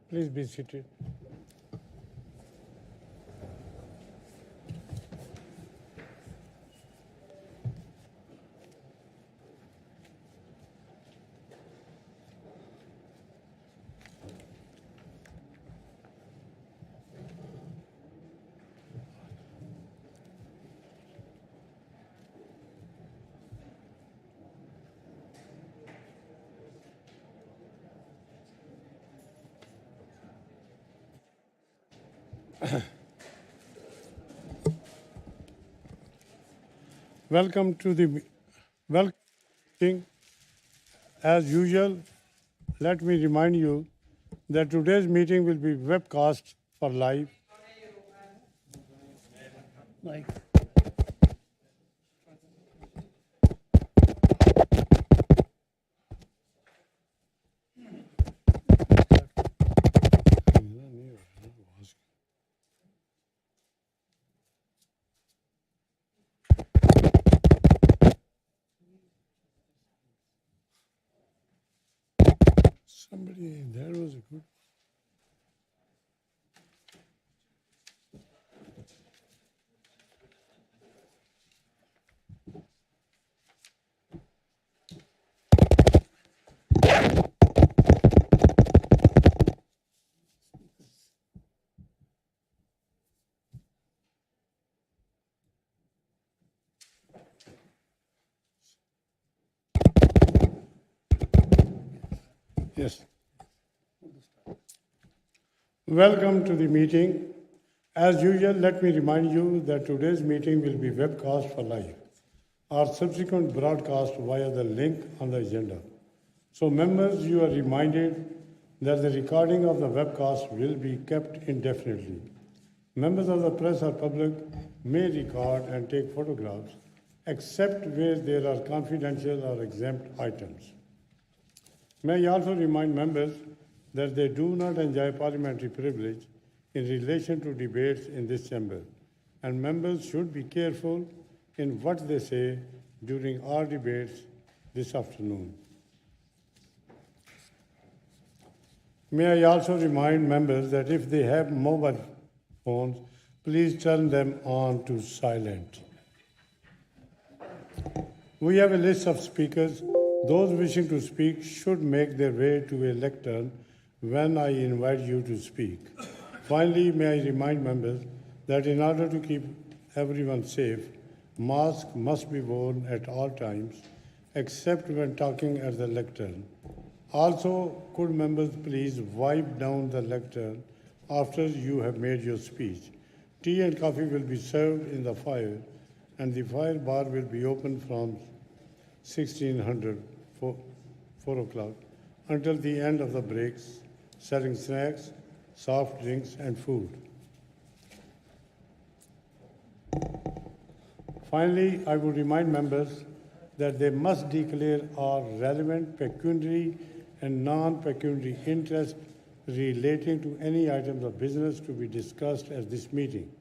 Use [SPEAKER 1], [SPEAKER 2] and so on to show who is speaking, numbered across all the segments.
[SPEAKER 1] Please be seated. Welcome to the meeting. As usual, let me remind you that today's meeting will be webcast for live. Somebody there was a good. Yes. Welcome to the meeting. As usual, let me remind you that today's meeting will be webcast for live or subsequent broadcast via the link on the agenda. So members, you are reminded that the recording of the webcast will be kept indefinitely. Members of the press or public may record and take photographs except where there are confidential or exempt items. May I also remind members that they do not enjoy parliamentary privilege in relation to debates in this chamber, and members should be careful in what they say during our debates this afternoon. May I also remind members that if they have mobile phones, please turn them on to silent. We have a list of speakers. Those wishing to speak should make their way to a lectern when I invite you to speak. Finally, may I remind members that in order to keep everyone safe, masks must be worn at all times, except when talking at the lectern. Also, could members please wipe down the lectern after you have made your speech. Tea and coffee will be served in the fire, and the fire bar will be open from 1600, 4 o'clock, until the end of the breaks, selling snacks, soft drinks, and food. Finally, I would remind members that they must declare all relevant pecuniary and non-pecuniary interest relating to any items of business to be discussed at this meeting.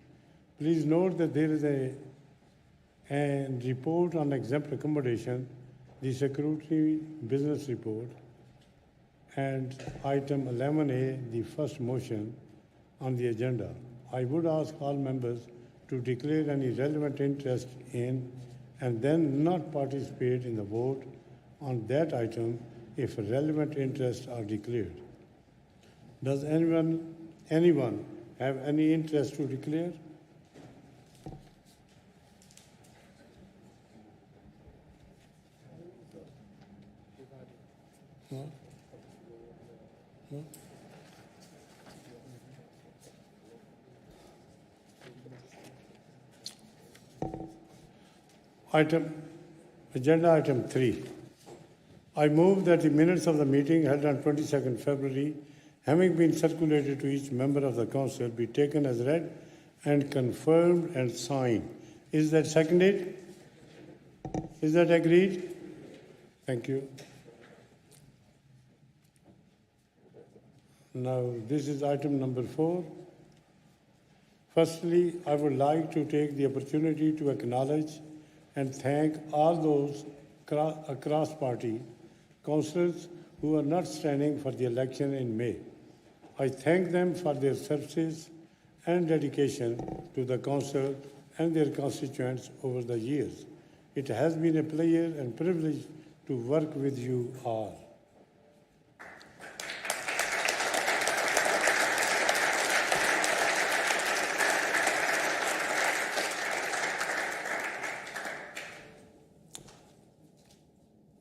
[SPEAKER 1] Please note that there is a report on exempt accommodation, the Scrutiny business report, and item 11A, the first motion on the agenda. I would ask all members to declare any relevant interest in and then not participate in the vote on that item if relevant interests are declared. Does anyone have any interest to declare? No? No? Agenda item 3. I move that the minutes of the meeting held on 22nd February, having been circulated to each member of the council, be taken as read and confirmed and signed. Is that seconded? Is that agreed? Thank you. Now, this is item number 4. Firstly, I would like to take the opportunity to acknowledge and thank all those across party councillors who are not standing for the election in May. I thank them for their services and dedication to the Council and their constituents over the years. It has been a pleasure and privilege to work with you all.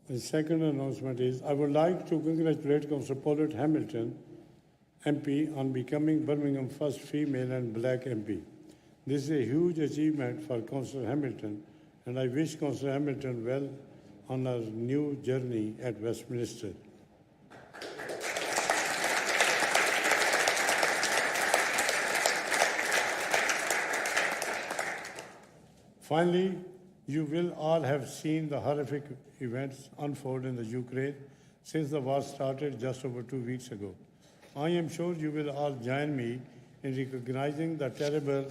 [SPEAKER 1] The second announcement is, I would like to congratulate Councillor Paulette Hamilton, MP, on becoming Birmingham's first female and black MP. This is a huge achievement for Councillor Hamilton, and I wish Councillor Hamilton well on her new journey at Westminster. Finally, you will all have seen the horrific events unfold in the Ukraine since the war started just over 2 weeks ago. I am sure you will all join me in recognizing the terrible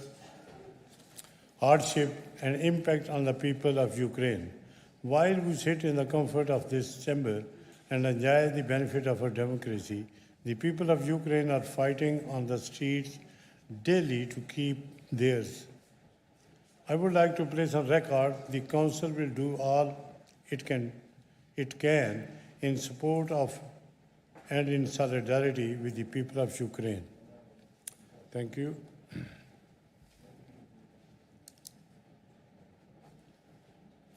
[SPEAKER 1] hardship and impact on the people of Ukraine. While we sit in the comfort of this chamber and enjoy the benefit of our democracy, the people of Ukraine are fighting on the streets daily to keep theirs. I would like to place on record the Council will do all it can in support of and in solidarity with the people of Ukraine. Thank you.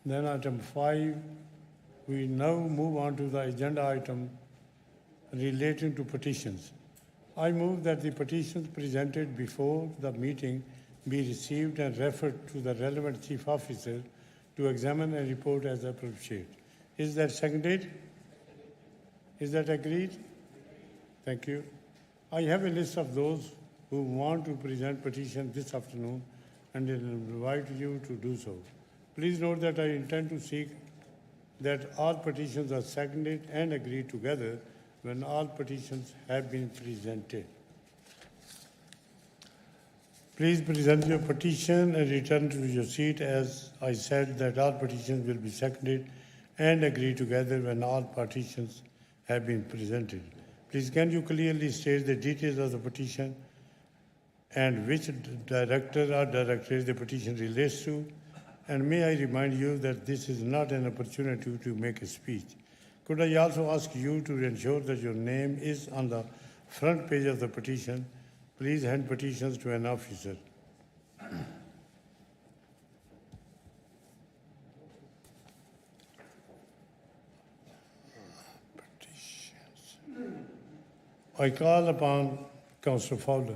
[SPEAKER 1] Then item 5, we now move on to the agenda item relating to petitions. I move that the petitions presented before the meeting be received and referred to the relevant chief officer to examine and report as appropriate. Is that seconded? Is that agreed? Thank you. I have a list of those who want to present petitions this afternoon and invite you to do so. Please note that I intend to seek that all petitions are seconded and agreed together when all petitions have been presented. Please present your petition and return to your seat. As I said, that all petitions will be seconded and agreed together when all petitions have been presented. Please, can you clearly state the details of the petition and which director or directorates the petition relates to? And may I remind you that this is not an opportunity to make a speech. Could I also ask you to ensure that your name is on the front page of the petition? Please hand petitions to an officer. Petitions. I call upon Councillor Fowler.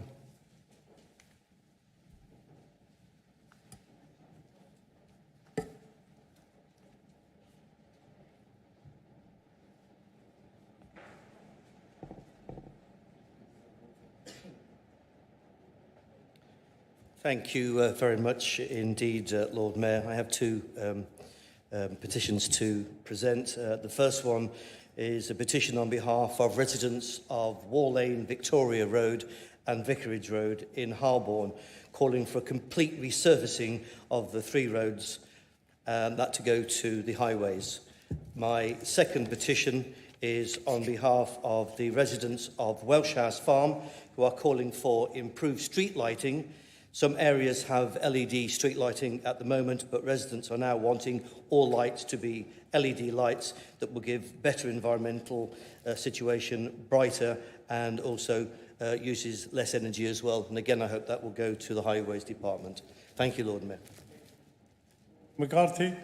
[SPEAKER 2] Thank you very much indeed, Lord Mayor. I have two petitions to present. The first one is a petition on behalf of residents of Wall Lane, Victoria Road and Vicarage Road in Harborne, calling for a complete resurfacing of the three roads, that to go to the highways. My second petition is on behalf of the residents of Welsh House Farm, who are calling for improved street lighting. Some areas have LED street lighting at the moment, but residents are now wanting all lights to be LED lights that will give better environmental situation, brighter, and also uses less energy as well. And again, I hope that will go to the Highways Department. Thank you, Lord Mayor.
[SPEAKER 1] McCarthy.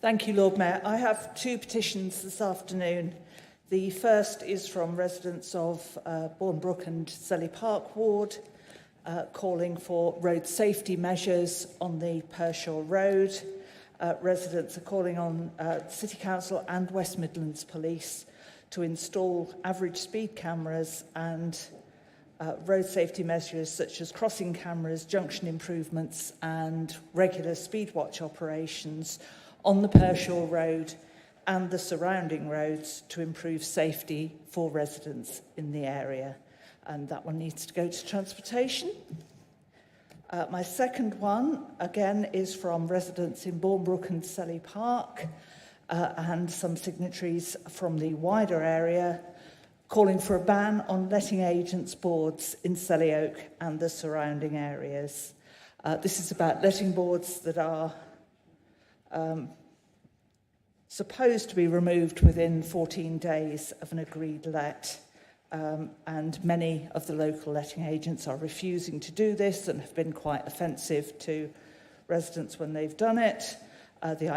[SPEAKER 3] Thank you, Lord Mayor. I have two petitions this afternoon. The first is from residents of Bournebrook and Selly Park Ward, calling for road safety measures on the Pershaw Road. Residents are calling on City Council and West Midlands Police to install average speed cameras and road safety measures such as crossing cameras, junction improvements and regular speed watch operations on the Pershaw Road and the surrounding roads to improve safety for residents in the area. And that one needs to go to transportation. My second one, again, is from residents in Bournebrook and Selly Park, and some signatories from the wider area, calling for a ban on letting agents' boards in Selly Oak and the surrounding areas. This is about letting boards that are supposed to be removed within 14 days of an agreed let. And many of the local letting agents are refusing to do this and have been quite offensive to residents when they've done it. The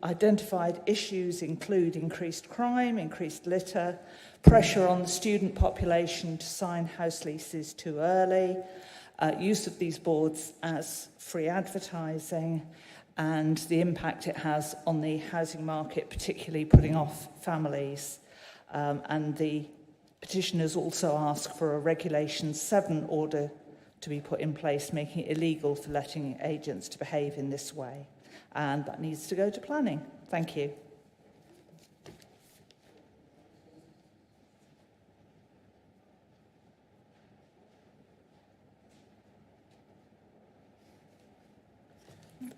[SPEAKER 3] identified issues include increased crime, increased litter, pressure on the student population to sign house leases too early, use of these boards as free advertising, and the impact it has on the housing market, particularly putting off families. And the petitioners also ask for a Regulation 7 order to be put in place, making it illegal for letting agents to behave in this way. And that needs to go to planning. Thank you.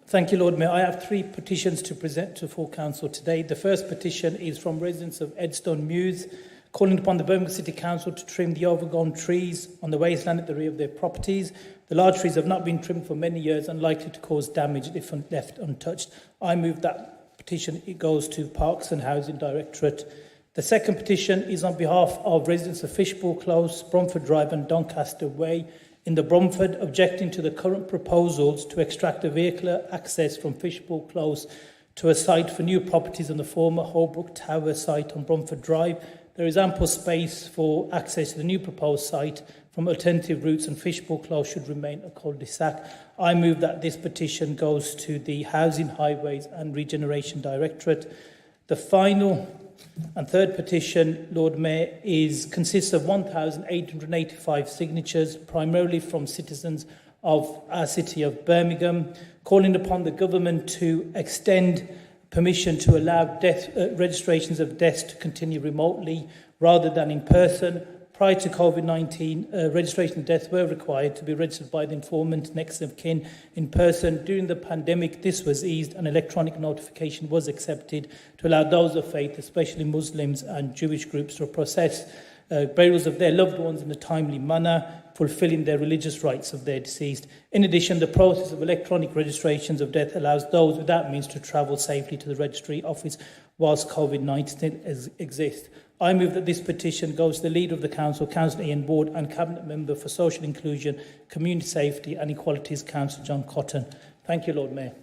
[SPEAKER 4] Thank you, Lord Mayor. I have 3 petitions to present to full council today. The first petition is from residents of Edstone Mews, calling upon the Birmingham City Council to trim the overgrown trees on the wasteland at the rear of their properties. The large trees have not been trimmed for many years and likely to cause damage if left untouched. I move that petition. It goes to Parks and Housing Directorate. The second petition is on behalf of residents of Fishbowl Close, Bromford Drive and Doncaster Way in the Bromford, objecting to the current proposals to extract a vehicular access from Fishbowl Close to a site for new properties on the former Holbrook Tower site on Bromford Drive. There is ample space for access to the new proposed site from alternative routes, and Fishbowl Close should remain a cul-de-sac. I move that this petition goes to the Housing, Highways and Regeneration Directorate. The final and third petition, Lord Mayor, consists of 1,885 signatures, primarily from citizens of our city of Birmingham, calling upon the government to extend permission to allow registrations of deaths to continue remotely rather than in person. Prior to COVID-19, registration of deaths were required to be registered by the informant, next of kin, in person. During the pandemic, this was eased and electronic notification was accepted to allow those of faith, especially Muslims and Jewish groups, to process burials of their loved ones in a timely manner, fulfilling their religious rights of their deceased. In addition, the process of electronic registrations of death allows those without means to travel safely to the registry office whilst COVID-19 exists. I move that this petition goes to the Leader of the Council, Councillor Ian Ward, and Cabinet Member for Social Inclusion, Community Safety and Equalities, Councillor John Cotton. Thank you, Lord Mayor.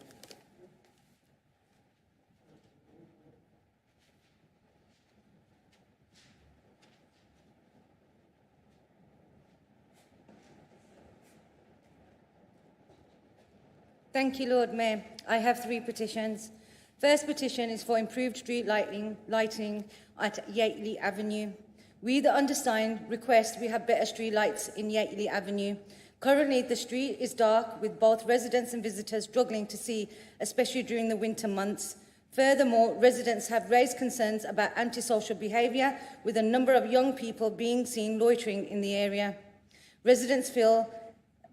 [SPEAKER 5] Thank you, Lord Mayor. I have 3 petitions. First petition is for improved street lighting at Yateley Avenue. We, the undersigned, request we have better street lights in Yateley Avenue. Currently, the street is dark, with both residents and visitors struggling to see, especially during the winter months. Furthermore, residents have raised concerns about antisocial behaviour, with a number of young people being seen loitering in the area. Residents feel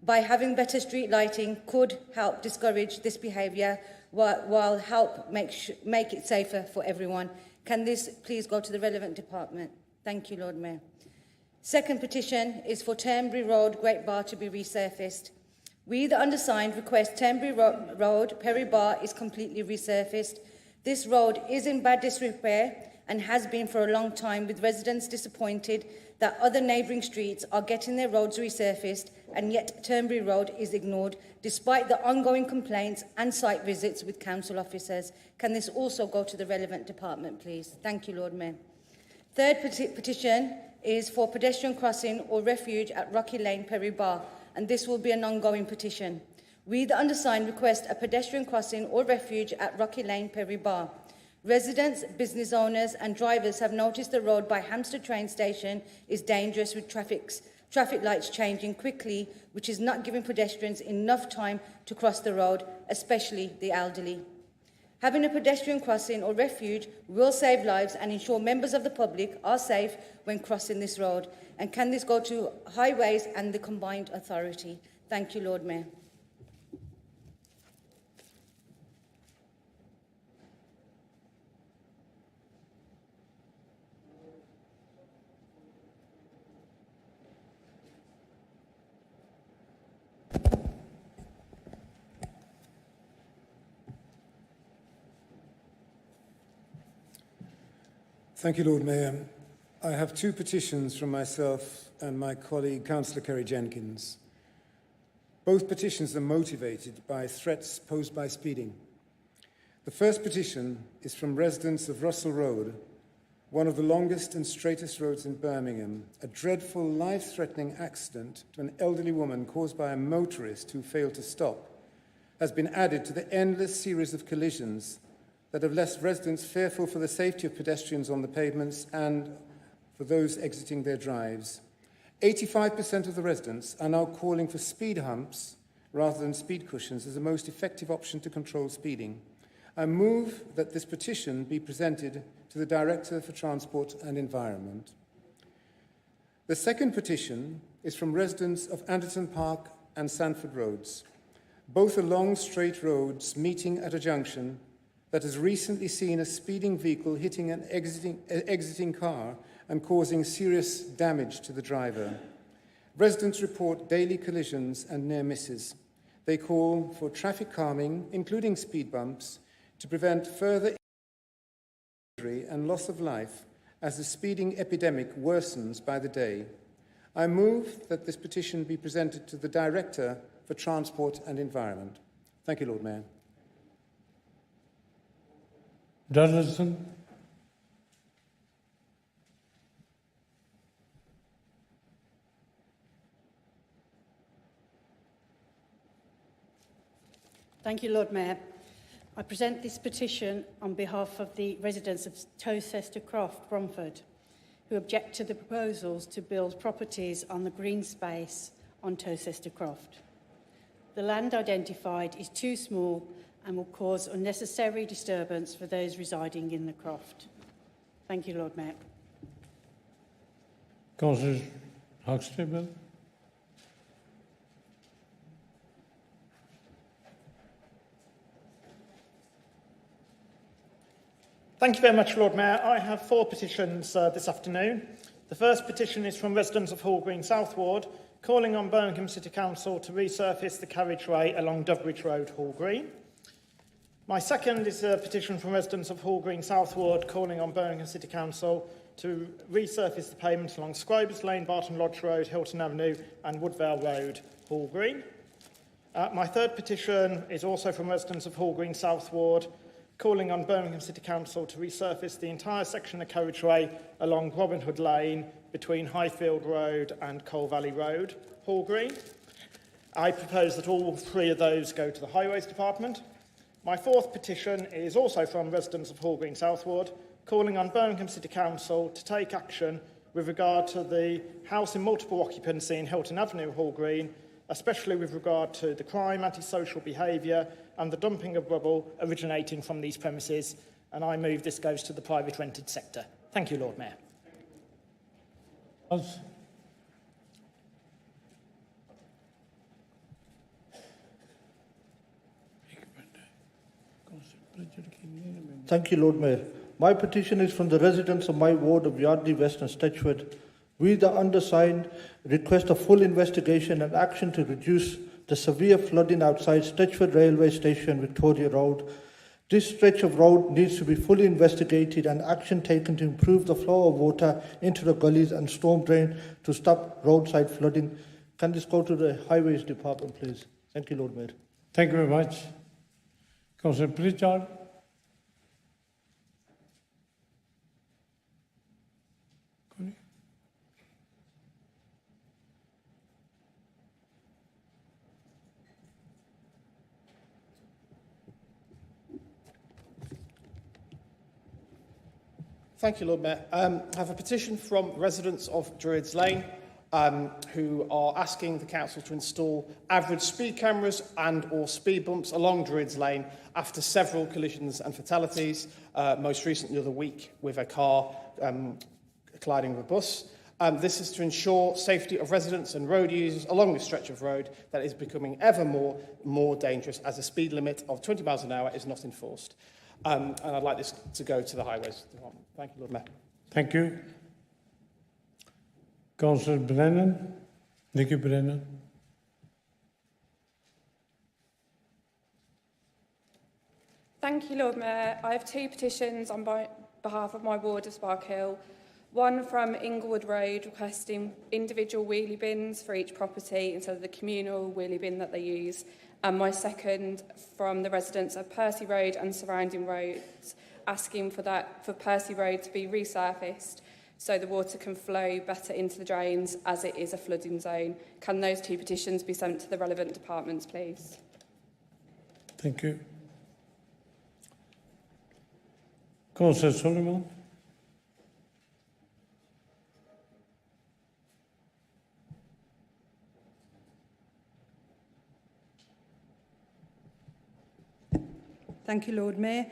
[SPEAKER 5] by having better street lighting could help discourage this behaviour while help make it safer for everyone. Can this please go to the relevant department? Thank you, Lord Mayor. Second petition is for Turnberry Road, Great Bar to be resurfaced. We, the undersigned, request Turnberry Road, Perry Bar is completely resurfaced. This road is in bad disrepair and has been for a long time, with residents disappointed that other neighbouring streets are getting their roads resurfaced, and yet Turnberry Road is ignored, despite the ongoing complaints and site visits with council officers. Can this also go to the relevant department, please? Thank you, Lord Mayor. Third petition is for pedestrian crossing or refuge at Rocky Lane, Perry Bar, and this will be an ongoing petition. We, the undersigned, request a pedestrian crossing or refuge at Rocky Lane, Perry Bar. Residents, business owners and drivers have noticed the road by Hampstead train station is dangerous, with traffic lights changing quickly, which is not giving pedestrians enough time to cross the road, especially the elderly. Having a pedestrian crossing or refuge will save lives and ensure members of the public are safe when crossing this road. And can this go to Highways and the Combined Authority? Thank you, Lord Mayor.
[SPEAKER 6] Thank you, Lord Mayor. I have two petitions from myself and my colleague, Councillor Kerry Jenkins. Both petitions are motivated by threats posed by speeding. The first petition is from residents of Russell Road, one of the longest and straightest roads in Birmingham. A dreadful, life-threatening accident to an elderly woman caused by a motorist who failed to stop has been added to the endless series of collisions that have left residents fearful for the safety of pedestrians on the pavements and for those exiting their drives. 85% of the residents are now calling for speed humps rather than speed cushions as the most effective option to control speeding. I move that this petition be presented to the Director for Transport and Environment. The second petition is from residents of Anderton Park and Sanford Roads. Both are long, straight roads meeting at a junction that has recently seen a speeding vehicle hitting an exiting car and causing serious damage to the driver. Residents report daily collisions and near misses. They call for traffic calming, including speed bumps, to prevent further injury and loss of life as the speeding epidemic worsens by the day. I move that this petition be presented to the Director for Transport and Environment. Thank you, Lord Mayor.
[SPEAKER 1] Donaldson.
[SPEAKER 7] Thank you, Lord Mayor. I present this petition on behalf of the residents of Towcester Croft, Bromford, who object to the proposals to build properties on the green space on Towcester Croft. The land identified is too small and will cause unnecessary disturbance for those residing in the croft. Thank you, Lord Mayor.
[SPEAKER 1] Councillor Huxtable.
[SPEAKER 8] Thank you very much, Lord Mayor. I have four petitions this afternoon. The first petition is from residents of Hall Green South Ward, calling on Birmingham City Council to resurface the carriageway along Doveridge Road, Hall Green. My second is a petition from residents of Hall Green South Ward, calling on Birmingham City Council to resurface the pavement along Scribers Lane, Barton Lodge Road, Hilton Avenue and Woodvale Road, Hall Green. My third petition is also from residents of Hall Green South Ward, calling on Birmingham City Council to resurface the entire section of carriageway along Robin Hood Lane between Highfield Road and Coal Valley Road, Hall Green. I propose that all three of those go to the Highways Department. My fourth petition is also from residents of Hall Green South Ward, calling on Birmingham City Council to take action with regard to the house in multiple occupancy in Hilton Avenue, Hall Green, especially with regard to the crime, antisocial behaviour and the dumping of rubble originating from these premises, and I move this goes to the private rented sector. Thank you, Lord Mayor.
[SPEAKER 9] Thank you, Lord Mayor. My petition is from the residents of my ward of Yardley West and Stetchford. We, the undersigned, request a full investigation and action to reduce the severe flooding outside Stetchford Railway Station, Victoria Road. This stretch of road needs to be fully investigated and action taken to improve the flow of water into the gullies and storm drain to stop roadside flooding. Can this go to the Highways Department, please? Thank you, Lord Mayor.
[SPEAKER 1] Thank you very much. Councillor Pritchard.
[SPEAKER 10] Thank you, Lord Mayor. I have a petition from residents of Druids Lane who are asking the council to install average speed cameras and or speed bumps along Druids Lane after several collisions and fatalities, most recently the other week with a car colliding with a bus. This is to ensure safety of residents and road users along this stretch of road that is becoming ever more dangerous as a speed limit of 20 miles an hour is not enforced. And I'd like this to go to the Highways Department. Thank you, Lord Mayor.
[SPEAKER 1] Thank you. Councillor Brennan, Nicky Brennan.
[SPEAKER 11] Thank you, Lord Mayor. I have two petitions on behalf of my ward of Spark Hill. One from Inglewood Road requesting individual wheelie bins for each property instead of the communal wheelie bin that they use. And my second from the residents of Percy Road and surrounding roads asking for Percy Road to be resurfaced so the water can flow better into the drains as it is a flooding zone. Can those two petitions be sent to the relevant departments, please?
[SPEAKER 1] Thank you. Councillor Solomon.
[SPEAKER 12] Thank you, Lord Mayor.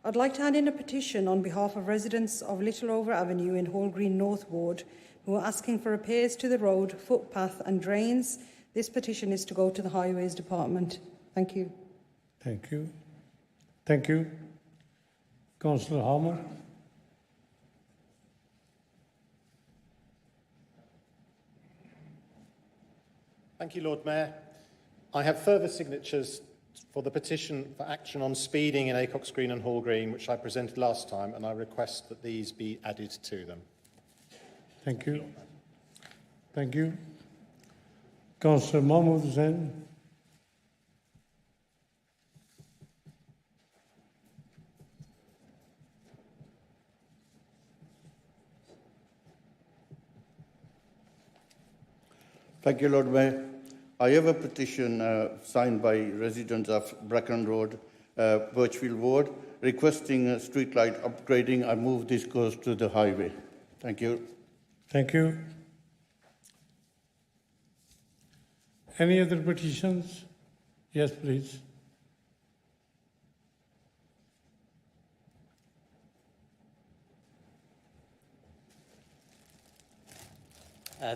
[SPEAKER 12] I'd like to hand in a petition on behalf of residents of Little Over Avenue in Hall Green North Ward who are asking for repairs to the road, footpath and drains. This petition is to go to the Highways Department. Thank you.
[SPEAKER 1] Thank you. Thank you. Councillor Harmer.
[SPEAKER 13] Thank you, Lord Mayor. I have further signatures for the petition for action on speeding in Acox Green and Hall Green, which I presented last time, and I request that these be added to them.
[SPEAKER 1] Thank you. Thank you. Councillor Mahmoud Hussain.
[SPEAKER 14] Thank you, Lord Mayor. I have a petition signed by residents of Bracken Road, Birchfield Ward, requesting a streetlight upgrading. I move this goes to the highway. Thank you.
[SPEAKER 1] Thank you. Any other petitions? Yes, please.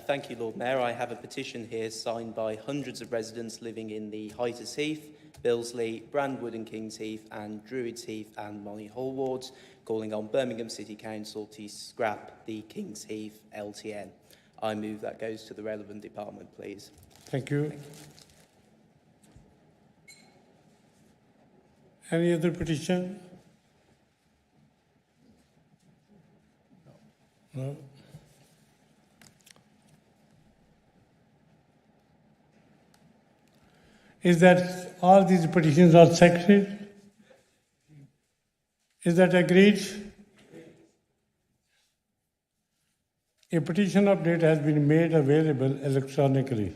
[SPEAKER 15] Thank you, Lord Mayor. I have a petition here signed by hundreds of residents living in the Hyters Heath, Billesley, Brandwood and Kings Heath and Druids Heath and Money Hall wards, calling on Birmingham City Council to scrap the Kings Heath LTN. I move that goes to the relevant department, please.
[SPEAKER 1] Thank you. Any other petition? No. Is that all these petitions are seconded? Is that agreed? A petition update has been made available electronically.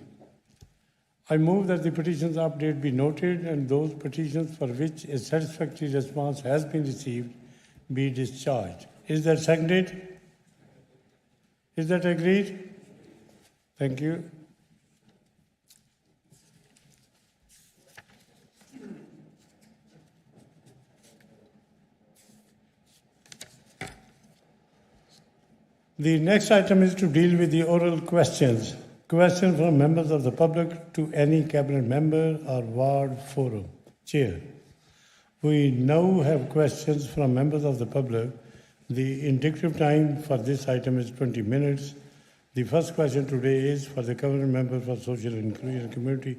[SPEAKER 1] I move that the petitions update be noted and those petitions for which a satisfactory response has been received be discharged. Is that seconded? Is that agreed? Thank you. The next item is to deal with the oral questions. Questions from members of the public to any cabinet member or ward forum. Chair. We now have questions from members of the public. The indicative time for this item is 20 minutes. The first question today is for the cabinet member for Social Inclusion and Community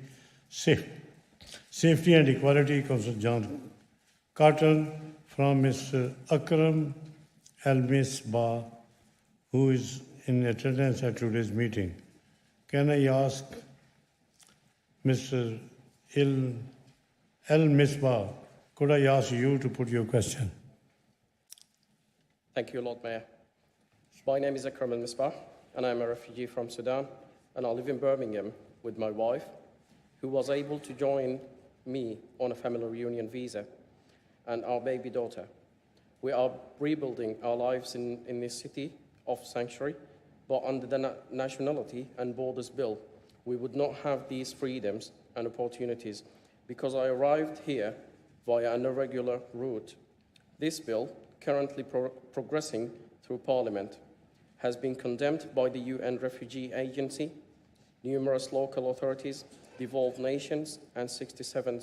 [SPEAKER 1] Safety and Equality, Councillor John Carter, from Mr. Akram Al-Misbah, who is in attendance at today's meeting. Can I ask Mr. Al-Misbah, could I ask you to put your question?
[SPEAKER 16] Thank you, Lord Mayor. My name is Akram Al-Misbah, and I'm a refugee from Sudan, and I live in Birmingham with my wife, who was able to join me on a family reunion visa, and our baby daughter. We are rebuilding our lives in this city of sanctuary, but under the Nationality and Borders Bill, we would not have these freedoms and opportunities because I arrived here via an irregular route. This bill, currently progressing through Parliament, has been condemned by the UN Refugee Agency, numerous local authorities, devolved nations, and 67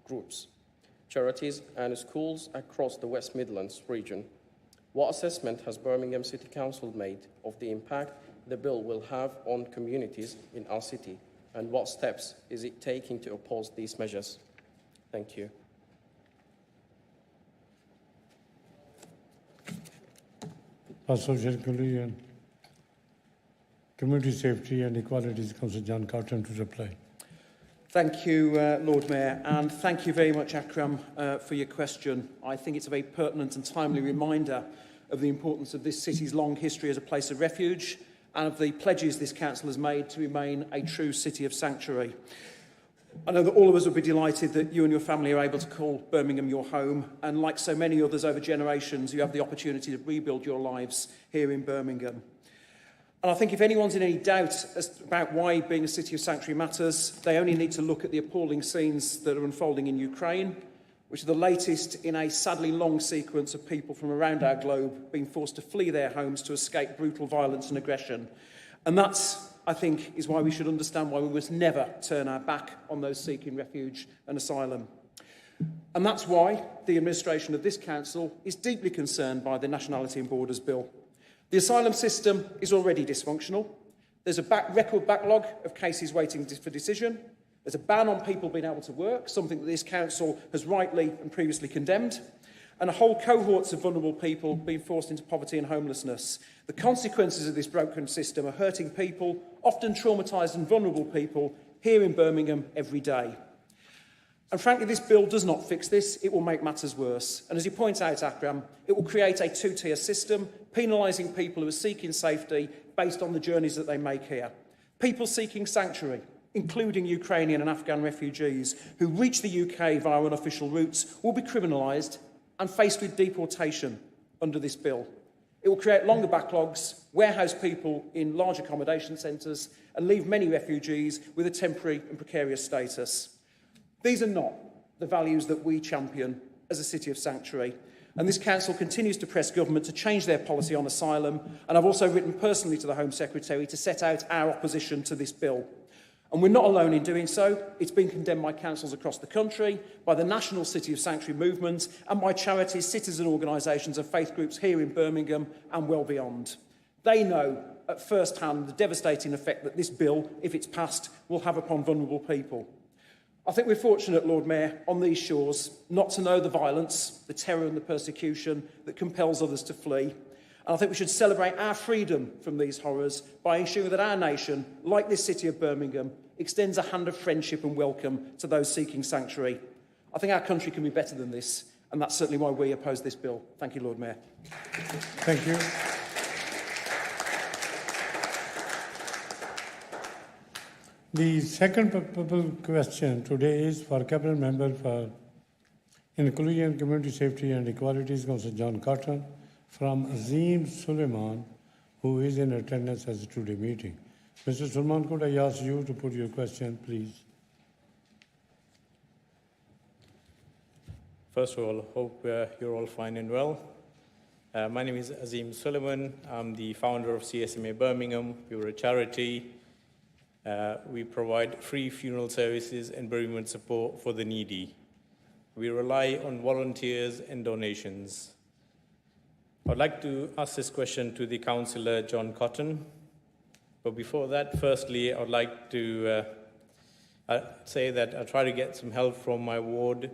[SPEAKER 16] groups, charities, and schools across the West Midlands region. What assessment has Birmingham City Council made of the impact the bill will have on communities in our city, and what steps is it taking to oppose these measures? Thank you.
[SPEAKER 1] Associate Collegian, Community Safety and Equalities Councillor John Carton to reply.
[SPEAKER 17] Thank you, Lord Mayor, and thank you very much, Akram, for your question. I think it's a very pertinent and timely reminder of the importance of this city's long history as a place of refuge and of the pledges this council has made to remain a true city of sanctuary. I know that all of us would be delighted that you and your family are able to call Birmingham your home, and like so many others over generations, you have the opportunity to rebuild your lives here in Birmingham. And I think if anyone's in any doubt about why being a city of sanctuary matters, they only need to look at the appalling scenes that are unfolding in Ukraine, which are the latest in a sadly long sequence of people from around our globe being forced to flee their homes to escape brutal violence and aggression. And that's, I think, is why we should understand why we must never turn our back on those seeking refuge and asylum. And that's why the administration of this council is deeply concerned by the Nationality and Borders Bill. The asylum system is already dysfunctional. There's a record backlog of cases waiting for decision. There's a ban on people being able to work, something that this council has rightly and previously condemned, and a whole cohorts of vulnerable people being forced into poverty and homelessness. The consequences of this broken system are hurting people, often traumatised and vulnerable people, here in Birmingham every day. And frankly, this bill does not fix this. It will make matters worse. And as you point out, Akram, it will create a two-tier system, penalising people who are seeking safety based on the journeys that they make here. People seeking sanctuary, including Ukrainian and Afghan refugees who reach the UK via unofficial routes, will be criminalised and faced with deportation under this bill. It will create longer backlogs, warehouse people in large accommodation centres, and leave many refugees with a temporary and precarious status. These are not the values that we champion as a city of sanctuary. And this council continues to press government to change their policy on asylum. And I've also written personally to the Home Secretary to set out our opposition to this bill. And we're not alone in doing so. It's been condemned by councils across the country, by the National City of Sanctuary movement, and by charities, citizen organisations and faith groups here in Birmingham and well beyond. They know at first hand the devastating effect that this bill, if it's passed, will have upon vulnerable people. I think we're fortunate, Lord Mayor, on these shores, not to know the violence, the terror and the persecution that compels others to flee. And I think we should celebrate our freedom from these horrors by ensuring that our nation, like this city of Birmingham, extends a hand of friendship and welcome to those seeking sanctuary. I think our country can be better than this, and that's certainly why we oppose this bill. Thank you, Lord Mayor.
[SPEAKER 1] Thank you. The second proposal question today is for Cabinet Member for Inclusion, Community Safety and Equalities, Councillor John Cotton, from Azim Suleiman, who is in attendance at today's meeting. Mr. Suleiman, could I ask you to put your question, please?
[SPEAKER 18] First of all, hope you're all fine and well. My name is Azim Suleiman. I'm the founder of CSMA Birmingham. We're a charity. We provide free funeral services and bereavement support for the needy. We rely on volunteers and donations. I'd like to ask this question to the Councillor John Cotton. But before that, firstly, I'd like to say that I try to get some help from my ward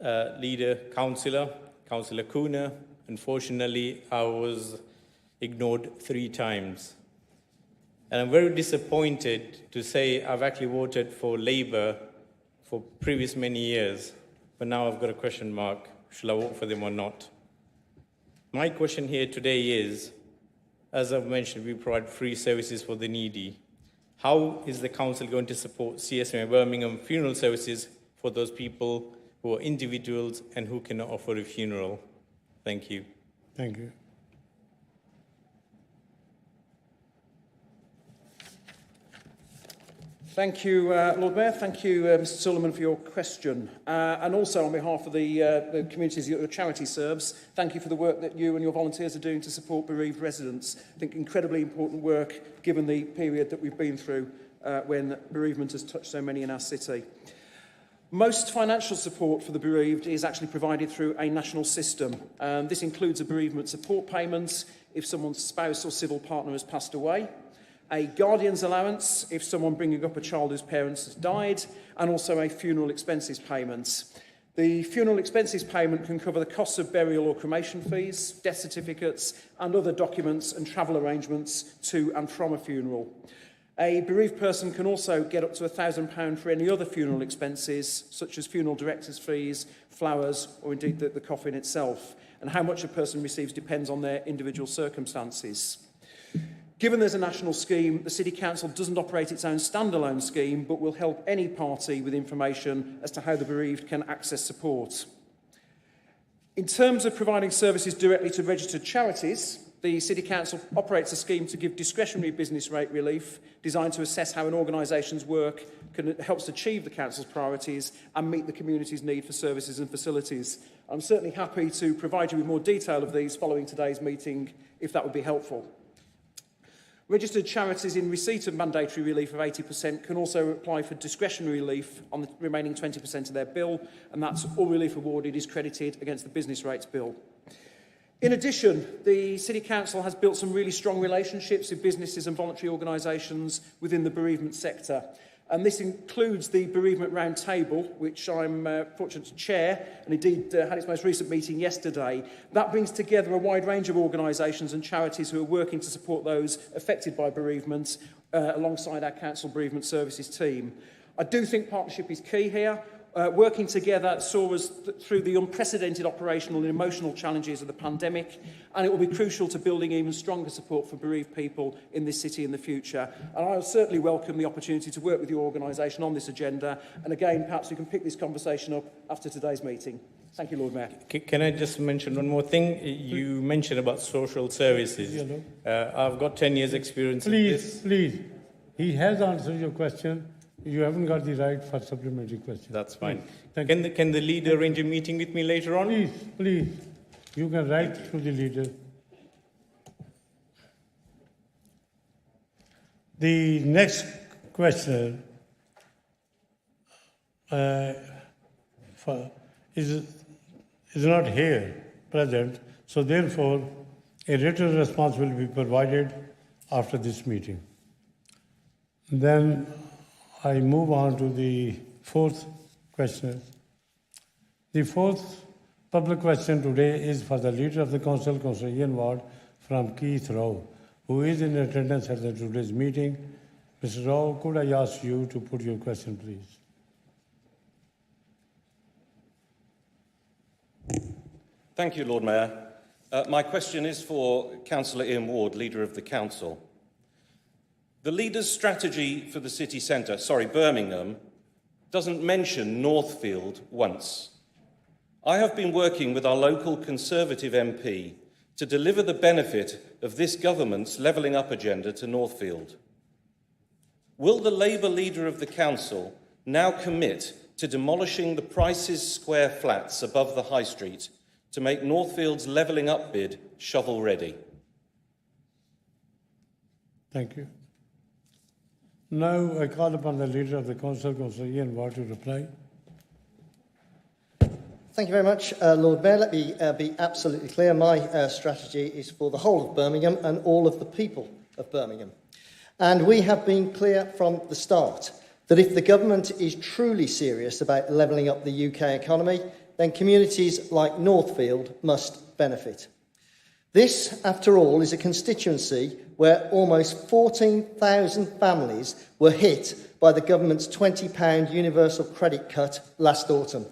[SPEAKER 18] leader, Councillor Kuna. Unfortunately, I was ignored 3 times. And I'm very disappointed to say I've actually voted for Labour for previous many years, but now I've got a question mark. Shall I vote for them or not? My question here today is, as I've mentioned, we provide free services for the needy. How is the council going to support CSMA Birmingham funeral services for those people who are individuals and who cannot afford a funeral? Thank you.
[SPEAKER 1] Thank you.
[SPEAKER 17] Thank you, Lord Mayor. Thank you, Mr Sullivan, for your question. And also on behalf of the communities that your charity serves, thank you for the work that you and your volunteers are doing to support bereaved residents. I think incredibly important work given the period that we've been through when bereavement has touched so many in our city. Most financial support for the bereaved is actually provided through a national system. This includes a bereavement support payment if someone's spouse or civil partner has passed away, a guardian's allowance if someone bringing up a child whose parents has died, and also a funeral expenses payment. The funeral expenses payment can cover the costs of burial or cremation fees, death certificates, and other documents and travel arrangements to and from a funeral. A bereaved person can also get up to £1,000 for any other funeral expenses, such as funeral director's fees, flowers, or indeed the coffin itself. And how much a person receives depends on their individual circumstances. Given there's a national scheme, the City Council doesn't operate its own standalone scheme, but will help any party with information as to how the bereaved can access support. In terms of providing services directly to registered charities, the City Council operates a scheme to give discretionary business rate relief designed to assess how an organisation's work helps achieve the Council's priorities and meet the community's need for services and facilities. I'm certainly happy to provide you with more detail of these following today's meeting, if that would be helpful. Registered charities in receipt of mandatory relief of 80% can also apply for discretionary relief on the remaining 20% of their bill, and that's all relief awarded is credited against the business rates bill. In addition, the City Council has built some really strong relationships with businesses and voluntary organisations within the bereavement sector. And this includes the Bereavement Round Table, which I'm fortunate to chair, and indeed had its most recent meeting yesterday. That brings together a wide range of organisations and charities who are working to support those affected by bereavement alongside our Council Bereavement Services team. I do think partnership is key here. Working together saw us through the unprecedented operational and emotional challenges of the pandemic, and it will be crucial to building even stronger support for bereaved people in this city in the future. And I will certainly welcome the opportunity to work with your organisation on this agenda, and again, perhaps we can pick this conversation up after today's meeting. Thank you, Lord Mayor.
[SPEAKER 18] Can I just mention one more thing? You mentioned about social services. I've got 10 years experience in this.
[SPEAKER 1] Please. He has answered your question. You haven't got the right for supplementary question.
[SPEAKER 18] That's fine. Can the leader arrange a meeting with me later on?
[SPEAKER 1] Please. You can write to the leader. The next question is not here present, so therefore a written response will be provided after this meeting. Then I move on to the fourth question. The fourth public question today is for the Leader of the Council, Councillor Ian Ward from Keith Rowe, who is in attendance at today's meeting. Mr. Rowe, could I ask you to put your question, please?
[SPEAKER 19] Thank you, Lord Mayor. My question is for Councillor Ian Ward, Leader of the Council. The Leader's strategy for the city centre, Birmingham, doesn't mention Northfield once. I have been working with our local Conservative MP to deliver the benefit of this government's levelling up agenda to Northfield. Will the Labour Leader of the Council now commit to demolishing the Prices Square flats above the High Street to make Northfield's levelling up bid shovel-ready?
[SPEAKER 1] Thank you. Now I call upon the Leader of the Council, Councillor Ian Ward, to reply.
[SPEAKER 20] Thank you very much, Lord Mayor. Let me be absolutely clear. My strategy is for the whole of Birmingham and all of the people of Birmingham. And we have been clear from the start that if the government is truly serious about levelling up the UK economy, then communities like Northfield must benefit. This, after all, is a constituency where almost 14,000 families were hit by the government's £20 universal credit cut last autumn,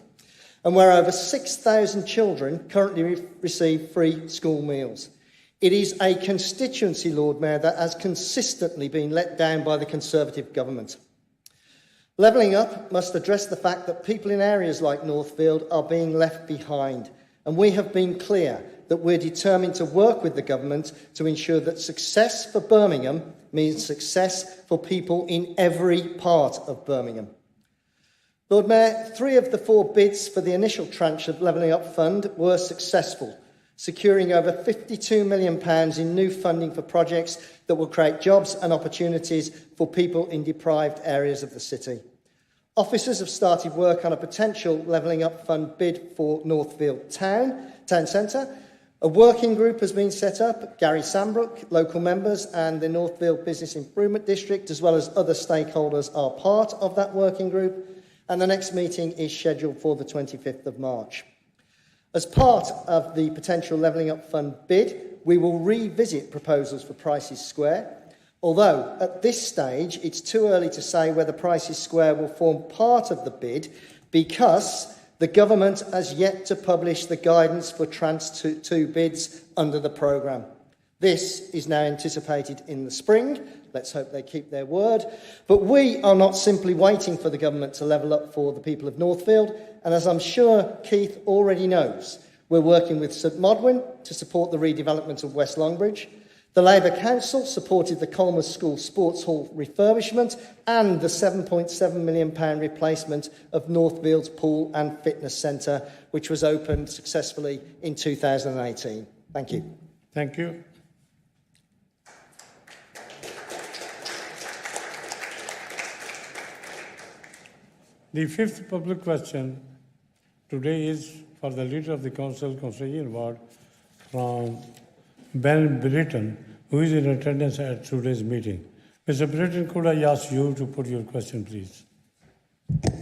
[SPEAKER 20] and where over 6,000 children currently receive free school meals. It is a constituency, Lord Mayor, that has consistently been let down by the Conservative government. Levelling up must address the fact that people in areas like Northfield are being left behind, and we have been clear that we're determined to work with the government to ensure that success for Birmingham means success for people in every part of Birmingham. Lord Mayor, 3 of the 4 bids for the initial tranche of Levelling Up Fund were successful, securing over £52 million in new funding for projects that will create jobs and opportunities for people in deprived areas of the city. Officers have started work on a potential Levelling Up Fund bid for Northfield Town Centre. A working group has been set up. Gary Sambrook, local members and the Northfield Business Improvement District, as well as other stakeholders, are part of that working group. And the next meeting is scheduled for the 25th of March. As part of the potential Levelling Up Fund bid, we will revisit proposals for Prices Square, although at this stage it's too early to say whether Prices Square will form part of the bid because the government has yet to publish the guidance for Trans 2 bids under the programme. This is now anticipated in the spring. Let's hope they keep their word. But we are not simply waiting for the government to level up for the people of Northfield, and as I'm sure Keith already knows, we're working with St Modwyn to support the redevelopment of West Longbridge. The Labour Council supported the Colmers School Sports Hall refurbishment and the £7.7 million replacement of Northfield's Pool and Fitness Centre, which was opened successfully in 2018. Thank you.
[SPEAKER 1] Thank you. The 5th public question today is for the Leader of the Council, Councillor Ian Ward, from Ben Britton, who is in attendance at today's meeting. Mr. Britton, could I ask you to put your question, please?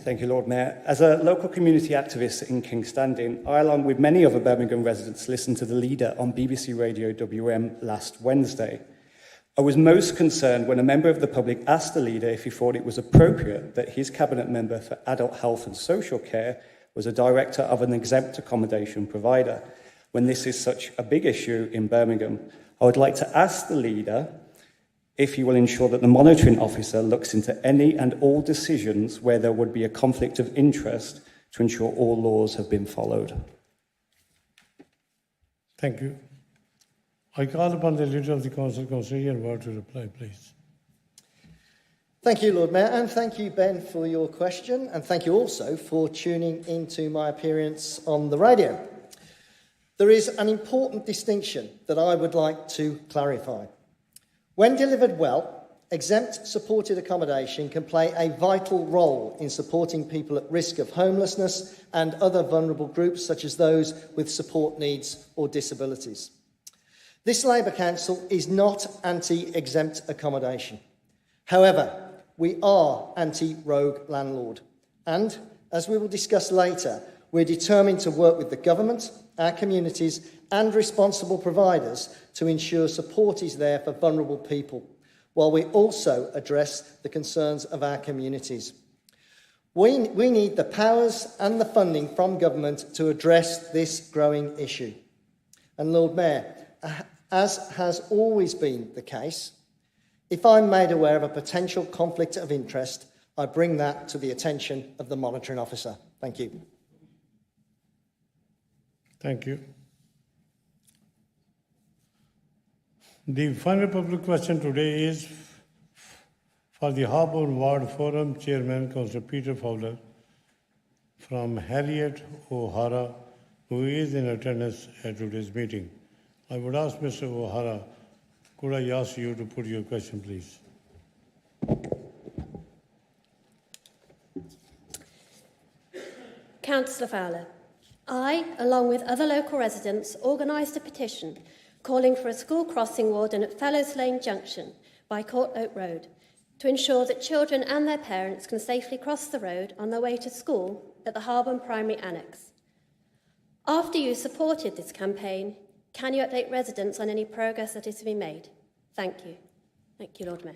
[SPEAKER 21] Thank you, Lord Mayor. As a local community activist in King's Standing, I, along with many other Birmingham residents, listened to the leader on BBC Radio WM last Wednesday. I was most concerned when a member of the public asked the leader if he thought it was appropriate that his cabinet member for adult health and social care was a director of an exempt accommodation provider. When this is such a big issue in Birmingham, I would like to ask the leader if he will ensure that the monitoring officer looks into any and all decisions where there would be a conflict of interest to ensure all laws have been followed.
[SPEAKER 1] Thank you. I call upon the Leader of the Council, Councillor Ian Ward, to reply, please.
[SPEAKER 20] Thank you, Lord Mayor, and thank you, Ben, for your question, and thank you also for tuning into my appearance on the radio. There is an important distinction that I would like to clarify. When delivered well, exempt supported accommodation can play a vital role in supporting people at risk of homelessness and other vulnerable groups, such as those with support needs or disabilities. This Labour Council is not anti-exempt accommodation. However, we are anti-rogue landlord. And, as we will discuss later, we're determined to work with the government, our communities and responsible providers to ensure support is there for vulnerable people, while we also address the concerns of our communities. We need the powers and the funding from government to address this growing issue. And Lord Mayor, as has always been the case, if I'm made aware of a potential conflict of interest, I bring that to the attention of the monitoring officer. Thank you.
[SPEAKER 1] Thank you. The final public question today is for the Harbour Ward Forum Chairman, Councillor Peter Fowler, from Harriet O'Hara, who is in attendance at today's meeting. I would ask Mr. O'Hara, could I ask you to put your question, please?
[SPEAKER 22] Councillor Fowler, I, along with other local residents, organised a petition calling for a school crossing warden at Fellows Lane Junction by Court Oak Road to ensure that children and their parents can safely cross the road on their way to school at the Harborne Primary Annex. After you supported this campaign, can you update residents on any progress that is to be made? Thank you. Thank you, Lord Mayor.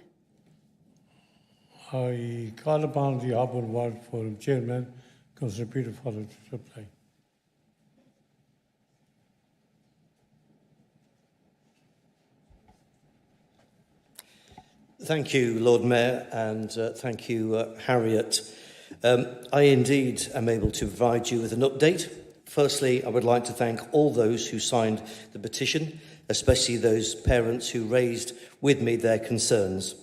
[SPEAKER 1] I call upon the Harbour Ward Forum Chairman, Councillor Peter Fowler, to reply.
[SPEAKER 2] Thank you, Lord Mayor, and thank you, Harriet. I indeed am able to provide you with an update Firstly, I would like to thank all those who signed the petition, especially those parents who raised with me their concerns.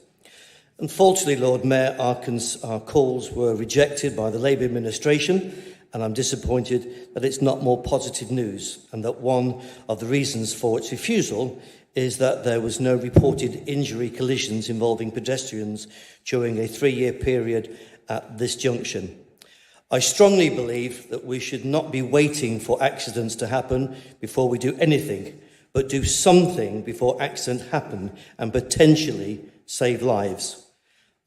[SPEAKER 2] Unfortunately, Lord Mayor, our calls were rejected by the Labour administration, and I'm disappointed that it's not more positive news, and that one of the reasons for its refusal is that there was no reported injury collisions involving pedestrians during a 3-year period at this junction. I strongly believe that we should not be waiting for accidents to happen before we do anything, but do something before accidents happen and potentially save lives.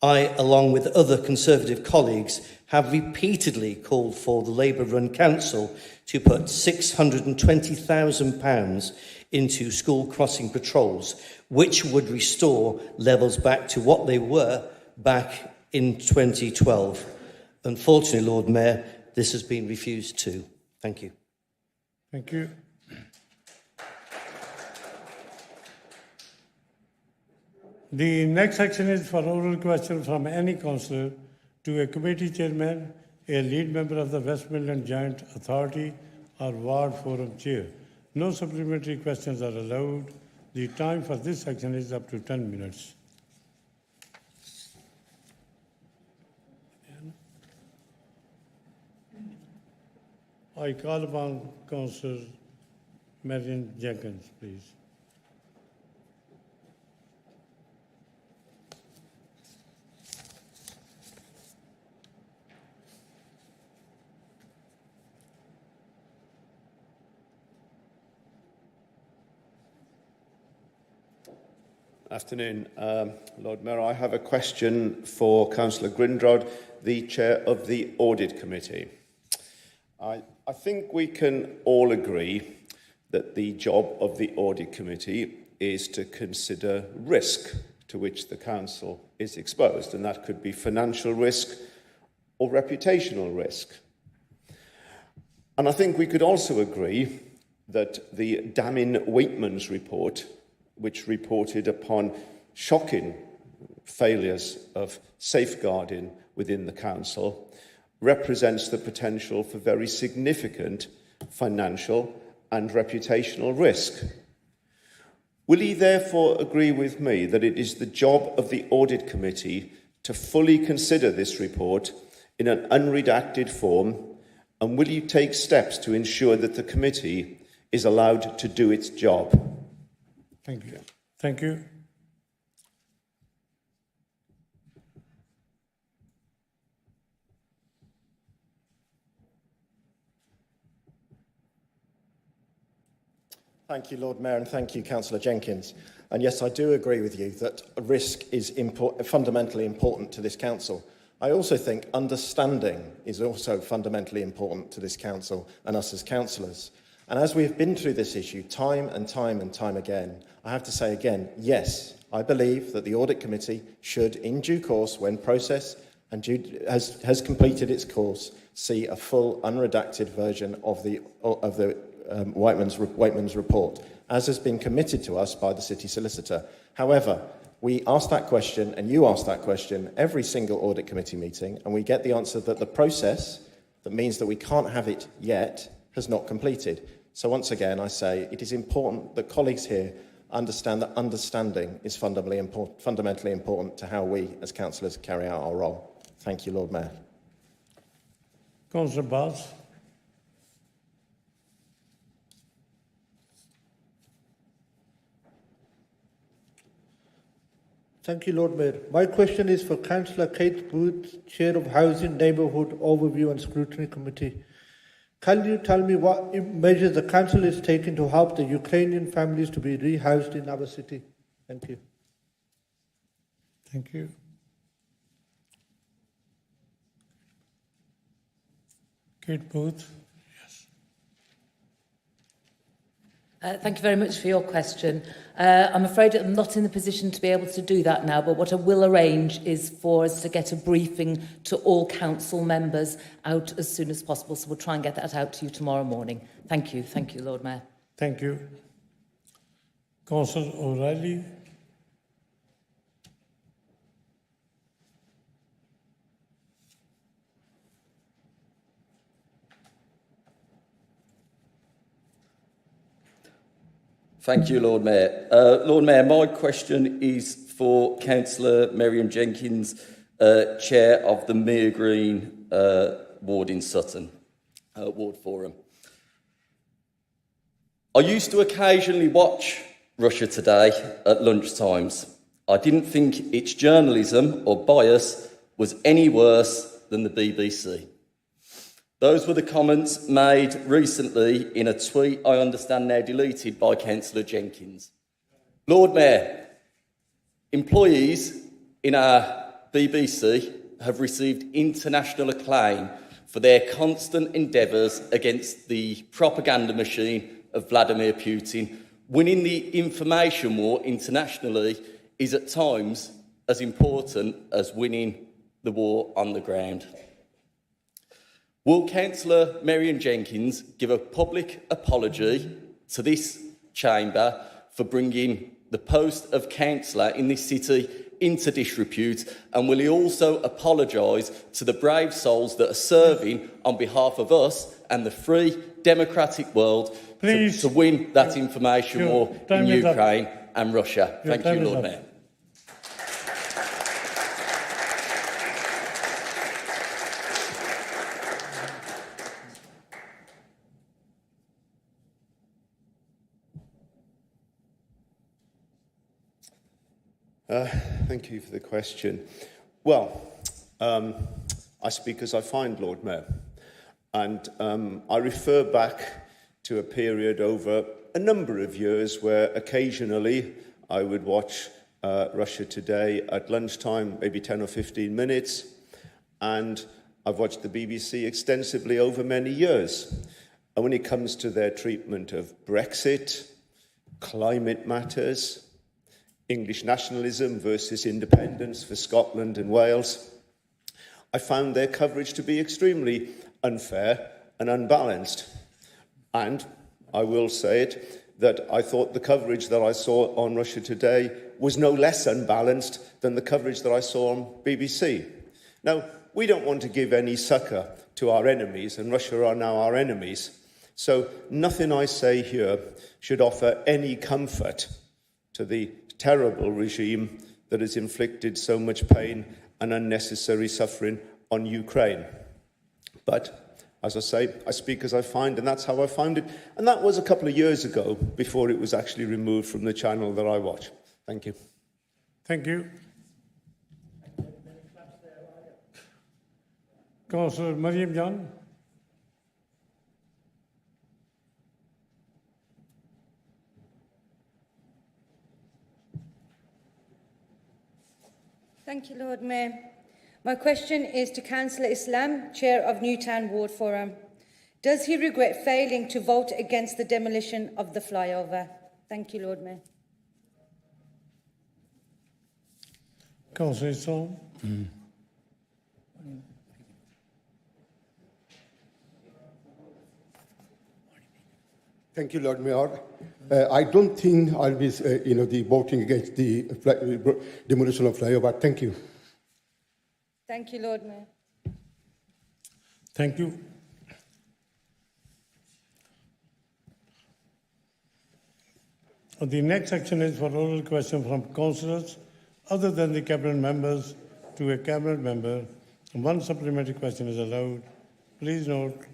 [SPEAKER 2] I, along with other Conservative colleagues, have repeatedly called for the Labour-run council to put £620,000 into school crossing patrols, which would restore levels back to what they were back in 2012. Unfortunately, Lord Mayor, this has been refused too. Thank you.
[SPEAKER 1] Thank you. The next section is for oral question from any councillor to a committee chairman, a lead member of the West Midland Joint Authority or Ward Forum chair. No supplementary questions are allowed. The time for this section is up to 10 minutes. I call upon Councillor Marion Jenkins, please.
[SPEAKER 3] Afternoon, Lord Mayor. I have a question for Councillor Grindrod, the chair of the Audit Committee. I think we can all agree that the job of the Audit Committee is to consider risk to which the Council is exposed, and that could be financial risk or reputational risk. And I think we could also agree that the Damin-Waitmans report, which reported upon shocking failures of safeguarding within the Council, represents the potential for very significant financial and reputational risk. Will he therefore agree with me that it is the job of the Audit Committee to fully consider this report in an unredacted form, and will you take steps to ensure that the committee is allowed to do its job?
[SPEAKER 1] Thank you. Thank you.
[SPEAKER 4] Thank you, Lord Mayor, and thank you, Councillor Jenkins. And yes, I do agree with you that risk is fundamentally important to this council. I also think understanding is also fundamentally important to this council and us as councillors. And as we have been through this issue time and time and time again, I have to say again, yes, I believe that the Audit Committee should, in due course, when process and has completed its course, see a full unredacted version of the Waitmans report, as has been committed to us by the City Solicitor. However, we ask that question, and you ask that question, every single Audit Committee meeting, and we get the answer that the process, that means that we can't have it yet, has not completed. So once again, I say it is important that colleagues here understand that understanding is fundamentally important to how we, as councillors, carry out our role. Thank you, Lord Mayor.
[SPEAKER 1] Councillor Bass.
[SPEAKER 9] Thank you, Lord Mayor. My question is for Councillor Kate Booth, Chair of Housing, Neighbourhood Overview and Scrutiny Committee. Can you tell me what measures the Council is taking to help the Ukrainian families to be rehoused in our city? Thank you.
[SPEAKER 1] Thank you. Kate Booth.
[SPEAKER 23] Thank you very much for your question. I'm afraid I'm not in the position to be able to do that now, but what I will arrange is for us to get a briefing to all council members out as soon as possible. So we'll try and get that out to you tomorrow morning. Thank you. Thank you, Lord Mayor.
[SPEAKER 1] Thank you. Councillor O'Reilly.
[SPEAKER 5] Thank you, Lord Mayor. Lord Mayor, my question is for Councillor Miriam Jenkins, Chair of the Mere Green Ward in Sutton, Ward Forum. I used to occasionally watch Russia Today at lunchtimes. I didn't think its journalism or bias was any worse than the BBC. Those were the comments made recently in a tweet I understand now deleted by Councillor Jenkins. Lord Mayor, employees in our BBC have received international acclaim for their constant endeavours against the propaganda machine of Vladimir Putin. Winning the information war internationally is at times as important as winning the war on the ground. Will Councillor Miriam Jenkins give a public apology to this chamber for bringing the post of councillor in this city into disrepute, and will he also apologise to the brave souls that are serving on behalf of us and the free democratic world to win that information war in Ukraine and Russia? Thank you, Lord Mayor.
[SPEAKER 3] Thank you for the question. Well, I speak as I find, Lord Mayor, and I refer back to a period over a number of years where occasionally I would watch Russia Today at lunchtime, maybe 10 or 15 minutes, and I've watched the BBC extensively over many years. And when it comes to their treatment of Brexit, climate matters, English nationalism versus independence for Scotland and Wales, I found their coverage to be extremely unfair and unbalanced. And I will say it, that I thought the coverage that I saw on Russia Today was no less unbalanced than the coverage that I saw on BBC. Now, we don't want to give any succour to our enemies, and Russia are now our enemies. So nothing I say here should offer any comfort to the terrible regime that has inflicted so much pain and unnecessary suffering on Ukraine. But, as I say, I speak as I find, and that's how I found it. And that was a couple of years ago, before it was actually removed from the channel that I watch. Thank you.
[SPEAKER 1] Thank you. Councillor Mariam Jan.
[SPEAKER 6] Thank you, Lord Mayor. My question is to Councillor Islam, Chair of Newtown Ward Forum. Does he regret failing to vote against the demolition of the flyover? Thank you, Lord Mayor.
[SPEAKER 1] Councillor Islam.
[SPEAKER 7] Thank you, Lord Mayor. I don't think I'll be, the voting against the demolition of flyover. Thank you.
[SPEAKER 6] Thank you, Lord Mayor.
[SPEAKER 1] Thank you. The next section is for oral question from councillors other than the cabinet members to a cabinet member. One supplementary question is allowed. Please note.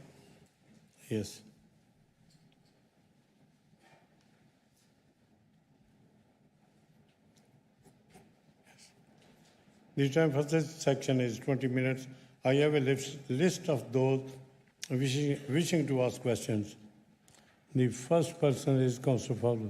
[SPEAKER 1] Yes. The time for this section is 20 minutes. I have a list of those wishing to ask questions. The first person is Councillor Fowler.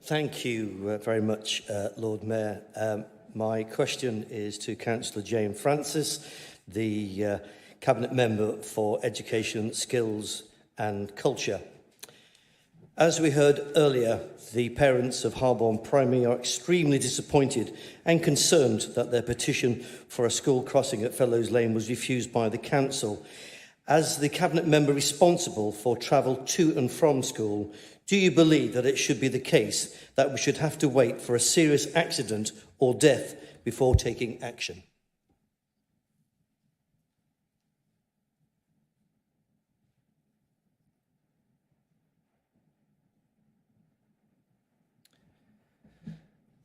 [SPEAKER 2] Thank you very much, Lord Mayor. My question is to Councillor Jane Francis, the Cabinet Member for Education, Skills and Culture. As we heard earlier, the parents of Harborne Primary are extremely disappointed and concerned that their petition for a school crossing at Fellows Lane was refused by the council. As the Cabinet member responsible for travel to and from school, do you believe that it should be the case that we should have to wait for a serious accident or death before taking action?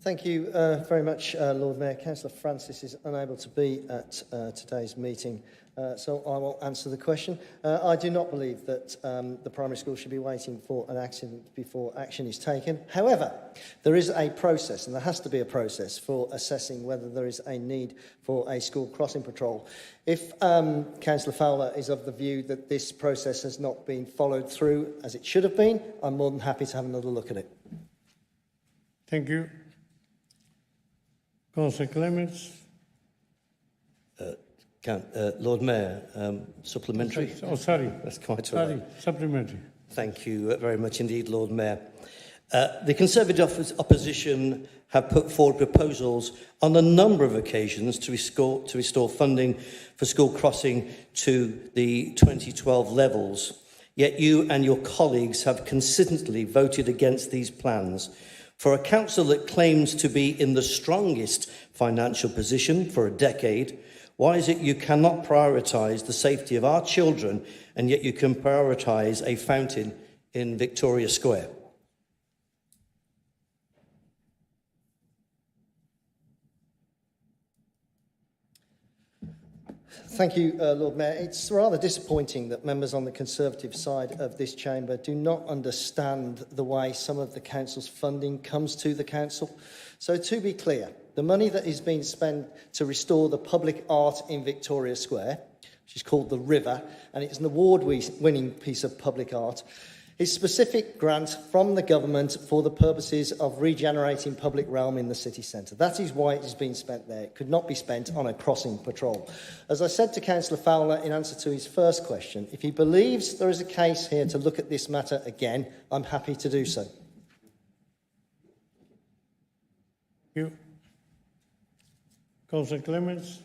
[SPEAKER 20] Thank you very much, Lord Mayor. Councillor Francis is unable to be at today's meeting, so I will answer the question. I do not believe that the primary school should be waiting for an accident before action is taken. However, there is a process, and there has to be a process for assessing whether there is a need for a school crossing patrol. If Councillor Fowler is of the view that this process has not been followed through as it should have been, I'm more than happy to have another look at it.
[SPEAKER 1] Thank you. Councillor Clements.
[SPEAKER 2] Lord Mayor, supplementary.
[SPEAKER 1] Oh, sorry.
[SPEAKER 2] That's quite all right.
[SPEAKER 1] Supplementary.
[SPEAKER 2] Thank you very much indeed, Lord Mayor. The Conservative opposition have put forward proposals on a number of occasions to restore funding for school crossing to the 2012 levels. Yet you and your colleagues have consistently voted against these plans. For a council that claims to be in the strongest financial position for a decade, why is it you cannot prioritise the safety of our children and yet you can prioritise a fountain in Victoria Square?
[SPEAKER 20] Thank you, Lord Mayor. It's rather disappointing that members on the Conservative side of this chamber do not understand the way some of the council's funding comes to the council. So to be clear, the money that is being spent to restore the public art in Victoria Square, which is called The River, and it's an award-winning piece of public art, is specific grant from the government for the purposes of regenerating public realm in the city centre. That is why it is being spent there. It could not be spent on a crossing patrol. As I said to Councillor Fowler in answer to his first question, if he believes there is a case here to look at this matter again, I'm happy to do so.
[SPEAKER 1] Thank you. Councillor Clements.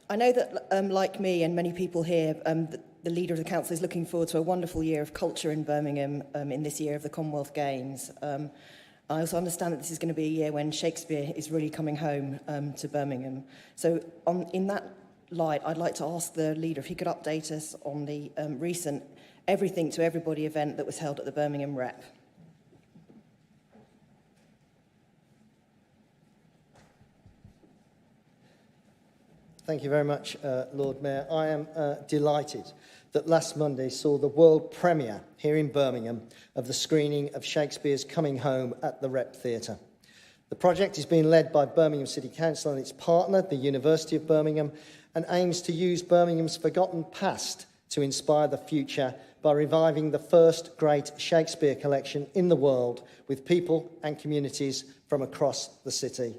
[SPEAKER 8] I know that, like me and many people here, the Leader of the Council is looking forward to a wonderful year of culture in Birmingham in this year of the Commonwealth Games. I also understand that this is going to be a year when Shakespeare is really coming home to Birmingham. So in that light, I'd like to ask the Leader if he could update us on the recent Everything to Everybody event that was held at the Birmingham Rep.
[SPEAKER 20] Thank you very much, Lord Mayor. I am delighted that last Monday saw the world premiere here in Birmingham of the screening of Shakespeare's Coming Home at the Rep Theatre. The project is being led by Birmingham City Council and its partner, the University of Birmingham, and aims to use Birmingham's forgotten past to inspire the future by reviving the first great Shakespeare collection in the world with people and communities from across the city.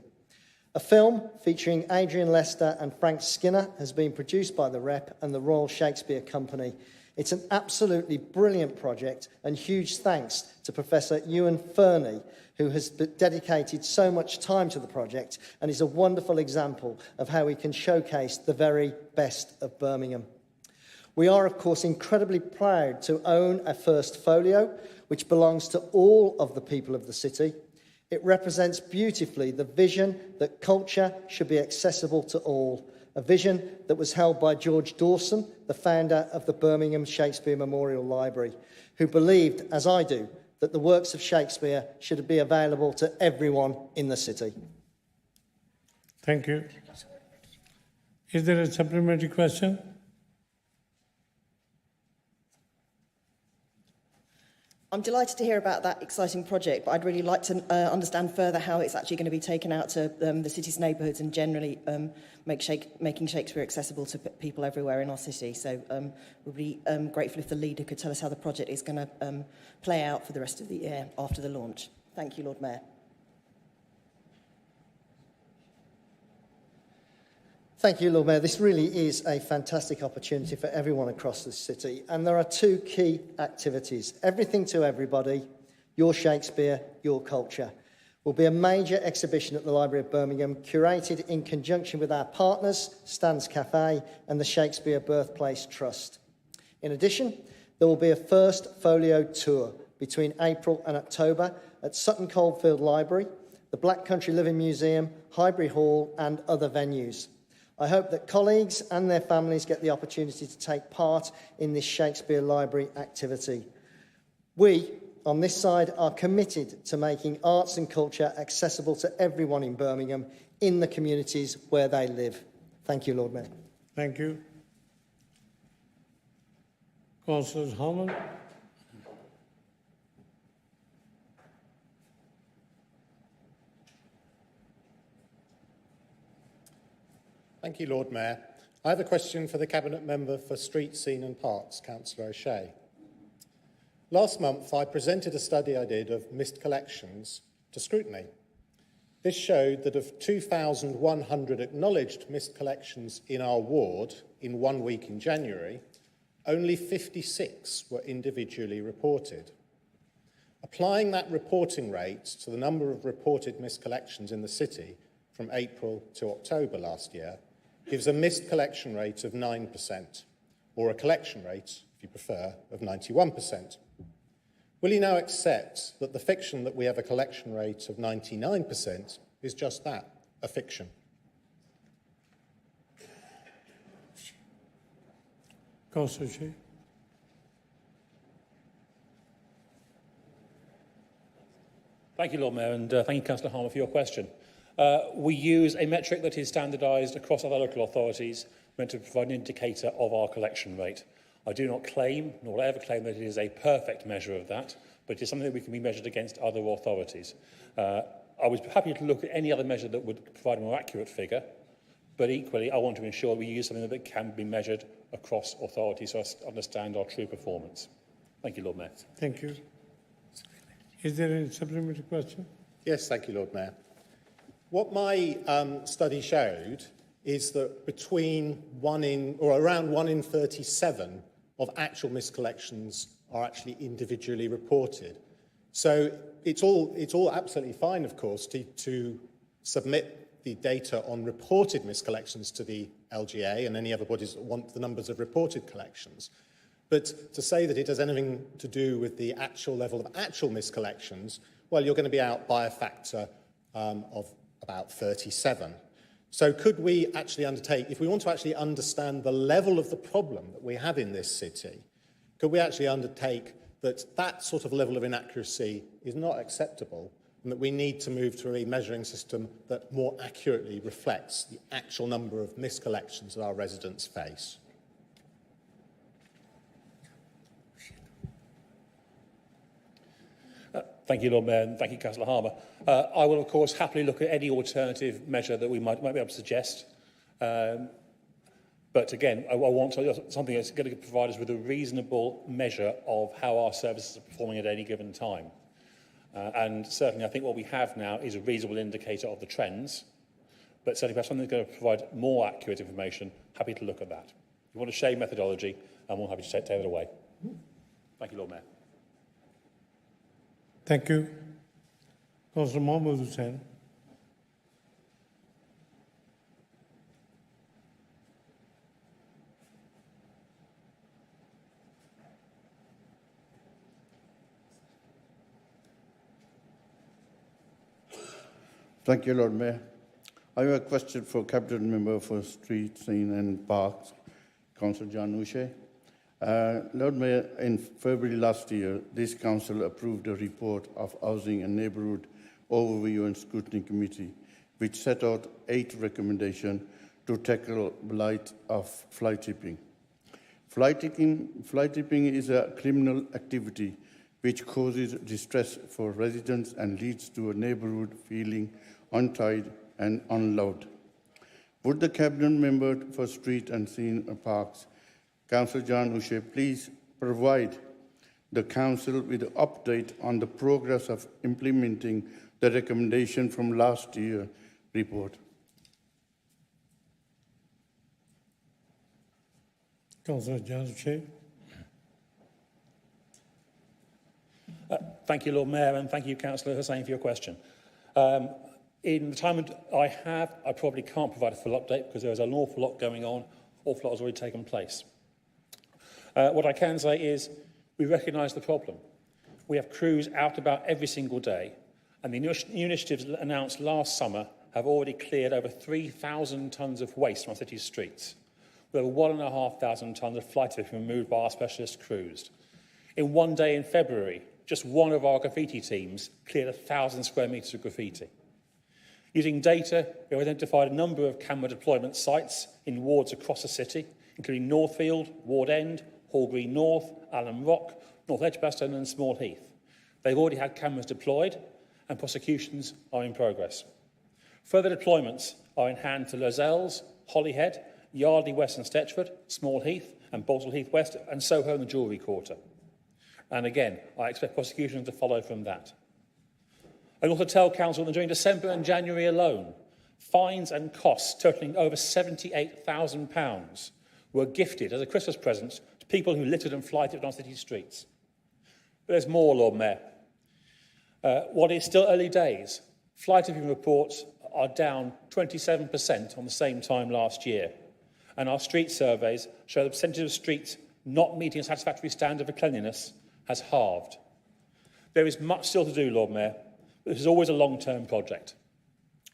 [SPEAKER 20] A film featuring Adrian Lester and Frank Skinner has been produced by the Rep and the Royal Shakespeare Company. It's an absolutely brilliant project, and huge thanks to Professor Ewan Fernie, who has dedicated so much time to the project and is a wonderful example of how we can showcase the very best of Birmingham. We are, of course, incredibly proud to own a first folio, which belongs to all of the people of the city. It represents beautifully the vision that culture should be accessible to all, a vision that was held by George Dawson, the founder of the Birmingham Shakespeare Memorial Library, who believed, as I do, that the works of Shakespeare should be available to everyone in the city.
[SPEAKER 1] Thank you. Is there a supplementary question?
[SPEAKER 8] I'm delighted to hear about that exciting project, but I'd really like to understand further how it's actually going to be taken out to the city's neighbourhoods and generally making Shakespeare accessible to people everywhere in our city. So we'd be grateful if the Leader could tell us how the project is going to play out for the rest of the year after the launch. Thank you, Lord Mayor.
[SPEAKER 20] Thank you, Lord Mayor. This really is a fantastic opportunity for everyone across the city. And there are two key activities. Everything to Everybody, Your Shakespeare, Your Culture, will be a major exhibition at the Library of Birmingham, curated in conjunction with our partners, Stan's Cafe and the Shakespeare Birthplace Trust. In addition, there will be a first folio tour between April and October at Sutton Coldfield Library, the Black Country Living Museum, Highbury Hall and other venues. I hope that colleagues and their families get the opportunity to take part in this Shakespeare Library activity. We, on this side, are committed to making arts and culture accessible to everyone in Birmingham, in the communities where they live. Thank you, Lord Mayor.
[SPEAKER 1] Thank you. Councillor Harman.
[SPEAKER 13] Thank you, Lord Mayor. I have a question for the Cabinet Member for Street, Scene and Parks, Councillor O'Shea. Last month, I presented a study I did of missed collections to Scrutiny. This showed that of 2,100 acknowledged missed collections in our ward in 1 week in January, only 56 were individually reported. Applying that reporting rate to the number of reported missed collections in the city from April to October last year gives a missed collection rate of 9%, or a collection rate, if you prefer, of 91%. Will you now accept that the fiction that we have a collection rate of 99% is just that, a fiction?
[SPEAKER 1] Councillor O'Shea.
[SPEAKER 10] Thank you, Lord Mayor, and thank you, Councillor Harmer, for your question. We use a metric that is standardised across other local authorities, meant to provide an indicator of our collection rate. I do not claim, nor will I ever claim, that it is a perfect measure of that, but it is something that we can be measured against other authorities. I was happy to look at any other measure that would provide a more accurate figure, but equally I want to ensure we use something that can be measured across authorities so as to understand our true performance. Thank you, Lord Mayor.
[SPEAKER 1] Thank you. Is there any supplementary question?
[SPEAKER 13] Yes, thank you, Lord Mayor. What my study showed is that around 1 in 37 of actual miscollections are actually individually reported. So it's all absolutely fine, of course, to submit the data on reported miscollections to the LGA and any other bodies that want the numbers of reported collections. But to say that it has anything to do with the actual level of actual miscollections, well, you're going to be out by a factor of about 37. So could we actually undertake, if we want to actually understand the level of the problem that we have in this city, could we actually undertake that sort of level of inaccuracy is not acceptable and that we need to move to a measuring system that more accurately reflects the actual number of miscollections that our residents face?
[SPEAKER 10] Thank you, Lord Mayor, and thank you, Councillor Harmer. I will, of course, happily look at any alternative measure that we might be able to suggest. But again, I want something that's going to provide us with a reasonable measure of how our services are performing at any given time. And certainly, I think what we have now is a reasonable indicator of the trends. But certainly, perhaps something that's going to provide more accurate information, happy to look at that. If you want to share methodology, I'm more happy to take that away. Thank you, Lord Mayor.
[SPEAKER 1] Thank you. Councillor Mahmood Hussain.
[SPEAKER 14] Thank you, Lord Mayor. I have a question for Cabinet Member for Street, Scene and Parks, Councillor John O'Shea. Lord Mayor, in February last year, this council approved a report of Housing and Neighbourhood Overview and Scrutiny Committee, which set out 8 recommendations to tackle blight of fly tipping. Fly tipping is a criminal activity which causes distress for residents and leads to a neighbourhood feeling untied and unloved. Would the Cabinet Member for Street and Scene and Parks, Councillor John O'Shea, please provide the Council with an update on the progress of implementing the recommendation from last year's report?
[SPEAKER 1] Councillor Janushay.
[SPEAKER 10] Thank you, Lord Mayor, and thank you, Councillor Hussain, for your question. In the time I have, I probably can't provide a full update because there's an awful lot going on, awful lot has already taken place. What I can say is we recognise the problem. We have crews out about every single day, and the new initiatives announced last summer have already cleared over 3,000 tonnes of waste from our city's streets, with over 1,500 tonnes of fly tipping removed by our specialist crews. In one day in February, just one of our graffiti teams cleared 1,000 square metres of graffiti. Using data, we have identified a number of camera deployment sites in wards across the city, including Northfield, Ward End, Hall Green North, Allen Rock, North Edgbaston and Small Heath. They've already had cameras deployed and prosecutions are in progress. Further deployments are in hand to Lozells, Holyhead, Yardley West and Stetchford, Small Heath and Bolton Heath West and Soho and the Jewellery Quarter. And again, I expect prosecutions to follow from that. I also tell Council that during December and January alone, fines and costs totalling over £78,000 were gifted as a Christmas present to people who littered and fly-tipped on city streets. But there's more, Lord Mayor. What is still early days, fly-tipping reports are down 27% on the same time last year. And our street surveys show the percentage of streets not meeting a satisfactory standard of cleanliness has halved. There is much still to do, Lord Mayor, but this is always a long-term project.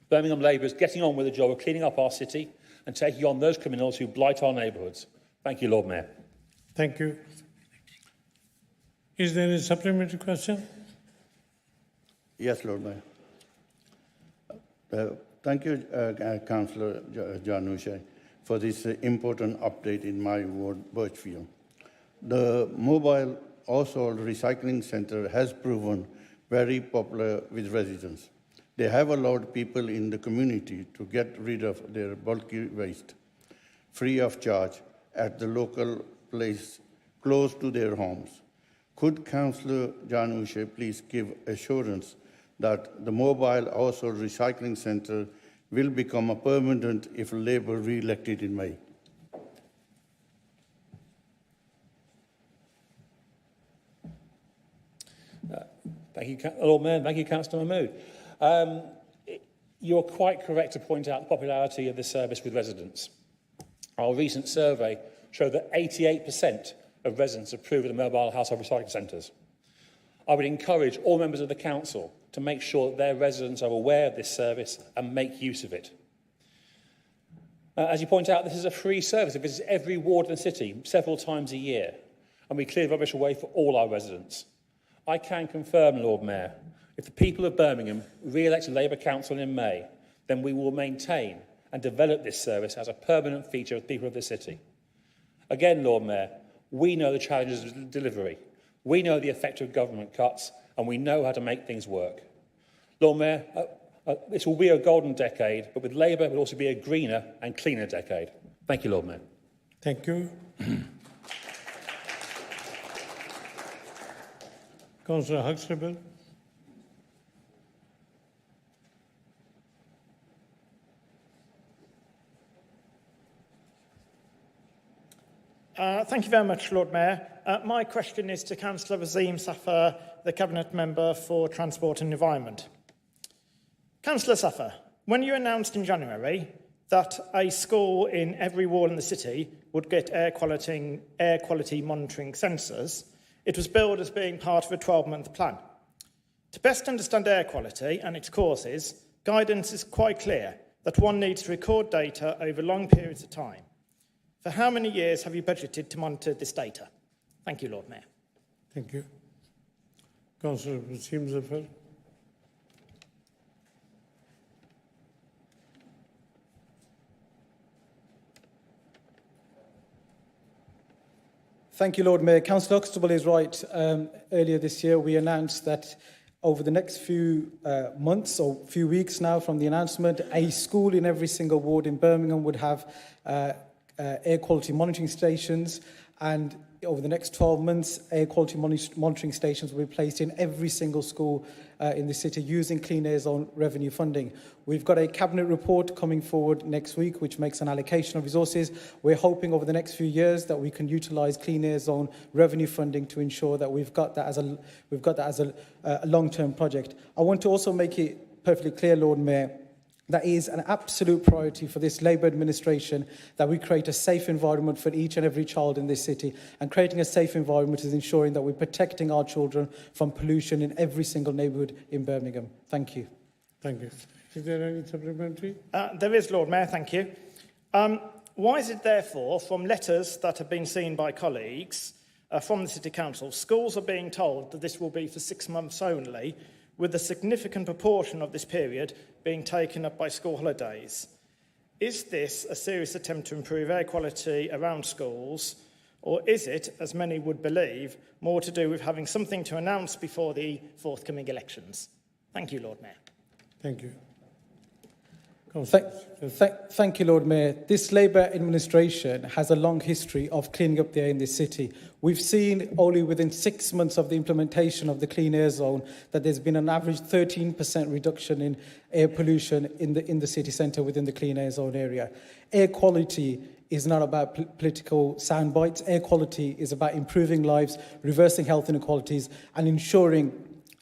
[SPEAKER 10] Birmingham Labour is getting on with the job of cleaning up our city and taking on those criminals who blight our neighbourhoods. Thank you, Lord Mayor.
[SPEAKER 1] Thank you. Is there a supplementary question?
[SPEAKER 14] Yes, Lord Mayor. Thank you, Councillor Janushay, for this important update in my ward, Birchfield. The mobile household recycling centre has proven very popular with residents. They have allowed people in the community to get rid of their bulky waste free of charge at the local place close to their homes. Could Councillor Janushay please give assurance that the mobile household recycling centre will become a permanent if Labour re-elected in May?
[SPEAKER 10] Thank you, Lord Mayor. Thank you, Councillor Mahmood. You're quite correct to point out the popularity of this service with residents. Our recent survey showed that 88% of residents approve of the mobile household recycling centres. I would encourage all members of the council to make sure that their residents are aware of this service and make use of it. As you point out, this is a free service. It visits every ward in the city several times a year, and we clear rubbish away for all our residents. I can confirm, Lord Mayor, if the people of Birmingham re-elect a Labour council in May, then we will maintain and develop this service as a permanent feature of the people of the city. Again, Lord Mayor, we know the challenges of delivery. We know the effect of government cuts, and we know how to make things work. Lord Mayor, this will be a golden decade, but with Labour it will also be a greener and cleaner decade. Thank you, Lord Mayor.
[SPEAKER 1] Thank you. Councillor Huxtable.
[SPEAKER 11] Thank you very much, Lord Mayor. My question is to Councillor Azim Safar, the Cabinet Member for Transport and Environment. Councillor Safar, when you announced in January that a school in every ward in the city would get air quality monitoring sensors, it was billed as being part of a 12-month plan. To best understand air quality and its causes, guidance is quite clear that one needs to record data over long periods of time. For how many years have you budgeted to monitor this data? Thank you, Lord Mayor.
[SPEAKER 1] Thank you. Councillor Azim Safar.
[SPEAKER 12] Thank you, Lord Mayor. Councillor Huxtable is right. Earlier this year, we announced that over the next few months or few weeks now from the announcement, a school in every single ward in Birmingham would have air quality monitoring stations. And over the next 12 months, air quality monitoring stations will be placed in every single school in the city using Clean Air Zone revenue funding. We've got a cabinet report coming forward next week which makes an allocation of resources. We're hoping over the next few years that we can utilise Clean Air Zone revenue funding to ensure that we've got that as a long-term project. I want to also make it perfectly clear, Lord Mayor, that is an absolute priority for this Labour administration, that we create a safe environment for each and every child in this city. And creating a safe environment is ensuring that we're protecting our children from pollution in every single neighbourhood in Birmingham. Thank you.
[SPEAKER 1] Thank you. Is there any supplementary?
[SPEAKER 11] There is, Lord Mayor, thank you. Why is it, therefore, from letters that have been seen by colleagues from the City Council, schools are being told that this will be for 6 months only, with a significant proportion of this period being taken up by school holidays? Is this a serious attempt to improve air quality around schools, or is it, as many would believe, more to do with having something to announce before the forthcoming elections? Thank you, Lord Mayor.
[SPEAKER 1] Thank you.
[SPEAKER 12] Thank you, Lord Mayor. This Labour administration has a long history of cleaning up the air in this city. We've seen only within 6 months of the implementation of the Clean Air Zone that there's been an average 13% reduction in air pollution in the city centre within the Clean Air Zone area. Air quality is not about political sound bites. Air quality is about improving lives, reversing health inequalities, and ensuring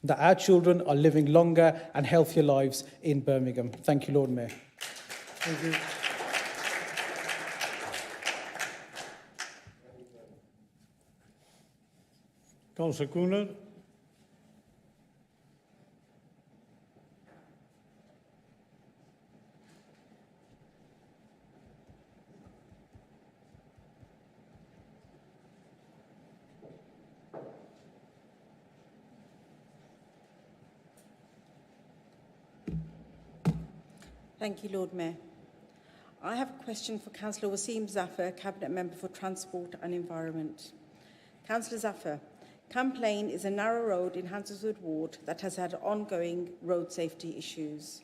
[SPEAKER 12] that our children are living longer and healthier lives in Birmingham. Thank you, Lord Mayor.
[SPEAKER 1] Thank you. Councillor Cooner.
[SPEAKER 15] Thank you, Lord Mayor. I have a question for Councillor Wasim Zafar, Cabinet Member for Transport and Environment. Councillor Zafar, Camp Lane is a narrow road in Handsworth Ward that has had ongoing road safety issues.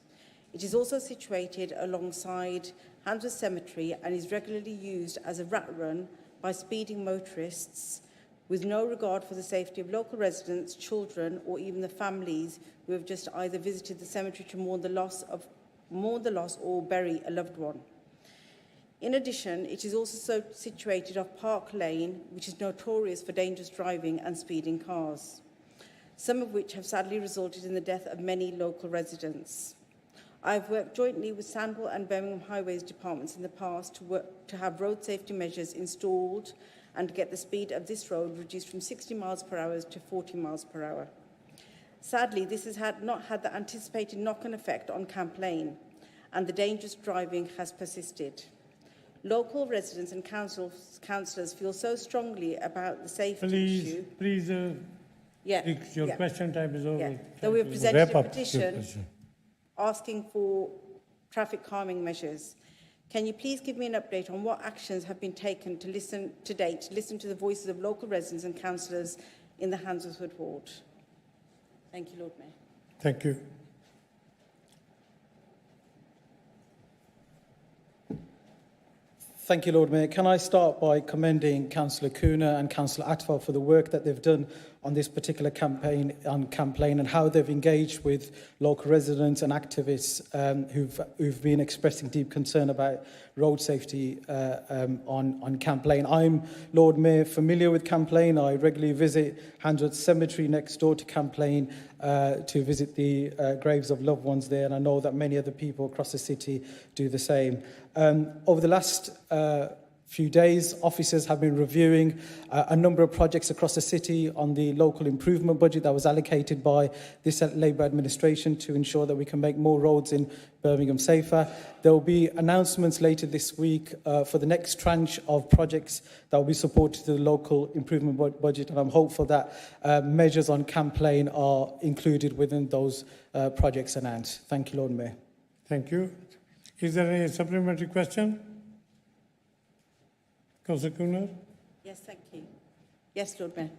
[SPEAKER 15] It is also situated alongside Handsworth Cemetery and is regularly used as a rat run by speeding motorists with no regard for the safety of local residents, children, or even the families who have just either visited the cemetery to mourn the loss or bury a loved one. In addition, it is also situated off Park Lane, which is notorious for dangerous driving and speeding cars, some of which have sadly resulted in the death of many local residents. I have worked jointly with Sandwell and Birmingham Highways departments in the past to have road safety measures installed and get the speed of this road reduced from 60 miles per hour to 40 miles per hour. Sadly, this has not had the anticipated knock-on effect on Camp Lane, and the dangerous driving has persisted. Local residents and councillors feel so strongly about the safety issue.
[SPEAKER 1] Please, your question time is over.
[SPEAKER 15] Yeah. That we have presented a petition asking for traffic calming measures. Can you please give me an update on what actions have been taken to listen to the voices of local residents and councillors in the Handsworth Ward? Thank you, Lord Mayor.
[SPEAKER 1] Thank you.
[SPEAKER 12] Thank you, Lord Mayor. Can I start by commending Councillor Cooner and Councillor Atwell for the work that they've done on this particular campaign on Camp Lane and how they've engaged with local residents and activists who've been expressing deep concern about road safety on Camp Lane. I'm, Lord Mayor, familiar with Camp Lane. I regularly visit Handsworth Cemetery next door to Camp Lane to visit the graves of loved ones there, and I know that many other people across the city do the same. Over the last few days, officers have been reviewing a number of projects across the city on the local improvement budget that was allocated by this Labour administration to ensure that we can make more roads in Birmingham safer. There will be announcements later this week for the next tranche of projects that will be supported to the local improvement budget, and I'm hopeful that measures on Camp Lane are included within those projects announced. Thank you, Lord Mayor.
[SPEAKER 1] Thank you. Is there any supplementary question? Councillor Cooner?
[SPEAKER 15] Yes, thank you. Yes, Lord Mayor.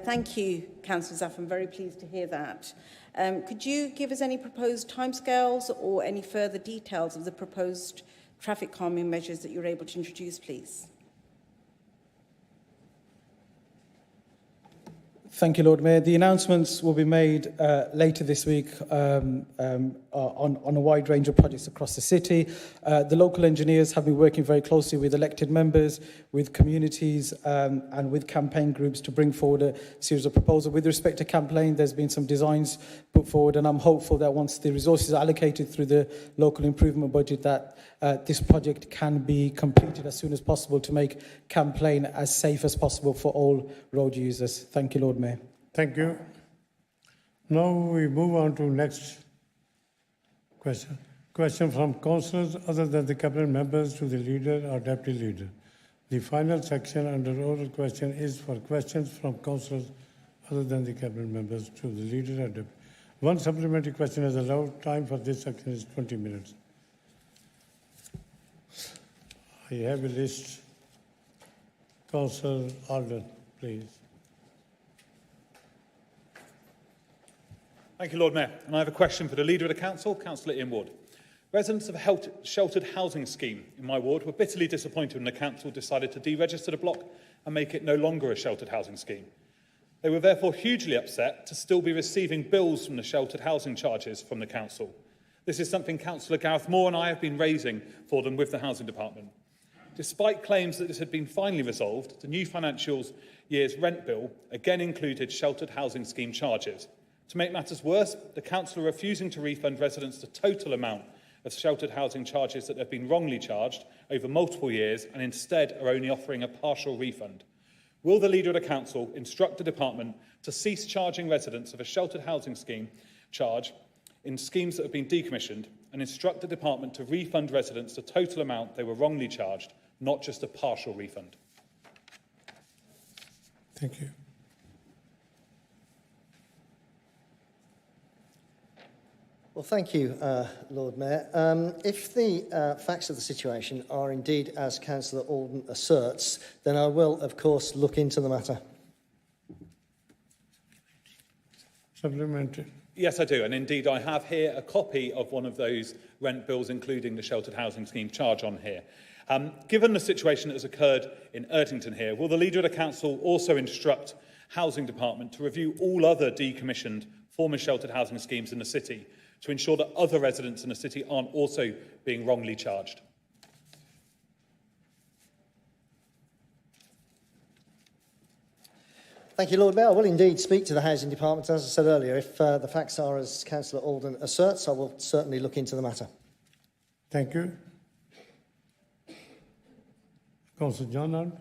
[SPEAKER 15] Thank you, Councillor Zaff. I'm very pleased to hear that. Could you give us any proposed timescales or any further details of the proposed traffic calming measures that you're able to introduce, please?
[SPEAKER 12] Thank you, Lord Mayor. The announcements will be made later this week on a wide range of projects across the city. The local engineers have been working very closely with elected members, with communities and with campaign groups to bring forward a series of proposals. With respect to campaign, there's been some designs put forward, and I'm hopeful that once the resources are allocated through the local improvement budget, that this project can be completed as soon as possible to make campaign as safe as possible for all road users. Thank you, Lord Mayor.
[SPEAKER 1] Thank you. Now we move on to next question. Question from councillors other than the cabinet members to the leader or deputy leader. The final section under oral question is for questions from councillors other than the cabinet members to the leader or deputy. One supplementary question is allowed. Time for this section is 20 minutes. I have a list. Councillor Alden, please.
[SPEAKER 10] Thank you, Lord Mayor. And I have a question for the Leader of the Council, Councillor Ian Ward. Residents of a sheltered housing scheme in my ward were bitterly disappointed when the council decided to deregister the block and make it no longer a sheltered housing scheme. They were therefore hugely upset to still be receiving bills from the sheltered housing charges from the council. This is something Councillor Gareth Moore and I have been raising for them with the Housing Department. Despite claims that this had been finally resolved, the new financial year's rent bill again included sheltered housing scheme charges. To make matters worse, the council are refusing to refund residents the total amount of sheltered housing charges that have been wrongly charged over multiple years and instead are only offering a partial refund. Will the Leader of the Council instruct the department to cease charging residents of a sheltered housing scheme charge in schemes that have been decommissioned and instruct the department to refund residents the total amount they were wrongly charged, not just a partial refund?
[SPEAKER 1] Thank you.
[SPEAKER 20] Well, thank you, Lord Mayor. If the facts of the situation are indeed as Councillor Alden asserts, then I will, of course, look into the matter.
[SPEAKER 1] Supplementary.
[SPEAKER 10] Yes, I do. And indeed, I have here a copy of one of those rent bills, including the sheltered housing scheme charge on here. Given the situation that has occurred in Erdington here, will the Leader of the Council also instruct Housing Department to review all other decommissioned former sheltered housing schemes in the city to ensure that other residents in the city aren't also being wrongly charged?
[SPEAKER 20] Thank you, Lord Mayor. I will indeed speak to the Housing Department. As I said earlier, if the facts are as Councillor Alden asserts, I will certainly look into the matter.
[SPEAKER 1] Thank you. Councillor John Arms.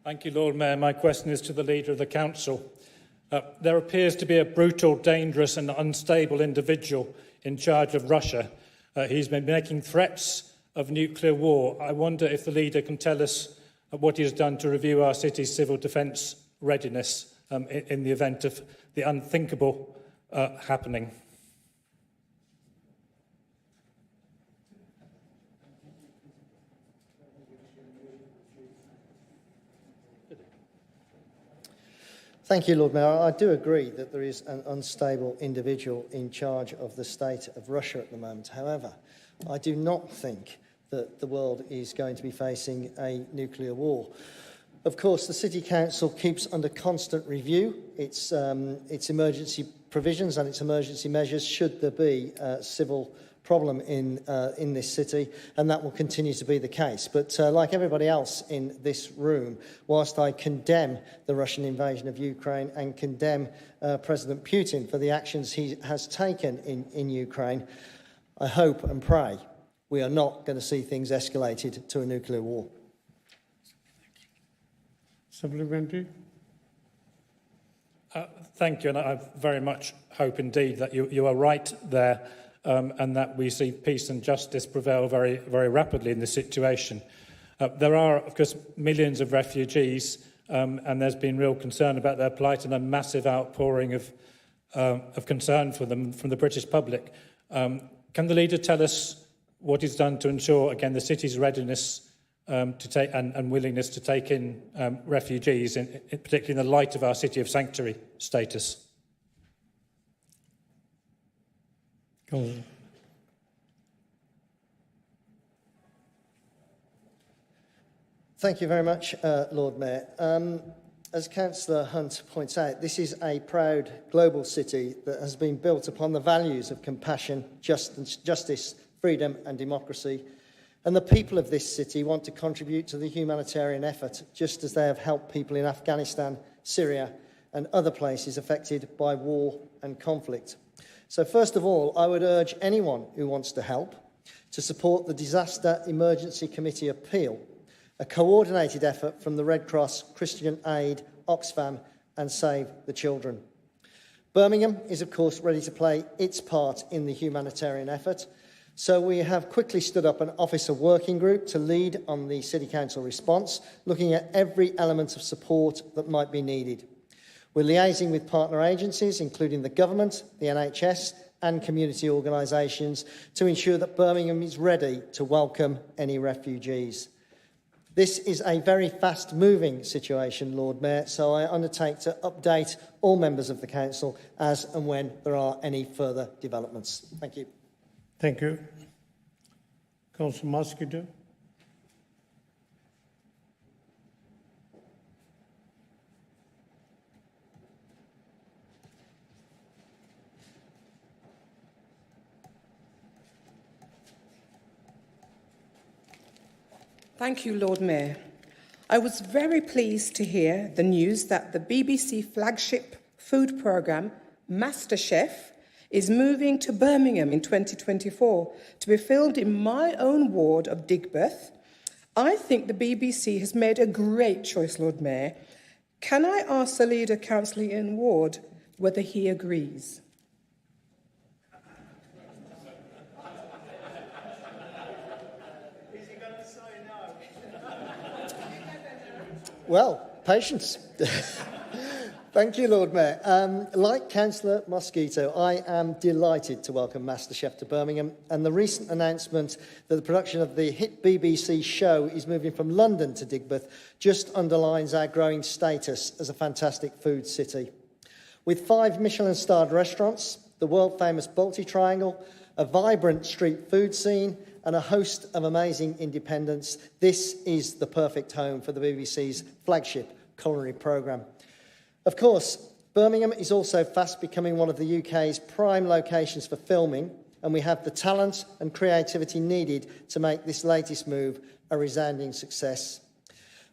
[SPEAKER 16] Thank you, Lord Mayor. My question is to the Leader of the Council. There appears to be a brutal, dangerous and unstable individual in charge of Russia. He's been making threats of nuclear war. I wonder if the Leader can tell us what he has done to review our city's civil defence readiness in the event of the unthinkable happening.
[SPEAKER 20] Thank you, Lord Mayor. I do agree that there is an unstable individual in charge of the state of Russia at the moment. However, I do not think that the world is going to be facing a nuclear war. Of course, the City Council keeps under constant review its emergency provisions and its emergency measures should there be a civil problem in this city, and that will continue to be the case. But like everybody else in this room, whilst I condemn the Russian invasion of Ukraine and condemn President Putin for the actions he has taken in Ukraine, I hope and pray we are not going to see things escalated to a nuclear war.
[SPEAKER 1] Supplementary.
[SPEAKER 16] Thank you, and I very much hope indeed that you are right there, and that we see peace and justice prevail very, very rapidly in this situation. There are, of course, millions of refugees, and there's been real concern about their plight and a massive outpouring of concern for them from the British public. Can the Leader tell us what is done to ensure, again, the city's readiness to take and willingness to take in refugees, particularly in the light of our city of sanctuary status?
[SPEAKER 20] Thank you very much, Lord Mayor. As Councillor Hunt points out, this is a proud global city that has been built upon the values of compassion, justice, freedom and democracy. And the people of this city want to contribute to the humanitarian effort, just as they have helped people in Afghanistan, Syria and other places affected by war and conflict. So first of all, I would urge anyone who wants to help to support the Disaster Emergency Committee appeal, a coordinated effort from the Red Cross, Christian Aid, Oxfam and Save the Children. Birmingham is of course ready to play its part in the humanitarian effort, so we have quickly stood up an officer working group to lead on the City Council response, looking at every element of support that might be needed. We're liaising with partner agencies, including the government, the NHS and community organisations, to ensure that Birmingham is ready to welcome any refugees. This is a very fast-moving situation, Lord Mayor, so I undertake to update all members of the Council as and when there are any further developments. Thank you.
[SPEAKER 1] Thank you. Councillor Mosquito.
[SPEAKER 17] Thank you, Lord Mayor. I was very pleased to hear the news that the BBC flagship food programme, MasterChef, is moving to Birmingham in 2024 to be filmed in my own ward of Digbeth. I think the BBC has made a great choice, Lord Mayor. Can I ask the leader, Councillor Ian Ward, whether he agrees?
[SPEAKER 20] Well, patience. Thank you, Lord Mayor. Like Councillor Mosquito, I am delighted to welcome MasterChef to Birmingham, and the recent announcement that the production of the hit BBC show is moving from London to Digbeth just underlines our growing status as a fantastic food city. With 5 Michelin-starred restaurants, the world-famous Balti Triangle, a vibrant street food scene, and a host of amazing independents, this is the perfect home for the BBC's flagship culinary programme. Of course, Birmingham is also fast becoming one of the UK's prime locations for filming, and we have the talent and creativity needed to make this latest move a resounding success.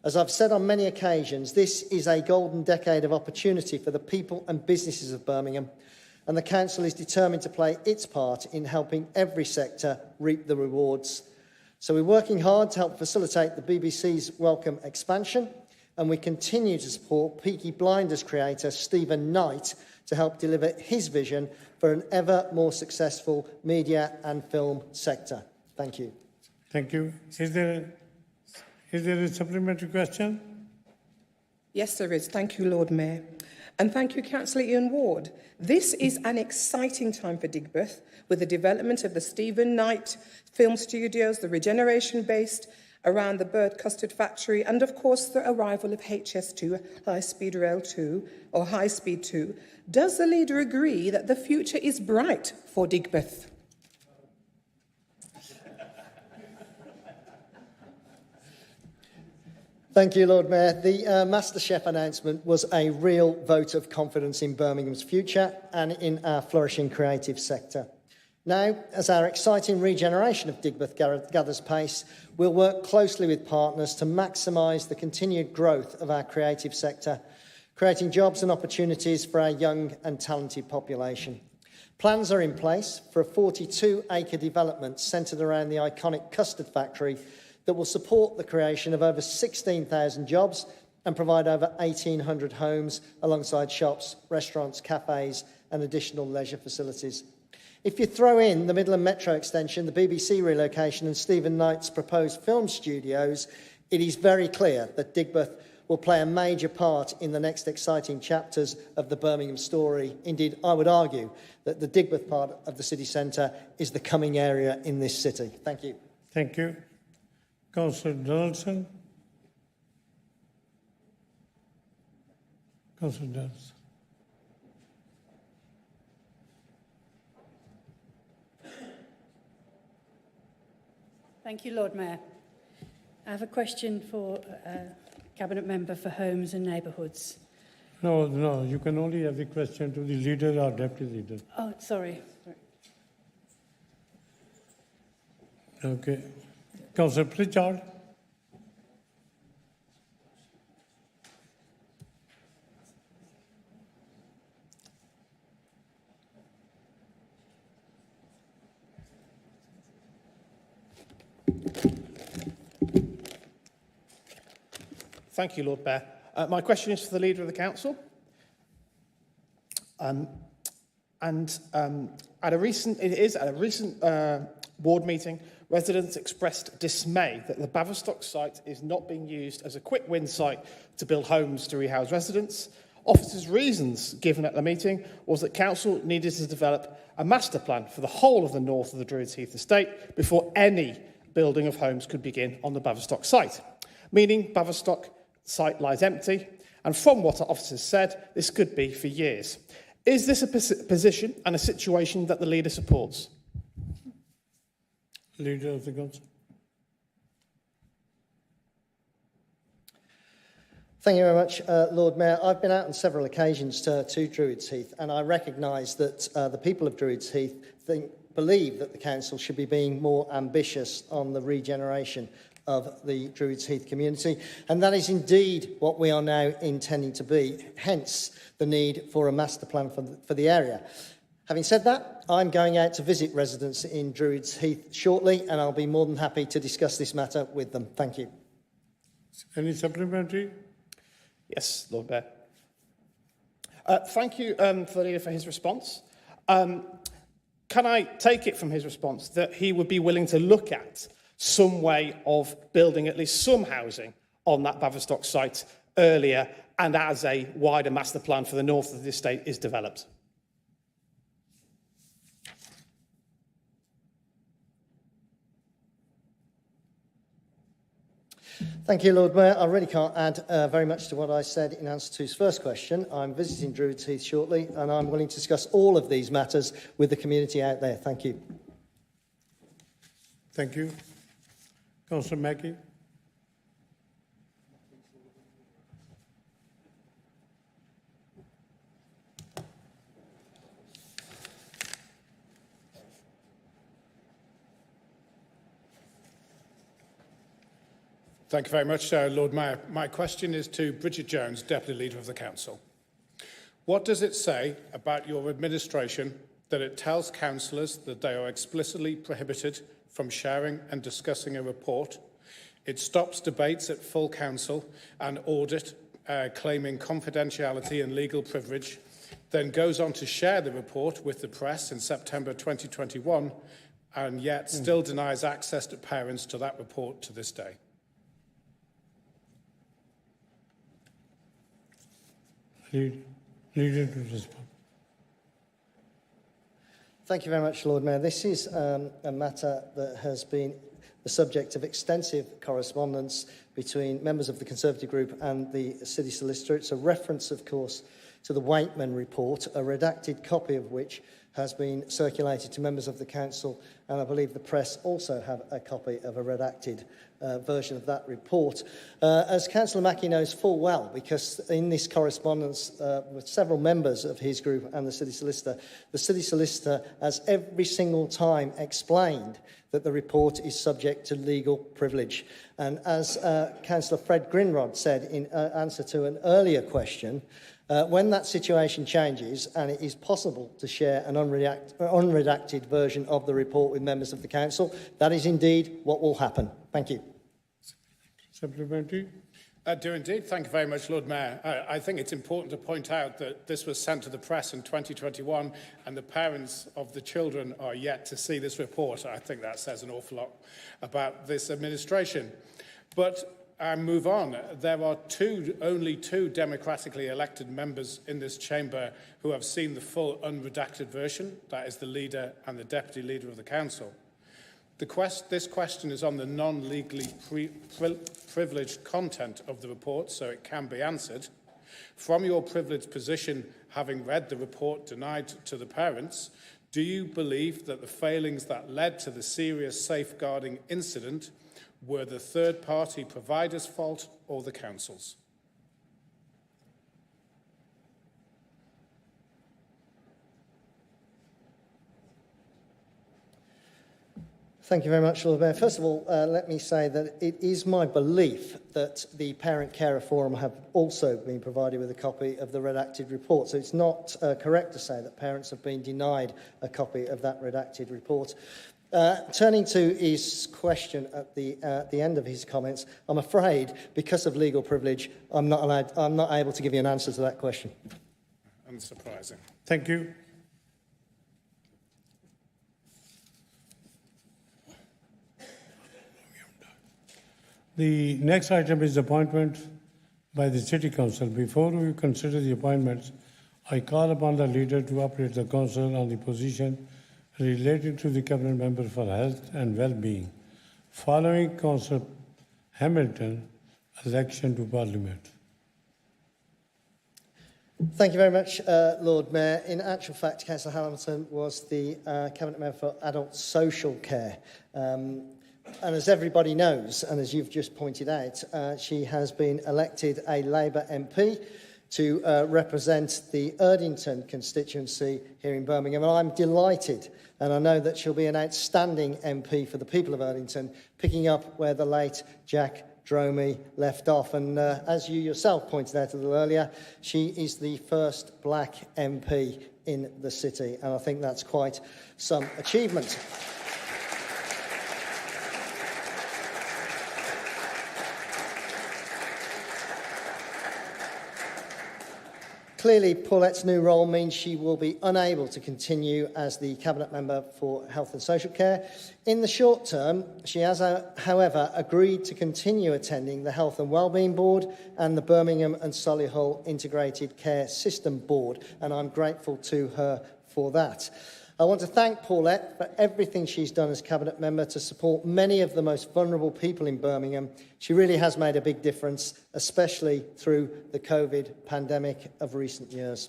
[SPEAKER 20] As I've said on many occasions, this is a golden decade of opportunity for the people and businesses of Birmingham, and the Council is determined to play its part in helping every sector reap the rewards. So we're working hard to help facilitate the BBC's welcome expansion, and we continue to support Peaky Blinders creator Stephen Knight to help deliver his vision for an ever more successful media and film sector. Thank you.
[SPEAKER 1] Thank you. Is there a supplementary question?
[SPEAKER 17] Yes, there is. Thank you, Lord Mayor. And thank you, Councillor Ian Ward. This is an exciting time for Digbeth, with the development of the Stephen Knight Film Studios, the regeneration based around the Bird Custard Factory, and of course the arrival of HS2, High Speed Rail 2, or High Speed 2. Does the leader agree that the future is bright for Digbeth?
[SPEAKER 20] Thank you, Lord Mayor. The MasterChef announcement was a real vote of confidence in Birmingham's future and in our flourishing creative sector. Now, as our exciting regeneration of Digbeth gathers pace, we'll work closely with partners to maximise the continued growth of our creative sector, creating jobs and opportunities for our young and talented population. Plans are in place for a 42-acre development centred around the iconic custard factory that will support the creation of over 16,000 jobs and provide over 1,800 homes alongside shops, restaurants, cafes and additional leisure facilities. If you throw in the Midland Metro extension, the BBC relocation and Stephen Knight's proposed film studios, it is very clear that Digbeth will play a major part in the next exciting chapters of the Birmingham story. Indeed, I would argue that the Digbeth part of the city centre is the coming area in this city. Thank you.
[SPEAKER 1] Thank you. Councillor Donaldson. Councillor Donaldson.
[SPEAKER 18] Thank you, Lord Mayor. I have a question for Cabinet Member for Homes and Neighbourhoods.
[SPEAKER 1] No, you can only have the question to the leader or deputy leader.
[SPEAKER 18] Oh, sorry.
[SPEAKER 1] Okay. Councillor Pritchard.
[SPEAKER 11] Thank you, Lord Mayor. My question is for the Leader of the Council. At a recent ward meeting, residents expressed dismay that the Baverstock site is not being used as a quick win site to build homes to rehouse residents. Officers' reasons given at the meeting was that council needed to develop a master plan for the whole of the north of the Druids Heath estate before any building of homes could begin on the Baverstock site, meaning Baverstock site lies empty, and from what our officers said, this could be for years. Is this a position and a situation that the leader supports?
[SPEAKER 1] Leader of the Council.
[SPEAKER 20] Thank you very much, Lord Mayor. I've been out on several occasions to Druids Heath, and I recognise that the people of Druids Heath believe that the council should be being more ambitious on the regeneration of the Druids Heath community, and that is indeed what we are now intending to be, hence the need for a master plan for the area. Having said that, I'm going out to visit residents in Druids Heath shortly, and I'll be more than happy to discuss this matter with them. Thank you.
[SPEAKER 1] Any supplementary?
[SPEAKER 11] Yes, Lord Mayor. Thank you for the Leader for his response. Can I take it from his response that he would be willing to look at some way of building at least some housing on that Baverstock site earlier and as a wider master plan for the north of the estate is developed?
[SPEAKER 20] Thank you, Lord Mayor. I really can't add very much to what I said in answer to his first question. I'm visiting Druids Heath shortly, and I'm willing to discuss all of these matters with the community out there. Thank you.
[SPEAKER 1] Thank you. Councillor Mackey.
[SPEAKER 19] Thank you very much, Lord Mayor. My question is to Bridget Jones, Deputy Leader of the Council. What does it say about your administration that it tells councillors that they are explicitly prohibited from sharing and discussing a report? It stops debates at full council and audit, claiming confidentiality and legal privilege, then goes on to share the report with the press in September 2021, and yet still denies access to parents to that report to this day.
[SPEAKER 1] Leader to respond.
[SPEAKER 20] Thank you very much, Lord Mayor. This is a matter that has been the subject of extensive correspondence between members of the Conservative group and the City Solicitor. It's a reference, of course, to the Wakeman report, a redacted copy of which has been circulated to members of the Council, and I believe the press also have a copy of a redacted version of that report. As Councillor Mackey knows full well, because in this correspondence with several members of his group and the City Solicitor has every single time explained that the report is subject to legal privilege. And as Councillor Fred Grinrod said in answer to an earlier question, when that situation changes and it is possible to share an unredacted version of the report with members of the Council, that is indeed what will happen. Thank you.
[SPEAKER 1] Supplementary?
[SPEAKER 19] Do indeed. Thank you very much, Lord Mayor. I think it's important to point out that this was sent to the press in 2021 and the parents of the children are yet to see this report. I think that says an awful lot about this administration. But move on. There are only two democratically elected members in this chamber who have seen the full unredacted version. That is the Leader and the Deputy Leader of the Council. This question is on the non-legally privileged content of the report, so it can be answered. From your privileged position, having read the report denied to the parents, do you believe that the failings that led to the serious safeguarding incident were the third-party provider's fault or the council's?
[SPEAKER 20] Thank you very much, Lord Mayor. First of all, let me say that it is my belief that the Parent Carer Forum have also been provided with a copy of the redacted report. So it's not correct to say that parents have been denied a copy of that redacted report. Turning to his question at the end of his comments, I'm afraid, because of legal privilege, I'm not able to give you an answer to that question.
[SPEAKER 19] Unsurprising.
[SPEAKER 1] Thank you. The next item is appointment by the City Council. Before we consider the appointments, I call upon the leader to update the Council on the position relating to the Cabinet Member for Health and Well-being following Councillor Hamilton's election to Parliament.
[SPEAKER 20] Thank you very much, Lord Mayor. In actual fact, Councillor Hamilton was the Cabinet Member for Adult Social Care. And as everybody knows, and as you've just pointed out, she has been elected a Labour MP to represent the Erdington constituency here in Birmingham. And I'm delighted, and I know that she'll be an outstanding MP for the people of Erdington, picking up where the late Jack Dromey left off. And as you yourself pointed out a little earlier, she is the first black MP in the city, and I think that's quite some achievement. Clearly, Paulette's new role means she will be unable to continue as the Cabinet Member for Health and Social Care. In the short term, she has, however, agreed to continue attending the Health and Wellbeing Board and the Birmingham and Solihull Integrated Care System Board, and I'm grateful to her for that. I want to thank Paulette for everything she's done as Cabinet Member to support many of the most vulnerable people in Birmingham. She really has made a big difference, especially through the COVID pandemic of recent years.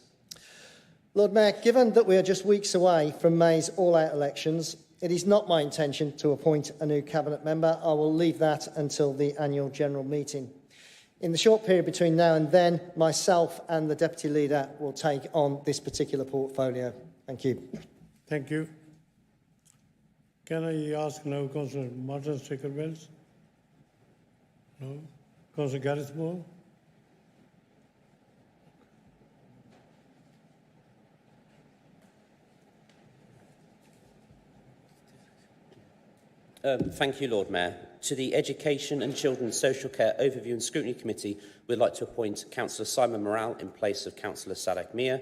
[SPEAKER 20] Lord Mayor, given that we are just weeks away from May's all-out elections, it is not my intention to appoint a new Cabinet Member. I will leave that until the annual general meeting. In the short period between now and then, myself and the Deputy Leader will take on this particular portfolio. Thank you.
[SPEAKER 1] Thank you. Can I ask now Councillor Martin Sticker-Wells? No? Councillor Gareth Moore?
[SPEAKER 4] Thank you, Lord Mayor. To the Education and Children's Social Care Overview and Scrutiny Committee, we'd like to appoint Councillor Simon Morrell in place of Councillor Sadak Mia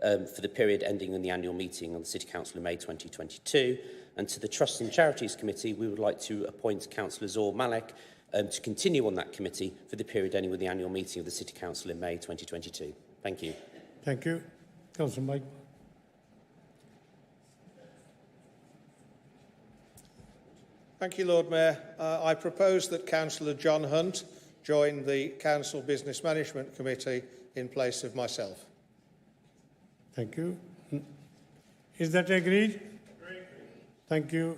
[SPEAKER 4] for the period ending in the annual meeting on the City Council in May 2022. And to the Trusts and Charities Committee, we would like to appoint Councillor Zor Malek to continue on that committee for the period ending with the annual meeting of the City Council in May 2022. Thank you.
[SPEAKER 1] Thank you. Councillor Mike.
[SPEAKER 21] Thank you, Lord Mayor. I propose that Councillor John Hunt join the Council Business Management Committee in place of myself.
[SPEAKER 1] Thank you. Is that agreed? Agreed. Thank you.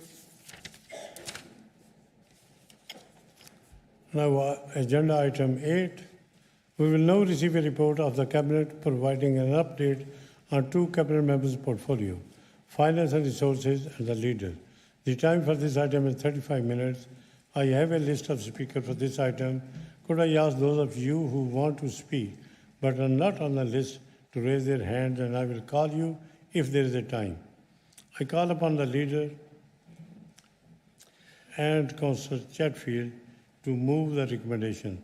[SPEAKER 1] Now, agenda item 8. We will now receive a report of the Cabinet providing an update on 2 Cabinet members' portfolio, Finance and Resources and the Leader. The time for this item is 35 minutes. I have a list of speakers for this item. Could I ask those of you who want to speak but are not on the list to raise their hand, and I will call you if there is a time. I call upon the Leader and Councillor Chatfield to move the recommendation,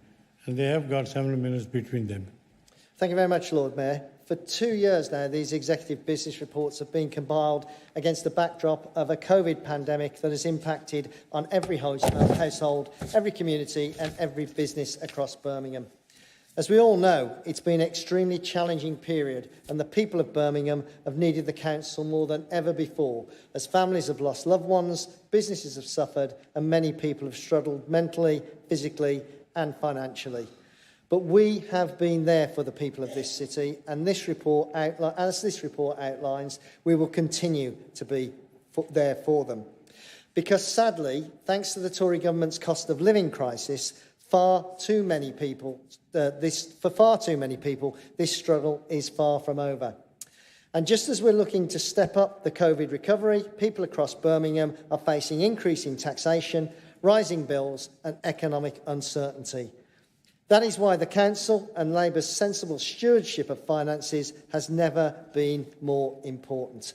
[SPEAKER 1] and they have got 7 minutes between them.
[SPEAKER 20] Thank you very much, Lord Mayor. For 2 years now, these executive business reports have been compiled against the backdrop of a COVID pandemic that has impacted on every household, every community and every business across Birmingham. As we all know, it's been an extremely challenging period, and the people of Birmingham have needed the council more than ever before, as families have lost loved ones, businesses have suffered, and many people have struggled mentally, physically and financially. But we have been there for the people of this city, and as this report outlines, we will continue to be there for them. Because sadly, thanks to the Tory government's cost of living crisis, for far too many people, this struggle is far from over. And just as we're looking to step up the COVID recovery, people across Birmingham are facing increasing taxation, rising bills and economic uncertainty. That is why the Council and Labour's sensible stewardship of finances has never been more important.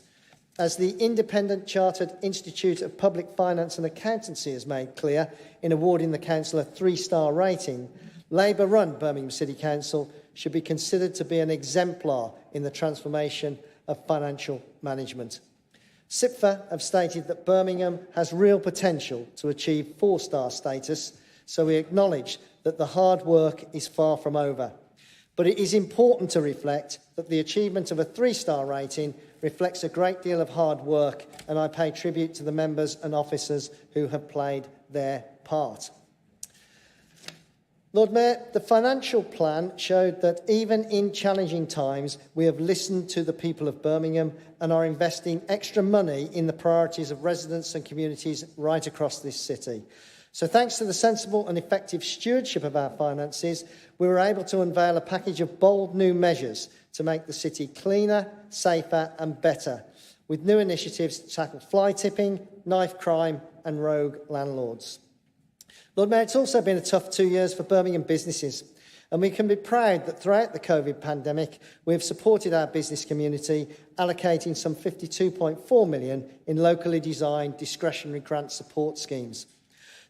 [SPEAKER 20] As the Independent Chartered Institute of Public Finance and Accountancy has made clear in awarding the Council a 3-star rating, Labour-run Birmingham City Council should be considered to be an exemplar in the transformation of financial management. CIPFA have stated that Birmingham has real potential to achieve 4-star status, so we acknowledge that the hard work is far from over. But it is important to reflect that the achievement of a 3-star rating reflects a great deal of hard work, and I pay tribute to the members and officers who have played their part. Lord Mayor, the financial plan showed that even in challenging times, we have listened to the people of Birmingham and are investing extra money in the priorities of residents and communities right across this city. So thanks to the sensible and effective stewardship of our finances, we were able to unveil a package of bold new measures to make the city cleaner, safer and better, with new initiatives to tackle fly tipping, knife crime and rogue landlords. Lord Mayor, it's also been a tough 2 years for Birmingham businesses, and we can be proud that throughout the COVID pandemic, we have supported our business community, allocating some £52.4 million in locally designed discretionary grant support schemes.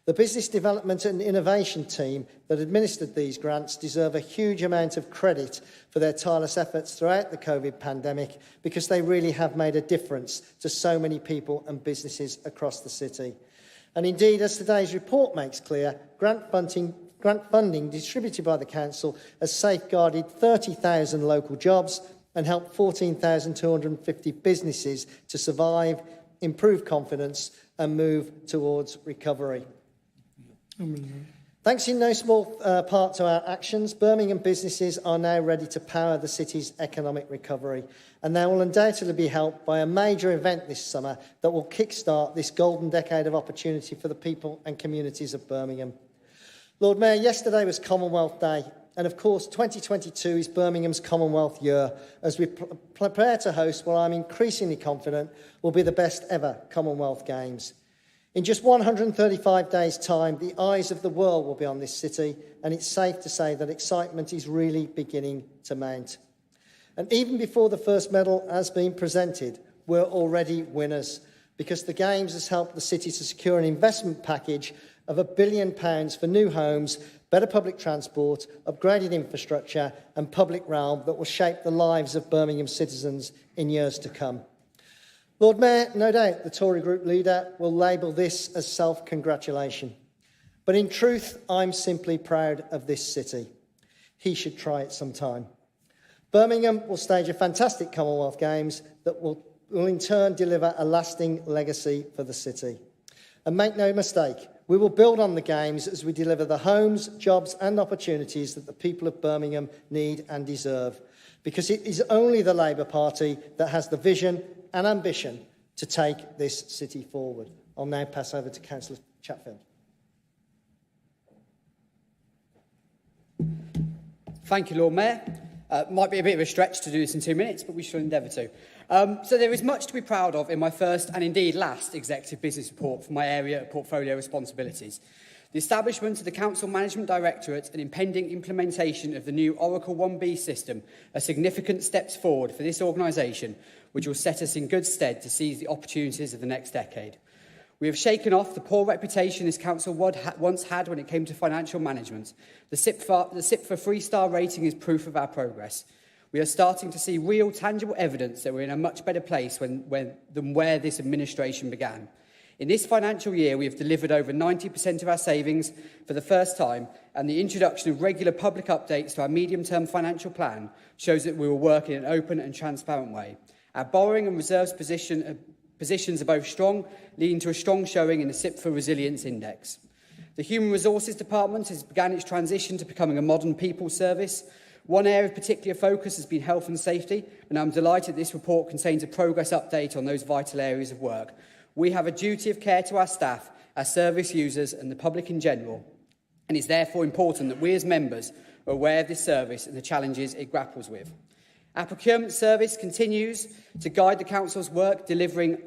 [SPEAKER 20] The Business Development and Innovation team that administered these grants deserve a huge amount of credit for their tireless efforts throughout the COVID pandemic, because they really have made a difference to so many people and businesses across the city. And indeed, as today's report makes clear, grant funding distributed by the Council has safeguarded 30,000 local jobs and helped 14,250 businesses to survive, improve confidence and move towards recovery. Thanks in no small part to our actions, Birmingham businesses are now ready to power the city's economic recovery, and they will undoubtedly be helped by a major event this summer that will kickstart this golden decade of opportunity for the people and communities of Birmingham. Lord Mayor, yesterday was Commonwealth Day, and of course 2022 is Birmingham's Commonwealth year, as we prepare to host what I'm increasingly confident will be the best ever Commonwealth Games. In just 135 days' time, the eyes of the world will be on this city, and it's safe to say that excitement is really beginning to mount. And even before the first medal has been presented, we're already winners, because the Games has helped the city to secure an investment package of £1 billion for new homes, better public transport, upgraded infrastructure and public realm that will shape the lives of Birmingham citizens in years to come. Lord Mayor, no doubt the Tory group leader will label this as self-congratulation. But in truth, I'm simply proud of this city. He should try it sometime. Birmingham will stage a fantastic Commonwealth Games that will in turn deliver a lasting legacy for the city. And make no mistake, we will build on the Games as we deliver the homes, jobs and opportunities that the people of Birmingham need and deserve. Because it is only the Labour Party that has the vision and ambition to take this city forward. I'll now pass over to Councillor Chatfield.
[SPEAKER 9] Thank you, Lord Mayor. Might be a bit of a stretch to do this in 2 minutes, but we shall endeavour to. So there is much to be proud of in my first and indeed last executive business report for my area of portfolio responsibilities. The establishment of the Council Management Directorate and impending implementation of the new Oracle 1B system are significant steps forward for this organisation, which will set us in good stead to seize the opportunities of the next decade. We have shaken off the poor reputation this council once had when it came to financial management. The CIPFA 3-star rating is proof of our progress. We are starting to see real, tangible evidence that we're in a much better place than where this administration began. In this financial year, we have delivered over 90% of our savings for the first time, and the introduction of regular public updates to our medium-term financial plan shows that we will work in an open and transparent way. Our borrowing and reserves positions are both strong, leading to a strong showing in the CIPFA Resilience Index. The Human Resources Department has begun its transition to becoming a modern people service. One area of particular focus has been health and safety, and I'm delighted this report contains a progress update on those vital areas of work. We have a duty of care to our staff, our service users and the public in general, and it's therefore important that we as members are aware of this service and the challenges it grapples with. Our procurement service continues to guide the Council's work, delivering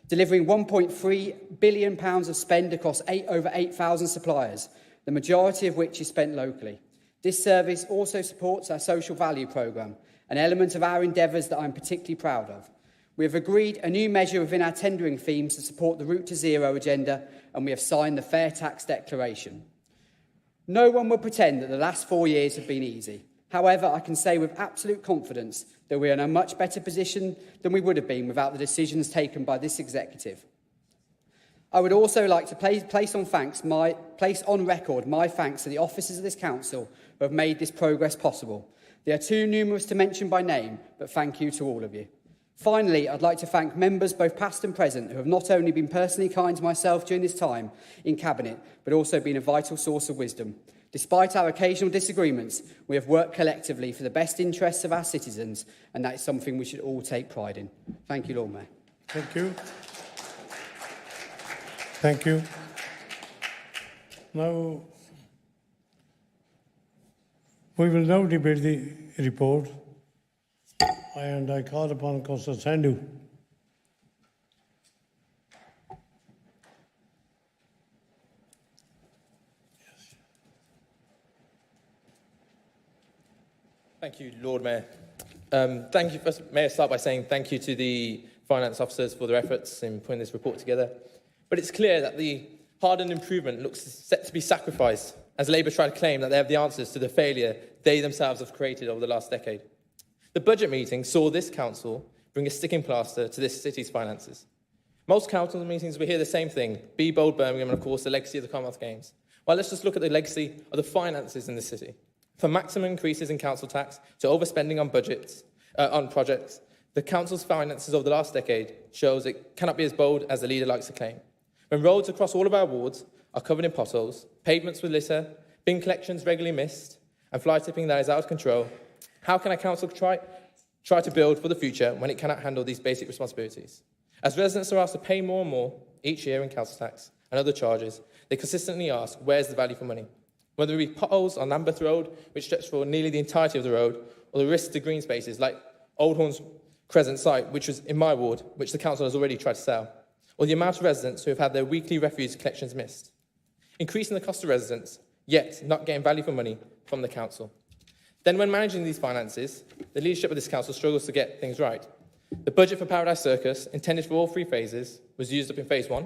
[SPEAKER 9] £1.3 billion of spend across over 8,000 suppliers, the majority of which is spent locally. This service also supports our social value programme, an element of our endeavours that I'm particularly proud of. We have agreed a new measure within our tendering themes to support the Route to Zero agenda, and we have signed the Fair Tax Declaration. No one will pretend that the last 4 years have been easy. However, I can say with absolute confidence that we are in a much better position than we would have been without the decisions taken by this executive. I would also like to place on record my thanks to the officers of this council who have made this progress possible. They are too numerous to mention by name, but thank you to all of you. Finally, I'd like to thank members, both past and present, who have not only been personally kind to myself during this time in Cabinet, but also been a vital source of wisdom. Despite our occasional disagreements, we have worked collectively for the best interests of our citizens, and that is something we should all take pride in. Thank you, Lord Mayor.
[SPEAKER 1] Thank you. Thank you. Now, we will now debate the report, and I call upon Councillor Sandhu.
[SPEAKER 5] Thank you, Lord Mayor. Thank you. First, may I start by saying thank you to the finance officers for their efforts in putting this report together. But it's clear that the hard-earned improvement looks set to be sacrificed as Labour try to claim that they have the answers to the failure they themselves have created over the last decade. The budget meeting saw this council bring a sticking plaster to this city's finances. Most council meetings we hear the same thing: be bold, Birmingham, and of course the legacy of the Commonwealth Games. Well, let's just look at the legacy of the finances in the city. From maximum increases in council tax to overspending on budgets, on projects, the council's finances over the last decade shows it cannot be as bold as the leader likes to claim. When roads across all of our wards are covered in potholes, pavements with litter, bin collections regularly missed, and fly tipping that is out of control, how can a council try to build for the future when it cannot handle these basic responsibilities? As residents are asked to pay more and more each year in council tax and other charges, they consistently ask, where's the value for money? Whether it be potholes on Lambeth Road, which stretch for nearly the entirety of the road, or the risk to green spaces like Old Horns Crescent site, which was in my ward, which the council has already tried to sell, or the amount of residents who have had their weekly refuse collections missed. Increasing the cost to residents, yet not getting value for money from the council. Then when managing these finances, the leadership of this council struggles to get things right. The budget for Paradise Circus, intended for all three phases, was used up in phase 1.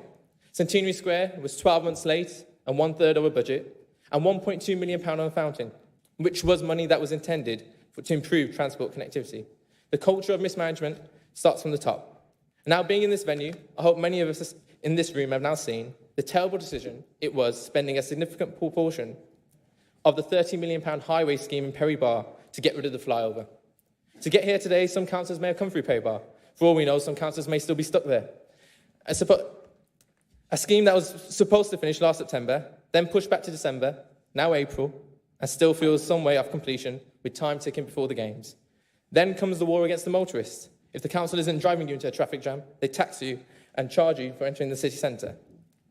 [SPEAKER 5] Centenary Square was 12 months late and 1/3 over budget, and £1.2 million on a fountain, which was money that was intended to improve transport connectivity. The culture of mismanagement starts from the top. Now, being in this venue, I hope many of us in this room have now seen the terrible decision it was spending a significant proportion of the £30 million highway scheme in Perry Bar to get rid of the flyover. To get here today, some councillors may have come through Perry Bar. For all we know, some councillors may still be stuck there. A scheme that was supposed to finish last September, then pushed back to December, now April, and still feels some way off completion with time ticking before the games. Then comes the war against the motorists. If the council isn't driving you into a traffic jam, they tax you and charge you for entering the city centre.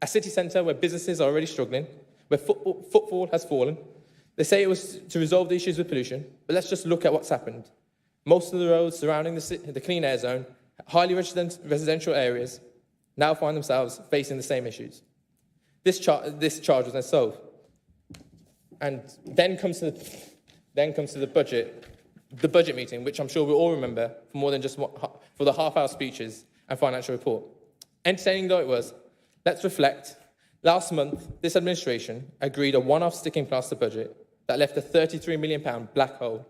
[SPEAKER 5] A city centre where businesses are already struggling, where footfall has fallen. They say it was to resolve the issues with pollution, but let's just look at what's happened. Most of the roads surrounding the clean air zone, highly residential areas, now find themselves facing the same issues. This charge was then solved. And then comes to the budget meeting, which I'm sure we all remember for more than just for the half-hour speeches and financial report. Entertaining though it was, let's reflect. Last month, this administration agreed a one-off sticking plaster budget that left a £33 million black hole.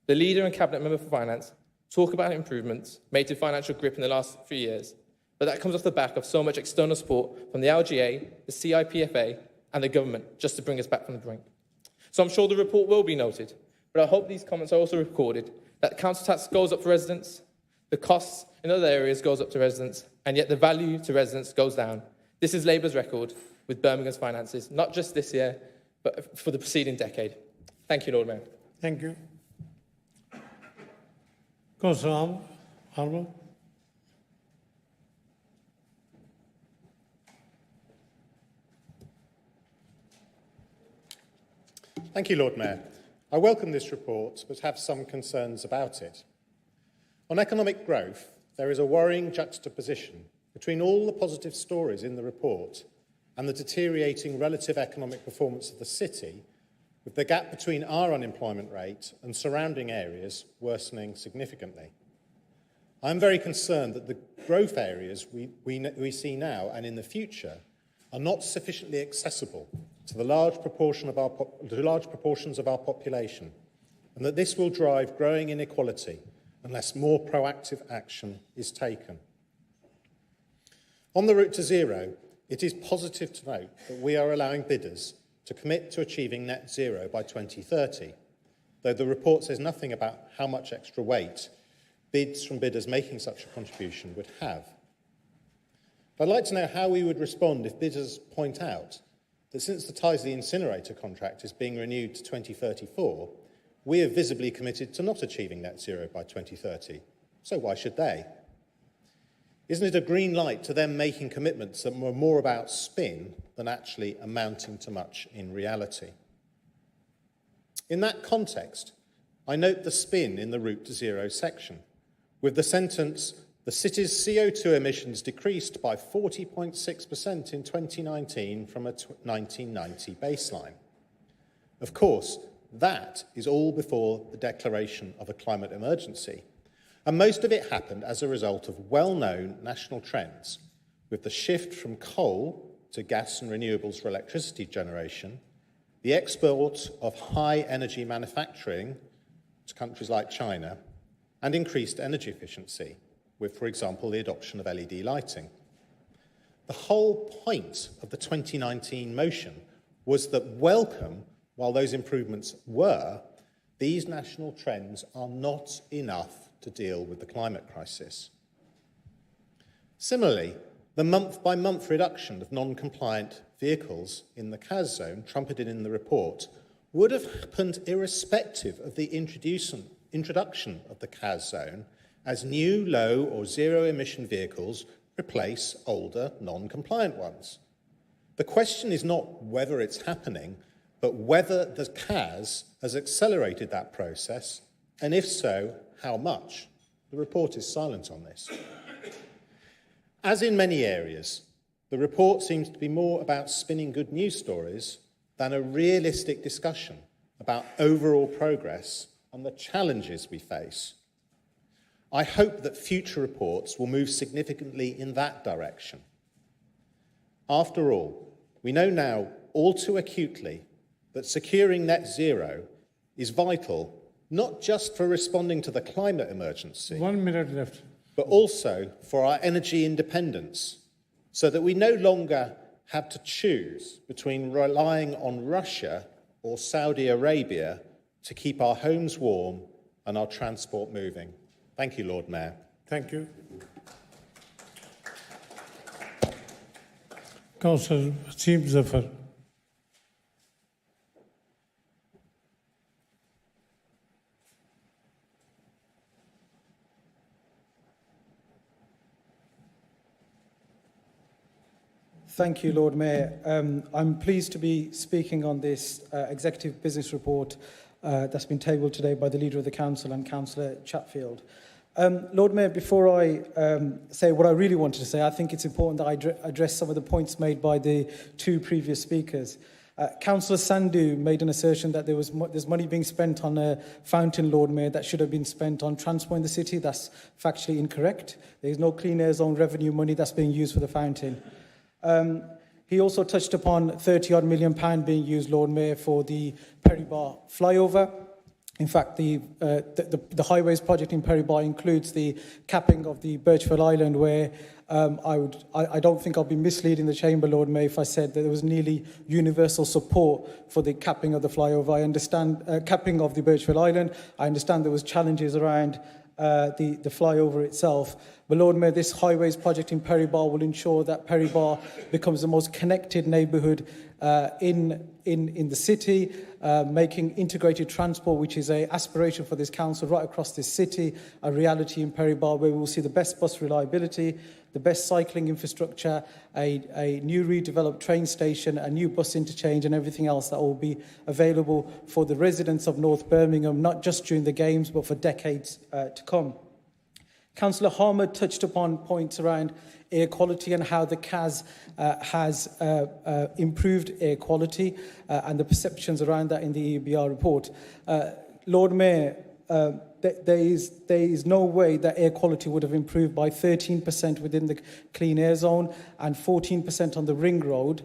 [SPEAKER 5] The leader and cabinet member for finance talk about improvements made to financial grip in the last 3 years, but that comes off the back of so much external support from the LGA, the CIPFA, and the government just to bring us back from the brink. So I'm sure the report will be noted, but I hope these comments are also recorded that council tax goes up for residents, the costs in other areas goes up to residents, and yet the value to residents goes down. This is Labour's record with Birmingham's finances, not just this year, but for the preceding decade. Thank you, Lord Mayor.
[SPEAKER 1] Thank you. Councillor Harbour.
[SPEAKER 13] Thank you, Lord Mayor. I welcome this report, but have some concerns about it. On economic growth, there is a worrying juxtaposition between all the positive stories in the report and the deteriorating relative economic performance of the city, with the gap between our unemployment rate and surrounding areas worsening significantly. I am very concerned that the growth areas we see now and in the future are not sufficiently accessible to the large proportions of our population, and that this will drive growing inequality unless more proactive action is taken. On the route to zero, it is positive to note that we are allowing bidders to commit to achieving net zero by 2030, though the report says nothing about how much extra weight bids from bidders making such a contribution would have. I'd like to know how we would respond if bidders point out that since the Tyseley incinerator contract is being renewed to 2034, we have visibly committed to not achieving net zero by 2030. So why should they? Isn't it a green light to them making commitments that were more about spin than actually amounting to much in reality? In that context, I note the spin in the Route to Zero section, with the sentence, "The city's CO2 emissions decreased by 40.6% in 2019 from a 1990 baseline." Of course, that is all before the declaration of a climate emergency, and most of it happened as a result of well-known national trends, with the shift from coal to gas and renewables for electricity generation, the export of high-energy manufacturing to countries like China, and increased energy efficiency, with, for example, the adoption of LED lighting. The whole point of the 2019 motion was that welcome, while those improvements were, these national trends are not enough to deal with the climate crisis. Similarly, the month-by-month reduction of non-compliant vehicles in the CAS zone, trumpeted in the report, would have happened irrespective of the introduction of the CAS zone, as new low or zero-emission vehicles replace older, non-compliant ones. The question is not whether it's happening, but whether the CAS has accelerated that process, and if so, how much. The report is silent on this. As in many areas, the report seems to be more about spinning good news stories than a realistic discussion about overall progress on the challenges we face. I hope that future reports will move significantly in that direction. After all, we know now all too acutely that securing net zero is vital, not just for responding to the climate emergency,
[SPEAKER 1] 1 minute left,
[SPEAKER 13] but also for our energy independence, so that we no longer have to choose between relying on Russia or Saudi Arabia to keep our homes warm and our transport moving. Thank you, Lord Mayor.
[SPEAKER 1] Thank you. Councillor Wasim Zafar.
[SPEAKER 12] Thank you, Lord Mayor. I'm pleased to be speaking on this executive business report that's been tabled today by the Leader of the Council and Councillor Chatfield. Lord Mayor, before I say what I really wanted to say, I think it's important that I address some of the points made by the two previous speakers. Councillor Sandhu made an assertion that there's money being spent on a fountain, Lord Mayor, that should have been spent on transport in the city. That's factually incorrect. There's no Clean Air Zone revenue money that's being used for the fountain. He also touched upon £30-odd million being used, Lord Mayor, for the Perry Bar flyover. In fact, the highways project in Perry Bar includes the capping of the Birchfield Island, where I don't think I'll be misleading the Chamber, Lord Mayor, if I said that there was nearly universal support for the capping of the flyover. I understand capping of the Birchfield Island. I understand there was challenges around the flyover itself. But Lord Mayor, this highways project in Perry Bar will ensure that Perry Bar becomes the most connected neighbourhood in the city, making integrated transport, which is an aspiration for this council right across this city, a reality in Perry Bar, where we will see the best bus reliability, the best cycling infrastructure, a new redeveloped train station, a new bus interchange and everything else that will be available for the residents of North Birmingham, not just during the games, but for decades to come. Councillor Harmer touched upon points around air quality and how the CAS has improved air quality and the perceptions around that in the EBR report. Lord Mayor, there is no way that air quality would have improved by 13% within the clean air zone and 14% on the ring road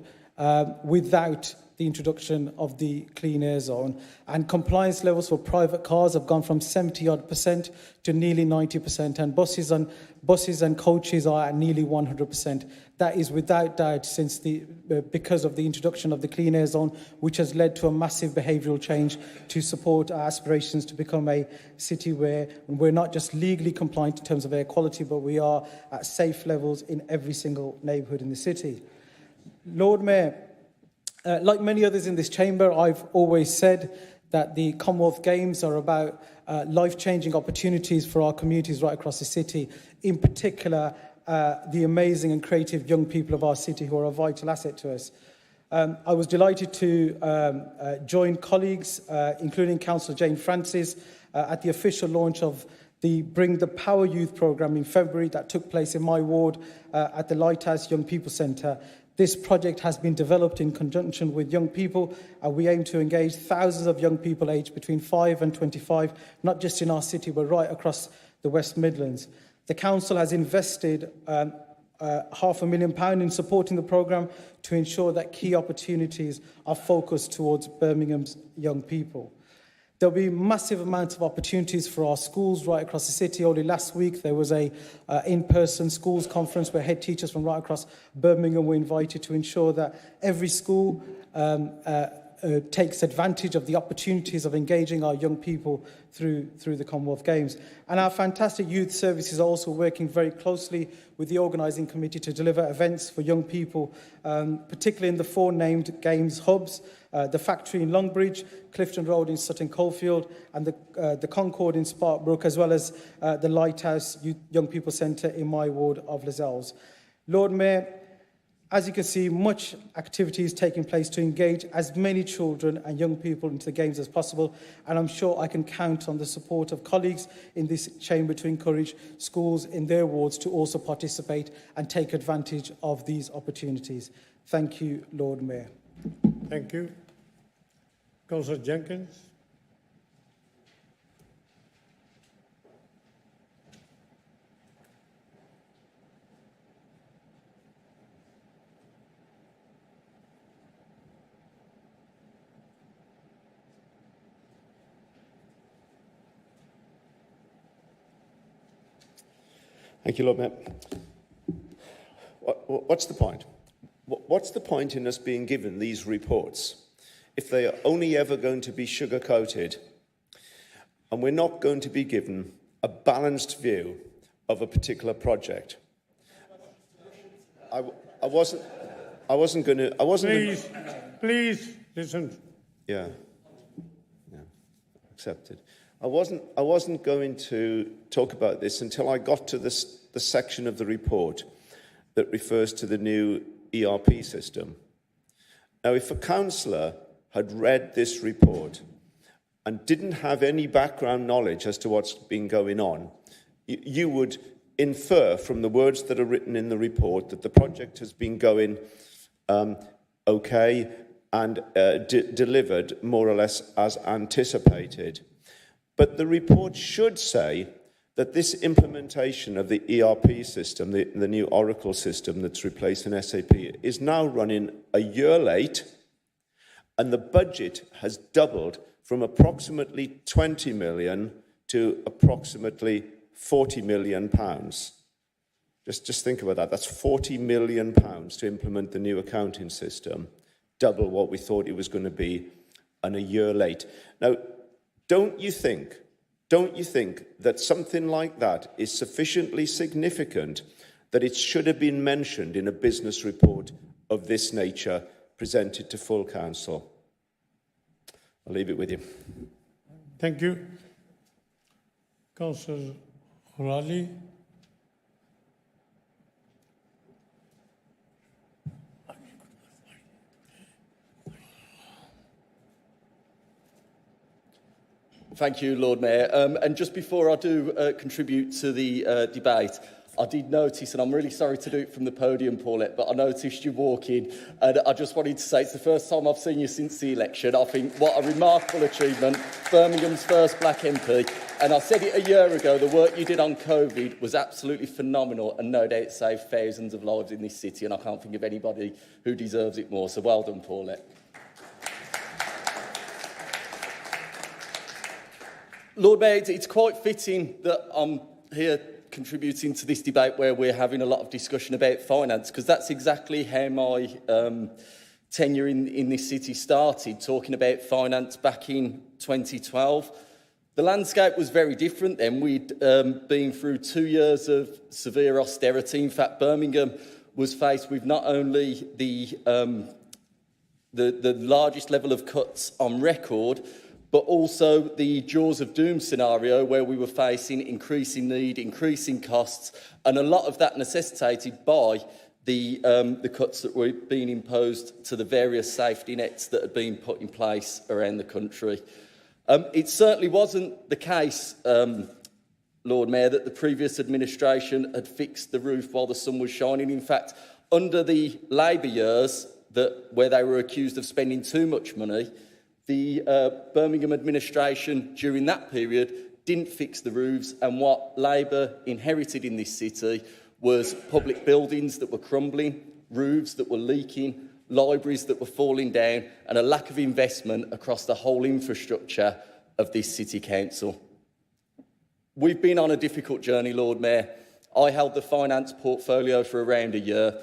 [SPEAKER 12] without the introduction of the clean air zone. And compliance levels for private cars have gone from 70% to nearly 90%, and buses and coaches are at nearly 100%. That is without doubt because of the introduction of the clean air zone, which has led to a massive behavioural change to support our aspirations to become a city where we're not just legally compliant in terms of air quality, but we are at safe levels in every single neighbourhood in the city. Lord Mayor, like many others in this chamber, I've always said that the Commonwealth Games are about life-changing opportunities for our communities right across the city, in particular the amazing and creative young people of our city who are a vital asset to us. I was delighted to join colleagues, including Councillor Jane Francis, at the official launch of the Bring the Power Youth programme in February that took place in my ward at the Lighthouse Young People Centre. This project has been developed in conjunction with young people, and we aim to engage thousands of young people aged between 5 and 25, not just in our city, but right across the West Midlands. The Council has invested £500,000 in supporting the programme to ensure that key opportunities are focused towards Birmingham's young people. There'll be massive amounts of opportunities for our schools right across the city. Only last week there was a in-person schools conference where head teachers from right across Birmingham were invited to ensure that every school takes advantage of the opportunities of engaging our young people through the Commonwealth Games. And our fantastic youth services are also working very closely with the organising committee to deliver events for young people, particularly in the 4 named Games hubs, the factory in Longbridge, Clifton Road in Sutton Coldfield, and the Concord in Sparkbrook, as well as the Lighthouse Young People Centre in my ward of Lascelles. Lord Mayor, as you can see, much activity is taking place to engage as many children and young people into the Games as possible, and I'm sure I can count on the support of colleagues in this chamber to encourage schools in their wards to also participate and take advantage of these opportunities. Thank you, Lord Mayor.
[SPEAKER 1] Thank you. Councillor Jenkins.
[SPEAKER 3] Thank you, Lord Mayor. What's the point? What's the point in us being given these reports if they are only ever going to be sugar-coated and we're not going to be given a balanced view of a particular project? I wasn't going to...
[SPEAKER 1] Please listen.
[SPEAKER 3] Yeah, accepted. I wasn't going to talk about this until I got to the section of the report that refers to the new ERP system. Now, if a councillor had read this report and didn't have any background knowledge as to what's been going on, you would infer from the words that are written in the report that the project has been going okay and delivered more or less as anticipated. But the report should say that this implementation of the ERP system, the new Oracle system that's replacing SAP, is now running a year late, and the budget has doubled from approximately 20 million to approximately 40 million pounds. Just think about that. That's 40 million pounds to implement the new accounting system, double what we thought it was going to be, and a year late. Now, don't you think that something like that is sufficiently significant that it should have been mentioned in a business report of this nature presented to full council? I'll leave it with you.
[SPEAKER 1] Thank you. Councillor O'Reilly.
[SPEAKER 7] Thank you, Lord Mayor. And just before I do contribute to the debate, I did notice, and I'm really sorry to do it from the podium, Paulette, but I noticed you walking, and I just wanted to say it's the first time I've seen you since the election. I think what a remarkable achievement, Birmingham's first black MP. And I said it a year ago, the work you did on COVID was absolutely phenomenal, and no doubt saved thousands of lives in this city, and I can't think of anybody who deserves it more. So well done, Paulette. Lord Mayor, it's quite fitting that I'm here contributing to this debate where we're having a lot of discussion about finance, because that's exactly how my tenure in this city started, talking about finance back in 2012. The landscape was very different then. We'd been through 2 years of severe austerity. In fact, Birmingham was faced with not only the largest level of cuts on record, but also the jaws of doom scenario where we were facing increasing need, increasing costs, and a lot of that necessitated by the cuts that were being imposed to the various safety nets that had been put in place around the country. It certainly wasn't the case, Lord Mayor, that the previous administration had fixed the roof while the sun was shining. In fact, under the Labour years, where they were accused of spending too much money, the Birmingham administration during that period didn't fix the roofs, and what Labour inherited in this city was public buildings that were crumbling, roofs that were leaking, libraries that were falling down, and a lack of investment across the whole infrastructure of this city council. We've been on a difficult journey, Lord Mayor. I held the finance portfolio for around a year,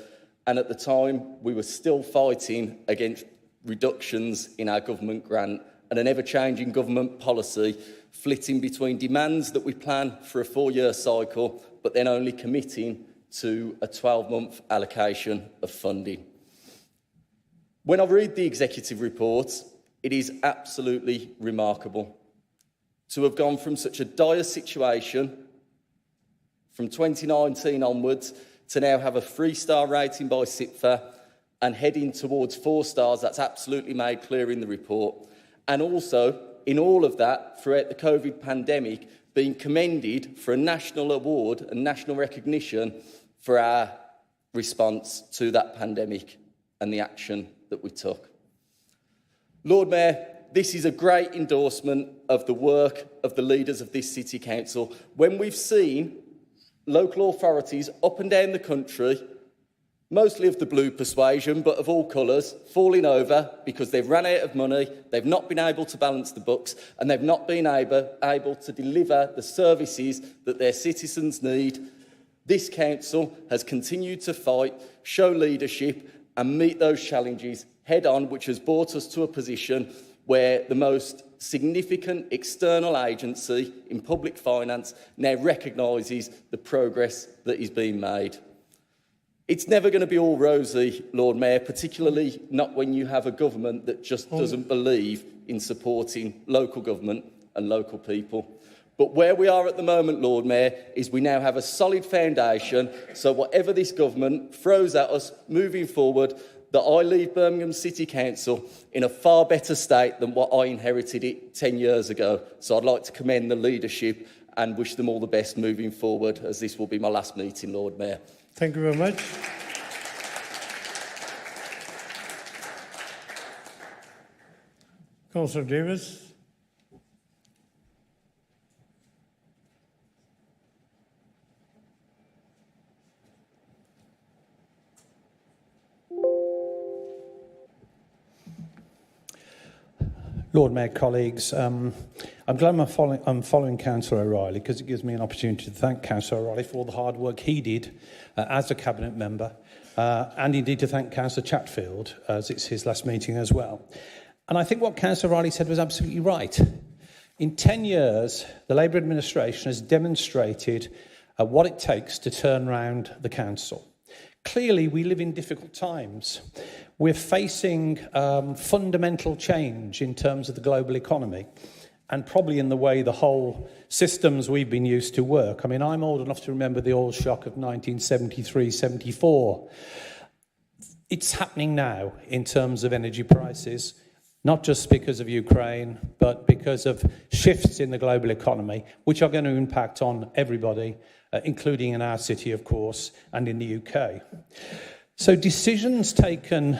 [SPEAKER 7] and at the time we were still fighting against reductions in our government grant and an ever-changing government policy flitting between demands that we plan for a 4-year cycle but then only committing to a 12-month allocation of funding. When I read the executive reports, it is absolutely remarkable to have gone from such a dire situation from 2019 onwards to now have a 3-star rating by SIPFA and heading towards 4 stars. That's absolutely made clear in the report. And also, in all of that, throughout the COVID pandemic, being commended for a national award and national recognition for our response to that pandemic and the action that we took. Lord Mayor, this is a great endorsement of the work of the leaders of this City Council. When we've seen local authorities up and down the country, mostly of the blue persuasion, but of all colours, falling over because they've run out of money, they've not been able to balance the books, and they've not been able to deliver the services that their citizens need. This council has continued to fight, show leadership, and meet those challenges head on, which has brought us to a position where the most significant external agency in public finance now recognises the progress that is being made. It's never going to be all rosy, Lord Mayor, particularly not when you have a government that just doesn't believe in supporting local government and local people. But where we are at the moment, Lord Mayor, is we now have a solid foundation, so whatever this government throws at us moving forward, that I leave Birmingham City Council in a far better state than what I inherited it 10 years ago. So I'd like to commend the leadership and wish them all the best moving forward, as this will be my last meeting, Lord Mayor.
[SPEAKER 1] Thank you very much. Councillor Davis.
[SPEAKER 22] Lord Mayor, colleagues, I'm glad I'm following Councillor O'Reilly because it gives me an opportunity to thank Councillor O'Reilly for all the hard work he did as a Cabinet member, and indeed to thank Councillor Chatfield, as it's his last meeting as well. And I think what Councillor O'Reilly said was absolutely right. In 10 years, the Labour administration has demonstrated what it takes to turn around the council. Clearly, we live in difficult times. We're facing fundamental change in terms of the global economy and probably in the way the whole systems we've been used to work. I mean, I'm old enough to remember the oil shock of 1973-74. It's happening now in terms of energy prices. not just because of Ukraine, but because of shifts in the global economy, which are going to impact on everybody, including in our city, of course, and in the UK. So decisions taken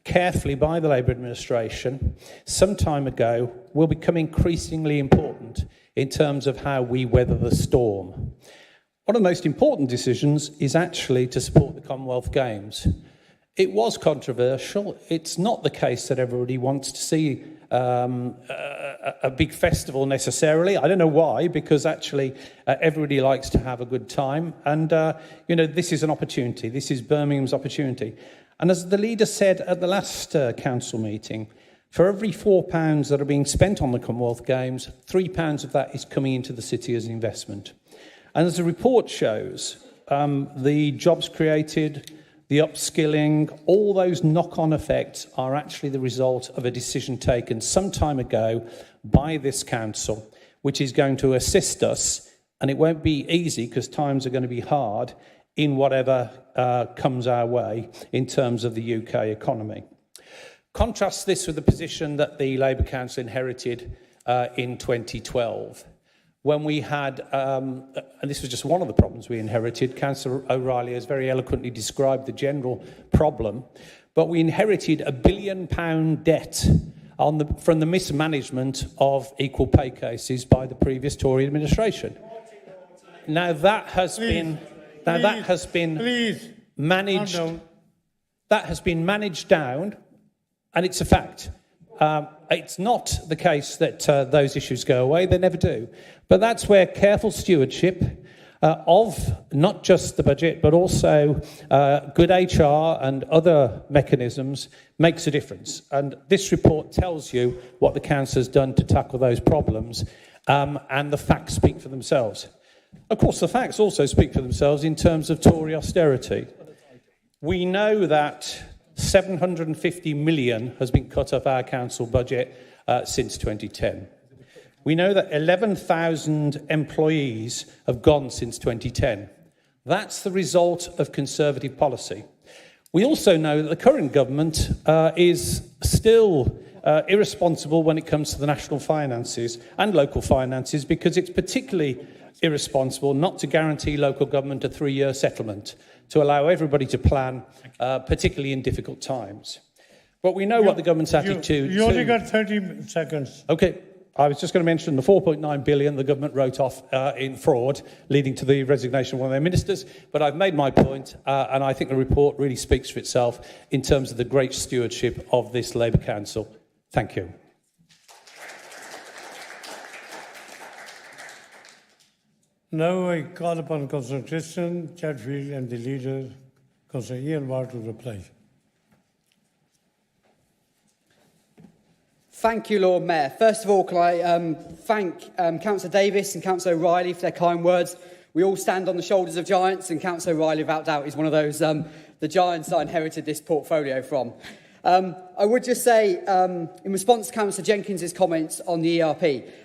[SPEAKER 22] carefully by the Labour administration some time ago will become increasingly important in terms of how we weather the storm. One of the most important decisions is actually to support the Commonwealth Games. It was controversial. It's not the case that everybody wants to see a big festival necessarily. I don't know why, because actually everybody likes to have a good time. And, this is an opportunity. This is Birmingham's opportunity. And as the leader said at the last council meeting, for every £4 that are being spent on the Commonwealth Games, £3 of that is coming into the city as an investment. And as the report shows, the jobs created, the upskilling, all those knock-on effects are actually the result of a decision taken some time ago by this council, which is going to assist us, and it won't be easy because times are going to be hard in whatever comes our way in terms of the UK economy. Contrast this with the position that the Labour Council inherited in 2012. When we had, and this was just one of the problems we inherited, Councillor O'Reilly has very eloquently described the general problem, but we inherited £1 billion debt from the mismanagement of equal pay cases by the previous Tory administration. Now that has been managed. That has been managed down, and it's a fact. It's not the case that those issues go away; they never do. But that's where careful stewardship of not just the budget, but also good HR and other mechanisms makes a difference. And this report tells you what the council has done to tackle those problems, and the facts speak for themselves. Of course, the facts also speak for themselves in terms of Tory austerity. We know that 750 million has been cut off our council budget since 2010. We know that 11,000 employees have gone since 2010. That's the result of Conservative policy. We also know that the current government is still irresponsible when it comes to the national finances and local finances, because it's particularly irresponsible not to guarantee local government a 3-year settlement to allow everybody to plan, particularly in difficult times. But we know what the government's attitude...
[SPEAKER 1] You only got 30 seconds.
[SPEAKER 22] OK. I was just going to mention the 4.9 billion the government wrote off in fraud, leading to the resignation of one of their ministers. But I've made my point, and I think the report really speaks for itself in terms of the great stewardship of this Labour Council. Thank you.
[SPEAKER 1] Now I call upon Councillor Christian Chatfield and the leader, Councillor Ian Ward, to reply.
[SPEAKER 9] Thank you, Lord Mayor. First of all, can I thank Councillor Davis and Councillor O'Reilly for their kind words. We all stand on the shoulders of giants, and Councillor O'Reilly, without doubt, is one of those, the giants I inherited this portfolio from. I would just say, in response to Councillor Jenkins' comments on the ERP,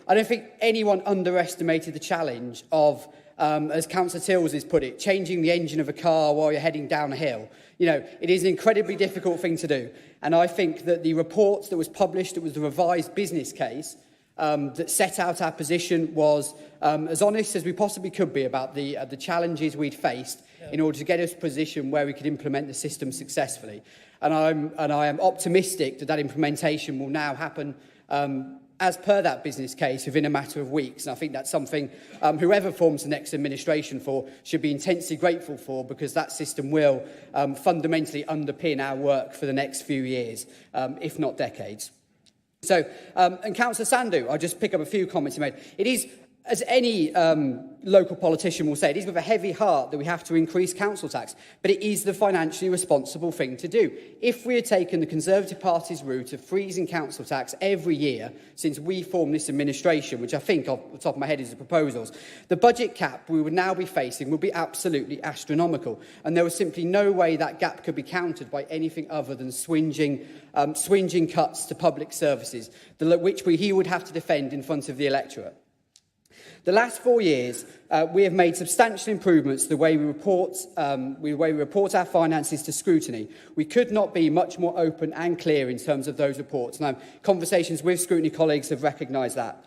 [SPEAKER 9] I don't think anyone underestimated the challenge of, as Councillor Tills has put it, changing the engine of a car while you're heading down a hill. You know, it is an incredibly difficult thing to do. And I think that the report that was published, that was the revised business case, that set out our position, was as honest as we possibly could be about the challenges we'd faced in order to get us to a position where we could implement the system successfully. And I am optimistic that that implementation will now happen as per that business case within a matter of weeks. And I think that's something whoever forms the next administration for should be intensely grateful for, because that system will fundamentally underpin our work for the next few years, if not decades. So, and Councillor Sandhu, I'll just pick up a few comments he made. It is, as any local politician will say, it is with a heavy heart that we have to increase council tax, but it is the financially responsible thing to do. If we had taken the Conservative Party's route of freezing council tax every year since we formed this administration, which I think off the top of my head is the proposals, the budget cap we would now be facing would be absolutely astronomical, and there was simply no way that gap could be countered by anything other than swinging cuts to public services, which he would have to defend in front of the electorate. The last 4 years, we have made substantial improvements to the way we report our finances to Scrutiny. We could not be much more open and clear in terms of those reports. Now, conversations with Scrutiny colleagues have recognised that.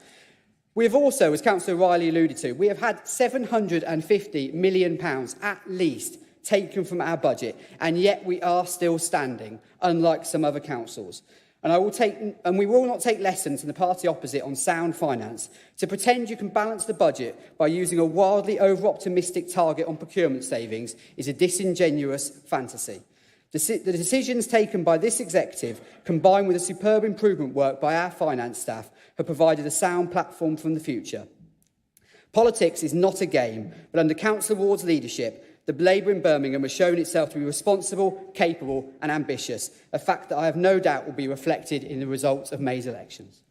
[SPEAKER 9] We have also, as Councillor Riley alluded to, we have had £750 million at least taken from our budget, and yet we are still standing, unlike some other councils. And we will not take lessons from the party opposite on sound finance. To pretend you can balance the budget by using a wildly over-optimistic target on procurement savings is a disingenuous fantasy. The decisions taken by this executive, combined with the superb improvement work by our finance staff, have provided a sound platform for the future. Politics is not a game, but under Councillor Ward's leadership, the Labour in Birmingham has shown itself to be responsible, capable and ambitious, a fact that I have no doubt will be reflected in the results of May's elections.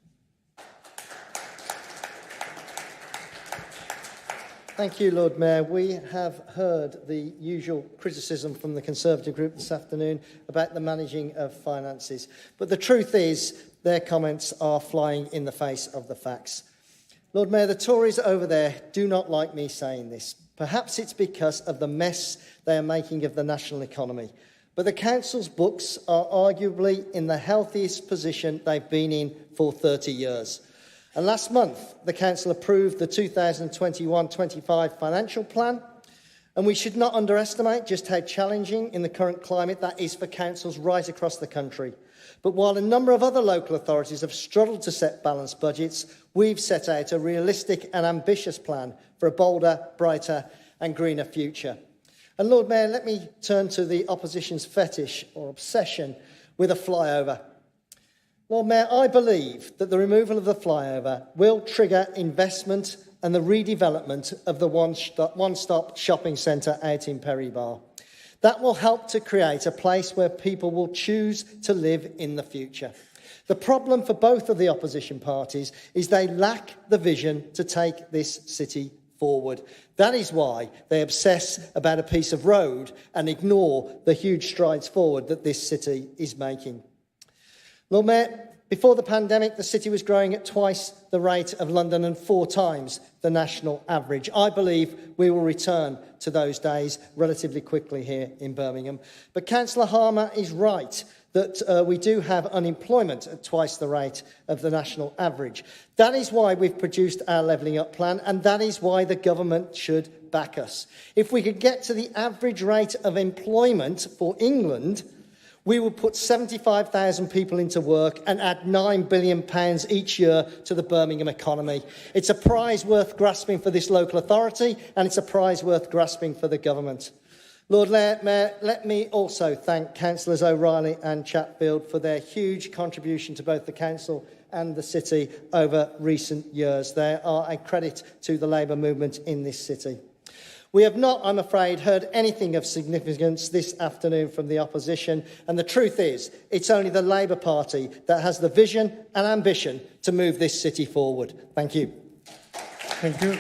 [SPEAKER 20] Thank you, Lord Mayor. We have heard the usual criticism from the Conservative group this afternoon about the managing of finances. But the truth is, their comments are flying in the face of the facts. Lord Mayor, the Tories over there do not like me saying this. Perhaps it's because of the mess they are making of the national economy. But the Council's books are arguably in the healthiest position they've been in for 30 years. And last month, the Council approved the 2021-25 financial plan. And we should not underestimate just how challenging in the current climate that is for councils right across the country. But while a number of other local authorities have struggled to set balanced budgets, we've set out a realistic and ambitious plan for a bolder, brighter and greener future. And Lord Mayor, let me turn to the opposition's fetish or obsession with a flyover. Lord Mayor, I believe that the removal of the flyover will trigger investment and the redevelopment of the one-stop shopping centre out in Perrybar. That will help to create a place where people will choose to live in the future. The problem for both of the opposition parties is they lack the vision to take this city forward. That is why they obsess about a piece of road and ignore the huge strides forward that this city is making. Lord Mayor, before the pandemic, the city was growing at twice the rate of London and 4 times the national average. I believe we will return to those days relatively quickly here in Birmingham. But Councillor Harmer is right that we do have unemployment at twice the rate of the national average. That is why we've produced our levelling up plan, and that is why the government should back us. If we could get to the average rate of employment for England, we would put 75,000 people into work and add £9 billion each year to the Birmingham economy. It's a prize worth grasping for this local authority, and it's a prize worth grasping for the government. Lord Mayor, let me also thank Councillors O'Reilly and Chatfield for their huge contribution to both the council and the city over recent years. They are a credit to the Labour movement in this city. We have not, I'm afraid, heard anything of significance this afternoon from the opposition, and the truth is, it's only the Labour Party that has the vision and ambition to move this city forward. Thank you.
[SPEAKER 1] Thank you.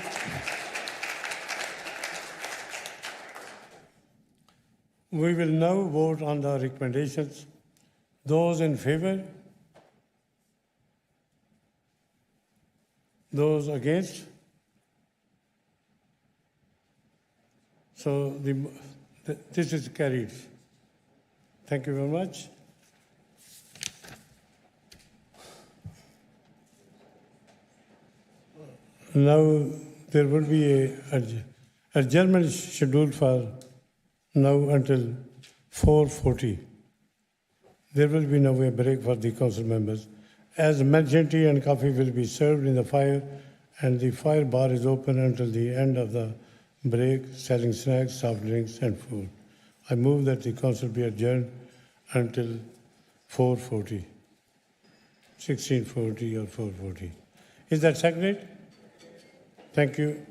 [SPEAKER 1] We will now vote on the recommendations. Those in favour? Those against? So this is carried. Thank you very much. Now there will be a adjournment scheduled for now until 4:40. There will be now a break for the council members. As mentioned, tea and coffee will be served in the fire, and the fire bar is open until the end of the break, selling snacks, soft drinks and food. I move that the council be adjourned until 4:40, 16:40 or 4:40. Is that seconded? Thank you.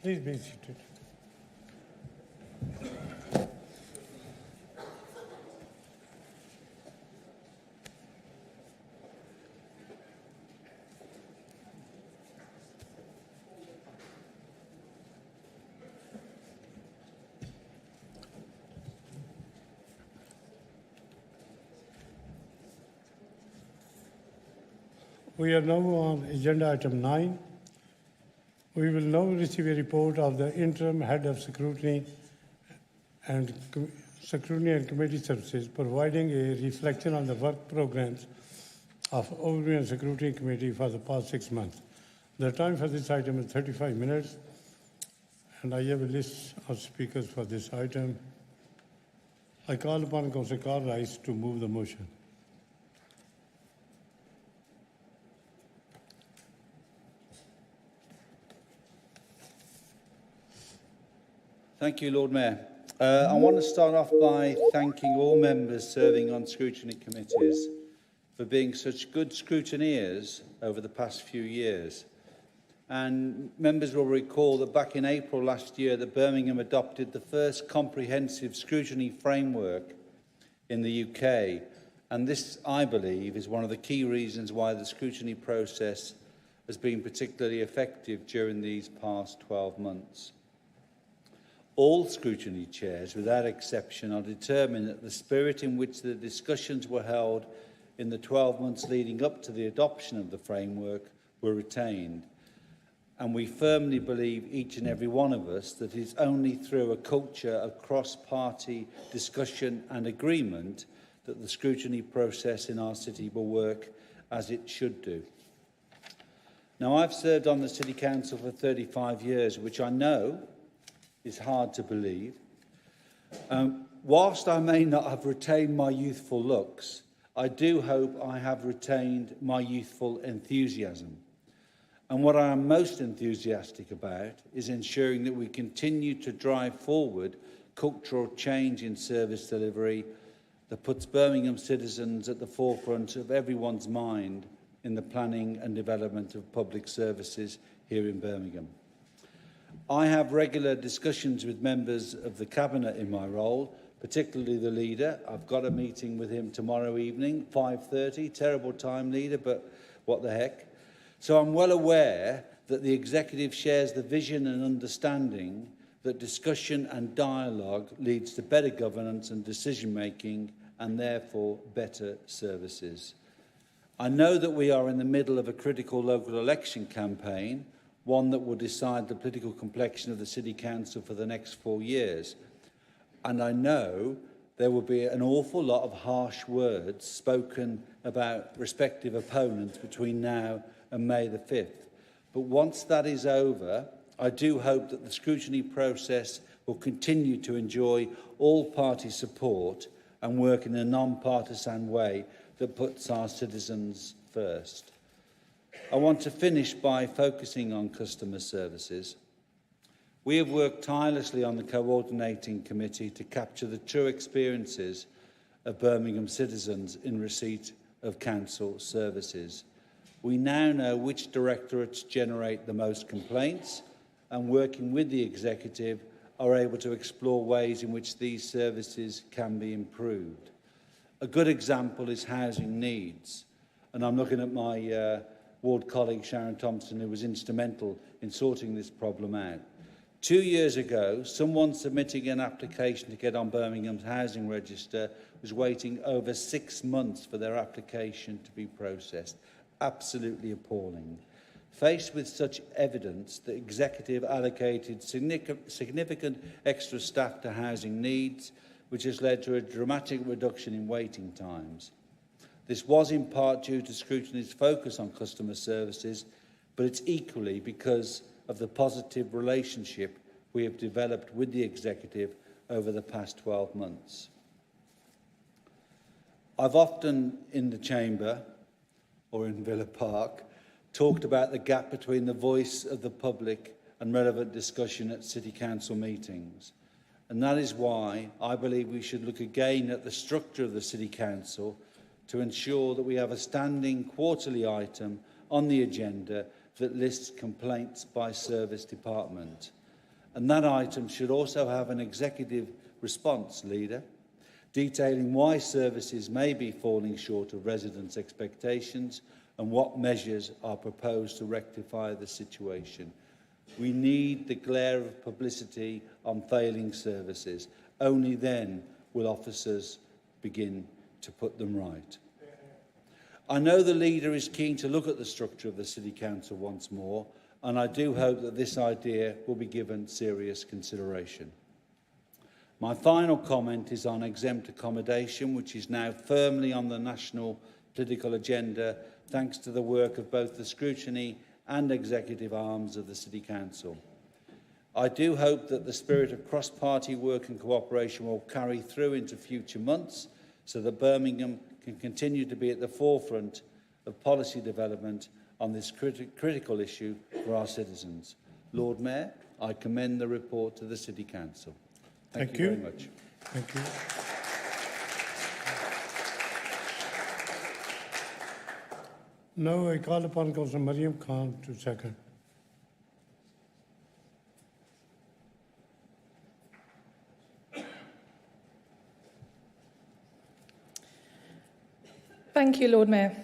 [SPEAKER 1] Please be seated. We are now on agenda item 9. We will now receive a report of the interim head of Scrutiny and Committee Services, providing a reflection on the work programs of Overview and Scrutiny Committee for the past 6 months. The time for this item is 35 minutes, and I have a list of speakers for this item. I call upon Councillor Carl Rice to move the motion.
[SPEAKER 2] Thank you, Lord Mayor. I want to start off by thanking all members serving on scrutiny committees for being such good scrutineers over the past few years. And members will recall that back in April last year that Birmingham adopted the first comprehensive scrutiny framework in the UK. And this, I believe, is one of the key reasons why the scrutiny process has been particularly effective during these past 12 months. All scrutiny chairs, without exception, are determined that the spirit in which the discussions were held in the 12 months leading up to the adoption of the framework were retained. And we firmly believe, each and every one of us, that it's only through a culture of cross-party discussion and agreement that the scrutiny process in our city will work as it should do. Now, I've served on the City Council for 35 years, which I know is hard to believe. Whilst I may not have retained my youthful looks, I do hope I have retained my youthful enthusiasm. And what I am most enthusiastic about is ensuring that we continue to drive forward cultural change in service delivery that puts Birmingham citizens at the forefront of everyone's mind in the planning and development of public services here in Birmingham. I have regular discussions with members of the Cabinet in my role, particularly the leader. I've got a meeting with him tomorrow evening, 5:30. Terrible time, leader, but what the heck. So I'm well aware that the executive shares the vision and understanding that discussion and dialogue leads to better governance and decision-making and therefore better services. I know that we are in the middle of a critical local election campaign, one that will decide the political complexion of the City Council for the next 4 years. And I know there will be an awful lot of harsh words spoken about respective opponents between now and May the 5th. But once that is over, I do hope that the scrutiny process will continue to enjoy all party support and work in a non-partisan way that puts our citizens first. I want to finish by focusing on customer services. We have worked tirelessly on the coordinating committee to capture the true experiences of Birmingham citizens in receipt of council services. We now know which directorates generate the most complaints, and working with the executive are able to explore ways in which these services can be improved. A good example is housing needs, and I'm looking at my ward colleague Sharon Thompson, who was instrumental in sorting this problem out. 2 years ago, someone submitting an application to get on Birmingham's housing register was waiting over 6 months for their application to be processed. Absolutely appalling. Faced with such evidence, the executive allocated significant extra staff to housing needs, which has led to a dramatic reduction in waiting times. This was in part due to Scrutiny's focus on customer services, but it's equally because of the positive relationship we have developed with the executive over the past 12 months. I've often in the chamber or in Villa Park talked about the gap between the voice of the public and relevant discussion at City Council meetings. And that is why I believe we should look again at the structure of the City Council to ensure that we have a standing quarterly item on the agenda that lists complaints by service department. And that item should also have an executive response leader, detailing why services may be falling short of residents' expectations and what measures are proposed to rectify the situation. We need the glare of publicity on failing services. Only then will officers begin to put them right. I know the leader is keen to look at the structure of the City Council once more, and I do hope that this idea will be given serious consideration. My final comment is on exempt accommodation, which is now firmly on the national political agenda thanks to the work of both the scrutiny and executive arms of the City Council. I do hope that the spirit of cross-party work and cooperation will carry through into future months so that Birmingham can continue to be at the forefront of policy development on this critical issue for our citizens. Lord Mayor, I commend the report to the City Council. Thank you very much.
[SPEAKER 1] Thank you. Now I call upon Councillor Mariam Khan to second.
[SPEAKER 6] Thank you, Lord Mayor.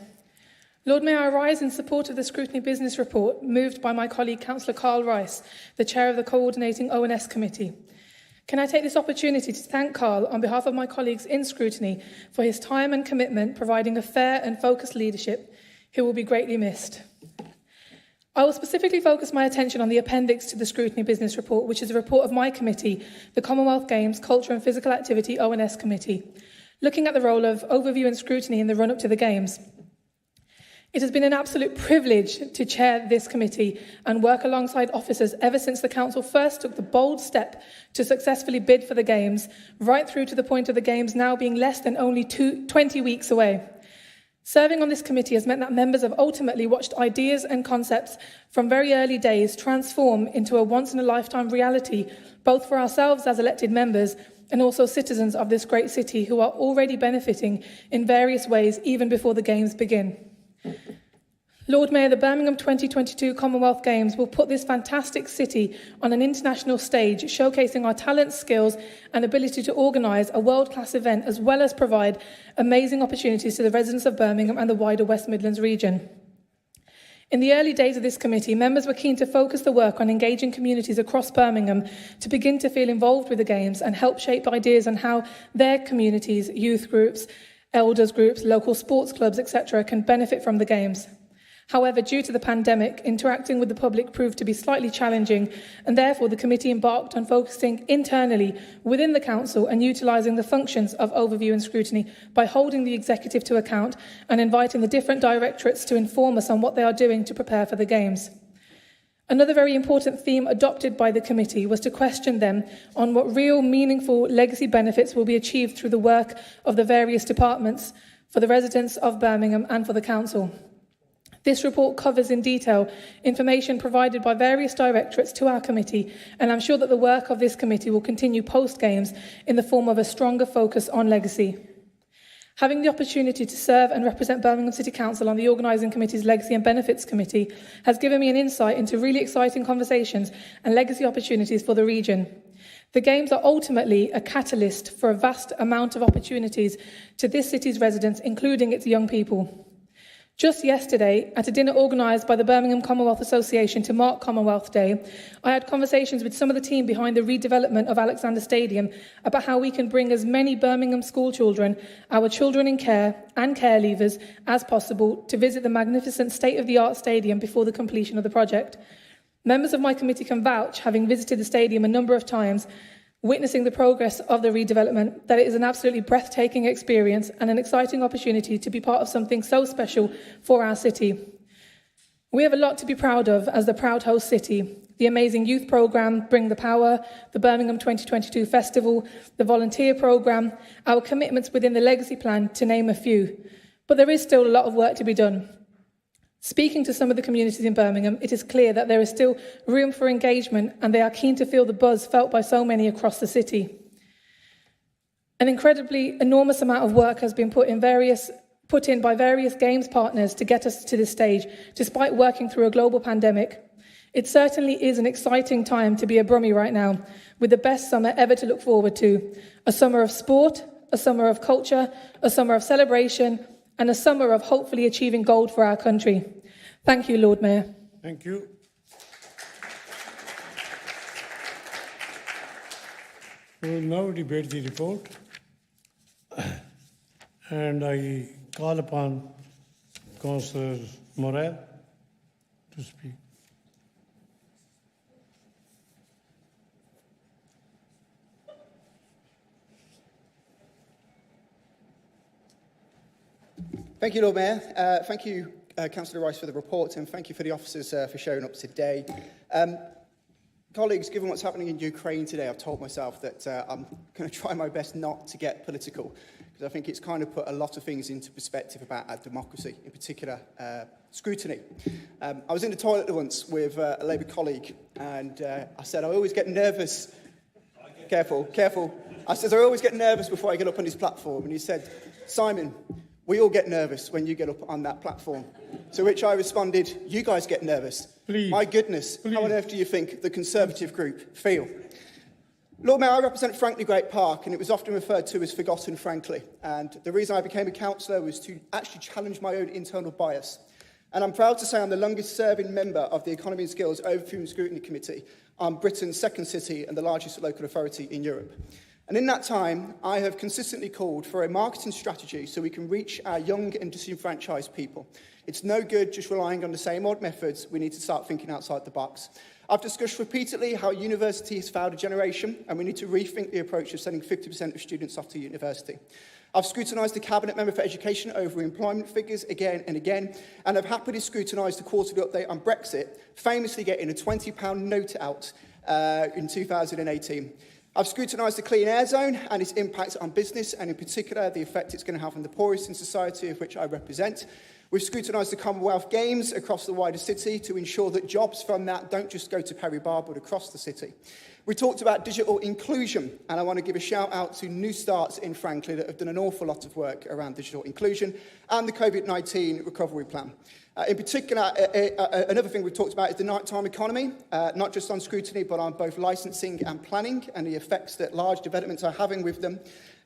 [SPEAKER 6] Lord Mayor, I rise in support of the Scrutiny Business Report moved by my colleague Councillor Carl Rice, the Chair of the Coordinating ONS Committee. Can I take this opportunity to thank Carl on behalf of my colleagues in Scrutiny for his time and commitment providing a fair and focused leadership who will be greatly missed. I will specifically focus my attention on the appendix to the Scrutiny Business Report, which is a report of my committee, the Commonwealth Games, Culture and Physical Activity ONS Committee, looking at the role of overview and scrutiny in the run-up to the Games. It has been an absolute privilege to chair this committee and work alongside officers ever since the Council first took the bold step to successfully bid for the Games, right through to the point of the Games now being less than only 20 weeks away. Serving on this committee has meant that members have ultimately watched ideas and concepts from very early days transform into a once-in-a-lifetime reality, both for ourselves as elected members and also citizens of this great city who are already benefiting in various ways even before the Games begin. Lord Mayor, the Birmingham 2022 Commonwealth Games will put this fantastic city on an international stage, showcasing our talents, skills and ability to organise a world-class event, as well as provide amazing opportunities to the residents of Birmingham and the wider West Midlands region. In the early days of this committee, members were keen to focus the work on engaging communities across Birmingham to begin to feel involved with the Games and help shape ideas on how their communities, youth groups, elders groups, local sports clubs, etc. can benefit from the Games. However, due to the pandemic, interacting with the public proved to be slightly challenging, and therefore the committee embarked on focusing internally within the council and utilising the functions of overview and scrutiny by holding the executive to account and inviting the different directorates to inform us on what they are doing to prepare for the Games. Another very important theme adopted by the committee was to question them on what real meaningful legacy benefits will be achieved through the work of the various departments for the residents of Birmingham and for the council. This report covers in detail information provided by various directorates to our committee, and I'm sure that the work of this committee will continue post-Games in the form of a stronger focus on legacy. Having the opportunity to serve and represent Birmingham City Council on the Organising Committee's Legacy and Benefits Committee has given me an insight into really exciting conversations and legacy opportunities for the region. The Games are ultimately a catalyst for a vast amount of opportunities to this city's residents, including its young people. Just yesterday, at a dinner organised by the Birmingham Commonwealth Association to mark Commonwealth Day, I had conversations with some of the team behind the redevelopment of Alexander Stadium about how we can bring as many Birmingham school children, our children in care and care leavers, as possible to visit the magnificent state-of-the-art stadium before the completion of the project. Members of my committee can vouch, having visited the stadium a number of times, witnessing the progress of the redevelopment, that it is an absolutely breathtaking experience and an exciting opportunity to be part of something so special for our city. We have a lot to be proud of as the proud host city. The amazing youth programme, Bring the Power, the Birmingham 2022 Festival, the volunteer programme, our commitments within the legacy plan, to name a few. But there is still a lot of work to be done. Speaking to some of the communities in Birmingham, it is clear that there is still room for engagement and they are keen to feel the buzz felt by so many across the city. An incredibly enormous amount of work has been put in by various Games partners to get us to this stage, despite working through a global pandemic. It certainly is an exciting time to be a Brummie right now, with the best summer ever to look forward to. A summer of sport, a summer of culture, a summer of celebration, and a summer of hopefully achieving gold for our country. Thank you, Lord Mayor.
[SPEAKER 1] Thank you. We will now debate the report. And I call upon Councillor Morel to speak.
[SPEAKER 8] Thank you, Lord Mayor. Thank you, Councillor Rice, for the report, and thank you for the officers for showing up today. Colleagues, given what's happening in Ukraine today, I've told myself that I'm going to try my best not to get political, because I think it's kind of put a lot of things into perspective about our democracy, in particular scrutiny. I was in the toilet once with a Labour colleague, and I said, I always get nervous. Careful. I said, I always get nervous before I get up on this platform. And he said, Simon, we all get nervous when you get up on that platform. To which I responded, you guys get nervous.
[SPEAKER 1] Please.
[SPEAKER 8] My goodness, how on earth do you think the Conservative group feel? Lord Mayor, I represent Frankly Great Park, and it was often referred to as Forgotten Frankly. And the reason I became a councillor was to actually challenge my own internal bias. And I'm proud to say I'm the longest-serving member of the Economy and Skills Overview and Scrutiny Committee on Britain's second city and the largest local authority in Europe. And in that time, I have consistently called for a marketing strategy so we can reach our young and disenfranchised people. It's no good just relying on the same old methods. We need to start thinking outside the box. I've discussed repeatedly how university has failed a generation, and we need to rethink the approach of sending 50% of students off to university. I've scrutinised the Cabinet Member for Education over employment figures again and again, and I've happily scrutinised the quarterly update on Brexit, famously getting a £20 note out in 2018. I've scrutinised the clean air zone and its impact on business, and in particular the effect it's going to have on the poorest in society, of which I represent. We've scrutinised the Commonwealth Games across the wider city to ensure that jobs from that don't just go to Perry Bar but across the city. We talked about digital inclusion, and I want to give a shout out to New Starts in Franklin that have done an awful lot of work around digital inclusion and the COVID-19 recovery plan. In particular, another thing we've talked about is the nighttime economy, not just on scrutiny, but on both licensing and planning and the effects that large developments are having with them.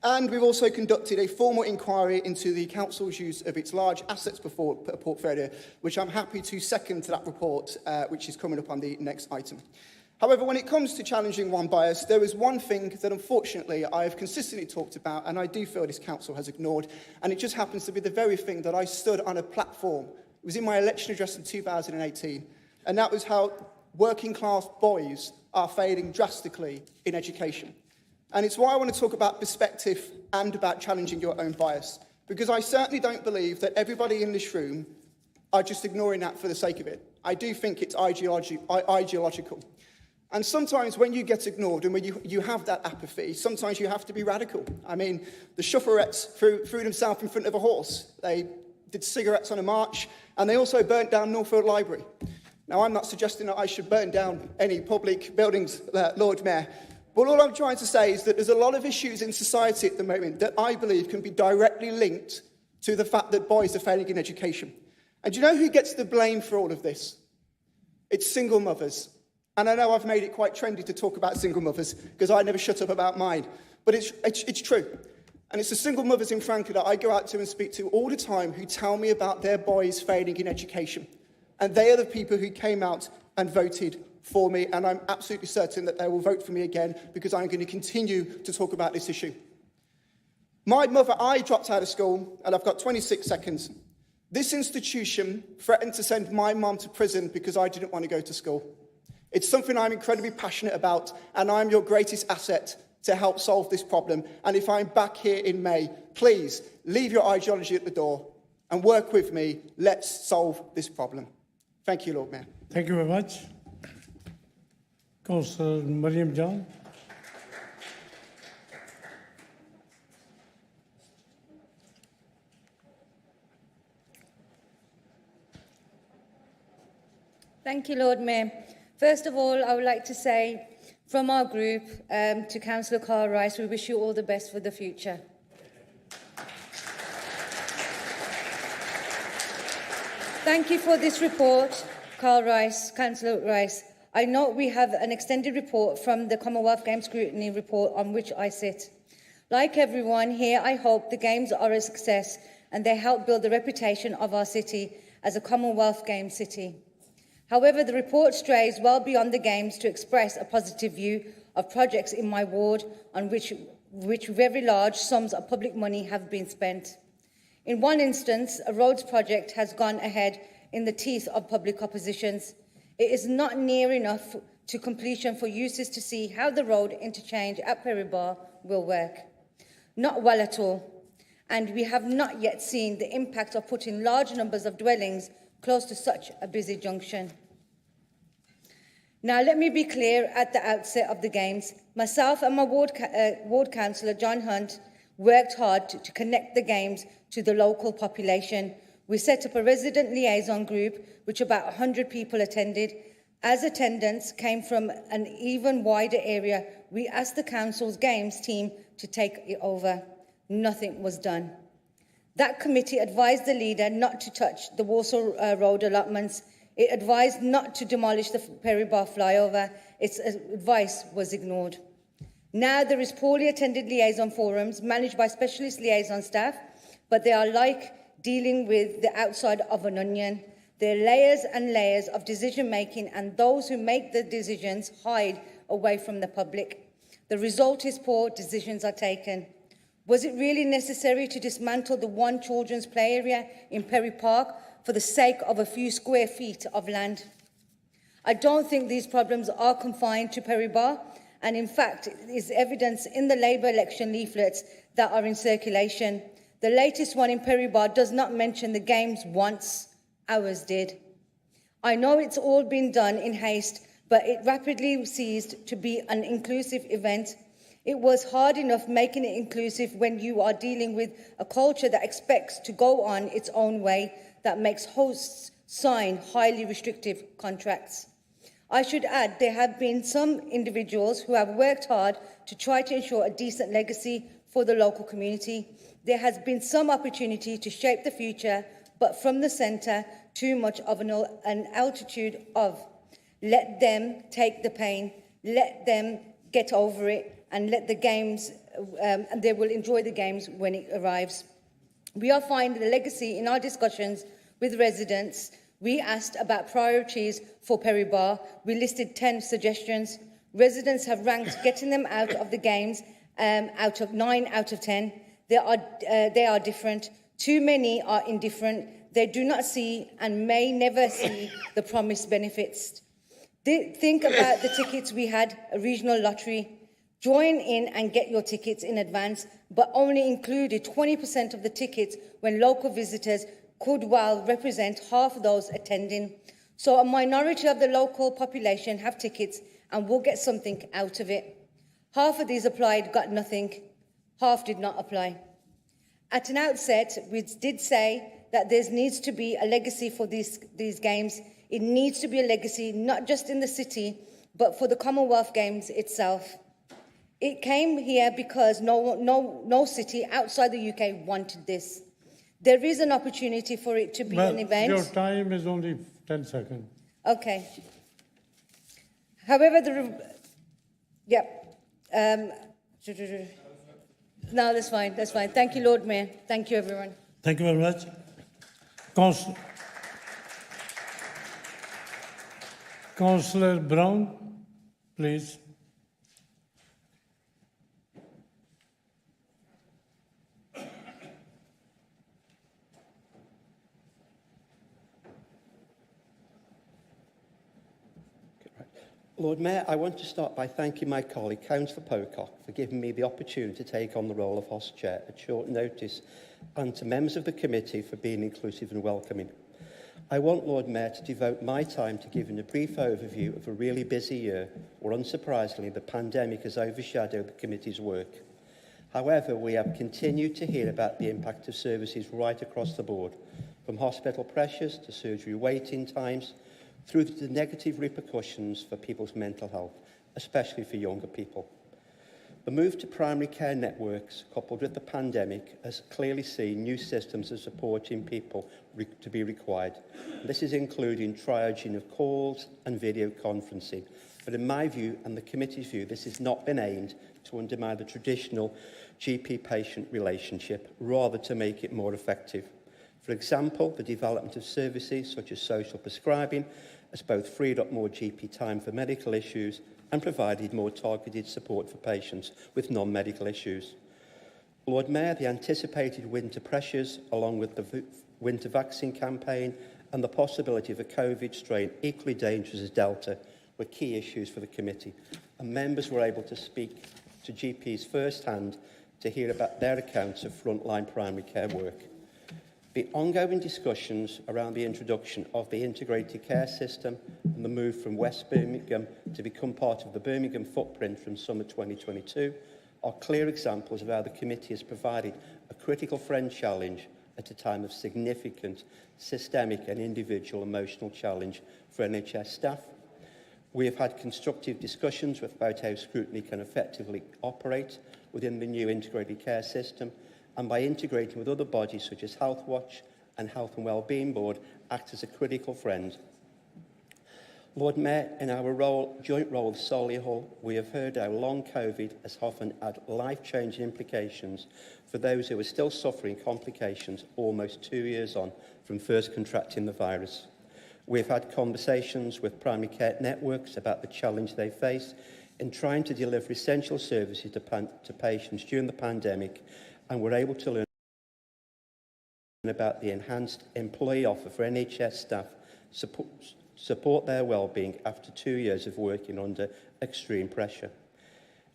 [SPEAKER 8] And we've also conducted a formal inquiry into the council's use of its large assets portfolio, which I'm happy to second to that report, which is coming up on the next item. However, when it comes to challenging one bias, there is one thing that unfortunately I have consistently talked about and I do feel this council has ignored, and it just happens to be the very thing that I stood on a platform. It was in my election address in 2018, and that was how working class boys are failing drastically in education. And it's why I want to talk about perspective and about challenging your own bias, because I certainly don't believe that everybody in this room are just ignoring that for the sake of it. I do think it's ideological. And sometimes when you get ignored and when you have that apathy, sometimes you have to be radical. I mean, the Shufflerettes threw themselves in front of a horse. They did cigarettes on a march, and they also burnt down Northfield Library. Now, I'm not suggesting that I should burn down any public buildings, Lord Mayor, but all I'm trying to say is that there's a lot of issues in society at the moment that I believe can be directly linked to the fact that boys are failing in education. And do you know who gets the blame for all of this? It's single mothers. And I know I've made it quite trendy to talk about single mothers because I never shut up about mine. But it's true. And it's the single mothers in Franklin that I go out to and speak to all the time who tell me about their boys failing in education. And they are the people who came out and voted for me. And I'm absolutely certain that they will vote for me again because I'm going to continue to talk about this issue. My mother, I dropped out of school, and I've got 26 seconds. This institution threatened to send my mum to prison because I didn't want to go to school. It's something I'm incredibly passionate about, and I'm your greatest asset to help solve this problem. And if I'm back here in May, please leave your ideology at the door and work with me. Let's solve this problem. Thank you, Lord Mayor.
[SPEAKER 1] Thank you very much. Councillor Mariam John.
[SPEAKER 14] Thank you, Lord Mayor. First of all, I would like to say from our group to Councillor Carl Rice, we wish you all the best for the future. Thank you for this report, Carl Rice, Councillor Rice. I know we have an extended report from the Commonwealth Games Scrutiny report on which I sit. Like everyone here, I hope the Games are a success and they help build the reputation of our city as a Commonwealth Games city. However, the report strays well beyond the Games to express a positive view of projects in my ward on which very large sums of public money have been spent. In one instance, a roads project has gone ahead in the teeth of public oppositions. It is not near enough to completion for users to see how the road interchange at Perry Bar will work. Not well at all. And we have not yet seen the impact of putting large numbers of dwellings close to such a busy junction. Now, let me be clear at the outset of the Games. Myself and my ward councillor, John Hunt, worked hard to connect the Games to the local population. We set up a resident liaison group, which about 100 people attended. As attendance came from an even wider area, we asked the council's Games team to take it over. Nothing was done. That committee advised the leader not to touch the Walsall Road allotments. It advised not to demolish the Perry Bar flyover. Its advice was ignored. Now there is poorly attended liaison forums managed by specialist liaison staff, but they are like dealing with the outside of an onion. There are layers and layers of decision-making, and those who make the decisions hide away from the public. The result is poor decisions are taken. Was it really necessary to dismantle the one children's play area in Perry Park for the sake of a few square feet of land? I don't think these problems are confined to Perry Bar, and in fact, it is evidence in the Labour election leaflets that are in circulation. The latest one in Perry Bar does not mention the Games once. Ours did. I know it's all been done in haste, but it rapidly ceased to be an inclusive event. It was hard enough making it inclusive when you are dealing with a culture that expects to go on its own way, that makes hosts sign highly restrictive contracts. I should add, there have been some individuals who have worked hard to try to ensure a decent legacy for the local community. There has been some opportunity to shape the future, but from the centre, too much of an altitude of let them take the pain, let them get over it, and let the games, and they will enjoy the games when it arrives. We are finding the legacy in our discussions with residents. We asked about priorities for Perry Bar. We listed 10 suggestions. Residents have ranked getting them out of the games out of 9 out of 10. They are different. Too many are indifferent. They do not see and may never see the promised benefits. Think about the tickets we had, a regional lottery. Join in and get your tickets in advance, but only included 20% of the tickets when local visitors could well represent half of those attending. So a minority of the local population have tickets and will get something out of it. Half of these applied, got nothing. Half did not apply. At an outset, we did say that there needs to be a legacy for these games. It needs to be a legacy, not just in the city, but for the Commonwealth Games itself. It came here because no city outside the UK wanted this. There is an opportunity for it to be an event.
[SPEAKER 1] Your time is only 10 seconds.
[SPEAKER 14] Okay. However, no, that's fine. That's fine. Thank you, Lord Mayor. Thank you, everyone.
[SPEAKER 1] Thank you very much. Councillor Brown, please.
[SPEAKER 10] Lord Mayor, I want to start by thanking my colleague, Councillor Pocock, for giving me the opportunity to take on the role of Host Chair at short notice, and to members of the committee for being inclusive and welcoming. I want, Lord Mayor, to devote my time to giving a brief overview of a really busy year, where unsurprisingly the pandemic has overshadowed the committee's work. However, we have continued to hear about the impact of services right across the board, from hospital pressures to surgery waiting times, through to the negative repercussions for people's mental health, especially for younger people. The move to primary care networks, coupled with the pandemic, has clearly seen new systems of supporting people to be required. This is including triaging of calls and video conferencing. But in my view, and the committee's view, this has not been aimed to undermine the traditional GP-patient relationship, rather to make it more effective. For example, the development of services such as social prescribing has both freed up more GP time for medical issues and provided more targeted support for patients with non-medical issues. Lord Mayor, the anticipated winter pressures, along with the winter vaccine campaign and the possibility of a COVID strain equally dangerous as Delta, were key issues for the committee, and members were able to speak to GPs firsthand to hear about their accounts of frontline primary care work. The ongoing discussions around the introduction of the integrated care system and the move from West Birmingham to become part of the Birmingham footprint from summer 2022 are clear examples of how the committee has provided a critical friend challenge at a time of significant systemic and individual emotional challenge for NHS staff. We have had constructive discussions about how Scrutiny can effectively operate within the new integrated care system, and by integrating with other bodies such as Health Watch and Health and Wellbeing Board, act as a critical friend. Lord Mayor, in our joint role with Solihull, we have heard how long COVID has often had life-changing implications for those who are still suffering complications almost 2 years on from first contracting the virus. We've had conversations with primary care networks about the challenge they face in trying to deliver essential services to patients during the pandemic, and we're able to learn about the enhanced employee offer for NHS staff, support their well-being after 2 years of working under extreme pressure.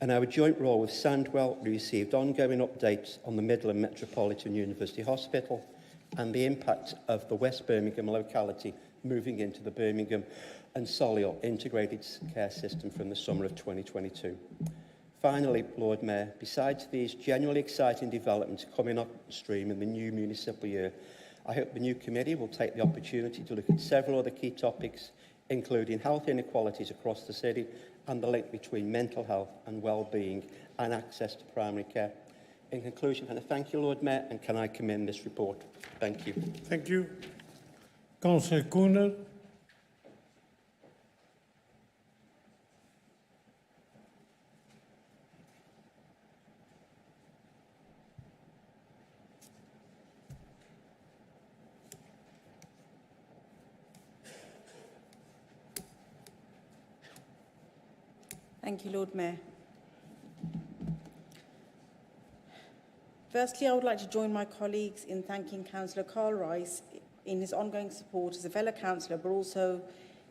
[SPEAKER 10] In our joint role with Sandwell, we received ongoing updates on the Midland Metropolitan University Hospital and the impact of the West Birmingham locality moving into the Birmingham and Solihull integrated care system from the summer of 2022. Finally, Lord Mayor, besides these genuinely exciting developments coming upstream in the new municipal year, I hope the new committee will take the opportunity to look at several other key topics, including health inequalities across the city and the link between mental health and well-being and access to primary care. In conclusion, can I thank you, Lord Mayor, and can I commend this report? Thank you.
[SPEAKER 1] Thank you. Councillor Cooner.
[SPEAKER 15] Thank you, Lord Mayor. Firstly, I would like to join my colleagues in thanking Councillor Carl Rice in his ongoing support as a fellow councillor, but also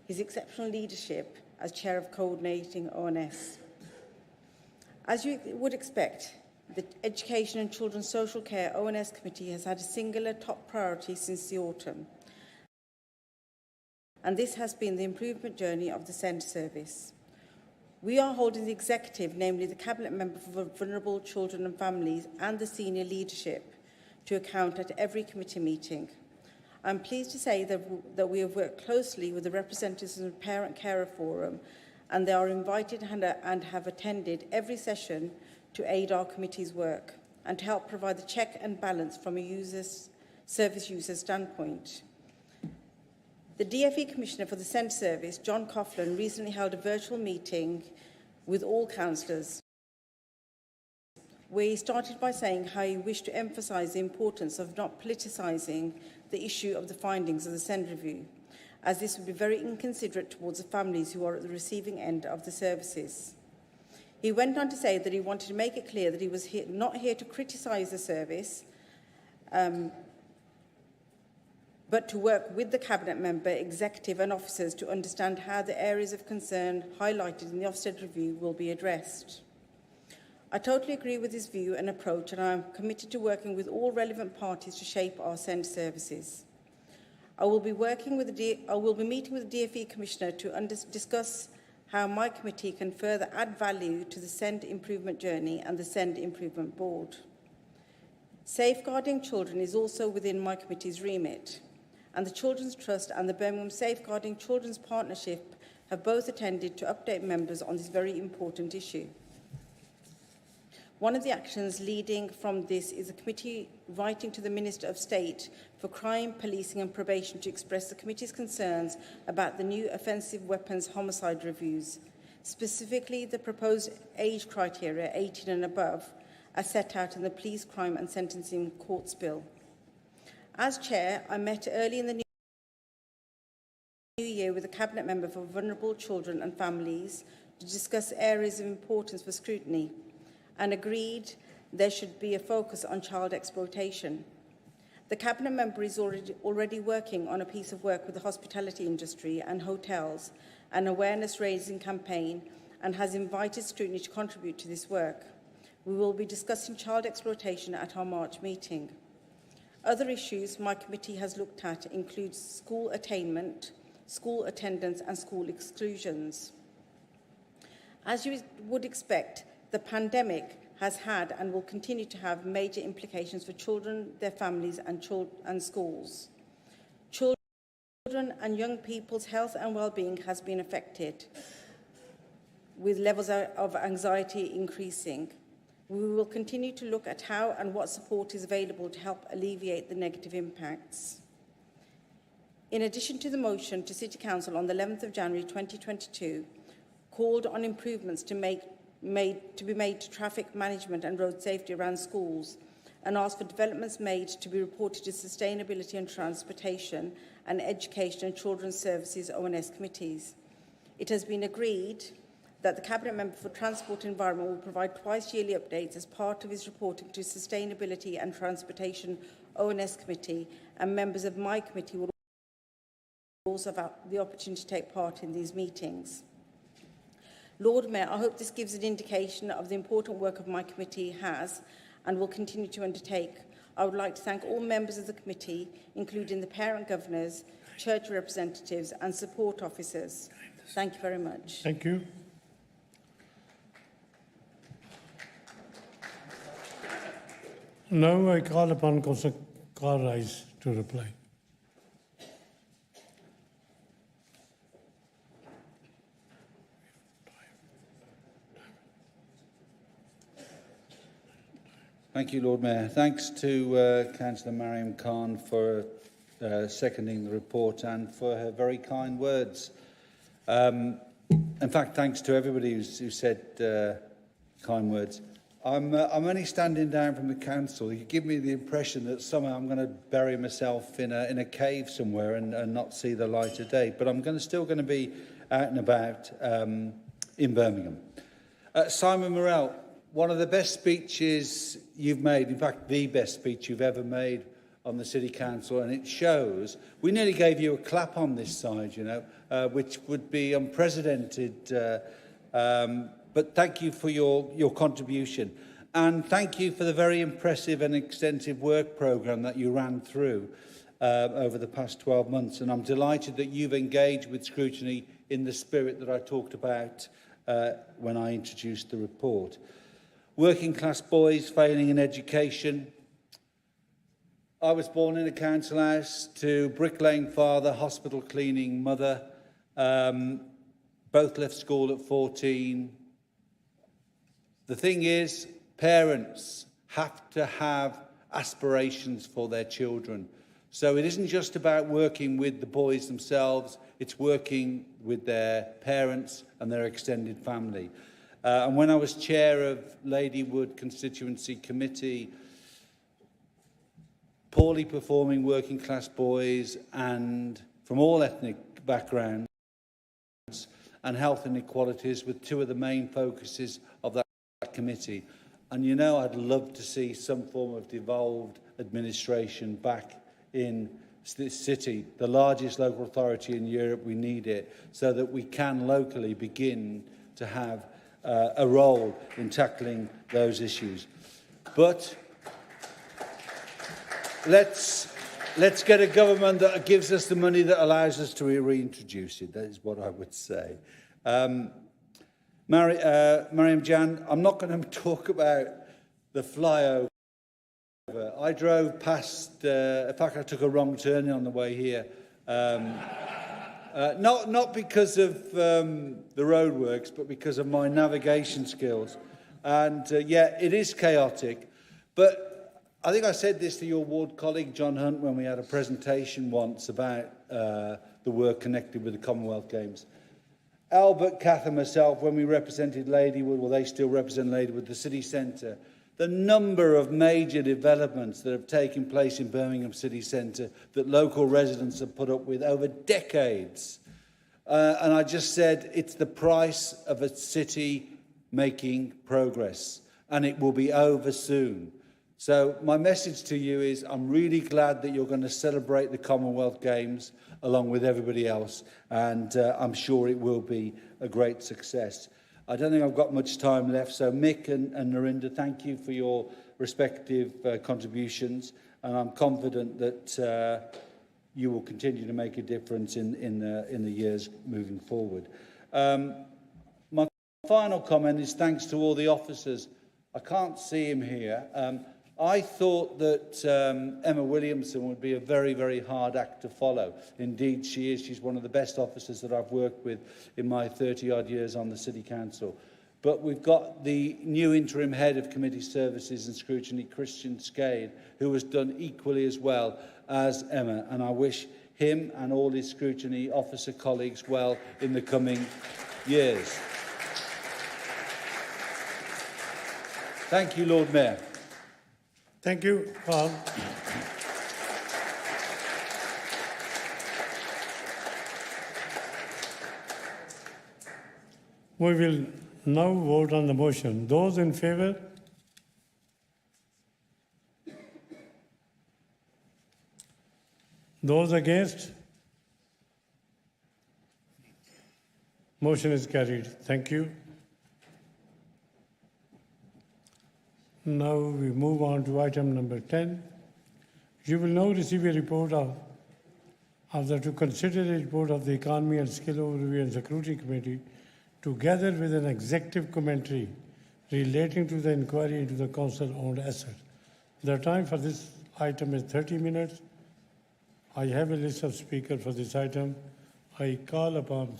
[SPEAKER 15] his exceptional leadership as Chair of Coordinating ONS. As you would expect, the Education and Children's Social Care ONS Committee has had a singular top priority since the autumn, and this has been the improvement journey of the SEND service. We are holding the executive, namely the Cabinet Member for Vulnerable Children and Families and the senior leadership, to account at every committee meeting. I'm pleased to say that we have worked closely with the representatives of the Parent Carer Forum, and they are invited and have attended every session to aid our committee's work and to help provide the check and balance from a service user standpoint. The DfE Commissioner for the SEND Service, John Coughlin, recently held a virtual meeting with all councillors, where he started by saying how he wished to emphasise the importance of not politicising the issue of the findings of the SEND review, as this would be very inconsiderate towards the families who are at the receiving end of the services. He went on to say that he wanted to make it clear that he was not here to criticise the service, but to work with the Cabinet Member, Executive and officers to understand how the areas of concern highlighted in the Ofsted review will be addressed. I totally agree with his view and approach, and I am committed to working with all relevant parties to shape our SEND services. I will be meeting with the DfE Commissioner to discuss how my committee can further add value to the SEND Improvement Journey and the SEND Improvement Board. Safeguarding children is also within my committee's remit, and the Children's Trust and the Birmingham Safeguarding Children's Partnership have both attended to update members on this very important issue. One of the actions leading from this is the committee writing to the Minister of State for Crime, Policing and Probation to express the committee's concerns about the new offensive weapons homicide reviews, specifically the proposed age criteria 18 and above, as set out in the Police Crime and Sentencing Courts Bill. As Chair, I met early in the new year with the Cabinet Member for Vulnerable Children and Families to discuss areas of importance for scrutiny and agreed there should be a focus on child exploitation. The Cabinet Member is already working on a piece of work with the hospitality industry and hotels, an awareness-raising campaign, and has invited Scrutiny to contribute to this work. We will be discussing child exploitation at our March meeting. Other issues my committee has looked at include school attainment, school attendance and school exclusions. As you would expect, the pandemic has had and will continue to have major implications for children, their families and schools. Children and young people's health and well-being has been affected, with levels of anxiety increasing. We will continue to look at how and what support is available to help alleviate the negative impacts. In addition to the motion to City Council on the 11th of January 2022, called on improvements to be made to traffic management and road safety around schools, and asked for developments made to be reported to Sustainability and Transportation and Education and Children's Services ONS committees. It has been agreed that the Cabinet Member for Transport and Environment will provide twice-yearly updates as part of his reporting to Sustainability and Transportation ONS Committee, and members of my committee will also have the opportunity to take part in these meetings. Lord Mayor, I hope this gives an indication of the important work of my committee has and will continue to undertake. I would like to thank all members of the committee, including the parent governors, church representatives and support officers. Thank you very much.
[SPEAKER 1] Thank you. Now I call upon Councillor Carl Rice to reply.
[SPEAKER 2] Thank you, Lord Mayor. Thanks to Councillor Mariam Khan for seconding the report and for her very kind words. In fact, thanks to everybody who said kind words. I'm only standing down from the council. You give me the impression that somehow I'm going to bury myself in a cave somewhere and not see the light of day. But I'm still going to be out and about in Birmingham. Simon Morell, one of the best speeches you've made, in fact, the best speech you've ever made on the City Council, and it shows. We nearly gave you a clap on this side, you know, which would be unprecedented. But thank you for your contribution. And thank you for the very impressive and extensive work programme that you ran through over the past 12 months. And I'm delighted that you've engaged with Scrutiny in the spirit that I talked about when I introduced the report. Working class boys failing in education. I was born in a council house to bricklaying father, hospital cleaning mother. Both left school at 14. The thing is, parents have to have aspirations for their children. So it isn't just about working with the boys themselves, it's working with their parents and their extended family. And when I was chair of Ladywood Constituency Committee, poorly performing working class boys and from all ethnic backgrounds and health inequalities were two of the main focuses of that committee. And you know, I'd love to see some form of devolved administration back in this city, the largest local authority in Europe. We need it so that we can locally begin to have a role in tackling those issues. But let's get a government that gives us the money that allows us to reintroduce it. That is what I would say. Mariam Jan, I'm not going to talk about the flyover. I drove past, in fact, I took a wrong turn on the way here. Not because of the roadworks, but because of my navigation skills. And yeah, it is chaotic. But I think I said this to your ward colleague, John Hunt, when we had a presentation once about the work connected with the Commonwealth Games. Albert, Kath and myself, when we represented Ladywood, well, they still represent Ladywood, the city centre, the number of major developments that have taken place in Birmingham city centre that local residents have put up with over decades. And I just said it's the price of a city making progress, and it will be over soon. So my message to you is I'm really glad that you're going to celebrate the Commonwealth Games along with everybody else, and I'm sure it will be a great success. I don't think I've got much time left, so Mick and Narinda, thank you for your respective contributions, and I'm confident that you will continue to make a difference in the years moving forward. My final comment is thanks to all the officers. I can't see him here. I thought that Emma Williamson would be a very, very hard act to follow. Indeed, she is. She's one of the best officers that I've worked with in my 30-odd years on the City Council. But we've got the new interim head of committee services and scrutiny, Christian Skade, who has done equally as well as Emma. And I wish him and all his scrutiny officer colleagues well in the coming years. Thank you, Lord Mayor.
[SPEAKER 1] Thank you, Carl. We will now vote on the motion. Those in favour? Those against? Motion is carried. Thank you. Now we move on to item number 10. You will now receive a report to consider a report of the Economy and Skill Overview and Scrutiny Committee together with an executive commentary relating to the inquiry into the council-owned asset. The time for this item is 30 minutes. I have a list of speakers for this item. I call upon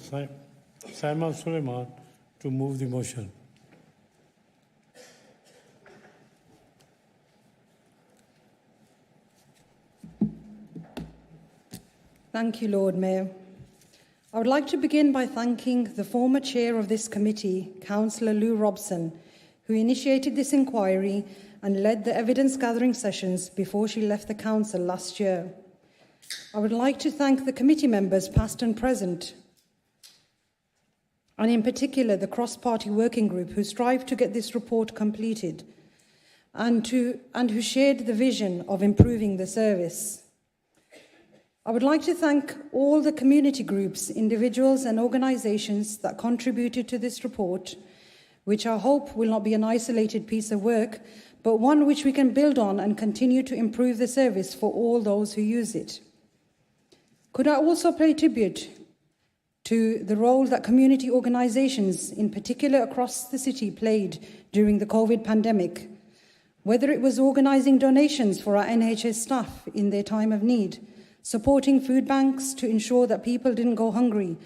[SPEAKER 1] Simon Suleiman to move the motion.
[SPEAKER 16] Thank you, Lord Mayor. I would like to begin by thanking the former chair of this committee, Councillor Lou Robson, who initiated this inquiry and led the evidence-gathering sessions before she left the council last year. I would like to thank the committee members, past and present, and in particular the cross-party working group who strived to get this report completed and who shared the vision of improving the service. I would like to thank all the community groups, individuals and organisations that contributed to this report, which I hope will not be an isolated piece of work, but one which we can build on and continue to improve the service for all those who use it. Could I also pay tribute to the role that community organisations, in particular across the city, played during the COVID pandemic, whether it was organising donations for our NHS staff in their time of need, supporting food banks to ensure that people didn't go hungry,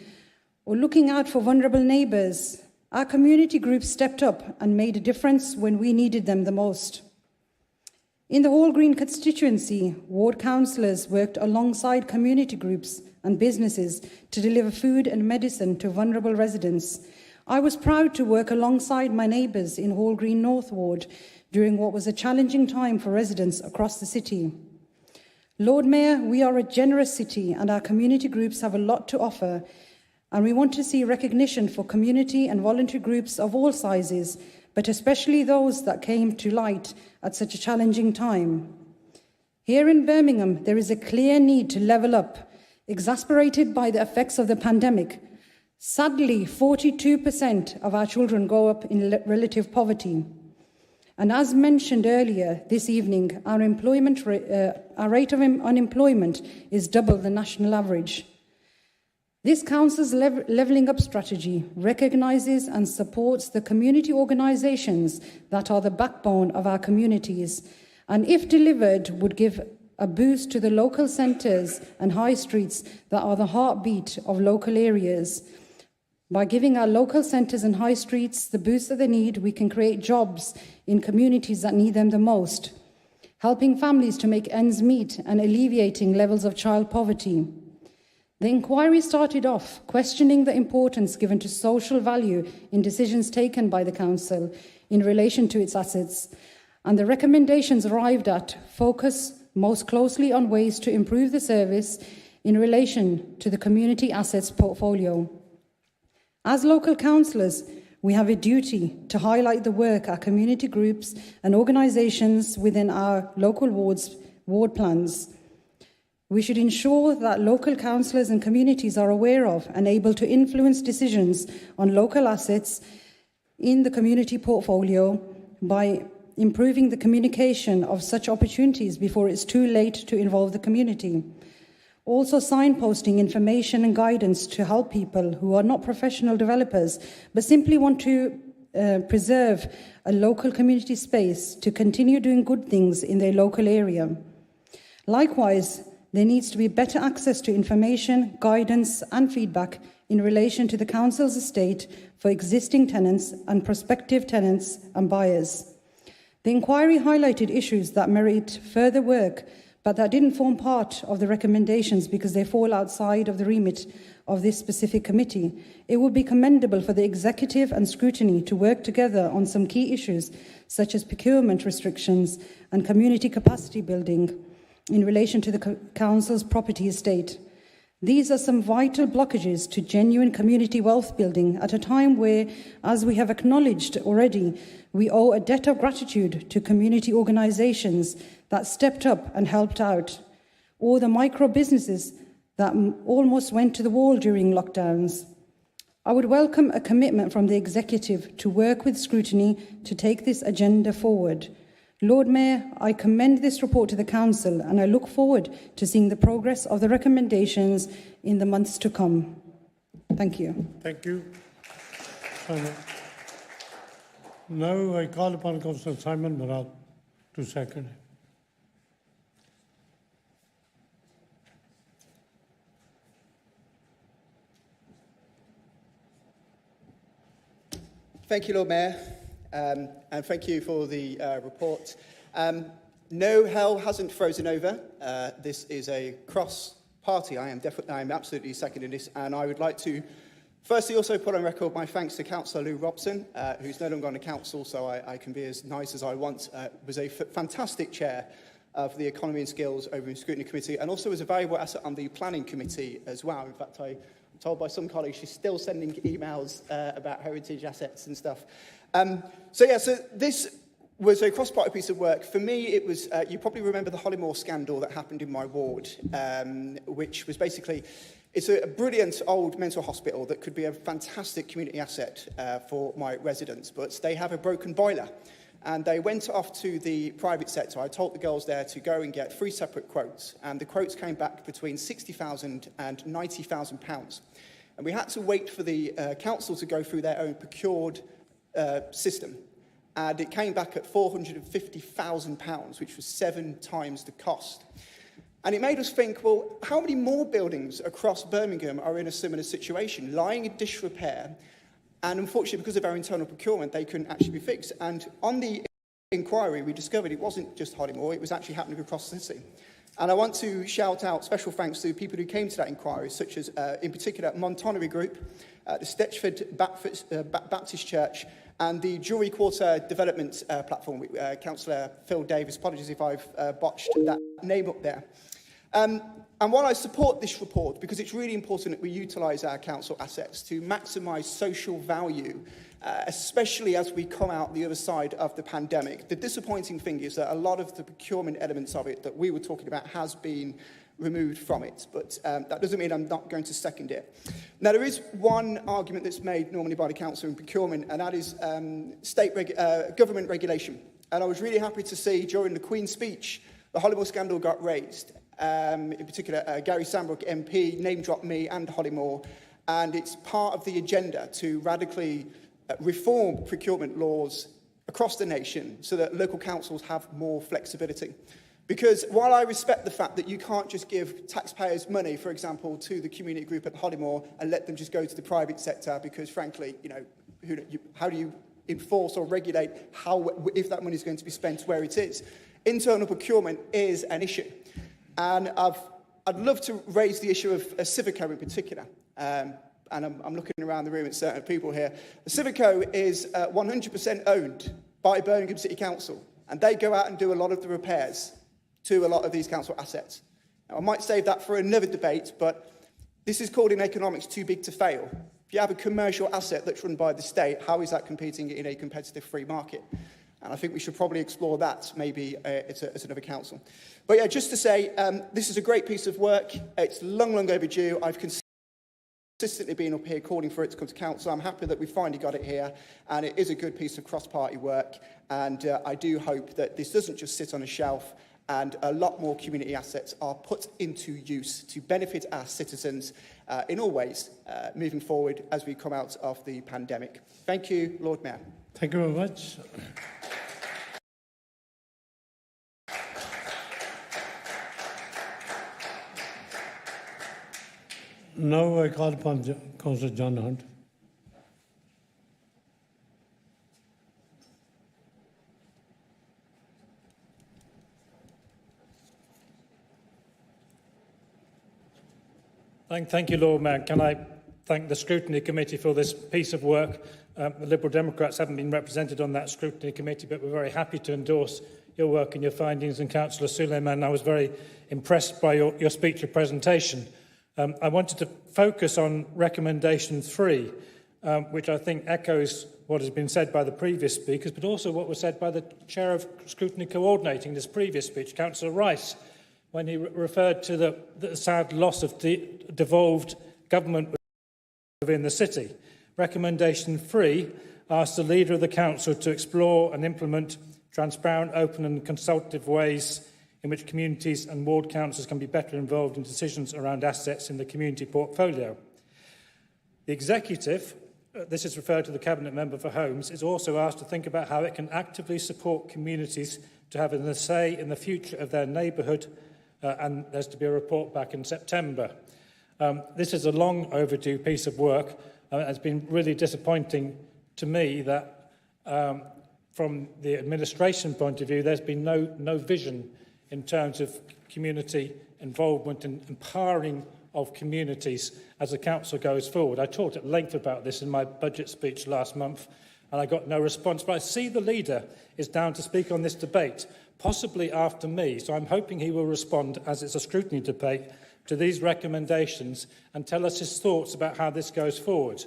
[SPEAKER 16] or looking out for vulnerable neighbours. Our community groups stepped up and made a difference when we needed them the most. In the Hall Green constituency, ward councillors worked alongside community groups and businesses to deliver food and medicine to vulnerable residents. I was proud to work alongside my neighbours in Hall Green North Ward during what was a challenging time for residents across the city. Lord Mayor, we are a generous city and our community groups have a lot to offer, and we want to see recognition for community and voluntary groups of all sizes, but especially those that came to light at such a challenging time. Here in Birmingham, there is a clear need to level up, exasperated by the effects of the pandemic. Sadly, 42% of our children grow up in relative poverty. And as mentioned earlier this evening, our rate of unemployment is double the national average. This council's levelling up strategy recognises and supports the community organisations that are the backbone of our communities, and if delivered would give a boost to the local centres and high streets that are the heartbeat of local areas. By giving our local centres and high streets the boost that they need, we can create jobs in communities that need them the most, helping families to make ends meet and alleviating levels of child poverty. The inquiry started off questioning the importance given to social value in decisions taken by the council in relation to its assets, and the recommendations arrived at focus most closely on ways to improve the service in relation to the community assets portfolio. As local councillors, we have a duty to highlight the work our community groups and organisations within our local ward plans. We should ensure that local councillors and communities are aware of and able to influence decisions on local assets in the community portfolio by improving the communication of such opportunities before it's too late to involve the community. Also signposting information and guidance to help people who are not professional developers but simply want to preserve a local community space to continue doing good things in their local area. Likewise, there needs to be better access to information, guidance and feedback in relation to the council's estate for existing tenants and prospective tenants and buyers. The inquiry highlighted issues that merit further work, but that didn't form part of the recommendations because they fall outside of the remit of this specific committee. It would be commendable for the executive and scrutiny to work together on some key issues, such as procurement restrictions and community capacity building in relation to the council's property estate. These are some vital blockages to genuine community wealth building at a time where, as we have acknowledged already, we owe a debt of gratitude to community organisations that stepped up and helped out, or the micro businesses that almost went to the wall during lockdowns. I would welcome a commitment from the executive to work with Scrutiny to take this agenda forward. Lord Mayor, I commend this report to the Council and I look forward to seeing the progress of the recommendations in the months to come. Thank you.
[SPEAKER 1] Thank you. Now I call upon Councillor Simon Morale to second.
[SPEAKER 8] Thank you, Lord Mayor, and thank you for the report. No, hell hasn't frozen over. This is a cross-party. I am absolutely seconding this, and I would like to firstly also put on record my thanks to Councillor Lou Robson, who's no longer on the council, so I can be as nice as I want. Was a fantastic chair for the Economy and Skills over in the Scrutiny Committee, and also was a valuable asset on the Planning Committee as well. In fact, I'm told by some colleagues she's still sending emails about heritage assets and stuff. So this was a cross-party piece of work. For me, it was, you probably remember the Hollymore scandal that happened in my ward, which was basically, it's a brilliant old mental hospital that could be a fantastic community asset for my residents, but they have a broken boiler. And they went off to the private sector. I told the girls there to go and get 3 separate quotes, and the quotes came back between £60,000 and £90,000. And we had to wait for the council to go through their own procured system. And it came back at £450,000, which was 7 times the cost. And it made us think, well, how many more buildings across Birmingham are in a similar situation, lying in disrepair? And unfortunately, because of our internal procurement, they couldn't actually be fixed. And on the inquiry, we discovered it wasn't just Hollymore, it was actually happening across the city. And I want to shout out special thanks to people who came to that inquiry, such as, in particular, Montonery Group, the Stetchford Baptist Church, and the Jewellery Quarter Development Platform, Councillor Phil Davis. Apologies if I've botched that name up there. And while I support this report, because it's really important that we utilise our council assets to maximise social value, especially as we come out the other side of the pandemic, the disappointing thing is that a lot of the procurement elements of it that we were talking about has been removed from it. But that doesn't mean I'm not going to second it. Now, there is one argument that's made normally by the council in procurement, and that is government regulation. And I was really happy to see during the Queen's speech, the Hollymore scandal got raised. In particular, Gary Sambrook MP name-dropped me and Hollymore, and it's part of the agenda to radically reform procurement laws across the nation so that local councils have more flexibility. Because while I respect the fact that you can't just give taxpayers money, for example, to the community group at Hollymore and let them just go to the private sector, because frankly, how do you enforce or regulate if that money is going to be spent where it is? Internal procurement is an issue. And I'd love to raise the issue of Civico in particular. And I'm looking around the room at certain people here. Civico is 100% owned by Birmingham City Council. And they go out and do a lot of the repairs to a lot of these council assets. Now, I might save that for another debate, but this is called in economics too big to fail. If you have a commercial asset that's run by the state, how is that competing in a competitive free market? And I think we should probably explore that maybe as another council. But yeah, just to say, this is a great piece of work. It's long, long overdue. I've consistently been up here calling for it to come to council. I'm happy that we finally got it here. And it is a good piece of cross-party work. And I do hope that this doesn't just sit on a shelf and a lot more community assets are put into use to benefit our citizens in all ways moving forward as we come out of the pandemic. Thank you, Lord Mayor.
[SPEAKER 1] Thank you very much. Now I call upon Councillor John Hunt.
[SPEAKER 17] Thank you, Lord Mayor. Can I thank the Scrutiny Committee for this piece of work? The Liberal Democrats haven't been represented on that Scrutiny Committee, but we're very happy to endorse your work and your findings. And Councillor Suleiman, I was very impressed by your speech and presentation. I wanted to focus on recommendation 3, which I think echoes what has been said by the previous speakers, but also what was said by the Chair of Scrutiny coordinating this previous speech, Councillor Rice, when he referred to the sad loss of devolved government within the city. Recommendation 3 asks the Leader of the Council to explore and implement transparent, open and consultative ways in which communities and ward councils can be better involved in decisions around assets in the community portfolio. The Executive, this is referred to the Cabinet Member for Homes, is also asked to think about how it can actively support communities to have a say in the future of their neighbourhood, and there's to be a report back in September. This is a long overdue piece of work. It's been really disappointing to me that from the administration point of view, there's been no vision in terms of community involvement and empowering of communities as the council goes forward. I talked at length about this in my budget speech last month, and I got no response. But I see the leader is down to speak on this debate, possibly after me. So I'm hoping he will respond, as it's a scrutiny debate, to these recommendations and tell us his thoughts about how this goes forward.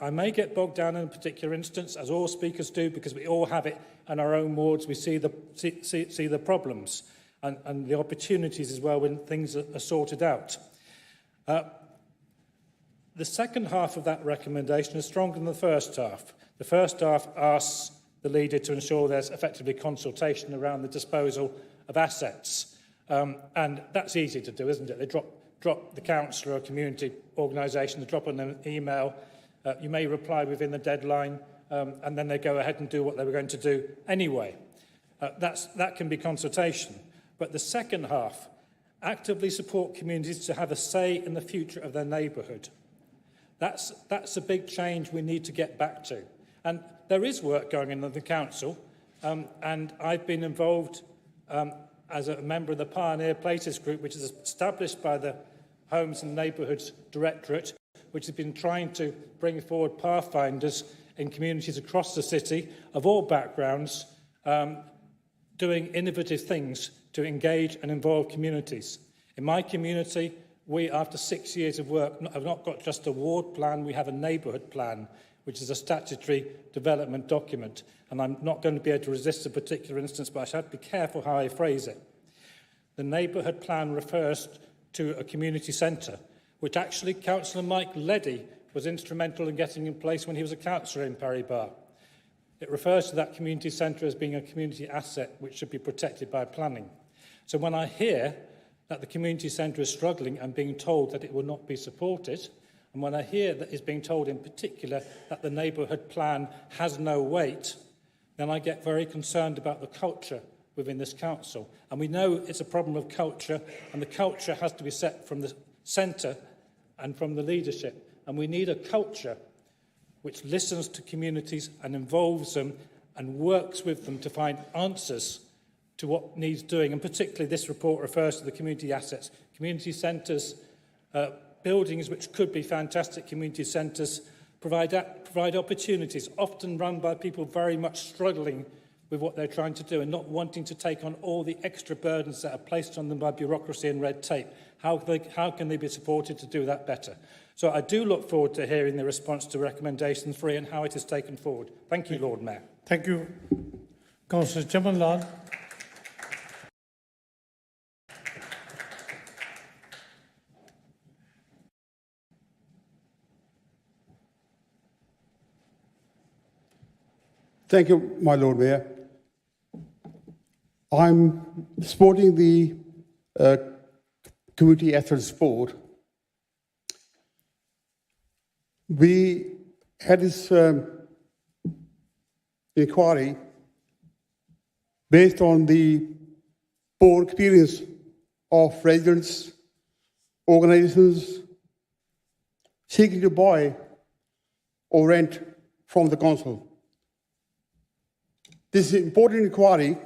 [SPEAKER 17] I may get bogged down in a particular instance, as all speakers do, because we all have it in our own wards. We see the problems and the opportunities as well when things are sorted out. The second half of that recommendation is stronger than the first half. The first half asks the leader to ensure there's effectively consultation around the disposal of assets. And that's easy to do, isn't it? They drop the council or a community organisation, they drop an email. You may reply within the deadline, and then they go ahead and do what they were going to do anyway. That can be consultation. But the second half, actively support communities to have a say in the future of their neighbourhood. That's a big change we need to get back to. And there is work going on in the council, and I've been involved as a member of the Pioneer Places Group, which is established by the Homes and Neighbourhoods Directorate, which has been trying to bring forward pathfinders in communities across the city of all backgrounds, doing innovative things to engage and involve communities. In my community, we, after 6 years of work, have not got just a ward plan, we have a neighbourhood plan, which is a statutory development document. And I'm not going to be able to resist a particular instance, but I should be careful how I phrase it. The neighbourhood plan refers to a community centre, which actually Councillor Mike Leddy was instrumental in getting in place when he was a councillor in Perry Bar. It refers to that community centre as being a community asset which should be protected by planning. So when I hear that the community centre is struggling and being told that it will not be supported, and when I hear that it's being told in particular that the neighbourhood plan has no weight, then I get very concerned about the culture within this council. And we know it's a problem of culture, and the culture has to be set from the centre and from the leadership. And we need a culture which listens to communities and involves them and works with them to find answers to what needs doing. And particularly this report refers to the community assets, community centres, buildings which could be fantastic community centres, provide opportunities, often run by people very much struggling with what they're trying to do and not wanting to take on all the extra burdens that are placed on them by bureaucracy and red tape. How can they be supported to do that better? So I do look forward to hearing the response to recommendation 3 and how it is taken forward. Thank you, Lord Mayor.
[SPEAKER 1] Thank you. Councillor Chamanlal.
[SPEAKER 11] Thank you, my Lord Mayor. I'm supporting the Community Ethics Board. We had this inquiry based on the poor experience of residents, organisations seeking to buy or rent from the council. This important inquiry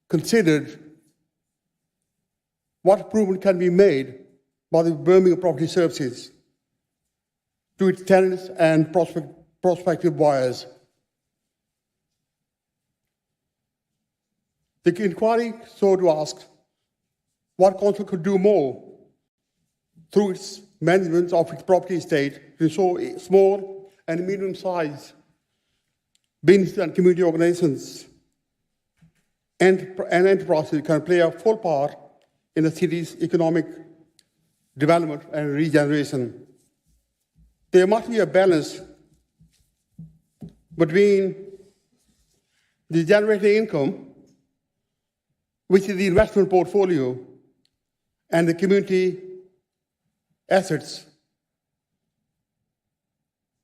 [SPEAKER 11] considered what improvement can be made by the Birmingham Property Services to its tenants and prospective buyers. The inquiry sought to ask what council could do more through its management of its property estate to ensure small and medium-sized business and community organisations and enterprises can play a full part in the city's economic development and regeneration. There must be a balance between the generating income, which is the investment portfolio, and the community assets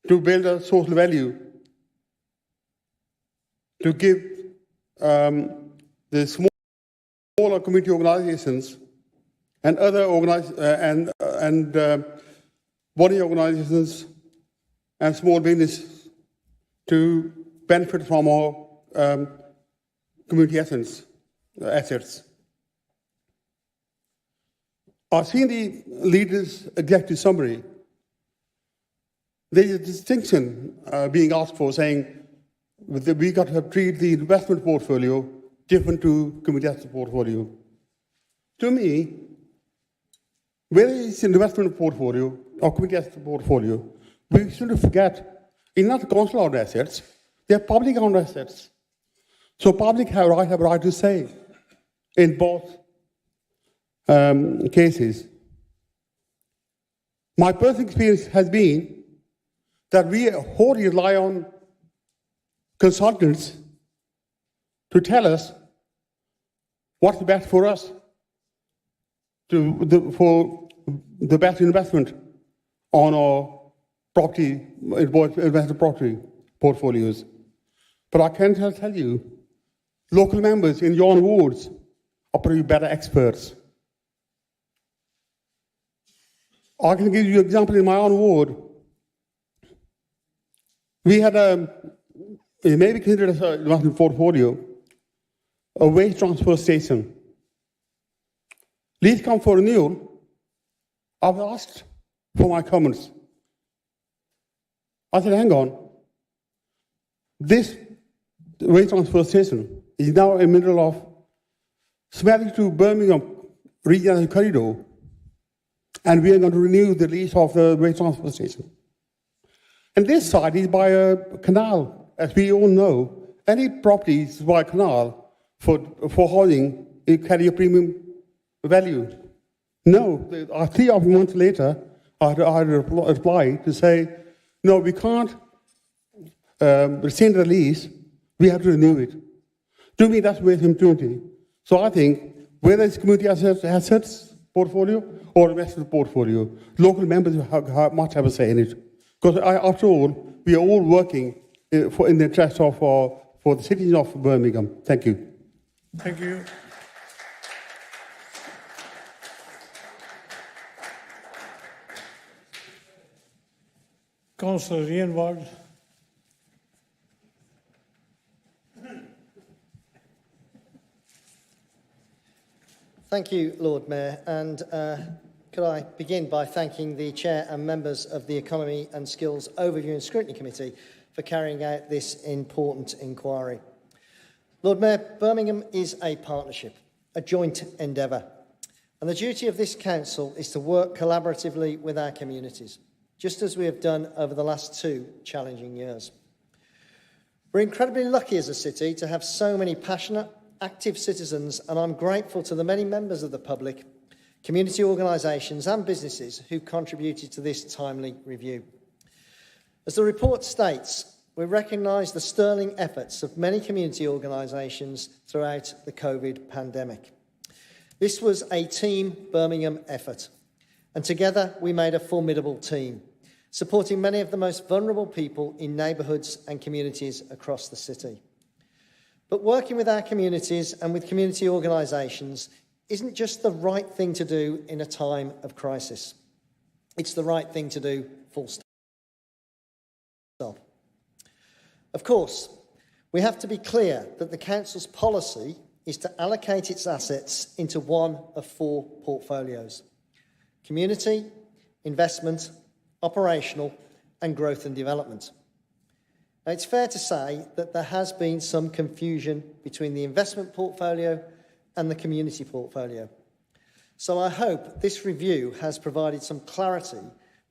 [SPEAKER 11] to build a social value, to give the smaller community organizations and other body organizations and small business to benefit from our community assets. I've seen the leaders' executive summary. There's a distinction being asked for, saying that we got to treat the investment portfolio different to community asset portfolio. To me, whether it's an investment portfolio or community asset portfolio, we shouldn't forget it's not council-owned assets; they're public-owned assets. So public have a right to say in both cases. My personal experience has been that we wholly rely on consultants to tell us what's best for us, for the best investment on our property, invested property portfolios. But I can tell you, local members in your own wards are probably better experts. I can give you an example in my own ward. We had it may be considered as an investment portfolio, a waste transfer station. Lease come for renewal. I've asked for my comments. I said, hang on. This waste transfer station is now in the middle of smelling to Birmingham regional corridor, and we are going to renew the lease of the waste transfer station. And this side is by a canal. As we all know, any properties by a canal for housing, it carry a premium value. No, 3 months later, I had a reply to say, no, we can't rescind the lease, we have to renew it. To me, that's waste impunity. So I think, whether it's community assets portfolio or investment portfolio, local members must have a say in it. Because after all, we are all working in the interest of for the citizens of Birmingham. Thank you.
[SPEAKER 1] Thank you. Councillor Ian Ward.
[SPEAKER 20] Thank you, Lord Mayor. And could I begin by thanking the Chair and members of the Economy and Skills Overview and Scrutiny Committee for carrying out this important inquiry. Lord Mayor, Birmingham is a partnership, a joint endeavour. And the duty of this council is to work collaboratively with our communities, just as we have done over the last 2 challenging years. We're incredibly lucky as a city to have so many passionate, active citizens, and I'm grateful to the many members of the public, community organisations and businesses who contributed to this timely review. As the report states, we recognise the sterling efforts of many community organisations throughout the COVID pandemic. This was a Team Birmingham effort, and together we made a formidable team, supporting many of the most vulnerable people in neighbourhoods and communities across the city. But working with our communities and with community organisations isn't just the right thing to do in a time of crisis. It's the right thing to do, full stop. Of course, we have to be clear that the Council's policy is to allocate its assets into one of 4 portfolios: community, investment, operational, and growth and development. Now, it's fair to say that there has been some confusion between the investment portfolio and the community portfolio. So I hope this review has provided some clarity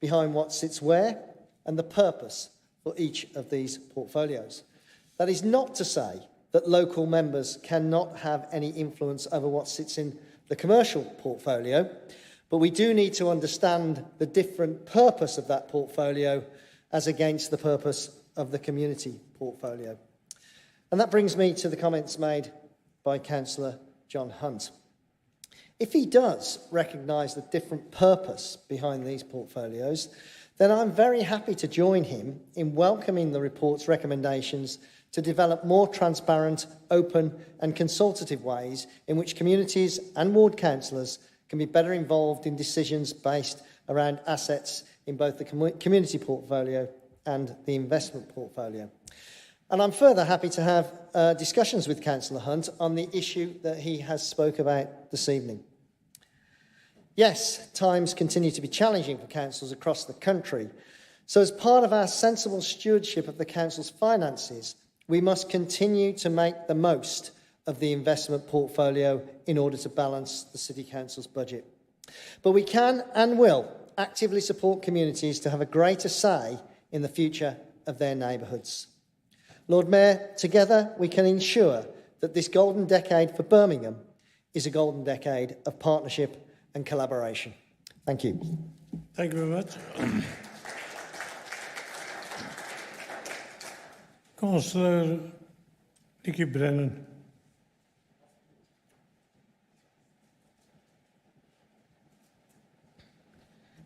[SPEAKER 20] behind what sits where and the purpose for each of these portfolios. That is not to say that local members cannot have any influence over what sits in the commercial portfolio, but we do need to understand the different purpose of that portfolio as against the purpose of the community portfolio. And that brings me to the comments made by Councillor John Hunt. If he does recognise the different purpose behind these portfolios, then I'm very happy to join him in welcoming the report's recommendations to develop more transparent, open and consultative ways in which communities and ward councillors can be better involved in decisions based around assets in both the community portfolio and the investment portfolio. And I'm further happy to have discussions with Councillor Hunt on the issue that he has spoke about this evening. Yes, times continue to be challenging for councils across the country. So as part of our sensible stewardship of the council's finances, we must continue to make the most of the investment portfolio in order to balance the City Council's budget. But we can and will actively support communities to have a greater say in the future of their neighbourhoods. Lord Mayor, together we can ensure that this golden decade for Birmingham is a golden decade of partnership and collaboration. Thank you.
[SPEAKER 1] Thank you very much. Councillor Nicky Brennan.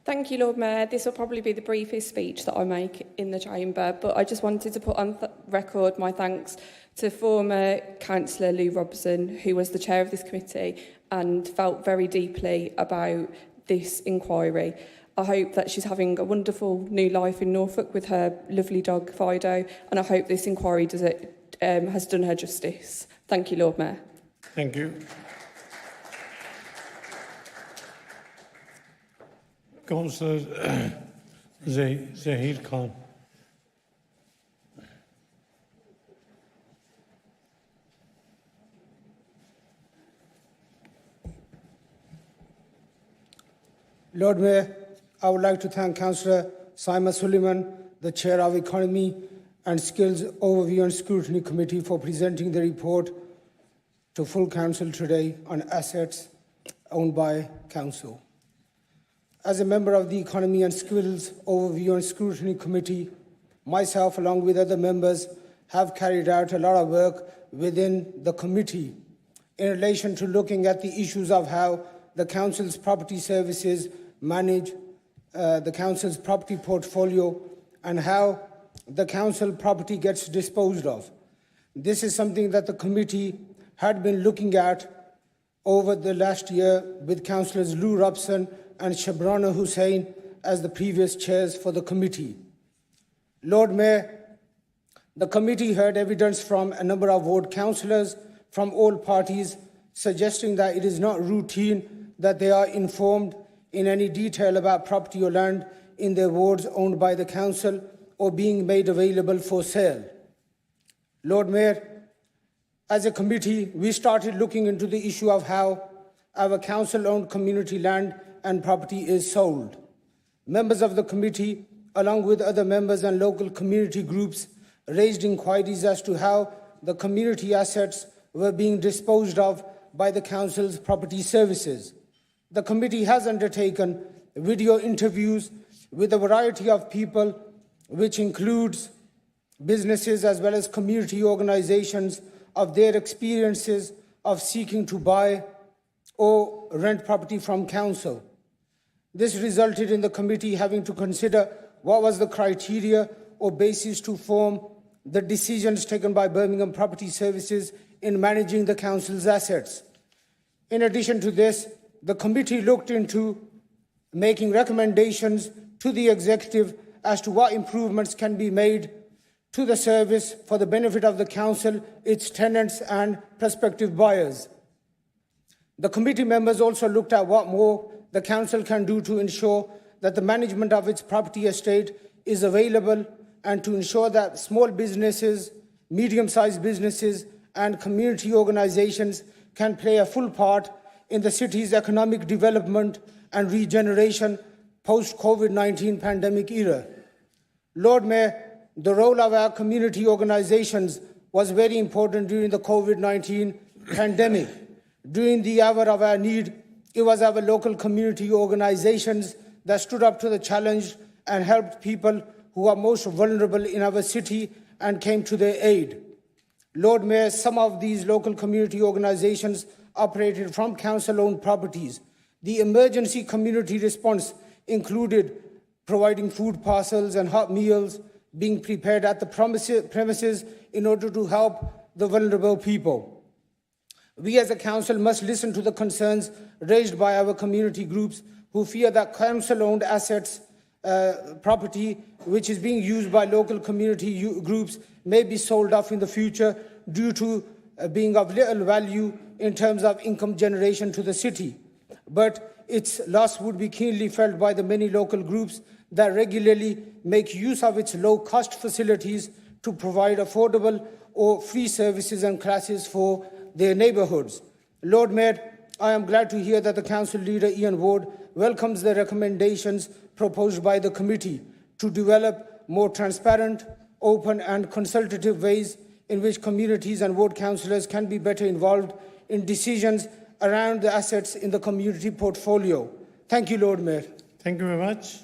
[SPEAKER 18] Thank you, Lord Mayor. This will probably be the briefest speech that I make in the chamber, but I just wanted to put on record my thanks to former Councillor Lou Robson, who was the chair of this committee and felt very deeply about this inquiry. I hope that she's having a wonderful new life in Norfolk with her lovely dog Fido, and I hope this inquiry has done her justice. Thank you, Lord Mayor.
[SPEAKER 1] Thank you. Councillor Zahir Khan.
[SPEAKER 19] Lord Mayor, I would like to thank Councillor Simon Suleiman, the Chair of Economy and Skills Overview and Scrutiny Committee, for presenting the report to full Council today on assets owned by Council. As a member of the Economy and Skills Overview and Scrutiny Committee, myself along with other members have carried out a lot of work within the committee in relation to looking at the issues of how the Council's property services manage the Council's property portfolio and how the Council property gets disposed of. This is something that the committee had been looking at over the last year with Councillors Lou Robson and Shabrana Hussain as the previous chairs for the committee. Lord Mayor, the committee heard evidence from a number of ward councillors from all parties suggesting that it is not routine that they are informed in any detail about property or land in their wards owned by the council or being made available for sale. Lord Mayor, as a committee, we started looking into the issue of how our council-owned community land and property is sold. Members of the committee, along with other members and local community groups, raised inquiries as to how the community assets were being disposed of by the council's property services. The committee has undertaken video interviews with a variety of people, which includes businesses as well as community organizations, of their experiences of seeking to buy or rent property from council. This resulted in the committee having to consider what was the criteria or basis to form the decisions taken by Birmingham Property Services in managing the council's assets. In addition to this, the committee looked into making recommendations to the executive as to what improvements can be made to the service for the benefit of the council, its tenants and prospective buyers. The committee members also looked at what more the council can do to ensure that the management of its property estate is available and to ensure that small businesses, medium-sized businesses and community organizations can play a full part in the city's economic development and regeneration post-COVID-19 pandemic era. Lord Mayor, the role of our community organizations was very important during the COVID-19 pandemic. During the hour of our need, it was our local community organizations that stood up to the challenge and helped people who are most vulnerable in our city and came to their aid. Lord Mayor, some of these local community organizations operated from council-owned properties. The emergency community response included providing food parcels and hot meals being prepared at the premises in order to help the vulnerable people. We as a council must listen to the concerns raised by our community groups who fear that council-owned assets property which is being used by local community groups may be sold off in the future due to being of little value in terms of income generation to the city. But its loss would be keenly felt by the many local groups that regularly make use of its low-cost facilities to provide affordable or free services and classes for their neighbourhoods. Lord Mayor, I am glad to hear that the Council Leader Ian Ward welcomes the recommendations proposed by the committee to develop more transparent, open and consultative ways in which communities and ward councillors can be better involved in decisions around the assets in the community portfolio. Thank you, Lord Mayor.
[SPEAKER 1] Thank you very much.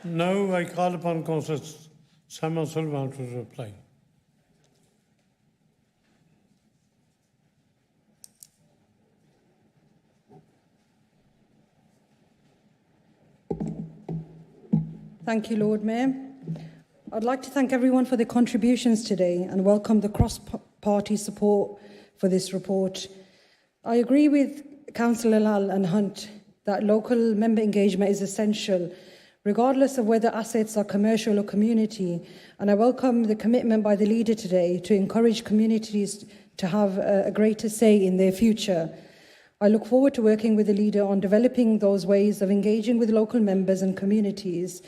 [SPEAKER 1] Now I call upon Councillor Simon Sullivan to reply.
[SPEAKER 16] Thank you, Lord Mayor. I'd like to thank everyone for their contributions today and welcome the cross-party support for this report. I agree with Councillor Lal and Hunt that local member engagement is essential, regardless of whether assets are commercial or community, and I welcome the commitment by the leader today to encourage communities to have a greater say in their future. I look forward to working with the leader on developing those ways of engaging with local members and communities.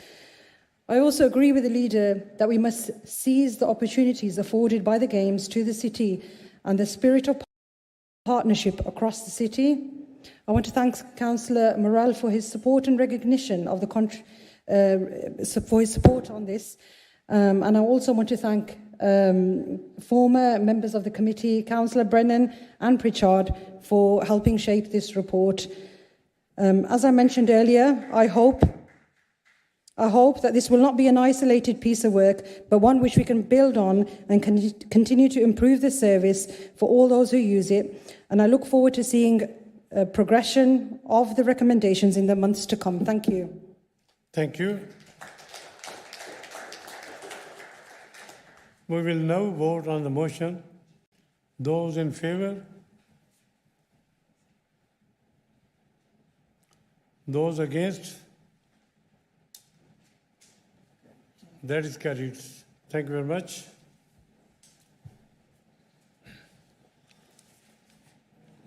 [SPEAKER 16] I also agree with the leader that we must seize the opportunities afforded by the Games to the city and the spirit of partnership across the city. I want to thank Councillor Morel for his support and recognition of for his support on this. And I also want to thank former members of the committee, Councillor Brennan and Pritchard, for helping shape this report. As I mentioned earlier, I hope that this will not be an isolated piece of work, but one which we can build on and continue to improve the service for all those who use it. And I look forward to seeing a progression of the recommendations in the months to come. Thank you.
[SPEAKER 1] Thank you. We will now vote on the motion. Those in favour? Those against? That is carried. Thank you very much.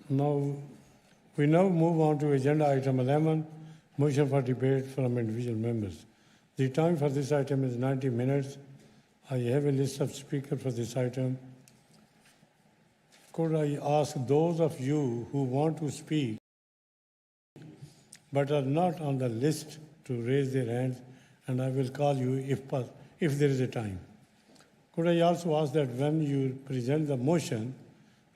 [SPEAKER 1] We now move on to agenda item 11, motion for debate from individual members. The time for this item is 90 minutes. I have a list of speakers for this item. Could I ask those of you who want to speak but are not on the list to raise their hands, and I will call you if there is a time. Could I also ask that when you present the motion,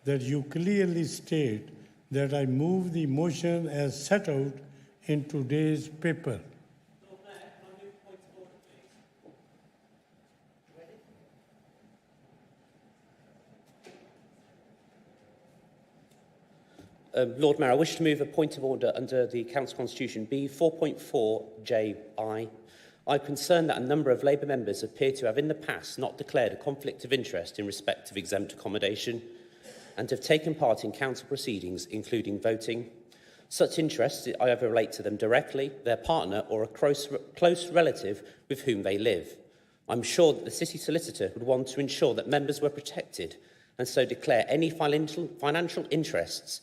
[SPEAKER 1] that you clearly state that I move the motion as set out in today's paper.
[SPEAKER 4] Lord Mayor, I wish to move a point of order under the Council Constitution B 4.4JI. I'm concerned that a number of Labour members appear to have in the past not declared a conflict of interest in respect of exempt accommodation and have taken part in council proceedings, including voting. Such interests either relate to them directly, their partner or a close relative with whom they live. I'm sure that the City Solicitor would want to ensure that members were protected and so declare any financial interests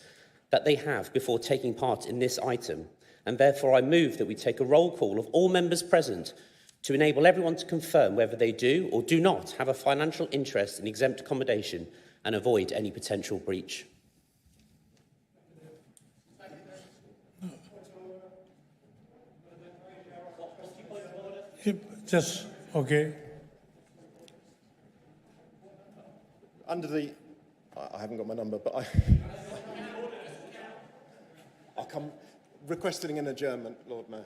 [SPEAKER 4] that they have before taking part in this item, and therefore I move that we take a roll call of all members present to enable everyone to confirm whether they do or do not have a financial interest in exempt accommodation and avoid any potential breach.
[SPEAKER 1] Just, okay.
[SPEAKER 13] Under the... I haven't got my number, but I'll come requesting an adjournment, Lord Mayor.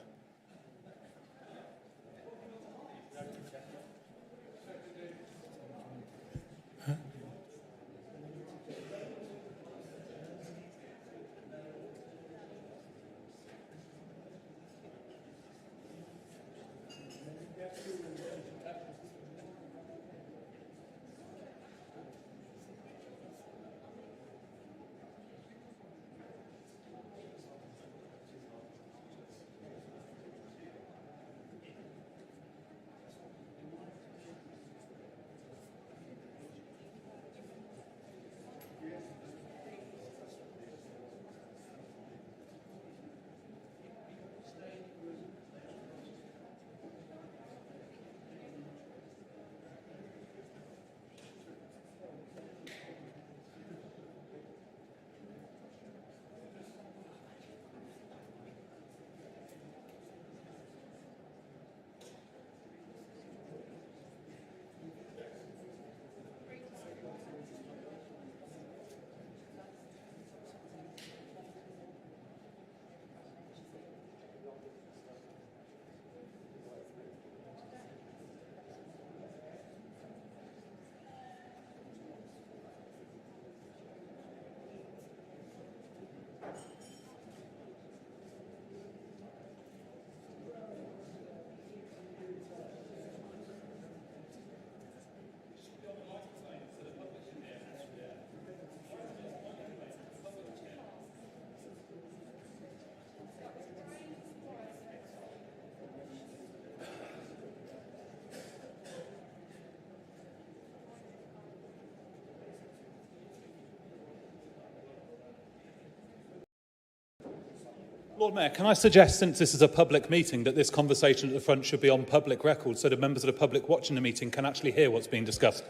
[SPEAKER 5] Lord Mayor, can I suggest, since this is a public meeting, that this conversation at the front should be on public record so that members of the public watching the meeting can actually hear what's being discussed?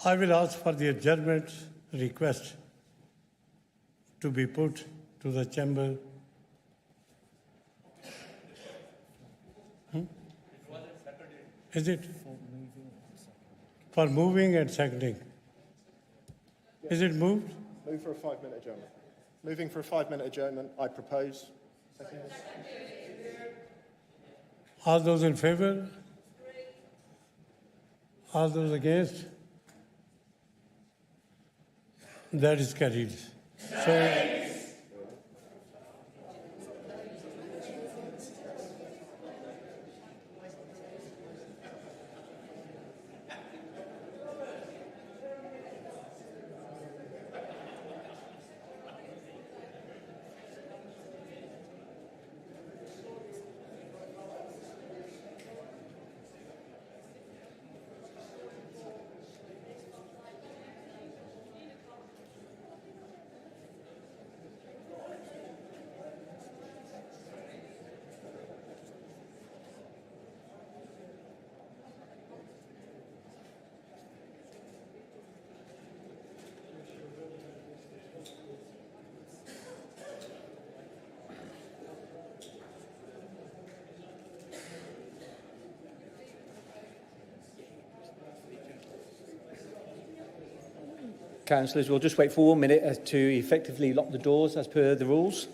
[SPEAKER 1] I will ask for the adjournment request to be put to the chamber. Is it? For moving and seconding. Is it moved?
[SPEAKER 13] Move for a 5-minute adjournment. Moving for a 5-minute adjournment, I propose. Second.
[SPEAKER 1] All those in favour? All those against? That is carried. So,
[SPEAKER 21] Councillors, we'll just wait for 1 minute to effectively lock the doors as per the rules.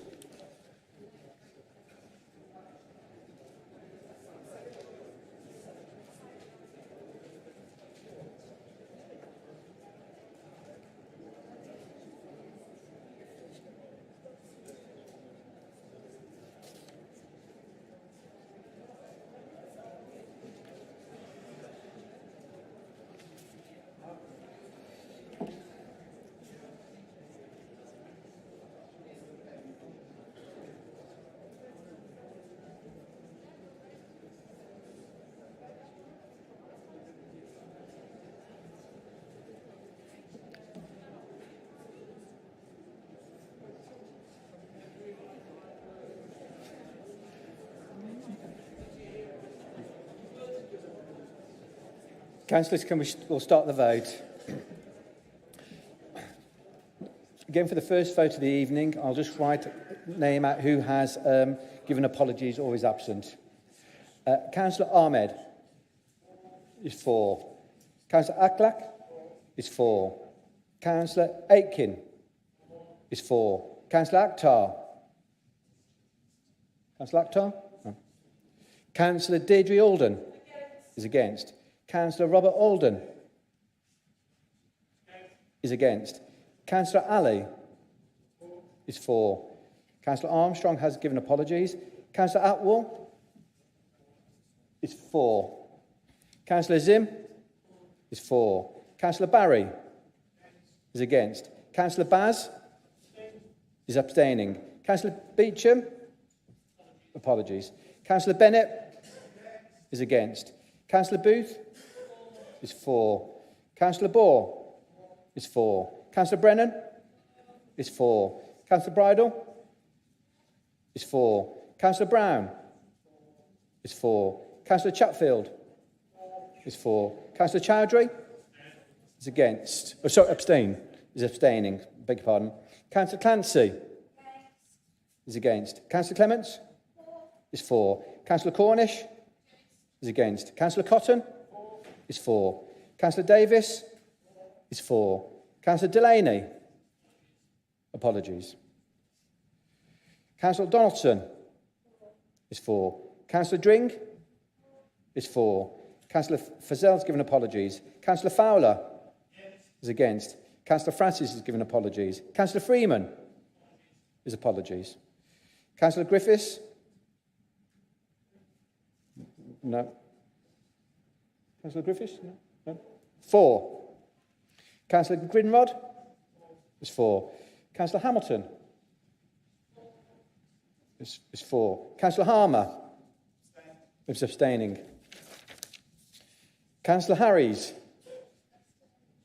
[SPEAKER 21] Councillors, we'll start the vote. Again, for the first vote of the evening, I'll just name out who has given apologies or is absent. Councillor Ahmed is for. Councillor Aklak is for. Councillor Aitken is for. Councillor Akhtar. Councillor Akhtar? No. Councillor Deirdre Alden is against. Councillor Robert Alden is against. Councillor Ali is for. Councillor Armstrong has given apologies. Councillor Atwell is for. Councillor Zim is for. Councillor Barry is against. Councillor Baz is abstaining. Councillor Beecham, apologies. Councillor Bennett is against. Councillor Booth is for. Councillor Bohr is for. Councillor Brennan is for. Councillor Bridle is for. Councillor Brown is for. Councillor Chatfield is for. Councillor Chowdhury is against. Oh, sorry, is abstaining. Beg your pardon. Councillor Clancy is against. Councillor Clements is for. Councillor Cornish is against. Councillor Cotton is for. Councillor Davis is for. Councillor Delaney, apologies. Councillor Donaldson is for. Councillor Dring is for. Councillor Fazell's given apologies. Councillor Fowler is against. Councillor Francis has given apologies. Councillor Freeman is apologies. Councillor Griffiths? No. Councillor Griffiths? No. 4. Councillor Gridrod is for. Councillor Hamilton is for. Councillor Harmer is abstaining. Councillor Harries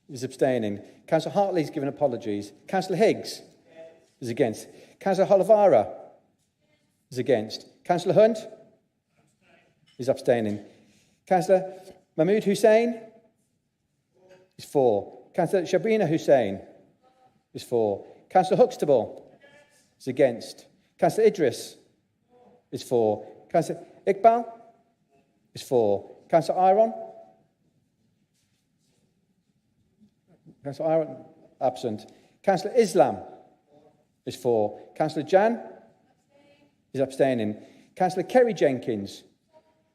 [SPEAKER 21] is abstaining. Councillor Hartley's given apologies. Councillor Higgs is against. Councillor Holovara is against. Councillor Hunt is abstaining. Councillor Mahmood Hussain is for. Councillor Shabrina Hussain is for. Councillor Huxtable is against. Councillor Idris is for. Councillor Iqbal is for. Councillor Iron? Councillor Iron, absent. Councillor Islam is for. Councillor Jan is abstaining. Councillor Kerry Jenkins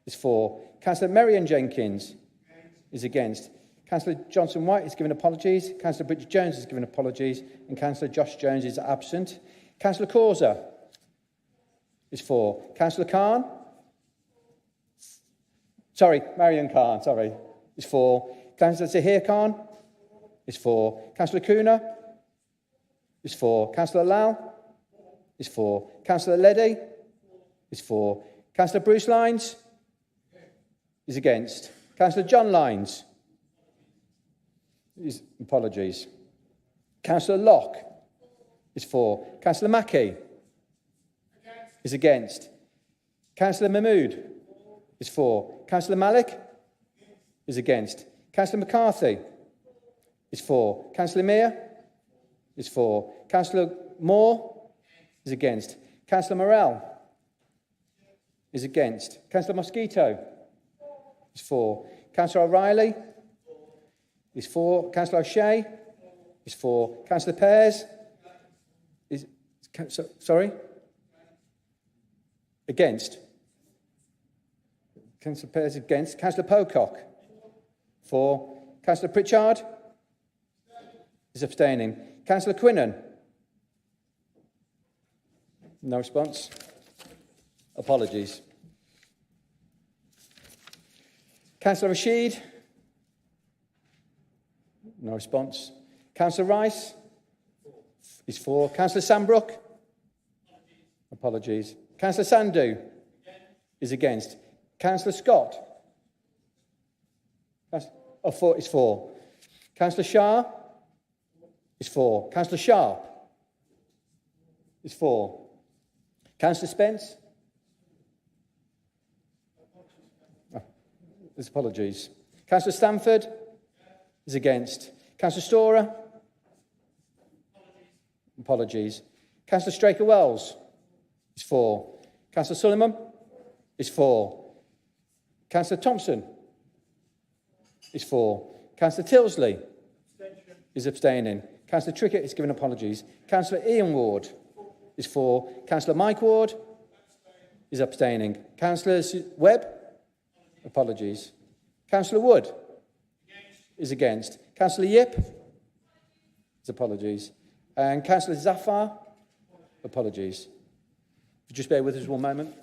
[SPEAKER 21] is for. Councillor Marion Jenkins is against. Councillor Johnson White has given apologies. Councillor Bridget Jones has given apologies. And Councillor Josh Jones is absent. Councillor Causa is for. Councillor Khan? Sorry, Marion Khan, is for. Councillor Zahir Khan is for. Councillor Kuna is for. Councillor Lal is for. Councillor Leddy is for. Councillor Bruce Lines is against. Councillor John Lines is apologies. Councillor Locke is for. Councillor Mackey is against. Councillor Mahmood is for. Councillor Malik is against. Councillor McCarthy is for. Councillor Meir is for. Councillor Moore is against. Councillor Morell is against. Councillor Mosquito is for. Councillor O'Reilly is for. Councillor O'Shea is for. Councillor Pears is... Sorry? Against. Councillor Pears is against. Councillor Pocock for. Councillor Pritchard is abstaining. Councillor Quinnan? No response. Apologies. Councillor Rashid? No response. Councillor Rice is for. Councillor Sambrook? Apologies. Councillor Sandhu is against. Councillor Scott? Is for. Councillor Shah is for. Councillor Sharp is for. Councillor Spence? There's apologies. Councillor Stamford is against. Councillor Storer? Apologies. Councillor Straker-Wells is for. Councillor Suleiman is for. Councillor Thompson is for. Councillor Tilsley is abstaining. Councillor Trickett is giving apologies. Councillor Ian Ward is for. Councillor Mike Ward is abstaining. Councillor Webb? Apologies. Councillor Wood is against. Councillor Yip is apologies. And Councillor Zafar? Apologies. Just bear with us one moment.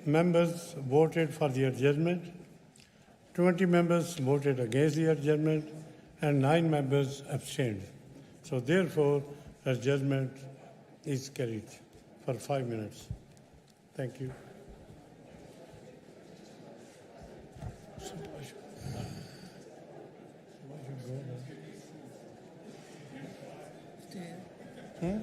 [SPEAKER 1] members voted for the adjournment, 20 members voted against the adjournment, and 9 members abstained. So therefore, adjournment is carried for 5 minutes. Thank you. Hmm?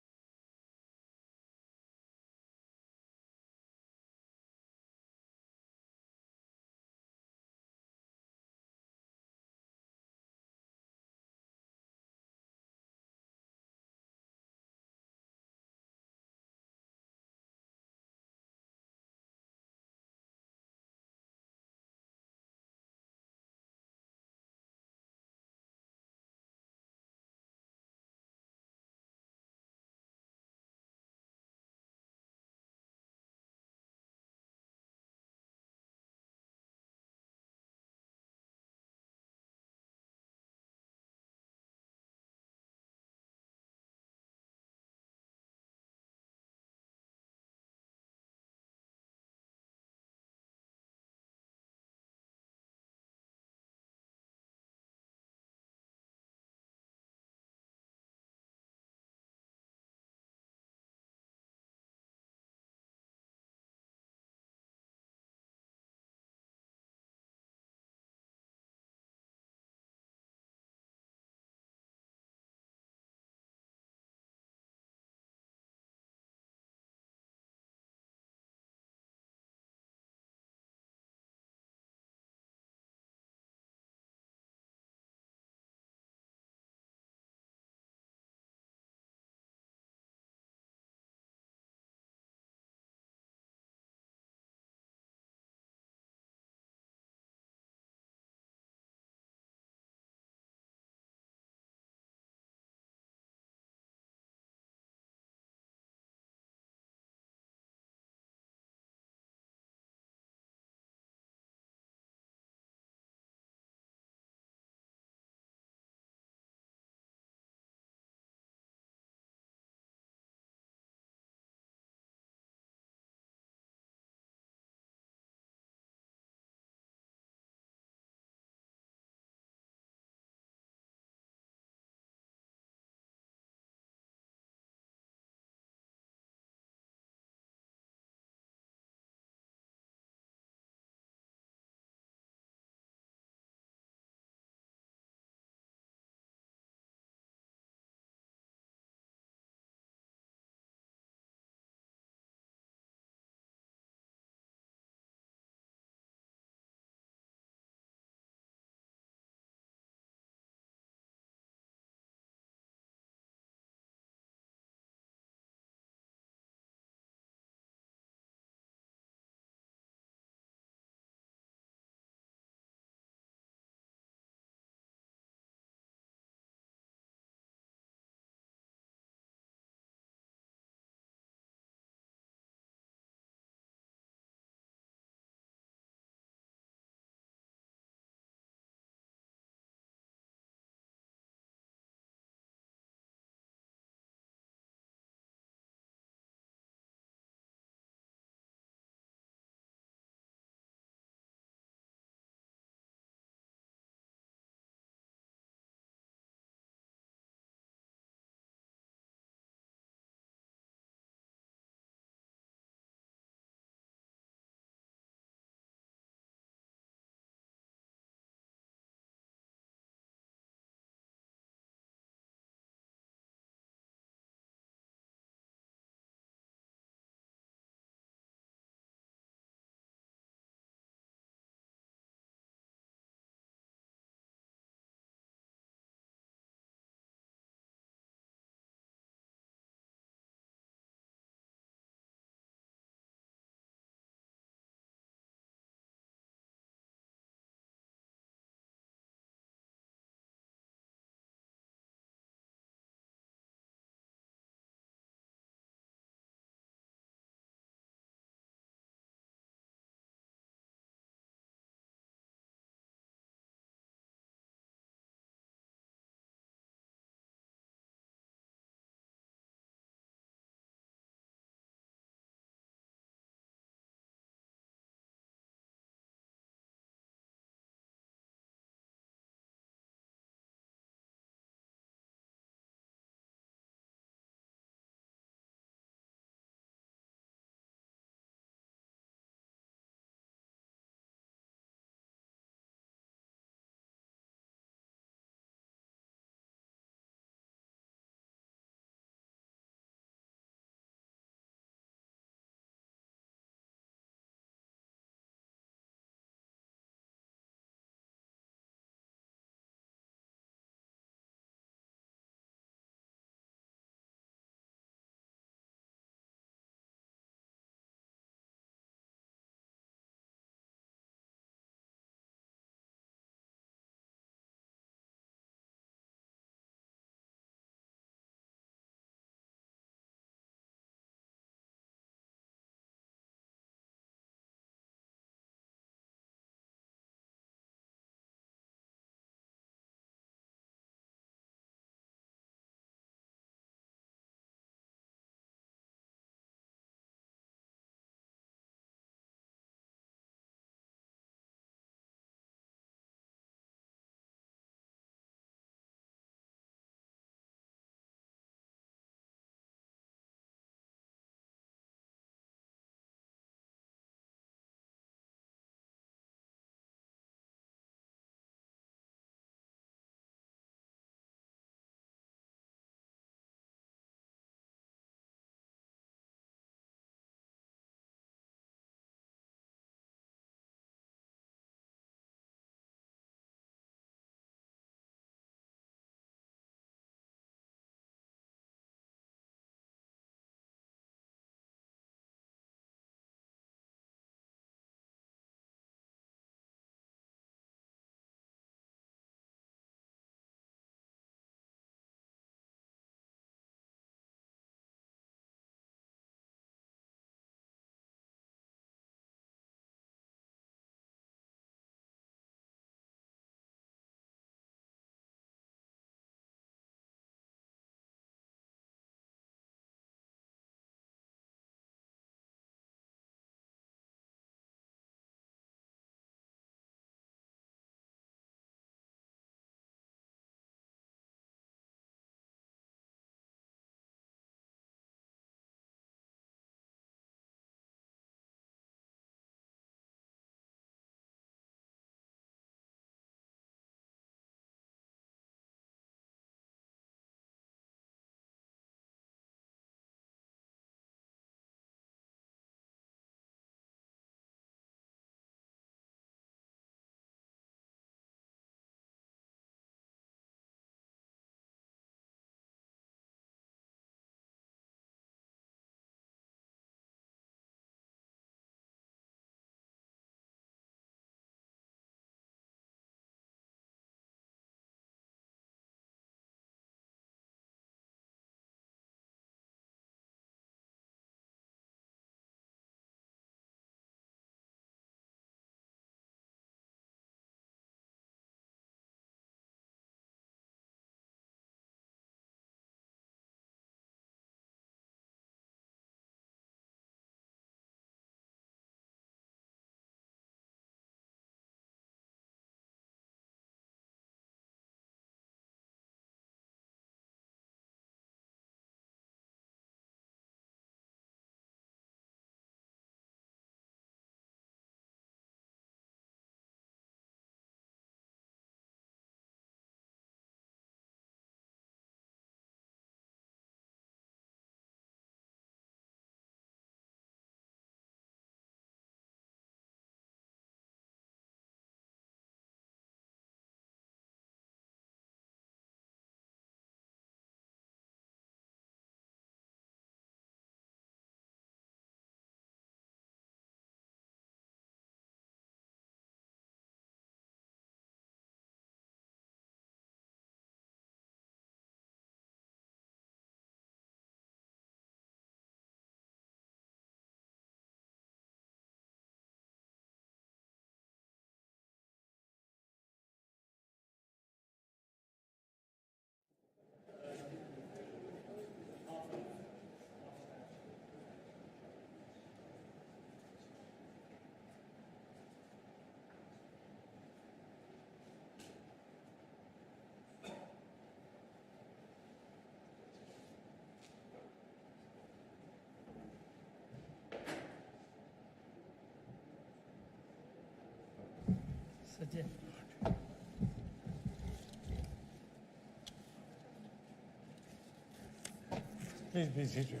[SPEAKER 1] Please be seated.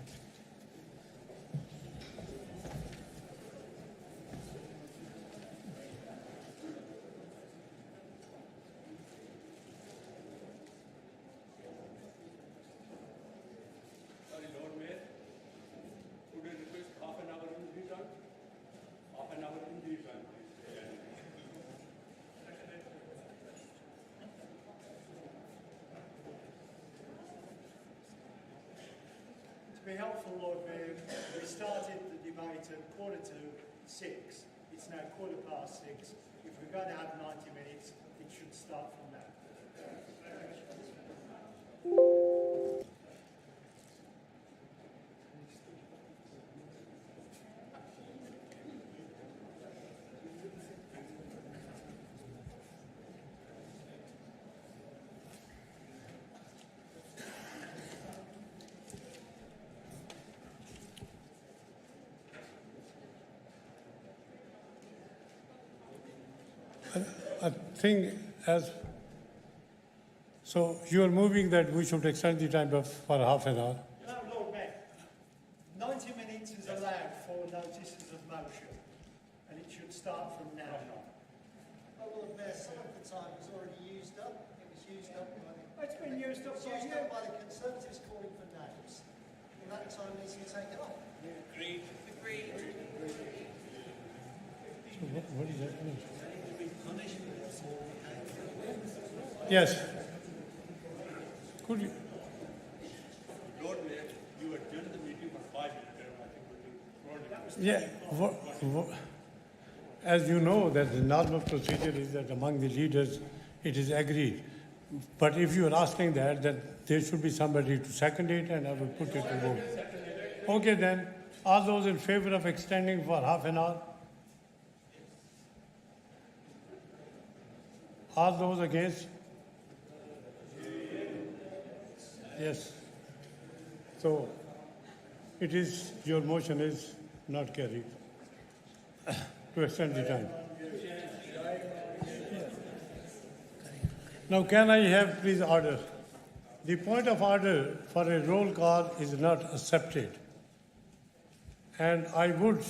[SPEAKER 3] To be helpful, Lord Mayor, we started the debate at 6:45. It's now 6:15. If we're going to have 90 minutes, it should start from now.
[SPEAKER 1] I think so you are moving that we should extend the time for half an hour.
[SPEAKER 3] No, Lord Mayor, 90 minutes is allowed for notices of motion, and it should start from now.
[SPEAKER 20] Oh, Lord Mayor, some of the time was already used up. It was used up by
[SPEAKER 3] It's been used up by you.
[SPEAKER 20] by the Conservatives calling for names. And that time needs to be taken off.
[SPEAKER 4] Agreed. Agreed.
[SPEAKER 1] So what is that mean? Yes. Could you?
[SPEAKER 3] Lord Mayor, you adjourned the meeting for 5 minutes.
[SPEAKER 1] Yeah. As you know, that the normal procedure is that among the leaders it is agreed. But if you are asking that, then there should be somebody to second it, and I will put it to vote. Okay, then. All those in favor of extending for half an hour? All those against? Yes. So, it is, your motion is not carried to extend the time. Now, can I have please order? The point of order for a roll call is not accepted. And I would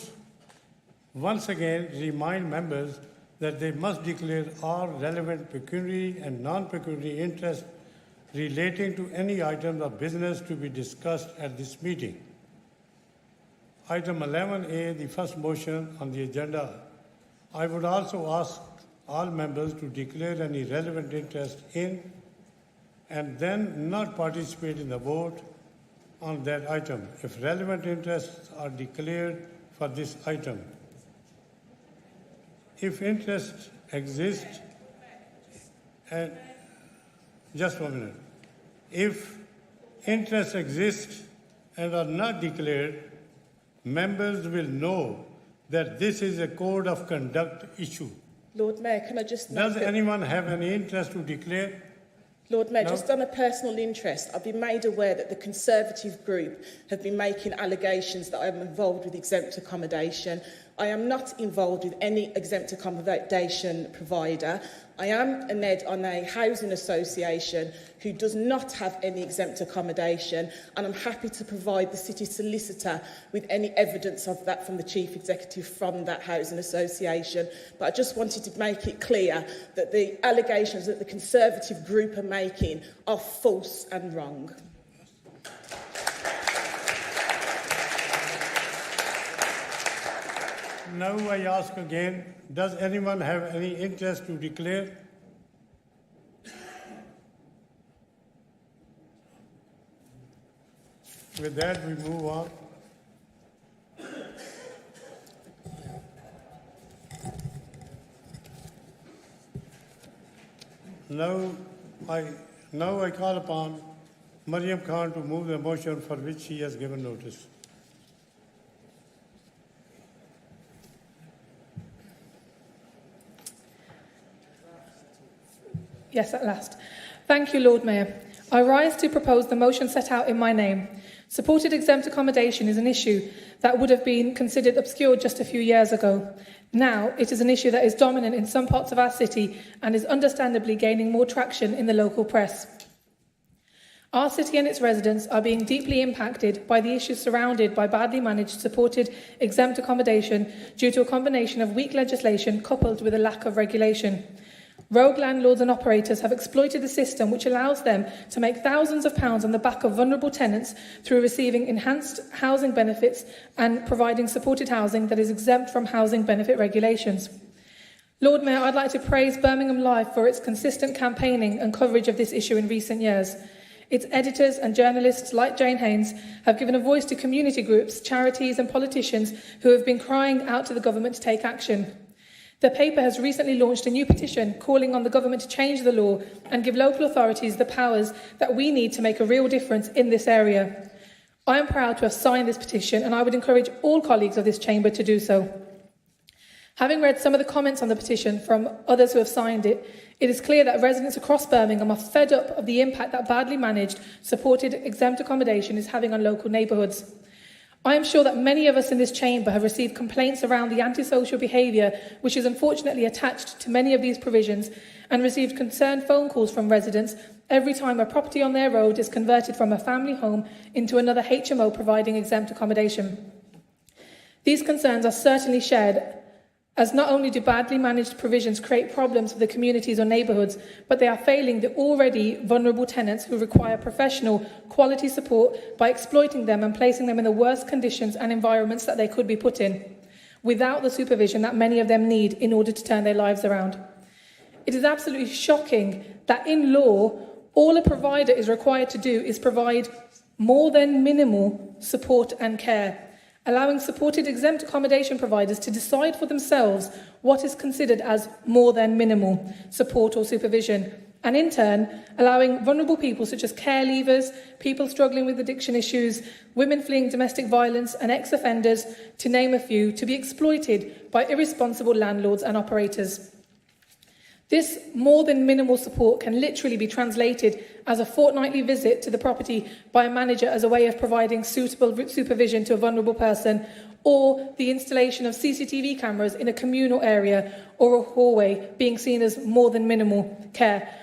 [SPEAKER 1] once again remind members that they must declare all relevant pecuniary and non-pecuniary interests relating to any item of business to be discussed at this meeting. Item 11A, the first motion on the agenda. I would also ask all members to declare any relevant interest in and then not participate in the vote on that item if relevant interests are declared for this item. If interest exists, and just 1 minute. If interests exist and are not declared, members will know that this is a code of conduct issue.
[SPEAKER 12] Lord Mayor, can I just...
[SPEAKER 1] Does anyone have any interest to declare?
[SPEAKER 12] Lord Mayor,
[SPEAKER 1] No?
[SPEAKER 12] just on a personal interest, I've been made aware that the Conservative group have been making allegations that I am involved with exempt accommodation. I am not involved with any exempt accommodation provider. I am a NED on a housing association who does not have any exempt accommodation, and I'm happy to provide the city solicitor with any evidence of that from the chief executive from that housing association. But I just wanted to make it clear that the allegations that the Conservative group are making are false and wrong.
[SPEAKER 1] Now I ask again, does anyone have any interest to declare? With that, we move on. Now I call upon Mariam Khan to move the motion for which she has given notice.
[SPEAKER 6] Yes, at last. Thank you, Lord Mayor. I rise to propose the motion set out in my name. Supported exempt accommodation is an issue that would have been considered obscure just a few years ago. Now, it is an issue that is dominant in some parts of our city and is understandably gaining more traction in the local press. Our city and its residents are being deeply impacted by the issues surrounded by badly managed supported exempt accommodation due to a combination of weak legislation coupled with a lack of regulation. Rogue landlords and operators have exploited the system, which allows them to make thousands of pounds on the back of vulnerable tenants through receiving enhanced housing benefits and providing supported housing that is exempt from housing benefit regulations. Lord Mayor, I'd like to praise Birmingham Live for its consistent campaigning and coverage of this issue in recent years. Its editors and journalists like Jane Haynes have given a voice to community groups, charities and politicians who have been crying out to the government to take action. The paper has recently launched a new petition calling on the government to change the law and give local authorities the powers that we need to make a real difference in this area. I am proud to have signed this petition, and I would encourage all colleagues of this chamber to do so. Having read some of the comments on the petition from others who have signed it, it is clear that residents across Birmingham are fed up of the impact that badly managed, supported exempt accommodation is having on local neighbourhoods. I am sure that many of us in this chamber have received complaints around the antisocial behaviour which is unfortunately attached to many of these provisions, and received concerned phone calls from residents every time a property on their road is converted from a family home into another HMO providing exempt accommodation. These concerns are certainly shared, as not only do badly managed provisions create problems for the communities or neighbourhoods, but they are failing the already vulnerable tenants who require professional, quality support by exploiting them and placing them in the worst conditions and environments that they could be put in, without the supervision that many of them need in order to turn their lives around. It is absolutely shocking that in law, all a provider is required to do is provide more than minimal support and care, allowing supported exempt accommodation providers to decide for themselves what is considered as more than minimal support or supervision, and in turn allowing vulnerable people such as care leavers, people struggling with addiction issues, women fleeing domestic violence and ex-offenders, to name a few, to be exploited by irresponsible landlords and operators. This more than minimal support can literally be translated as a fortnightly visit to the property by a manager as a way of providing suitable supervision to a vulnerable person, or the installation of CCTV cameras in a communal area or a hallway being seen as more than minimal care,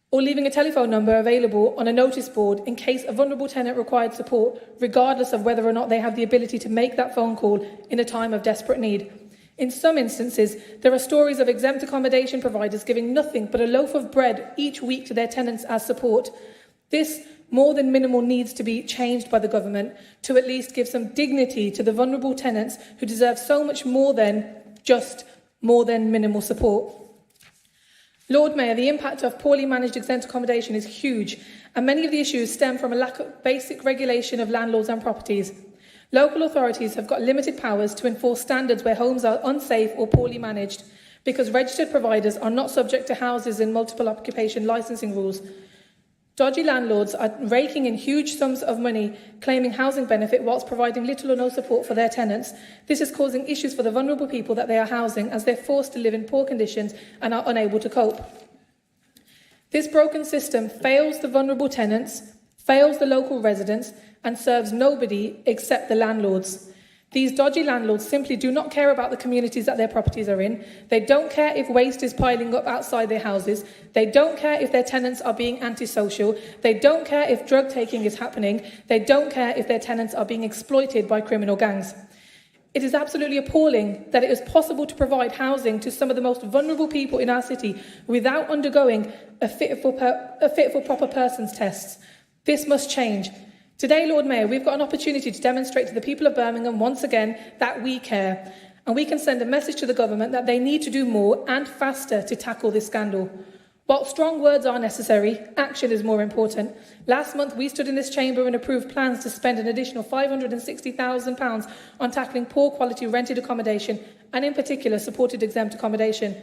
[SPEAKER 6] or leaving a telephone number available on a notice board in case a vulnerable tenant required support, regardless of whether or not they have the ability to make that phone call in a time of desperate need. In some instances, there are stories of exempt accommodation providers giving nothing but a loaf of bread each week to their tenants as support. This more than minimal needs to be changed by the government to at least give some dignity to the vulnerable tenants who deserve so much more than just more than minimal support. Lord Mayor, the impact of poorly managed exempt accommodation is huge, and many of the issues stem from a lack of basic regulation of landlords and properties. Local authorities have got limited powers to enforce standards where homes are unsafe or poorly managed, because registered providers are not subject to houses and multiple occupation licensing rules. Dodgy landlords are raking in huge sums of money, claiming housing benefit whilst providing little or no support for their tenants. This is causing issues for the vulnerable people that they are housing, as they're forced to live in poor conditions and are unable to cope. This broken system fails the vulnerable tenants, fails the local residents, and serves nobody except the landlords. These dodgy landlords simply do not care about the communities that their properties are in. They don't care if waste is piling up outside their houses. They don't care if their tenants are being antisocial. They don't care if drug taking is happening. They don't care if their tenants are being exploited by criminal gangs. It is absolutely appalling that it is possible to provide housing to some of the most vulnerable people in our city without undergoing a fit for proper persons tests. This must change. Today, Lord Mayor, we've got an opportunity to demonstrate to the people of Birmingham once again that we care, and we can send a message to the government that they need to do more and faster to tackle this scandal. While strong words are necessary, action is more important. Last month, we stood in this chamber and approved plans to spend an additional £560,000 on tackling poor quality rented accommodation, and in particular supported exempt accommodation.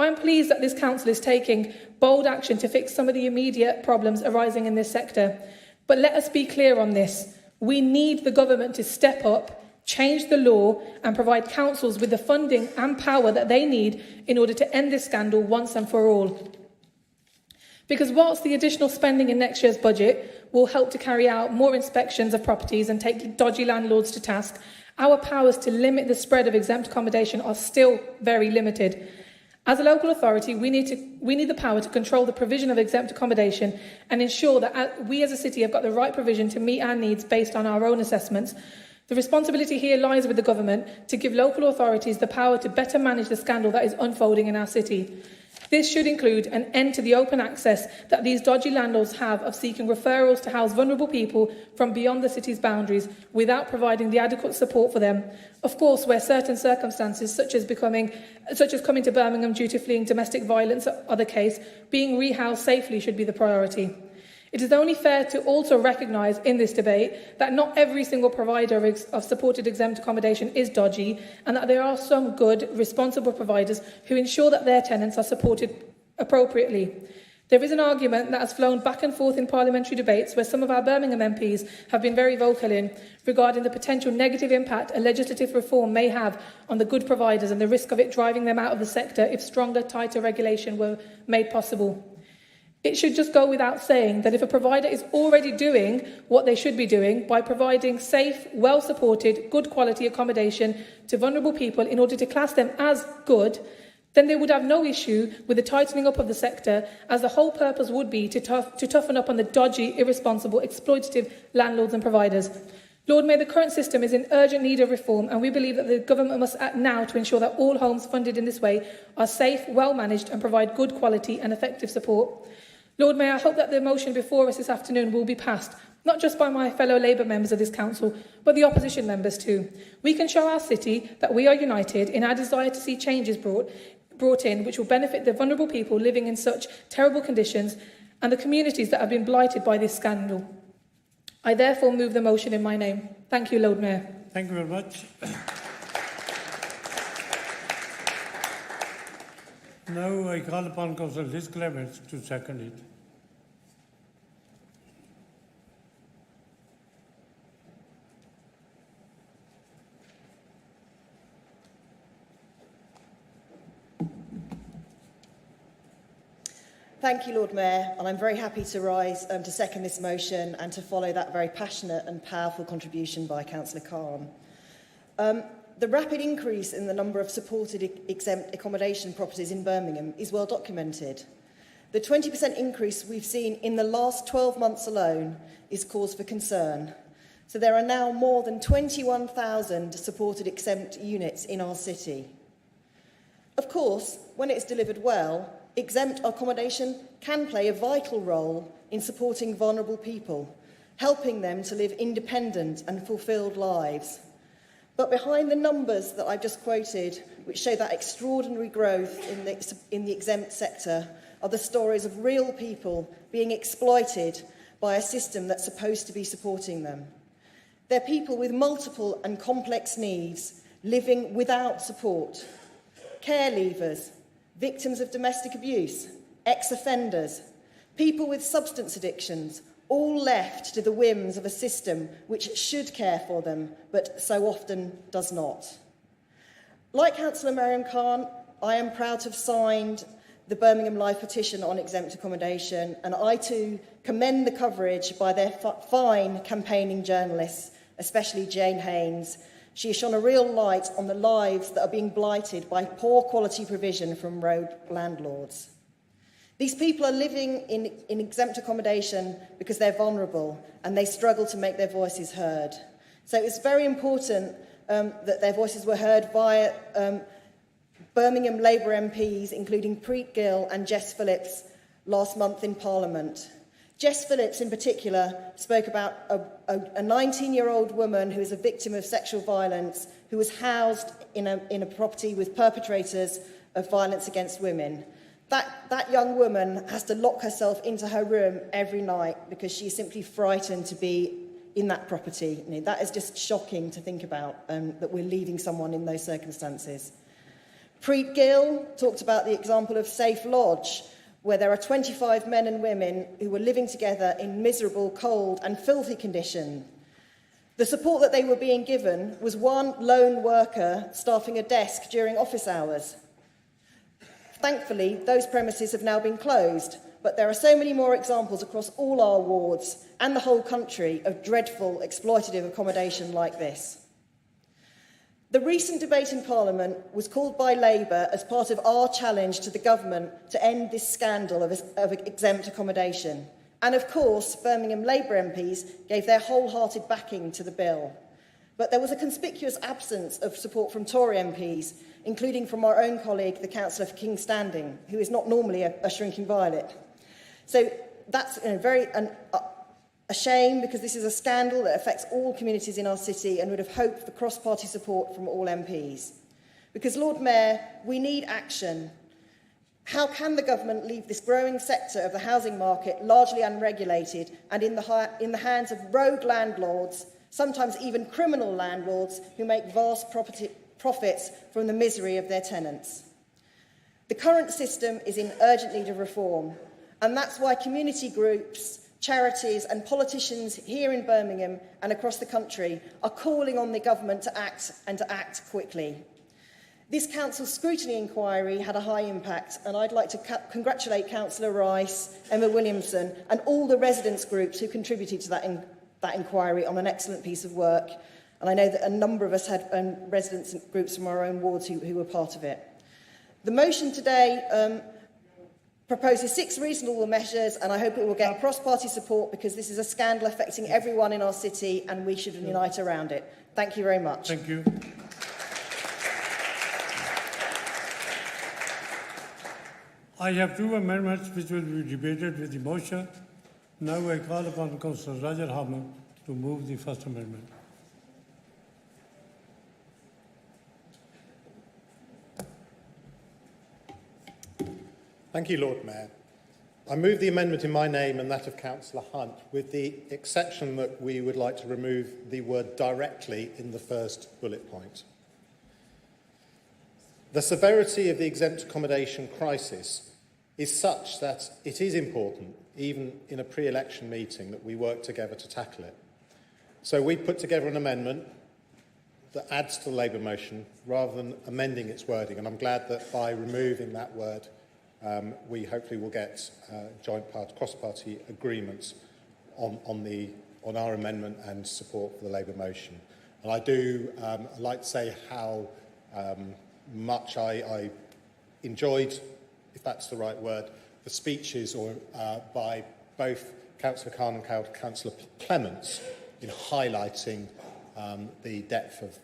[SPEAKER 6] I am pleased that this council is taking bold action to fix some of the immediate problems arising in this sector. But let us be clear on this. We need the government to step up, change the law, and provide councils with the funding and power that they need in order to end this scandal once and for all. Because whilst the additional spending in next year's budget will help to carry out more inspections of properties and take dodgy landlords to task, our powers to limit the spread of exempt accommodation are still very limited. As a local authority, we need the power to control the provision of exempt accommodation and ensure that we as a city have got the right provision to meet our needs based on our own assessments. The responsibility here lies with the government to give local authorities the power to better manage the scandal that is unfolding in our city. This should include an end to the open access that these dodgy landlords have of seeking referrals to house vulnerable people from beyond the city's boundaries without providing the adequate support for them. Of course, where certain circumstances, such as coming to Birmingham due to fleeing domestic violence are the case, being rehoused safely should be the priority. It is only fair to also recognise in this debate that not every single provider of supported exempt accommodation is dodgy, and that there are some good, responsible providers who ensure that their tenants are supported appropriately. There is an argument that has flown back and forth in parliamentary debates where some of our Birmingham MPs have been very vocal in regarding the potential negative impact a legislative reform may have on the good providers and the risk of it driving them out of the sector if stronger, tighter regulation were made possible. It should just go without saying that if a provider is already doing what they should be doing by providing safe, well-supported, good quality accommodation to vulnerable people in order to class them as good, then they would have no issue with the tightening up of the sector, as the whole purpose would be to toughen up on the dodgy, irresponsible, exploitative landlords and providers. Lord Mayor, the current system is in urgent need of reform, and we believe that the government must act now to ensure that all homes funded in this way are safe, well-managed and provide good quality and effective support. Lord Mayor, I hope that the motion before us this afternoon will be passed, not just by my fellow Labour members of this council, but the opposition members too. We can show our city that we are united in our desire to see changes brought in which will benefit the vulnerable people living in such terrible conditions and the communities that have been blighted by this scandal. I therefore move the motion in my name. Thank you, Lord Mayor.
[SPEAKER 1] Thank you very much. Now I call upon Councillor Liz Clements to second it.
[SPEAKER 7] Thank you, Lord Mayor, and I'm very happy to rise to second this motion and to follow that very passionate and powerful contribution by Councillor Khan. The rapid increase in the number of supported exempt accommodation properties in Birmingham is well documented. The 20% increase we've seen in the last 12 months alone is cause for concern. So there are now more than 21,000 supported exempt units in our city. Of course, when it's delivered well, exempt accommodation can play a vital role in supporting vulnerable people, helping them to live independent and fulfilled lives. But behind the numbers that I've just quoted, which show that extraordinary growth in the exempt sector, are the stories of real people being exploited by a system that's supposed to be supporting them. They're people with multiple and complex needs, living without support. Care leavers, victims of domestic abuse, ex-offenders, people with substance addictions, all left to the whims of a system which should care for them, but so often does not. Like Councillor Mariam Khan, I am proud to have signed the Birmingham Live petition on exempt accommodation, and I too commend the coverage by their fine campaigning journalists, especially Jane Haynes. She has shone a real light on the lives that are being blighted by poor quality provision from road landlords. These people are living in exempt accommodation because they're vulnerable and they struggle to make their voices heard. So it's very important that their voices were heard via Birmingham Labour MPs, including Preet Gill and Jess Phillips, last month in Parliament. Jess Phillips, in particular, spoke about a 19-year-old woman who is a victim of sexual violence, who was housed in a property with perpetrators of violence against women. That young woman has to lock herself into her room every night because she's simply frightened to be in that property. You know, that is just shocking to think about, that we're leaving someone in those circumstances. Preet Gill talked about the example of Safe Lodge, where there are 25 men and women who were living together in miserable, cold and filthy condition. The support that they were being given was one lone worker staffing a desk during office hours. Thankfully, those premises have now been closed, but there are so many more examples across all our wards and the whole country of dreadful exploitative accommodation like this. The recent debate in Parliament was called by Labour as part of our challenge to the government to end this scandal of exempt accommodation. And of course, Birmingham Labour MPs gave their wholehearted backing to the bill. But there was a conspicuous absence of support from Tory MPs, including from our own colleague, the Councillor for King's Standing, who is not normally a shrinking violet. So that's a shame, because this is a scandal that affects all communities in our city and would have hoped for cross-party support from all MPs. Because, Lord Mayor, we need action. How can the government leave this growing sector of the housing market largely unregulated and in the hands of rogue landlords, sometimes even criminal landlords, who make vast profits from the misery of their tenants? The current system is in urgent need of reform, and that's why community groups, charities and politicians here in Birmingham and across the country are calling on the government to act, and to act quickly. This council's scrutiny inquiry had a high impact, and I'd like to congratulate Councillor Rice, Emma Williamson and all the residents' groups who contributed to that inquiry on an excellent piece of work. And I know that a number of us had residents and groups from our own wards who were part of it. The motion today proposes 6 reasonable measures, and I hope it will get cross-party support, because this is a scandal affecting everyone in our city and we should unite around it. Thank you very much.
[SPEAKER 1] Thank you. I have 2 amendments which will be debated with the motion. Now I call upon Councillor Roger Harman to move the first amendment.
[SPEAKER 13] Thank you, Lord Mayor. I move the amendment in my name and that of Councillor Hunt, with the exception that we would like to remove the word directly in the first bullet point. The severity of the exempt accommodation crisis is such that it is important, even in a pre-election meeting, that we work together to tackle it. So we put together an amendment that adds to the Labour motion rather than amending its wording, and I'm glad that by removing that word we hopefully will get cross-party agreements on our amendment and support for the Labour motion. And I do like to say how much I enjoyed, if that's the right word, the speeches by both Councillor Khan and Councillor Clements in highlighting the depth of,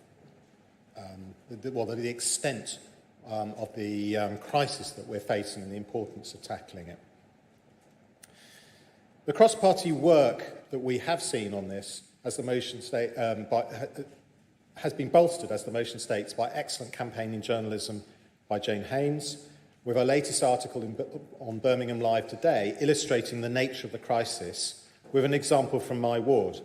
[SPEAKER 13] the extent of the crisis that we're facing and the importance of tackling it. The cross-party work that we have seen on this, as the motion has been bolstered, as the motion states, by excellent campaigning journalism by Jane Haynes, with her latest article on Birmingham Live today illustrating the nature of the crisis with an example from my ward.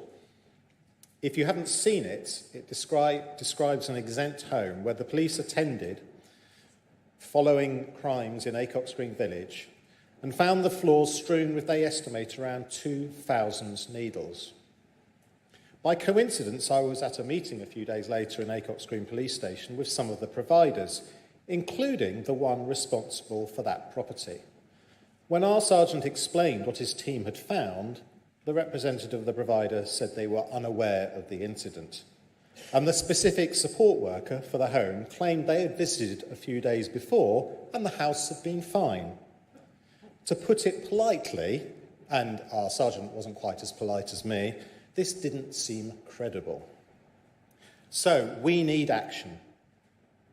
[SPEAKER 13] If you haven't seen it, it describes an exempt home where the police attended following crimes in Acox Green Village and found the floors strewn with, they estimate, around 2,000 needles. By coincidence, I was at a meeting a few days later in Acox Green Police Station with some of the providers, including the one responsible for that property. When our sergeant explained what his team had found, the representative of the provider said they were unaware of the incident. And the specific support worker for the home claimed they had visited a few days before and the house had been fine. To put it politely, and our sergeant wasn't quite as polite as me, this didn't seem credible. So we need action.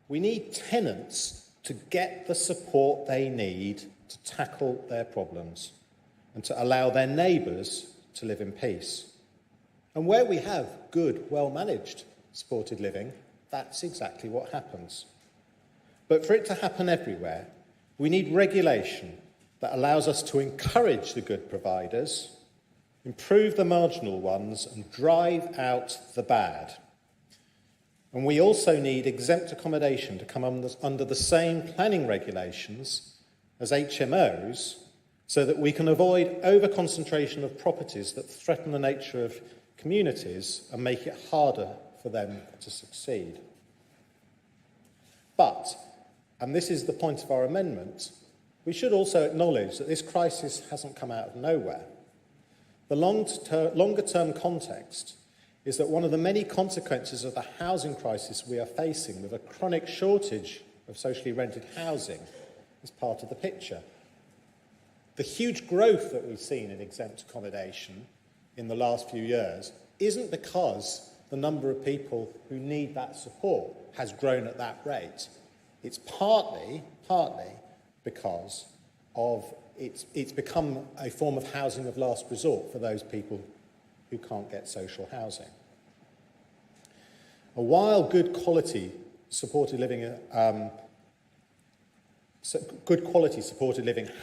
[SPEAKER 13] We need tenants to get the support they need to tackle their problems and to allow their neighbours to live in peace. And where we have good, well-managed supported living, that's exactly what happens. But for it to happen everywhere, we need regulation that allows us to encourage the good providers, improve the marginal ones, and drive out the bad. And we also need exempt accommodation to come under the same planning regulations as HMOs, so that we can avoid over-concentration of properties that threaten the nature of communities and make it harder for them to succeed. But and this is the point of our amendment, we should also acknowledge that this crisis hasn't come out of nowhere. The longer-term context is that one of the many consequences of the housing crisis we are facing, with a chronic shortage of socially rented housing, is part of the picture. The huge growth that we've seen in exempt accommodation in the last few years isn't because the number of people who need that support has grown at that rate. It's partly because of it's become a form of housing of last resort for those people who can't get social housing. While good quality supported living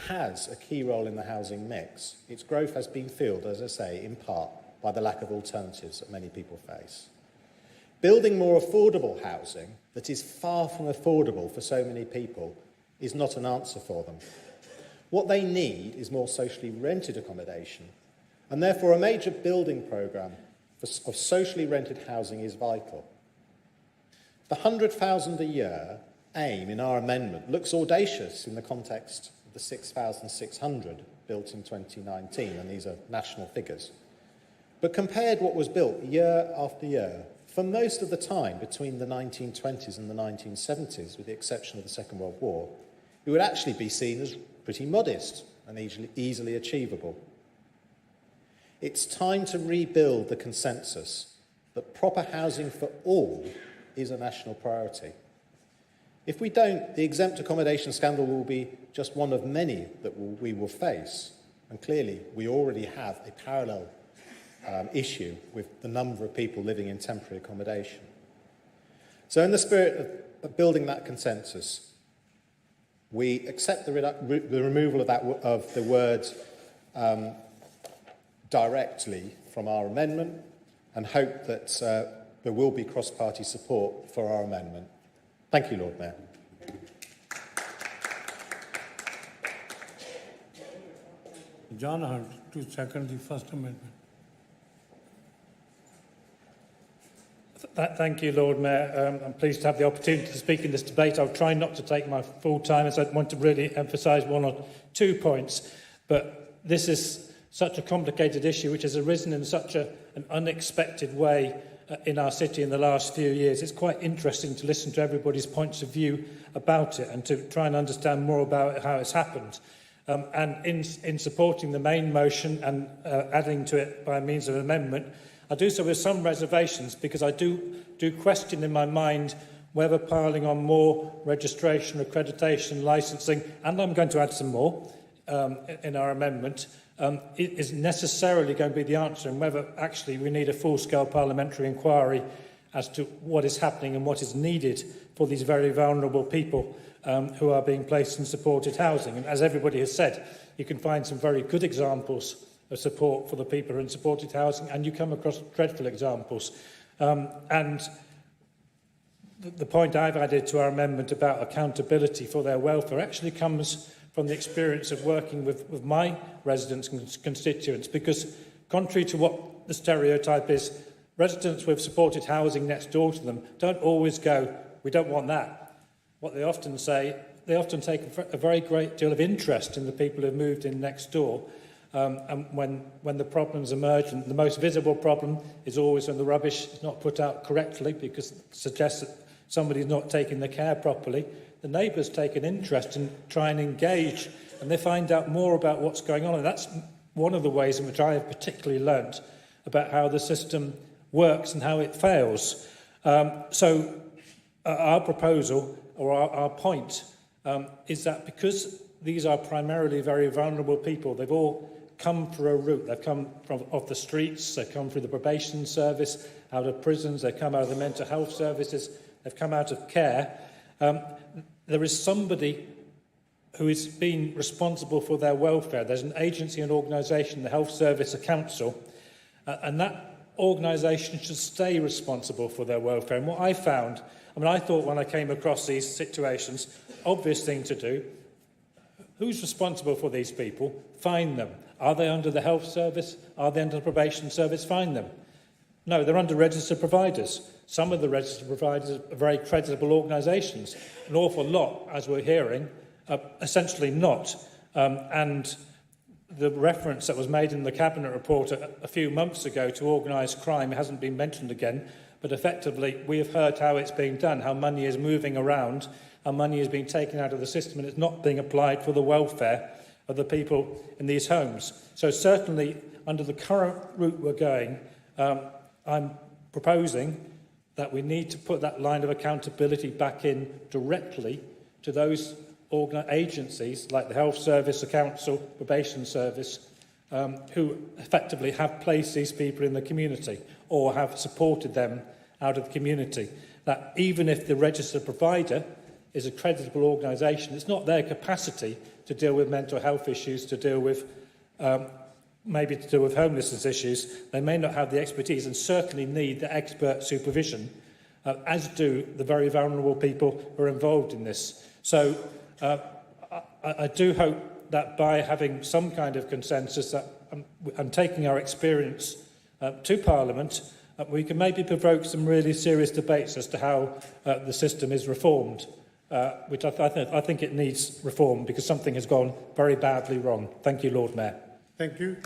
[SPEAKER 13] has a key role in the housing mix, its growth has been fueled, as I say, in part by the lack of alternatives that many people face. Building more affordable housing that is far from affordable for so many people is not an answer for them. What they need is more socially rented accommodation, and therefore a major building programme of socially rented housing is vital. The 100,000 a year aim in our amendment looks audacious in the context of the 6,600 built in 2019, and these are national figures. But compared what was built year after year, for most of the time between the 1920s and the 1970s, with the exception of the Second World War, it would actually be seen as pretty modest and easily achievable. It's time to rebuild the consensus that proper housing for all is a national priority. If we don't, the exempt accommodation scandal will be just one of many that we will face. And clearly, we already have a parallel issue with the number of people living in temporary accommodation. So in the spirit of building that consensus, we accept the removal of the word directly from our amendment and hope that there will be cross-party support for our amendment. Thank you, Lord Mayor.
[SPEAKER 1] John Hunt to second the First Amendment.
[SPEAKER 17] Thank you, Lord Mayor. I'm pleased to have the opportunity to speak in this debate. I'll try not to take my full time, as I want to really emphasise one or 2 points. But this is such a complicated issue which has arisen in such an unexpected way in our city in the last few years. It's quite interesting to listen to everybody's points of view about it and to try and understand more about how it's happened. And in supporting the main motion and adding to it by means of amendment, I do so with some reservations, because I do question in my mind whether piling on more registration, accreditation, licensing, and I'm going to add some more in our amendment, is necessarily going to be the answer, and whether actually we need a full-scale parliamentary inquiry as to what is happening and what is needed for these very vulnerable people who are being placed in supported housing. And as everybody has said, you can find some very good examples of support for the people who are in supported housing, and you come across dreadful examples. And the point I've added to our amendment about accountability for their welfare actually comes from the experience of working with my residents and constituents, because contrary to what the stereotype is, residents with supported housing next door to them don't always go, we don't want that. What they often say, they often take a very great deal of interest in the people who have moved in next door. And when the problems emerge, and the most visible problem is always when the rubbish is not put out correctly, because it suggests that somebody's not taking the care properly, the neighbours take an interest and try and engage, and they find out more about what's going on. And that's one of the ways in which I have particularly learnt about how the system works and how it fails. So our proposal, or our point, is that because these are primarily very vulnerable people, they've all come through a route. They've come from off the streets, they've come through the probation service, out of prisons, they've come out of the mental health services, they've come out of care. There is somebody who is being responsible for their welfare. There's an agency, an organisation, the Health Service, a council, and that organisation should stay responsible for their welfare. And what I found, I thought when I came across these situations, obvious thing to do, who's responsible for these people? Find them. Are they under the Health Service? Are they under the Probation Service? Find them. No, they're under registered providers. Some of the registered providers are very credible organisations. An awful lot, as we're hearing, are essentially not. And the reference that was made in the Cabinet report a few months ago to organised crime hasn't been mentioned again, but effectively we have heard how it's being done, how money is moving around, how money is being taken out of the system and it's not being applied for the welfare of the people in these homes. So certainly, under the current route we're going, I'm proposing that we need to put that line of accountability back in directly to those agencies like the Health Service, the Council, Probation Service, who effectively have placed these people in the community or have supported them out of the community. That even if the registered provider is a creditable organisation, it's not their capacity to deal with mental health issues, to deal with maybe to do with homelessness issues. They may not have the expertise and certainly need the expert supervision, as do the very vulnerable people who are involved in this. So I do hope that by having some kind of consensus that, and taking our experience to Parliament, we can maybe provoke some really serious debates as to how the system is reformed, which I think it needs reform because something has gone very badly wrong. Thank you, Lord Mayor.
[SPEAKER 1] Thank you.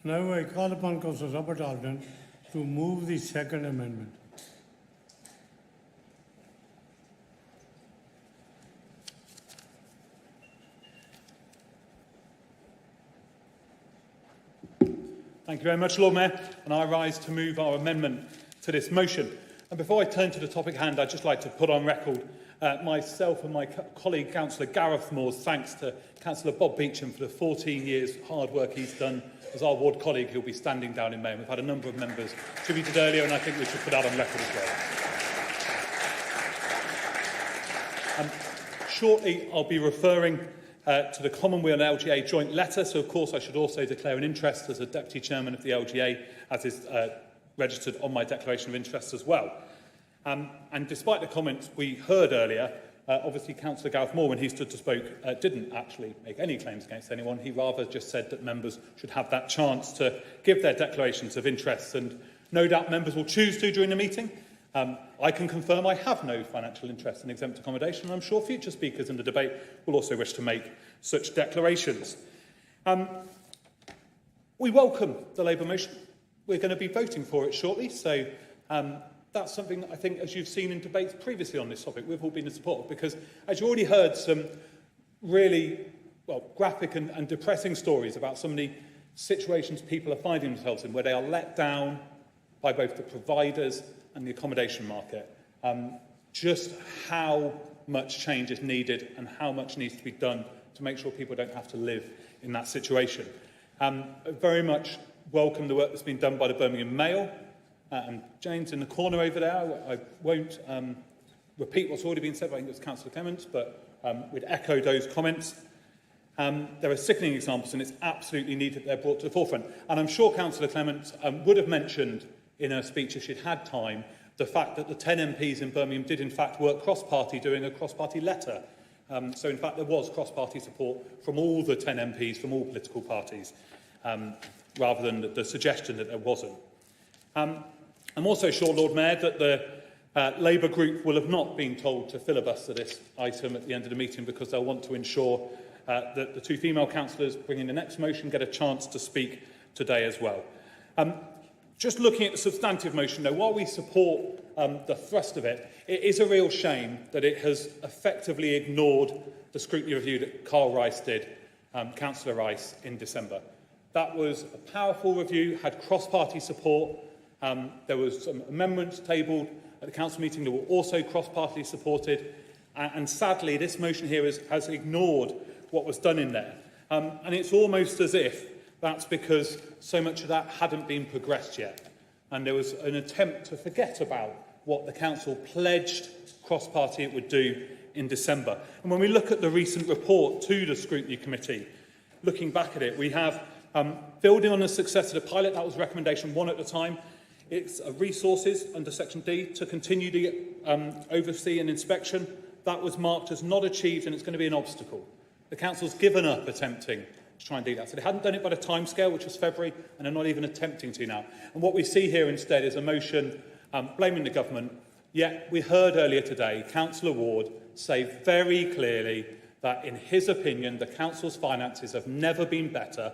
[SPEAKER 1] Now I call upon Councillor Robert Alden to move the second amendment.
[SPEAKER 5] Thank you very much, Lord Mayor, and I rise to move our amendment to this motion. And before I turn to the topic at hand, I'd just like to put on record myself and my colleague, Councillor Gareth Moore's thanks to Councillor Bob Beecham for the 14 years hard work he's done as our ward colleague who'll be standing down in May. And we've had a number of members tributed earlier, and I think we should put that on record as well. Shortly, I'll be referring to the Commonwealth and LGA joint letter, so of course I should also declare an interest as a Deputy Chairman of the LGA, as is registered on my declaration of interest as well. And despite the comments we heard earlier, obviously Councillor Gareth Moore, when he stood to speak, didn't actually make any claims against anyone. He rather just said that members should have that chance to give their declarations of interest, and no doubt members will choose to during the meeting. I can confirm I have no financial interest in exempt accommodation, and I'm sure future speakers in the debate will also wish to make such declarations. We welcome the Labour motion. We're going to be voting for it shortly, so that's something that I think, as you've seen in debates previously on this topic, we've all been in support of, because as you already heard some really graphic and depressing stories about some of the situations people are finding themselves in, where they are let down by both the providers and the accommodation market. Just how much change is needed and how much needs to be done to make sure people don't have to live in that situation. I very much welcome the work that's been done by the Birmingham Mail. And James in the corner over there, I won't repeat what's already been said, I think it was Councillor Clements, but we'd echo those comments. There are sickening examples, and it's absolutely needed they're brought to the forefront. And I'm sure Councillor Clements would have mentioned in her speech, if she'd had time, the fact that the 10 MPs in Birmingham did in fact work cross-party, doing a cross-party letter. So in fact there was cross-party support from all the 10 MPs, from all political parties, rather than the suggestion that there wasn't. I'm also sure, Lord Mayor, that the Labour group will have not been told to filibuster this item at the end of the meeting, because they'll want to ensure that the two female councillors bringing the next motion get a chance to speak today as well. Just looking at the substantive motion, though, while we support the thrust of it, it is a real shame that it has effectively ignored the scrutiny review that Carl Rice did, Councillor Rice, in December. That was a powerful review, had cross-party support. There was some amendments tabled at the council meeting that were also cross-party supported. And sadly, this motion here has ignored what was done in there. And it's almost as if that's because so much of that hadn't been progressed yet. And there was an attempt to forget about what the council pledged cross-party it would do in December. And when we look at the recent report to the Scrutiny Committee, looking back at it, we have building on the success of the pilot. That was recommendation 1 at the time. It's resources under section D to continue the oversee and inspection. That was marked as not achieved, and it's going to be an obstacle. The council's given up attempting to try and do that. So they hadn't done it by the timescale, which was February, and they're not even attempting to now. And what we see here instead is a motion blaming the government. Yet we heard earlier today Councillor Ward say very clearly that, in his opinion, the council's finances have never been better,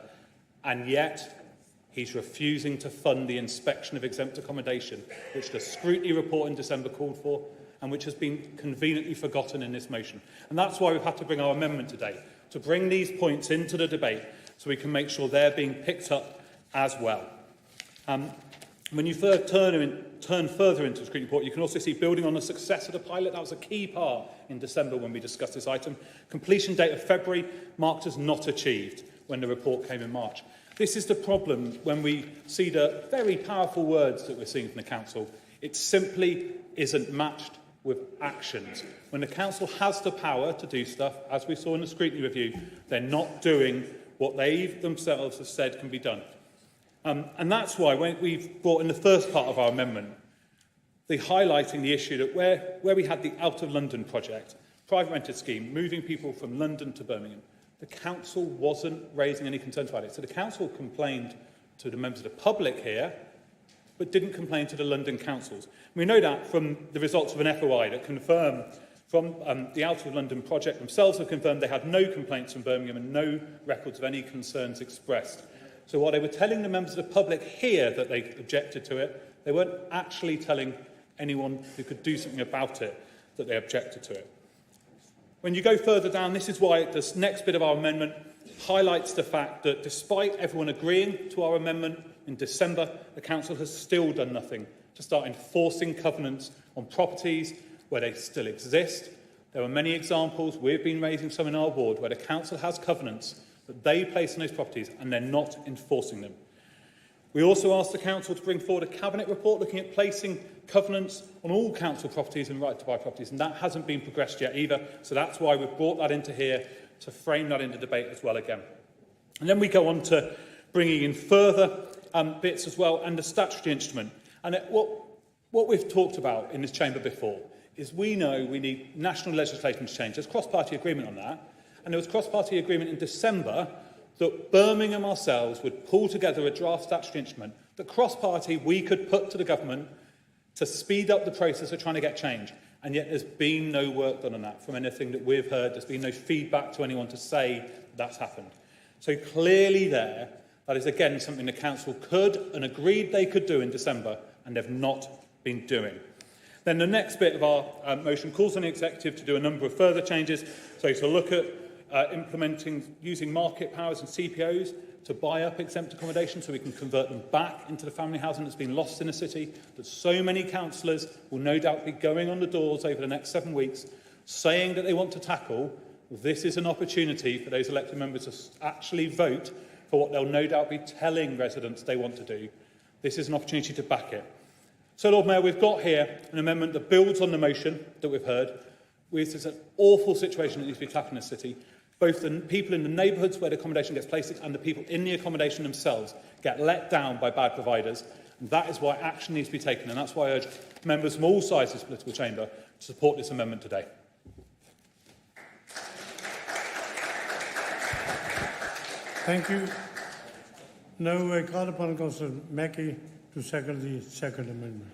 [SPEAKER 5] and yet he's refusing to fund the inspection of exempt accommodation, which the scrutiny report in December called for, and which has been conveniently forgotten in this motion. And that's why we've had to bring our amendment today, to bring these points into the debate so we can make sure they're being picked up as well. When you turn further into the scrutiny report, you can also see building on the success of the pilot. That was a key part in December when we discussed this item. Completion date of February marked as not achieved when the report came in March. This is the problem when we see the very powerful words that we're seeing from the council. It simply isn't matched with actions. When the council has the power to do stuff, as we saw in the scrutiny review, they're not doing what they themselves have said can be done. And that's why when we've brought in the first part of our amendment, highlighting the issue that where we had the Out of London project, private rented scheme, moving people from London to Birmingham, the council wasn't raising any concerns about it. So the council complained to the members of the public here, but didn't complain to the London councils. We know that from the results of an FOI that confirm from the Out of London project themselves have confirmed they had no complaints from Birmingham and no records of any concerns expressed. So while they were telling the members of the public here that they objected to it, they weren't actually telling anyone who could do something about it that they objected to it. When you go further down, this is why this next bit of our amendment highlights the fact that despite everyone agreeing to our amendment in December, the council has still done nothing to start enforcing covenants on properties where they still exist. There are many examples, we've been raising some in our ward, where the council has covenants that they place on those properties and they're not enforcing them. We also asked the council to bring forward a cabinet report looking at placing covenants on all council properties and right to buy properties, and that hasn't been progressed yet either. So that's why we've brought that into here to frame that into debate as well again. And then we go on to bringing in further bits as well, and the statutory instrument. And what we've talked about in this chamber before is we know we need national legislation to change. There's cross-party agreement on that. And there was cross-party agreement in December that Birmingham ourselves would pull together a draft statutory instrument that cross-party we could put to the government to speed up the process of trying to get change. And yet there's been no work done on that from anything that we've heard. There's been no feedback to anyone to say that's happened. So clearly that is again something the council could and agreed they could do in December, and they've not been doing. Then the next bit of our motion calls on the executive to do a number of further changes. So to look at using market powers and CPOs to buy up exempt accommodation so we can convert them back into the family housing that's been lost in the city, that so many councillors will no doubt be going on the doors over the next 7 weeks saying that they want to tackle. This is an opportunity for those elected members to actually vote for what they'll no doubt be telling residents they want to do. This is an opportunity to back it. So, Lord Mayor, we've got here an amendment that builds on the motion that we've heard. This is an awful situation that needs to be tackled in the city. Both the people in the neighbourhoods where the accommodation gets placed and the people in the accommodation themselves get let down by bad providers. And that is why action needs to be taken. And that's why I urge members from all sides of this political chamber to support this amendment today.
[SPEAKER 1] Thank you. Now I call upon Councillor Mackey to second the second amendment.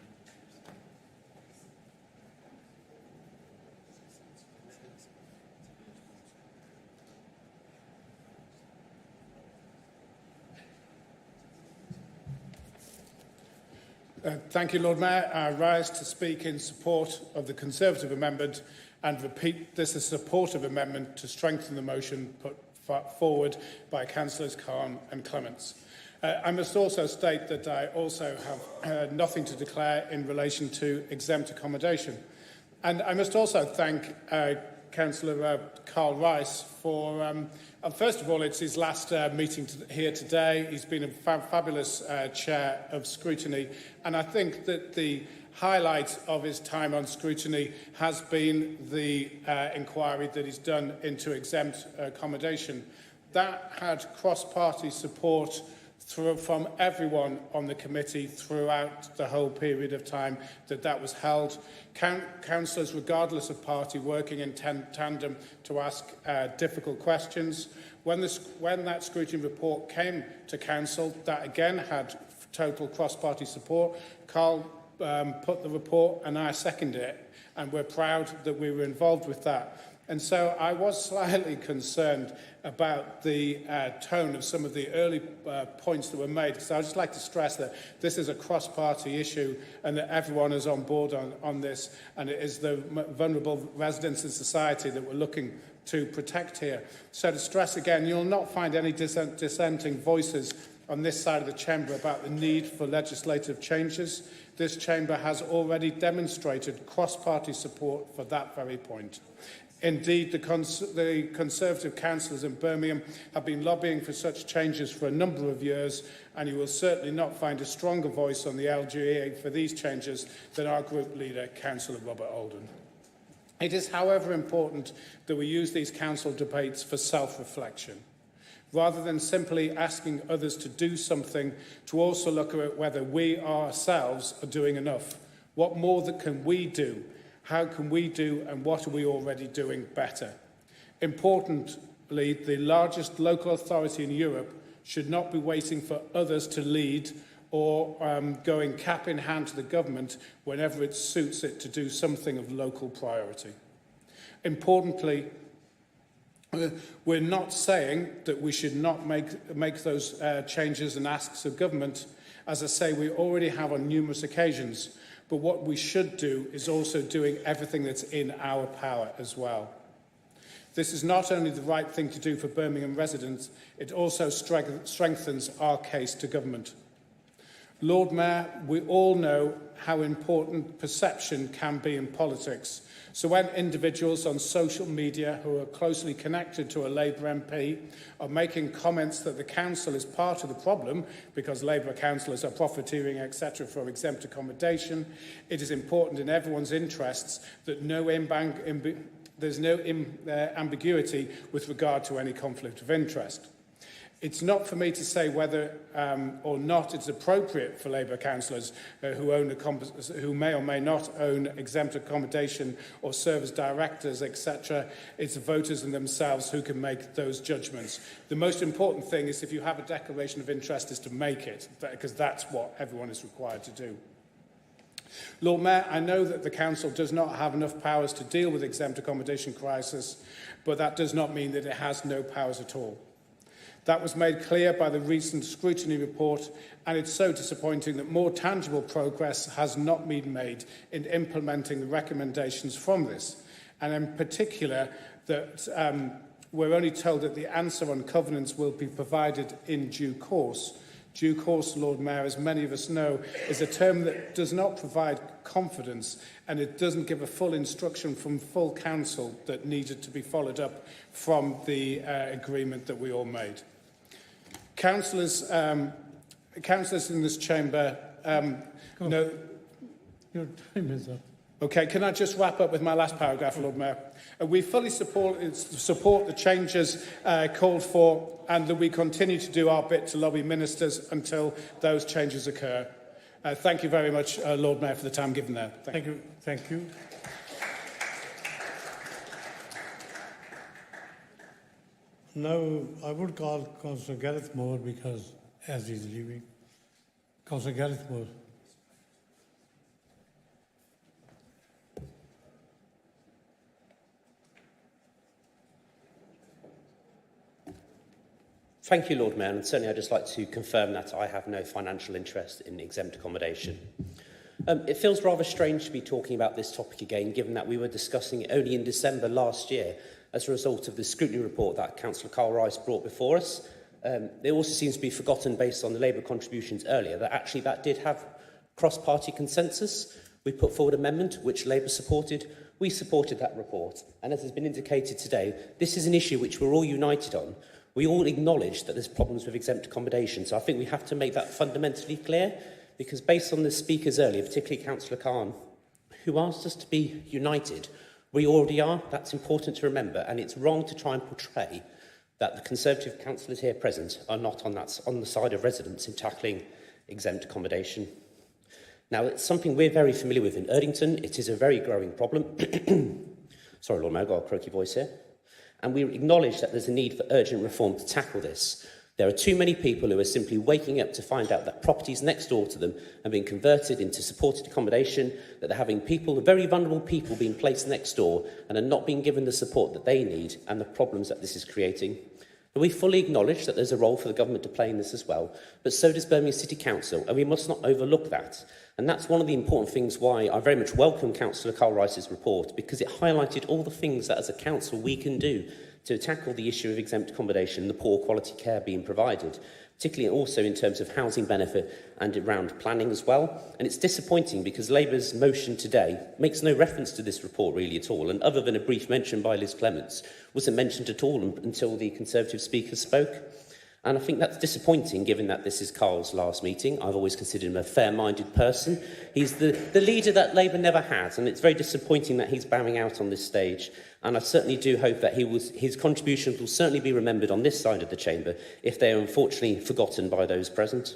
[SPEAKER 9] Thank you, Lord Mayor. I rise to speak in support of the Conservative amendment and repeat this is a supportive amendment to strengthen the motion put forward by Councillors Khan and Clements. I must also state that I also have nothing to declare in relation to exempt accommodation. And I must also thank Councillor Carl Rice for, first of all, it's his last meeting here today. He's been a fabulous chair of Scrutiny, and I think that the highlight of his time on Scrutiny has been the inquiry that he's done into exempt accommodation. That had cross-party support from everyone on the committee throughout the whole period of time that was held. Councillors, regardless of party, working in tandem to ask difficult questions. When that scrutiny report came to Council, that again had total cross-party support. Carl put the report and I seconded it, and we're proud that we were involved with that. And so I was slightly concerned about the tone of some of the early points that were made, because I would just like to stress that this is a cross-party issue and that everyone is on board on this, and it is the vulnerable residents in society that we're looking to protect here. So to stress again, you'll not find any dissenting voices on this side of the chamber about the need for legislative changes. This chamber has already demonstrated cross-party support for that very point. Indeed, the Conservative councillors in Birmingham have been lobbying for such changes for a number of years, and you will certainly not find a stronger voice on the LGA for these changes than our group leader, Councillor Robert Oldham. It is, however, important that we use these council debates for self-reflection, rather than simply asking others to do something, to also look at whether we ourselves are doing enough. What more can we do? How can we do, and what are we already doing better? Importantly, the largest local authority in Europe should not be waiting for others to lead or going cap in hand to the government whenever it suits it to do something of local priority. Importantly, we're not saying that we should not make those changes and asks of government. As I say, we already have on numerous occasions. But what we should do is also doing everything that's in our power as well. This is not only the right thing to do for Birmingham residents, it also strengthens our case to government. Lord Mayor, we all know how important perception can be in politics. So when individuals on social media who are closely connected to a Labour MP are making comments that the council is part of the problem because Labour councillors are profiteering, etc., for exempt accommodation, it is important in everyone's interests that there's no ambiguity with regard to any conflict of interest. It's not for me to say whether or not it's appropriate for Labour councillors who may or may not own exempt accommodation or serve as directors, etc. It's the voters and themselves who can make those judgments. The most important thing is, if you have a declaration of interest, is to make it, because that's what everyone is required to do. Lord Mayor, I know that the Council does not have enough powers to deal with exempt accommodation crisis, but that does not mean that it has no powers at all. That was made clear by the recent Scrutiny report, and it's so disappointing that more tangible progress has not been made in implementing the recommendations from this, and in particular that we're only told that the answer on covenants will be provided in due course. Due course, Lord Mayor, as many of us know, is a term that does not provide confidence, and it doesn't give a full instruction from full council that needed to be followed up from the agreement that we all made. Councillors in this chamber know...
[SPEAKER 1] Your time is up.
[SPEAKER 9] Okay, can I just wrap up with my last paragraph, Lord Mayor? We fully support the changes called for, and that we continue to do our bit to lobby ministers until those changes occur. Thank you very much, Lord Mayor, for the time given there.
[SPEAKER 1] Thank you. Thank you. Now, I would call Councillor Gareth Moore, because as he's leaving. Councillor Gareth Moore.
[SPEAKER 4] Thank you, Lord Mayor, and certainly I'd just like to confirm that I have no financial interest in exempt accommodation. It feels rather strange to be talking about this topic again, given that we were discussing it only in December last year as a result of the scrutiny report that Councillor Carl Rice brought before us. It also seems to be forgotten, based on the Labour contributions earlier, that actually that did have cross-party consensus. We put forward an amendment which Labour supported. We supported that report. And as has been indicated today, this is an issue which we're all united on. We all acknowledge that there's problems with exempt accommodation. So I think we have to make that fundamentally clear, because based on the speakers earlier, particularly Councillor Khan, who asked us to be united, we already are. That's important to remember. And it's wrong to try and portray that the Conservative councillors here present are not on the side of residents in tackling exempt accommodation. Now, it's something we're very familiar with in Erdington. It is a very growing problem. Sorry, Lord Mayor, I've got a croaky voice here. And we acknowledge that there's a need for urgent reform to tackle this. There are too many people who are simply waking up to find out that properties next door to them are being converted into supported accommodation, that they're having people, very vulnerable people, being placed next door and are not being given the support that they need, and the problems that this is creating. And we fully acknowledge that there's a role for the government to play in this as well, but so does Birmingham City Council, and we must not overlook that. And that's one of the important things why I very much welcome Councillor Carl Rice's report, because it highlighted all the things that as a council we can do to tackle the issue of exempt accommodation and the poor quality care being provided, particularly also in terms of housing benefit and around planning as well. And it's disappointing because Labour's motion today makes no reference to this report really at all, and other than a brief mention by Liz Clements, wasn't mentioned at all until the Conservative speaker spoke. And I think that's disappointing, given that this is Carl's last meeting. I've always considered him a fair-minded person. He's the leader that Labour never had, and it's very disappointing that he's bowing out on this stage. And I certainly do hope that his contributions will certainly be remembered on this side of the chamber if they are unfortunately forgotten by those present.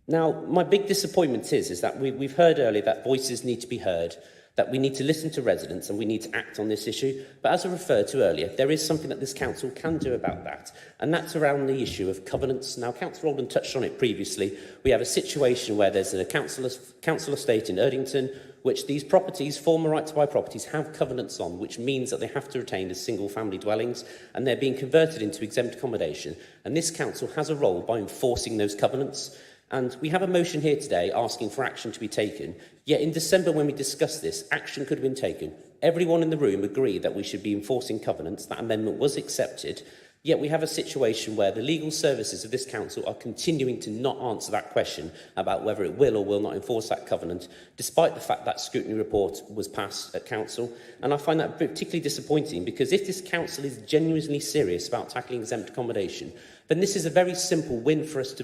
[SPEAKER 4] Now, my big disappointment is that we've heard earlier that voices need to be heard, that we need to listen to residents and we need to act on this issue. But as I referred to earlier, there is something that this council can do about that, and that's around the issue of covenants. Now, Councillor Alden touched on it previously. We have a situation where there's a council estate in Erdington, which these properties, former right-to-buy properties, have covenants on, which means that they have to retain as single-family dwellings, and they're being converted into exempt accommodation. And this council has a role by enforcing those covenants. And we have a motion here today asking for action to be taken. Yet in December, when we discussed this, action could have been taken. Everyone in the room agreed that we should be enforcing covenants. That amendment was accepted. Yet we have a situation where the legal services of this council are continuing to not answer that question about whether it will or will not enforce that covenant, despite the fact that scrutiny report was passed at council. And I find that particularly disappointing, because if this council is genuinely serious about tackling exempt accommodation, then this is a very simple win for us to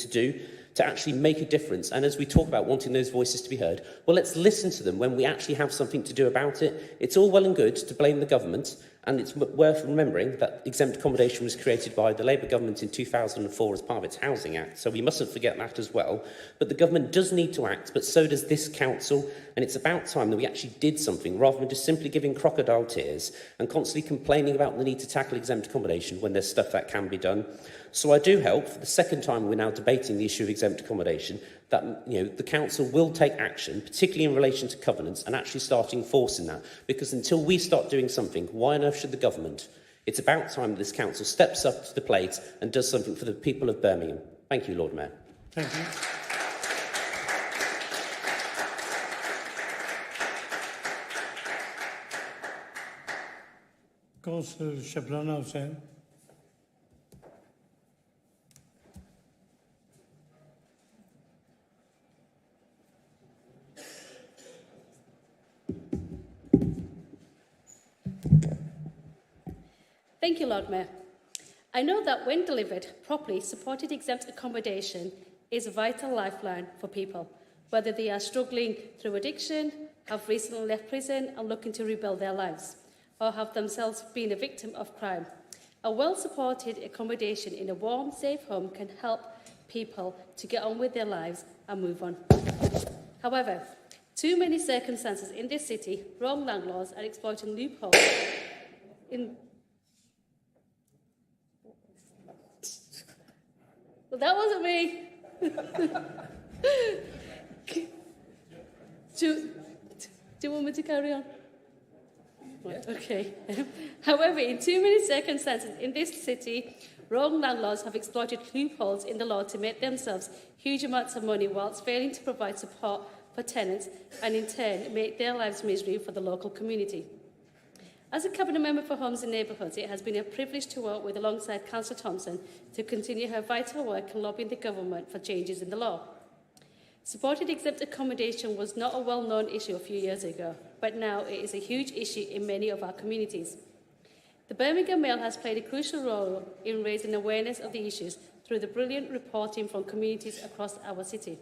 [SPEAKER 4] do, to actually make a difference. And as we talk about wanting those voices to be heard, well, let's listen to them when we actually have something to do about it. It's all well and good to blame the government, and it's worth remembering that exempt accommodation was created by the Labour government in 2004 as part of its Housing Act, so we mustn't forget that as well. But the government does need to act, but so does this council, and it's about time that we actually did something, rather than just simply giving crocodile tears and constantly complaining about the need to tackle exempt accommodation when there's stuff that can be done. So I do hope, for the second time we're now debating the issue of exempt accommodation, that the council will take action, particularly in relation to covenants, and actually start enforcing that. Because until we start doing something, why on earth should the government? It's about time that this council steps up to the plate and does something for the people of Birmingham. Thank you, Lord Mayor.
[SPEAKER 1] Thank you. Councillor Shabrana Hussain.
[SPEAKER 14] Thank you, Lord Mayor. I know that when delivered properly, supported exempt accommodation is a vital lifeline for people, whether they are struggling through addiction, have recently left prison and looking to rebuild their lives, or have themselves been a victim of crime. A well-supported accommodation in a warm, safe home can help people to get on with their lives and move on. However, too many circumstances in this city, wrong landlords are exploiting loopholes in... Well, that wasn't me. Do you want me to carry on? Right, okay. However, in too many circumstances in this city, wrong landlords have exploited loopholes in the law to make themselves huge amounts of money whilst failing to provide support for tenants and in turn make their lives misery for the local community. As a Cabinet Member for Homes and Neighbourhoods, it has been a privilege to work with alongside Councillor Thompson to continue her vital work in lobbying the government for changes in the law. Supported exempt accommodation was not a well-known issue a few years ago, but now it is a huge issue in many of our communities. The Birmingham Mail has played a crucial role in raising awareness of the issues through the brilliant reporting from communities across our city.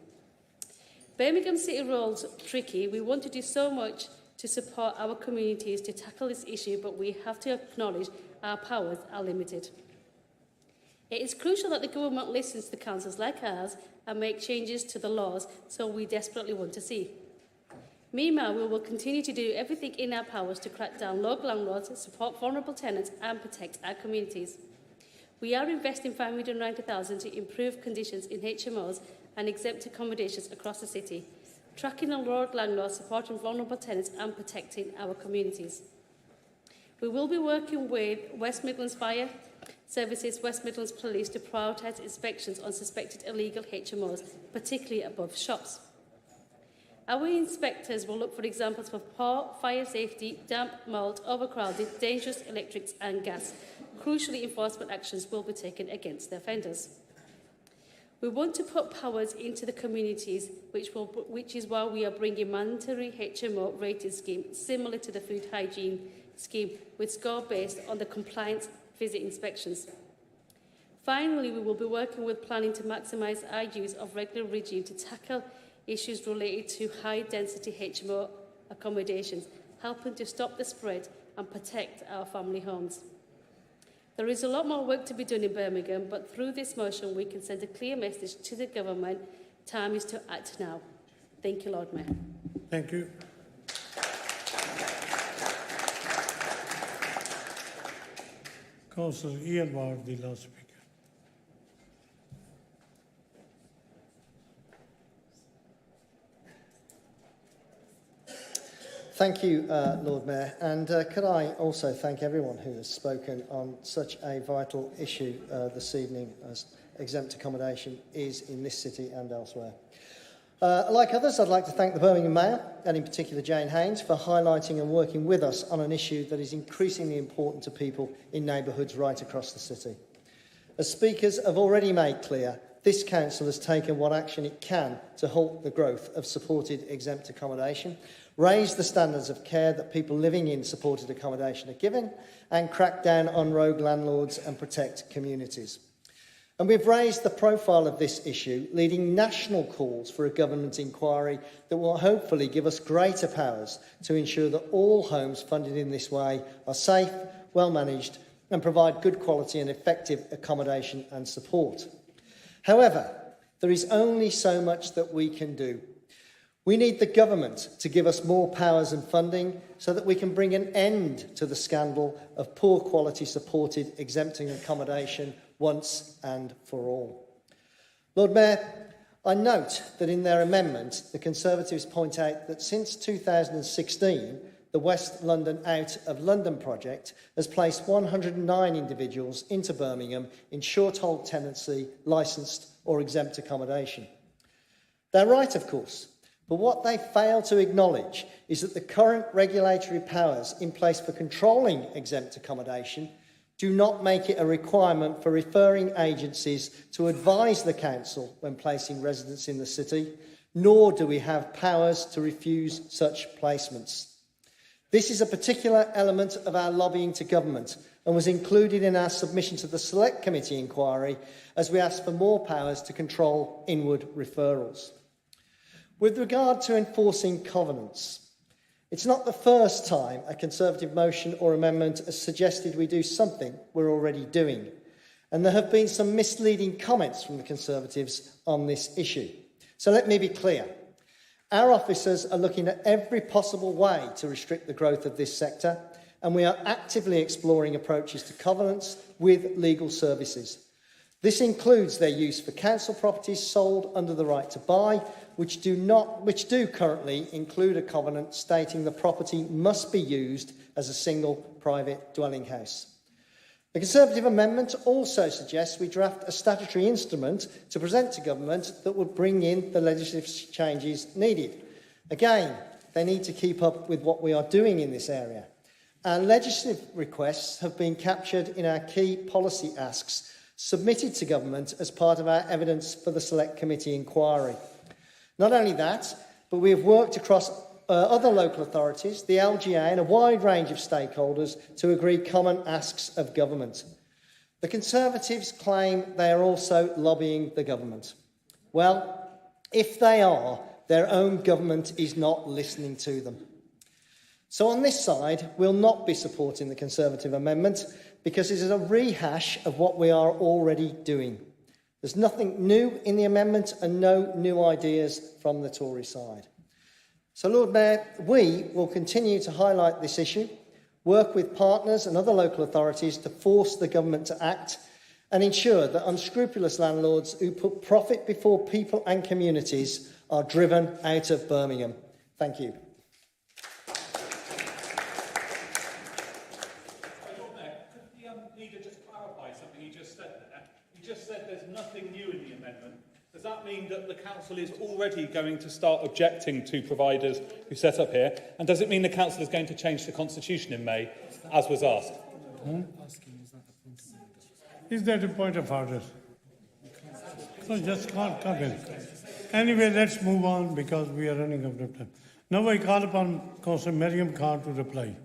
[SPEAKER 14] Birmingham City roles tricky. We want to do so much to support our communities to tackle this issue, but we have to acknowledge our powers are limited. It is crucial that the government listens to councils like ours and make changes to the laws, so we desperately want to see. Meanwhile, we will continue to do everything in our powers to crack down local landlords, support vulnerable tenants and protect our communities. We are investing $590,000 to improve conditions in HMOs and exempt accommodations across the city, tracking the road landlords, supporting vulnerable tenants and protecting our communities. We will be working with West Midlands Fire Services, West Midlands Police to prioritise inspections on suspected illegal HMOs, particularly above shops. Our inspectors will look for examples of poor fire safety, damp, mould, overcrowded, dangerous electrics and gas. Crucially, enforcement actions will be taken against the offenders. We want to put powers into the communities, which is why we are bringing mandatory HMO rating scheme similar to the food hygiene scheme, with score based on the compliance visit inspections. Finally, we will be working with planning to maximise our use of regular regime to tackle issues related to high-density HMO accommodations, helping to stop the spread and protect our family homes. There is a lot more work to be done in Birmingham, but through this motion we can send a clear message to the government. Time is to act now. Thank you, Lord Mayor.
[SPEAKER 1] Thank you. Councillor Ian Ward, the last speaker.
[SPEAKER 20] Thank you, Lord Mayor, and could I also thank everyone who has spoken on such a vital issue this evening, as exempt accommodation is in this city and elsewhere. Like others, I'd like to thank the Birmingham Mayor, and in particular Jane Haynes, for highlighting and working with us on an issue that is increasingly important to people in neighbourhoods right across the city. As speakers have already made clear, this council has taken what action it can to halt the growth of supported exempt accommodation, raise the standards of care that people living in supported accommodation are given, and crack down on rogue landlords and protect communities. And we've raised the profile of this issue, leading national calls for a government inquiry that will hopefully give us greater powers to ensure that all homes funded in this way are safe, well managed, and provide good quality and effective accommodation and support. However, there is only so much that we can do. We need the government to give us more powers and funding so that we can bring an end to the scandal of poor quality supported exempting accommodation once and for all. Lord Mayor, I note that in their amendment, the Conservatives point out that since 2016, the West London Out of London project has placed 109 individuals into Birmingham in short-hold tenancy, licensed or exempt accommodation. They're right, of course. But what they fail to acknowledge is that the current regulatory powers in place for controlling exempt accommodation do not make it a requirement for referring agencies to advise the council when placing residents in the city, nor do we have powers to refuse such placements. This is a particular element of our lobbying to government and was included in our submission to the Select Committee inquiry as we asked for more powers to control inward referrals. With regard to enforcing covenants, it's not the first time a Conservative motion or amendment has suggested we do something we're already doing, and there have been some misleading comments from the Conservatives on this issue. So let me be clear. Our officers are looking at every possible way to restrict the growth of this sector, and we are actively exploring approaches to covenants with legal services. This includes their use for council properties sold under the right to buy, which do currently include a covenant stating the property must be used as a single private dwelling house. The Conservative amendment also suggests we draft a statutory instrument to present to government that would bring in the legislative changes needed. Again, they need to keep up with what we are doing in this area. Our legislative requests have been captured in our key policy asks submitted to government as part of our evidence for the Select Committee inquiry. Not only that, but we have worked across other local authorities, the LGA and a wide range of stakeholders to agree common asks of government. The Conservatives claim they are also lobbying the government. Well, if they are, their own government is not listening to them. So on this side, we'll not be supporting the Conservative amendment because it is a rehash of what we are already doing. There's nothing new in the amendment and no new ideas from the Tory side. So, Lord Mayor, we will continue to highlight this issue, work with partners and other local authorities to force the government to act and ensure that unscrupulous landlords who put profit before people and communities are driven out of Birmingham. Thank you.
[SPEAKER 5] There's nothing new in the amendment. Does that mean that the council is already going to start objecting to providers who set up here? And does it mean the council is going to change the constitution in May, as was asked?
[SPEAKER 1] Is that a point of order? So just can't come in. Anyway, let's move on because we are running out of time. Now I call upon Councillor Mariam Khan to reply.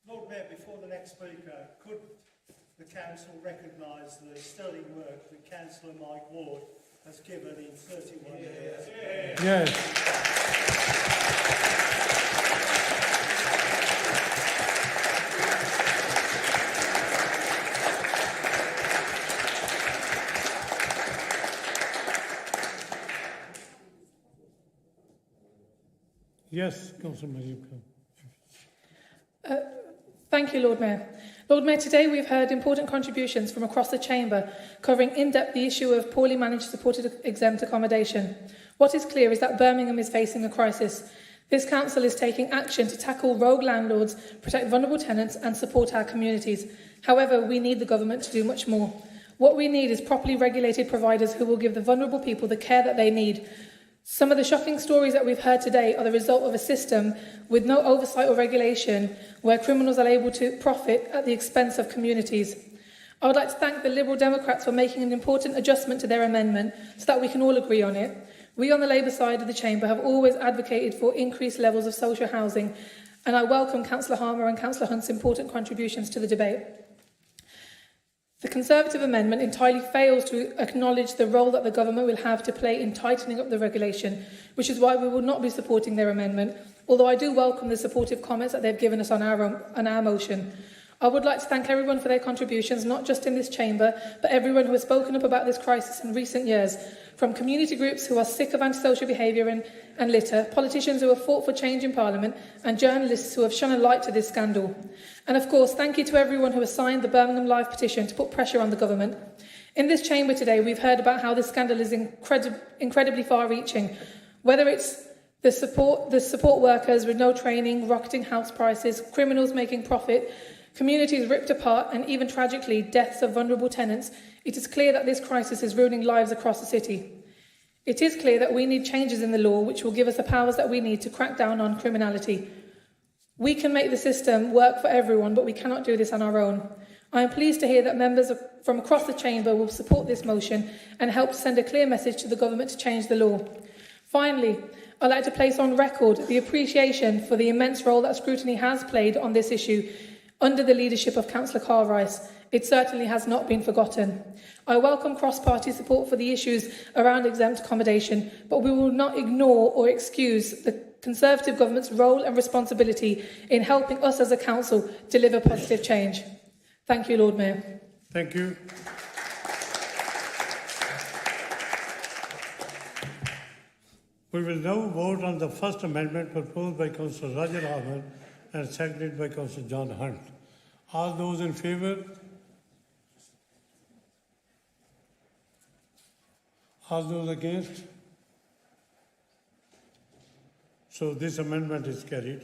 [SPEAKER 3] Lord Mayor, before the next speaker, could the council recognise the sterling work that Councillor Mike Ward has given in 31 years?
[SPEAKER 1] Yes. Yes, Councillor Mariam Khan.
[SPEAKER 6] Thank you, Lord Mayor. Lord Mayor, today we've heard important contributions from across the Chamber covering in depth the issue of poorly managed supported exempt accommodation. What is clear is that Birmingham is facing a crisis. This council is taking action to tackle rogue landlords, protect vulnerable tenants and support our communities. However, we need the government to do much more. What we need is properly regulated providers who will give the vulnerable people the care that they need. Some of the shocking stories that we've heard today are the result of a system with no oversight or regulation where criminals are able to profit at the expense of communities. I would like to thank the Liberal Democrats for making an important adjustment to their amendment so that we can all agree on it. We on the Labour side of the Chamber have always advocated for increased levels of social housing, and I welcome Councillor Harmer and Councillor Hunt's important contributions to the debate. The Conservative amendment entirely fails to acknowledge the role that the government will have to play in tightening up the regulation, which is why we will not be supporting their amendment, although I do welcome the supportive comments that they've given us on our motion. I would like to thank everyone for their contributions, not just in this chamber, but everyone who has spoken up about this crisis in recent years, from community groups who are sick of antisocial behaviour and litter, politicians who have fought for change in Parliament, and journalists who have shone a light to this scandal. And of course, thank you to everyone who has signed the Birmingham Live petition to put pressure on the government. In this chamber today, we've heard about how this scandal is incredibly far-reaching, whether it's the support workers with no training, rocketing house prices, criminals making profit, communities ripped apart, and even tragically, deaths of vulnerable tenants. It is clear that this crisis is ruining lives across the city. It is clear that we need changes in the law which will give us the powers that we need to crack down on criminality. We can make the system work for everyone, but we cannot do this on our own. I am pleased to hear that members from across the chamber will support this motion and help send a clear message to the government to change the law. Finally, I'd like to place on record the appreciation for the immense role that Scrutiny has played on this issue under the leadership of Councillor Carl Rice. It certainly has not been forgotten. I welcome cross-party support for the issues around exempt accommodation, but we will not ignore or excuse the Conservative government's role and responsibility in helping us as a council deliver positive change. Thank you, Lord Mayor.
[SPEAKER 1] Thank you. We will now vote on the first amendment proposed by Councillor Roger Ahmed and seconded by Councillor John Hunt. All those in favour? All those against? So this amendment is carried.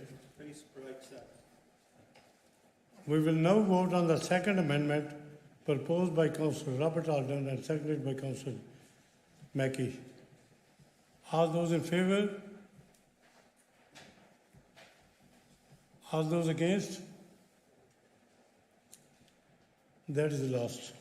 [SPEAKER 1] We will now vote on the second amendment proposed by Councillor Robert Alden and seconded by Councillor Mackey. All those in favour? All those against? That is lost.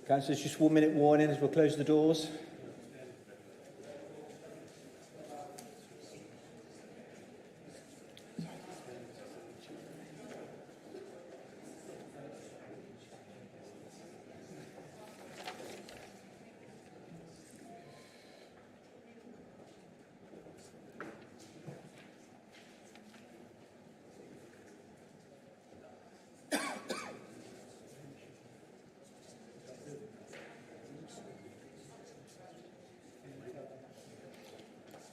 [SPEAKER 21] Councillors, just 1 minute warning as we'll close the doors.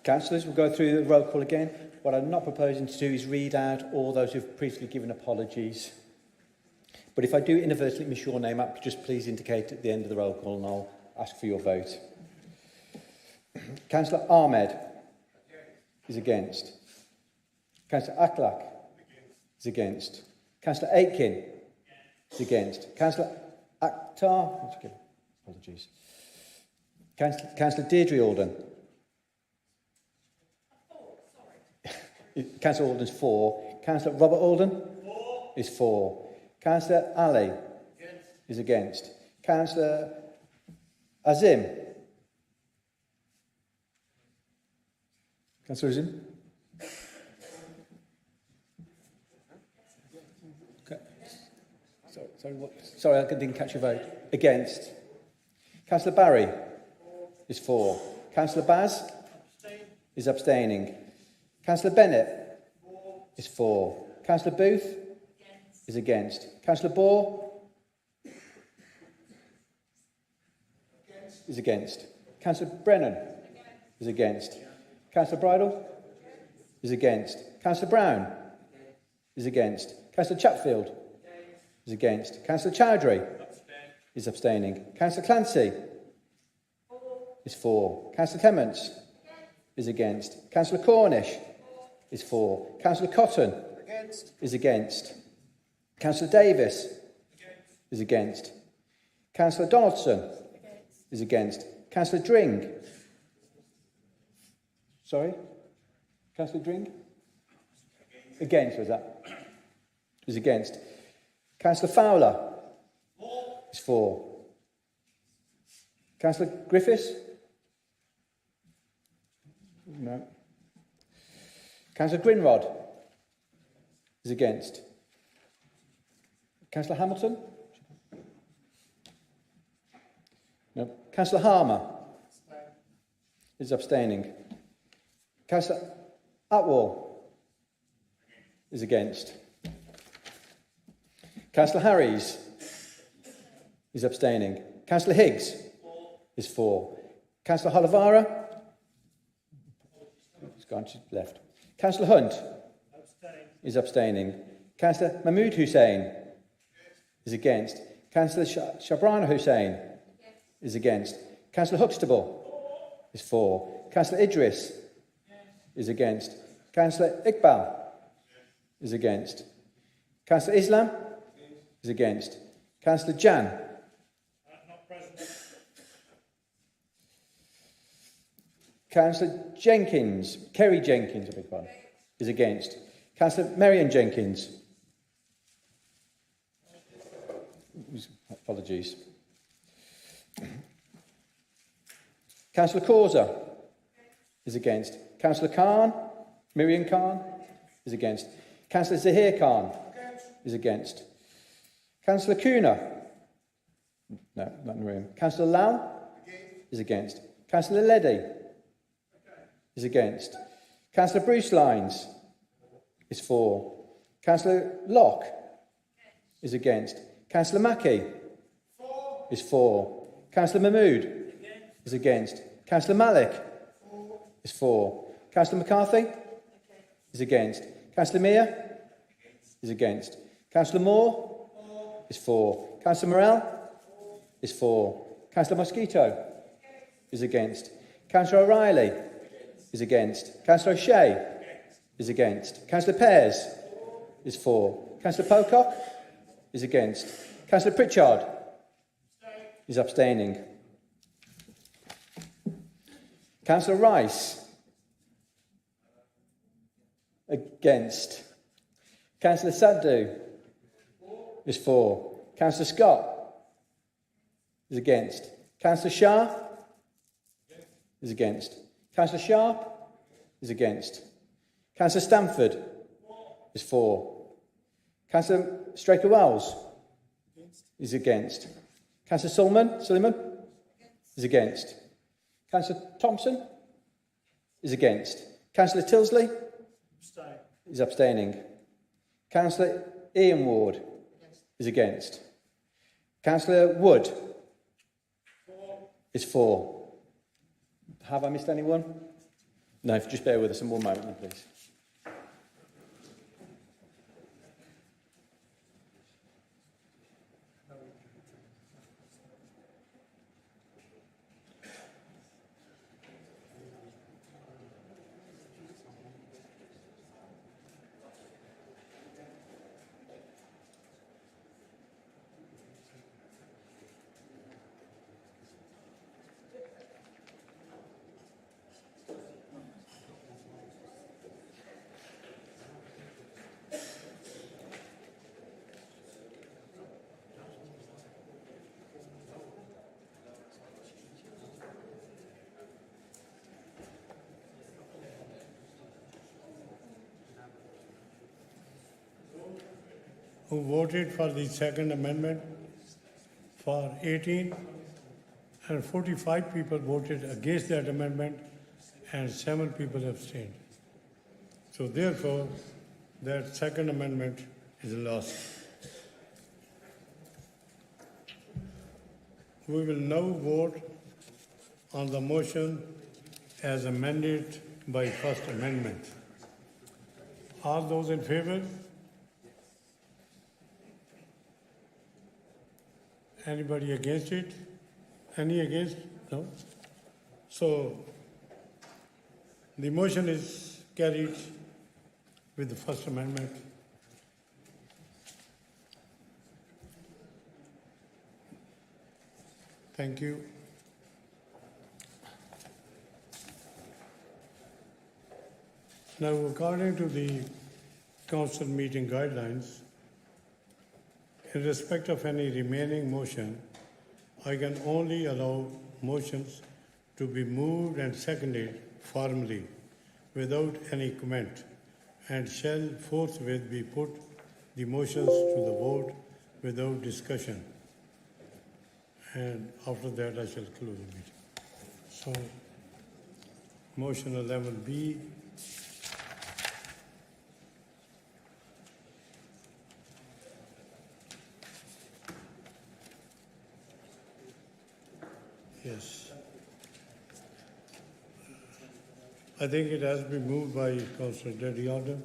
[SPEAKER 21] Councillors, we'll go through the roll call again. What I'm not proposing to do is read out all those who've previously given apologies. But if I do inadvertently miss your name up, just please indicate at the end of the roll call and I'll ask for your vote. Councillor Ahmed is against. Councillor Aklak is against. Councillor Aitken is against. Councillor Akhtar, apologies. Councillor Deirdre Alden. Councillor Alden's for. Councillor Robert Alden is for. Councillor Ali is against. Councillor Azim. Councillor Azim. Sorry, I didn't catch your vote. Against. Councillor Barry is for. Councillor Baz is abstaining. Councillor Bennett is for. Councillor Booth is against. Councillor Bohr is against. Councillor Brennan is against. Councillor Bridle is against. Councillor Brown is against. Councillor Chatfield is against. Councillor Chowdhury is abstaining. Councillor Clancy is for. Councillor Clements is against. Councillor Cornish is for. Councillor Cotton is against. Councillor Davis is against. Councillor Donaldson is against. Councillor Dring. Sorry? Councillor Dring? Against, was that? Is against. Councillor Fowler is for. Councillor Griffiths? No. Councillor Grinrod is against. Councillor Hamilton? No. Councillor Harmer is abstaining. Councillor Atwell is against. Councillor Harries is abstaining. Councillor Higgs is for. Councillor Holavara has gone to the left. Councillor Hunt is abstaining. Councillor Mahmood Hussain is against. Councillor Shabrana Hussain is against. Councillor Huxtable is for. Councillor Idris is against. Councillor Iqbal is against. Councillor Islam is against. Councillor Jan
[SPEAKER 17] Not present.
[SPEAKER 21] Councillor Jenkins, Kerry Jenkins, I beg your pardon, is against. Councillor Marion Jenkins. Apologies. Councillor Causa is against. Councillor Khan, Miriam Khan, is against. Councillor Zahir Khan is against. Councillor Kuna, no, not in the room. Councillor Lau is against. Councillor Leddy is against. Councillor Bruce Lines is for. Councillor Locke is against. Councillor Mackey is for. Councillor Mahmood is against. Councillor Malik is for. Councillor McCarthy is against. Councillor Mear is against. Councillor Moore is for. Councillor Morell is for. Councillor Mosquito is against. Councillor O'Reilly is against. Councillor O'Shea is against. Councillor Pears is for. Councillor Pocock is against. Councillor Pritchard is abstaining. Councillor Rice against. Councillor Sadhu is for. Councillor Scott Is against. Councillor Shah? Is against. Councillor Sharp? Is against. Councillor Stamford? Is for. Councillor Straker-Wells? Is against. Councillor Suleiman? Is against. Councillor Thompson? Is against. Councillor Tilsley?
[SPEAKER 3] Abstain.
[SPEAKER 21] Is abstaining. Councillor Ian Ward? Is against. Councillor Wood? Is for. Have I missed anyone? No, just bear with us one moment, then, please.
[SPEAKER 1] Who voted for the second amendment? For 18, and 45 people voted against that amendment, and 7 people abstained. So therefore, that second amendment is lost. We will now vote on the motion as amended by first amendment. All those in favor? Anybody against it? Any against? No? So, the motion is carried with the First Amendment. Thank you. Now, according to the Council meeting guidelines, in respect of any remaining motion, I can only allow motions to be moved and seconded formally without any comment, and shall forthwith be put the motions to the vote without discussion. And after that, I shall close the meeting. So, motion 11B. Yes. I think it has been moved by Councillor Daddy Alden.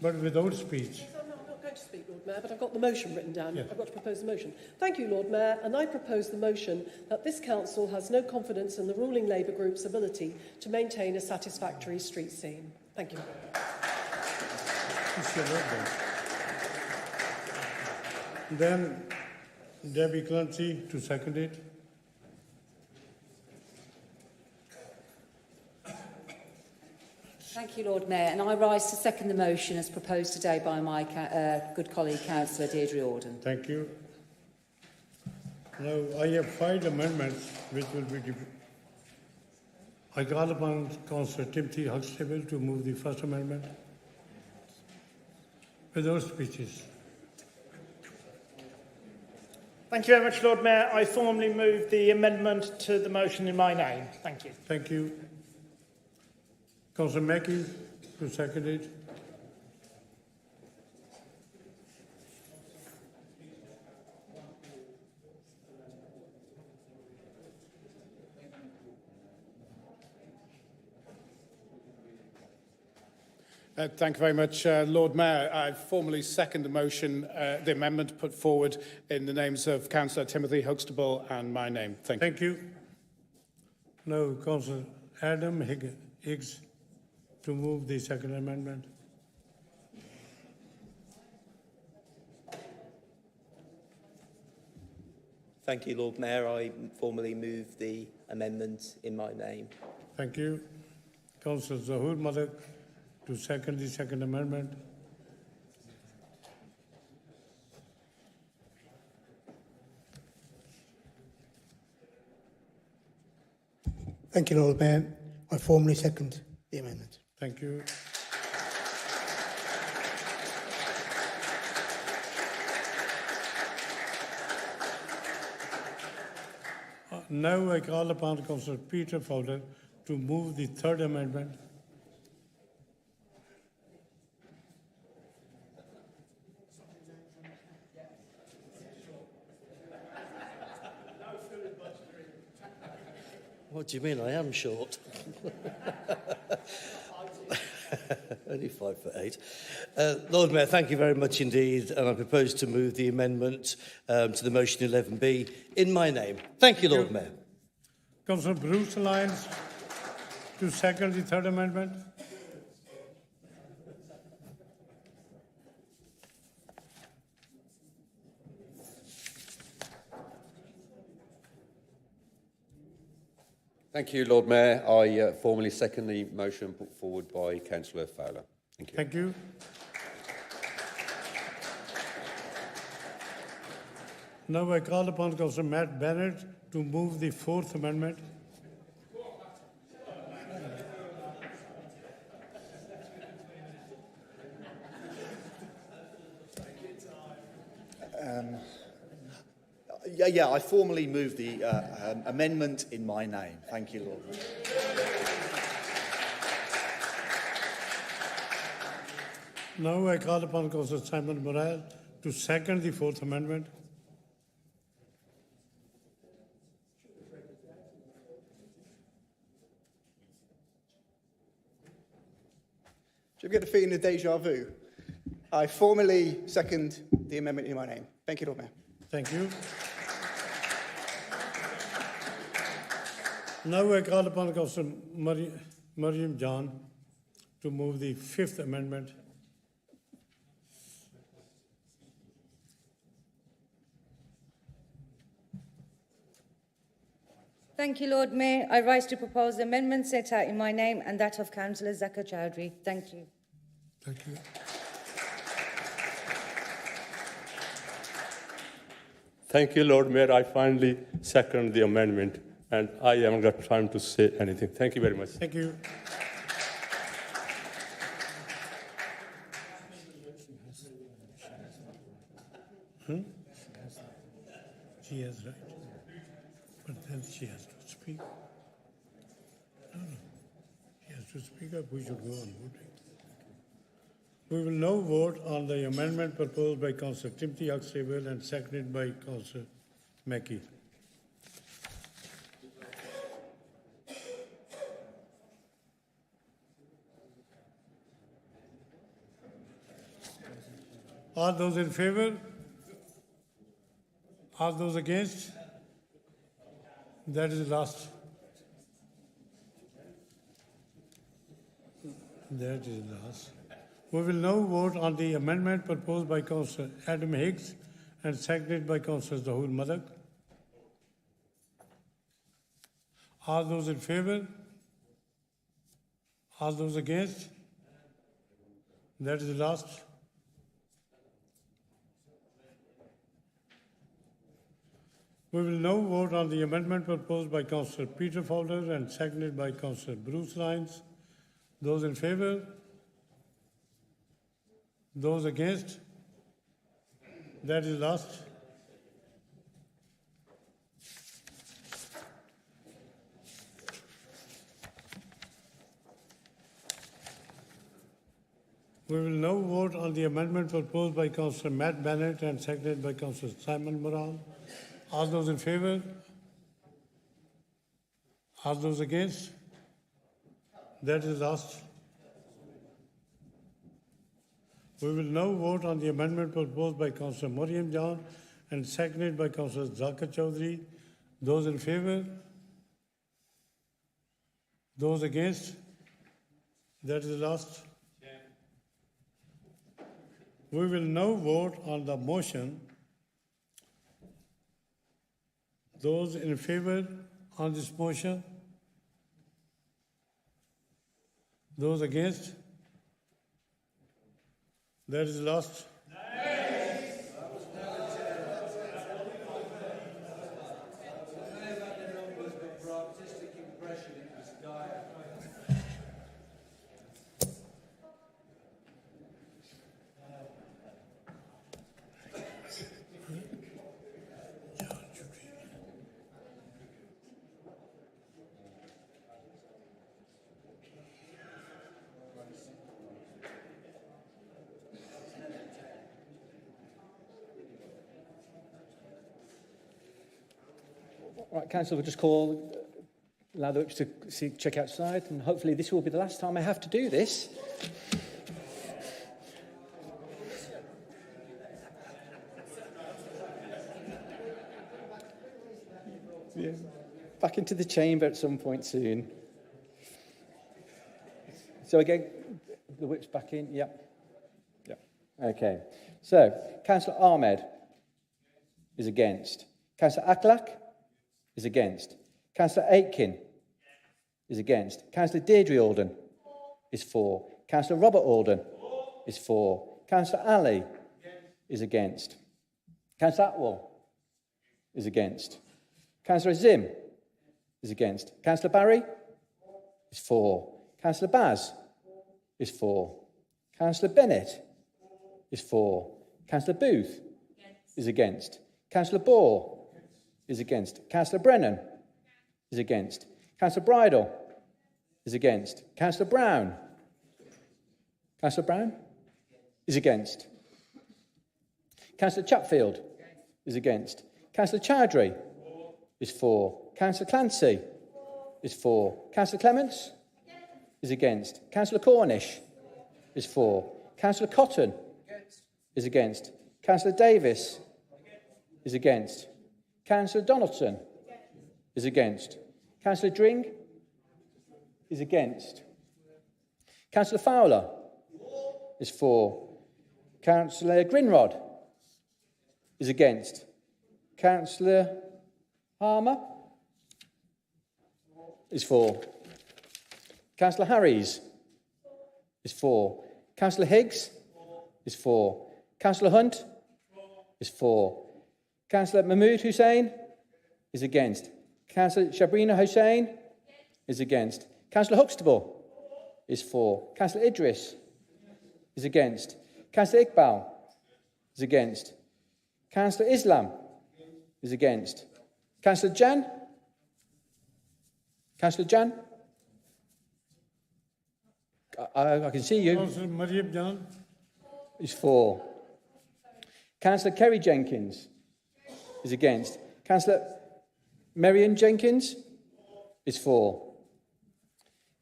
[SPEAKER 1] But without speech.
[SPEAKER 10] I'm not going to speak, Lord Mayor, but I've got the motion written down.
[SPEAKER 1] Yes.
[SPEAKER 10] I've got to propose the motion. Thank you, Lord Mayor, and I propose the motion that this council has no confidence in the ruling Labour group's ability to maintain a satisfactory street scene. Thank you.
[SPEAKER 1] Then Debbie Clancy to second it.
[SPEAKER 22] Thank you, Lord Mayor, and I rise to second the motion as proposed today by my good colleague, Councillor Deirdre Auden.
[SPEAKER 1] Thank you. Now, I have 5 amendments which will be... I call upon Councillor Timothy Huxtable to move the first amendment. Without speeches.
[SPEAKER 23] Thank you very much, Lord Mayor. I formally move the amendment to the motion in my name. Thank you.
[SPEAKER 1] Thank you. Councillor Mackey, who seconded.
[SPEAKER 9] Thank you very much, Lord Mayor. I formally second the motion, the amendment put forward in the names of Councillor Timothy Huxtable and my name. Thank you.
[SPEAKER 1] Thank you. Now, Councillor Adam Higgs to move the second amendment.
[SPEAKER 24] Thank you, Lord Mayor. I formally move the amendment in my name.
[SPEAKER 1] Thank you. Councillor Zahur Malik to second the second amendment.
[SPEAKER 19] Thank you, Lord Mayor. I formally second the amendment.
[SPEAKER 1] Thank you. Now I call upon Councillor Peter Fowler to move the third amendment.
[SPEAKER 2] What do you mean? I am short. Only 5'8". Lord Mayor, thank you very much indeed, and I propose to move the amendment to the motion 11B in my name. Thank you, Lord Mayor.
[SPEAKER 1] Councillor Bruce Lyons to second the third amendment.
[SPEAKER 8] Thank you, Lord Mayor. I formally second the motion put forward by Councillor Fowler. Thank you.
[SPEAKER 1] Thank you. Now I call upon Councillor Matt Bennett to move the fourth amendment.
[SPEAKER 11] Yeah, I formally move the amendment in my name. Thank you, Lord.
[SPEAKER 1] Now I call upon Councillor Simon Morrell to second the fourth amendment.
[SPEAKER 15] Do you get a feeling of deja vu? I formally second the amendment in my name. Thank you, Lord Mayor.
[SPEAKER 1] Thank you. Now I call upon Councillor Mariam John to move the fifth amendment.
[SPEAKER 25] Thank you, Lord Mayor. I rise to propose the amendment set out in my name and that of Councillor Zakir Chowdhury. Thank you.
[SPEAKER 1] Thank you.
[SPEAKER 26] Thank you, Lord Mayor. I finally second the amendment, and I haven't got time to say anything. Thank you very much.
[SPEAKER 1] Thank you. She has right, but then she has to speak. No, she has to speak up. We should go on voting. We will now vote on the amendment proposed by Councillor Timothy Huxtable and seconded by Councillor Mackey. All those in favour? All those against? That is last. That is last. We will now vote on the amendment proposed by Councillor Adam Higgs and seconded by Councillor Zahul Madak. All those in favour? All those against? That is last. We will now vote on the amendment proposed by Councillor Peter Fowler and seconded by Councillor Bruce Lyons. Those in favour? Those against? That is last. We will now vote on the amendment proposed by Councillor Matt Bennett and seconded by Councillor Simon Moran. All those in favour? All those against? That is last. We will now vote on the amendment proposed by Councillor Mariam John and seconded by Councillor Zakir Chowdhury. Those in favour? Those against? That is last. We will now vote on the motion. Those in favour on this motion? Those against? That is last.
[SPEAKER 21] Right, Councillor, we'll just allow the whips to check outside, and hopefully this will be the last time I have to do this. Yeah. Back into the chamber at some point soon. So again, the whip's back in. Yep. Okay. So, Councillor Ahmed is against. Councillor Aklak is against. Councillor Aitken is against. Councillor Deirdre Alden is for. Councillor Robert Alden is for. Councillor Ali is against. Councillor Atwell is against. Councillor Zim is against. Councillor Barry is for. Councillor Baz is for. Councillor Bennett is for. Councillor Booth is against. Councillor Ball is against. Councillor Brennan is against. Councillor Bridle is against. Councillor Brown. Councillor Brown is against. Councillor Chatfield is against. Councillor Chowdhury is for. Councillor Clancy is for. Councillor Clements is against. Councillor Cornish is for. Councillor Cotton is against. Councillor Davis is against. Councillor Donaldson is against. Councillor Dring is against. Councillor Fowler is for. Councillor Grinrod is against. Councillor Harmer is for. Councillor Harries is for. Councillor Higgs is for. Councillor Hunt is for. Councillor Mahmood Hussain is against. Councillor Shabrina Hussain is against. Councillor Huxtable is for. Councillor Idris is against. Councillor Iqbal is against. Councillor Islam is against. Councillor Jan? Councillor Jan? I can see you.
[SPEAKER 1] Councillor Mariam Jan
[SPEAKER 21] is for. Councillor Kerry Jenkins is against. Councillor Marion Jenkins is for.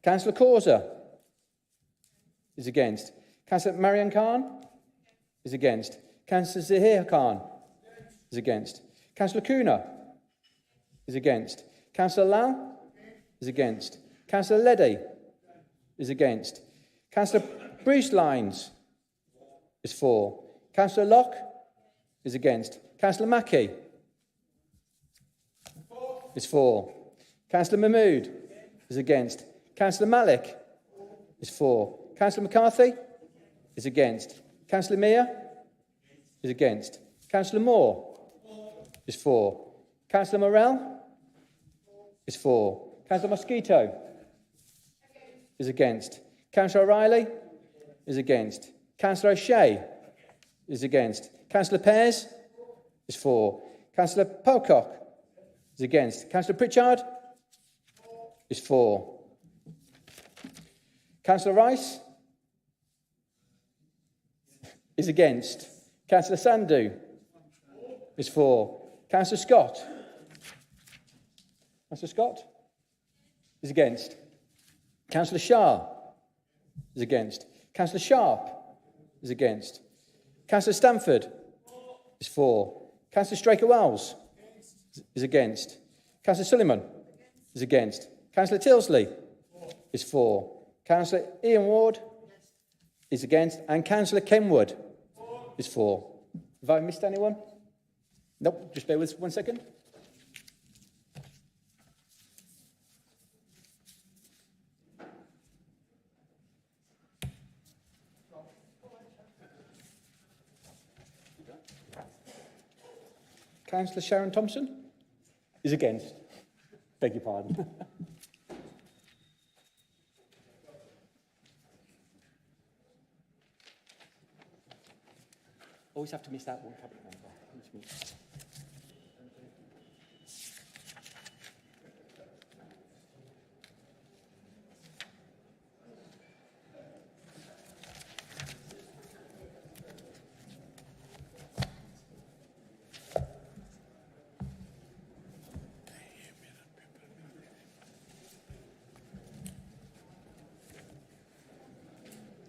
[SPEAKER 21] Councillor Causa is against. Councillor Marian Khan is against. Councillor Zahir Khan is against. Councillor Kuna is against. Councillor Lal is against. Councillor Leddy is against. Councillor Bruce Lines is for. Councillor Locke is against. Councillor Mackey is for. Councillor Mahmood is against. Councillor Malik is for. Councillor McCarthy is against. Councillor Mia is against. Councillor Moore is for. Councillor Morell is for. Councillor Mosquito is against. Councillor O'Reilly is against. Councillor O'Shea is against. Councillor Pears is for. Councillor Pocock is against. Councillor Pritchard is for. Councillor Rice is against. Councillor Sandhu is for. Councillor Scott. Councillor Scott is against. Councillor Shah is against. Councillor Sharp is against. Councillor Stamford is for. Councillor Straker-Wells is against. Councillor Suleiman is against. Councillor Tilsley is for. Councillor Ian Ward is against. And Councillor Kenwood is for. Have I missed anyone? Nope, just bear with us 1 second. Councillor Sharon Thompson is against. Beg your pardon. Always have to miss out one cabinet member.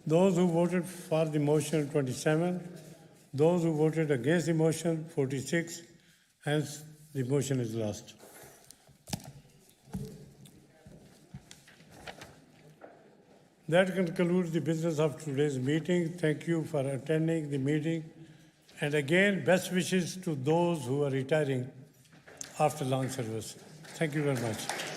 [SPEAKER 1] Those who voted for the motion, 27. Those who voted against the motion, 46. Hence, the motion is lost. That concludes the business of today's meeting. Thank you for attending the meeting. And again, best wishes to those who are retiring after long service. Thank you very much.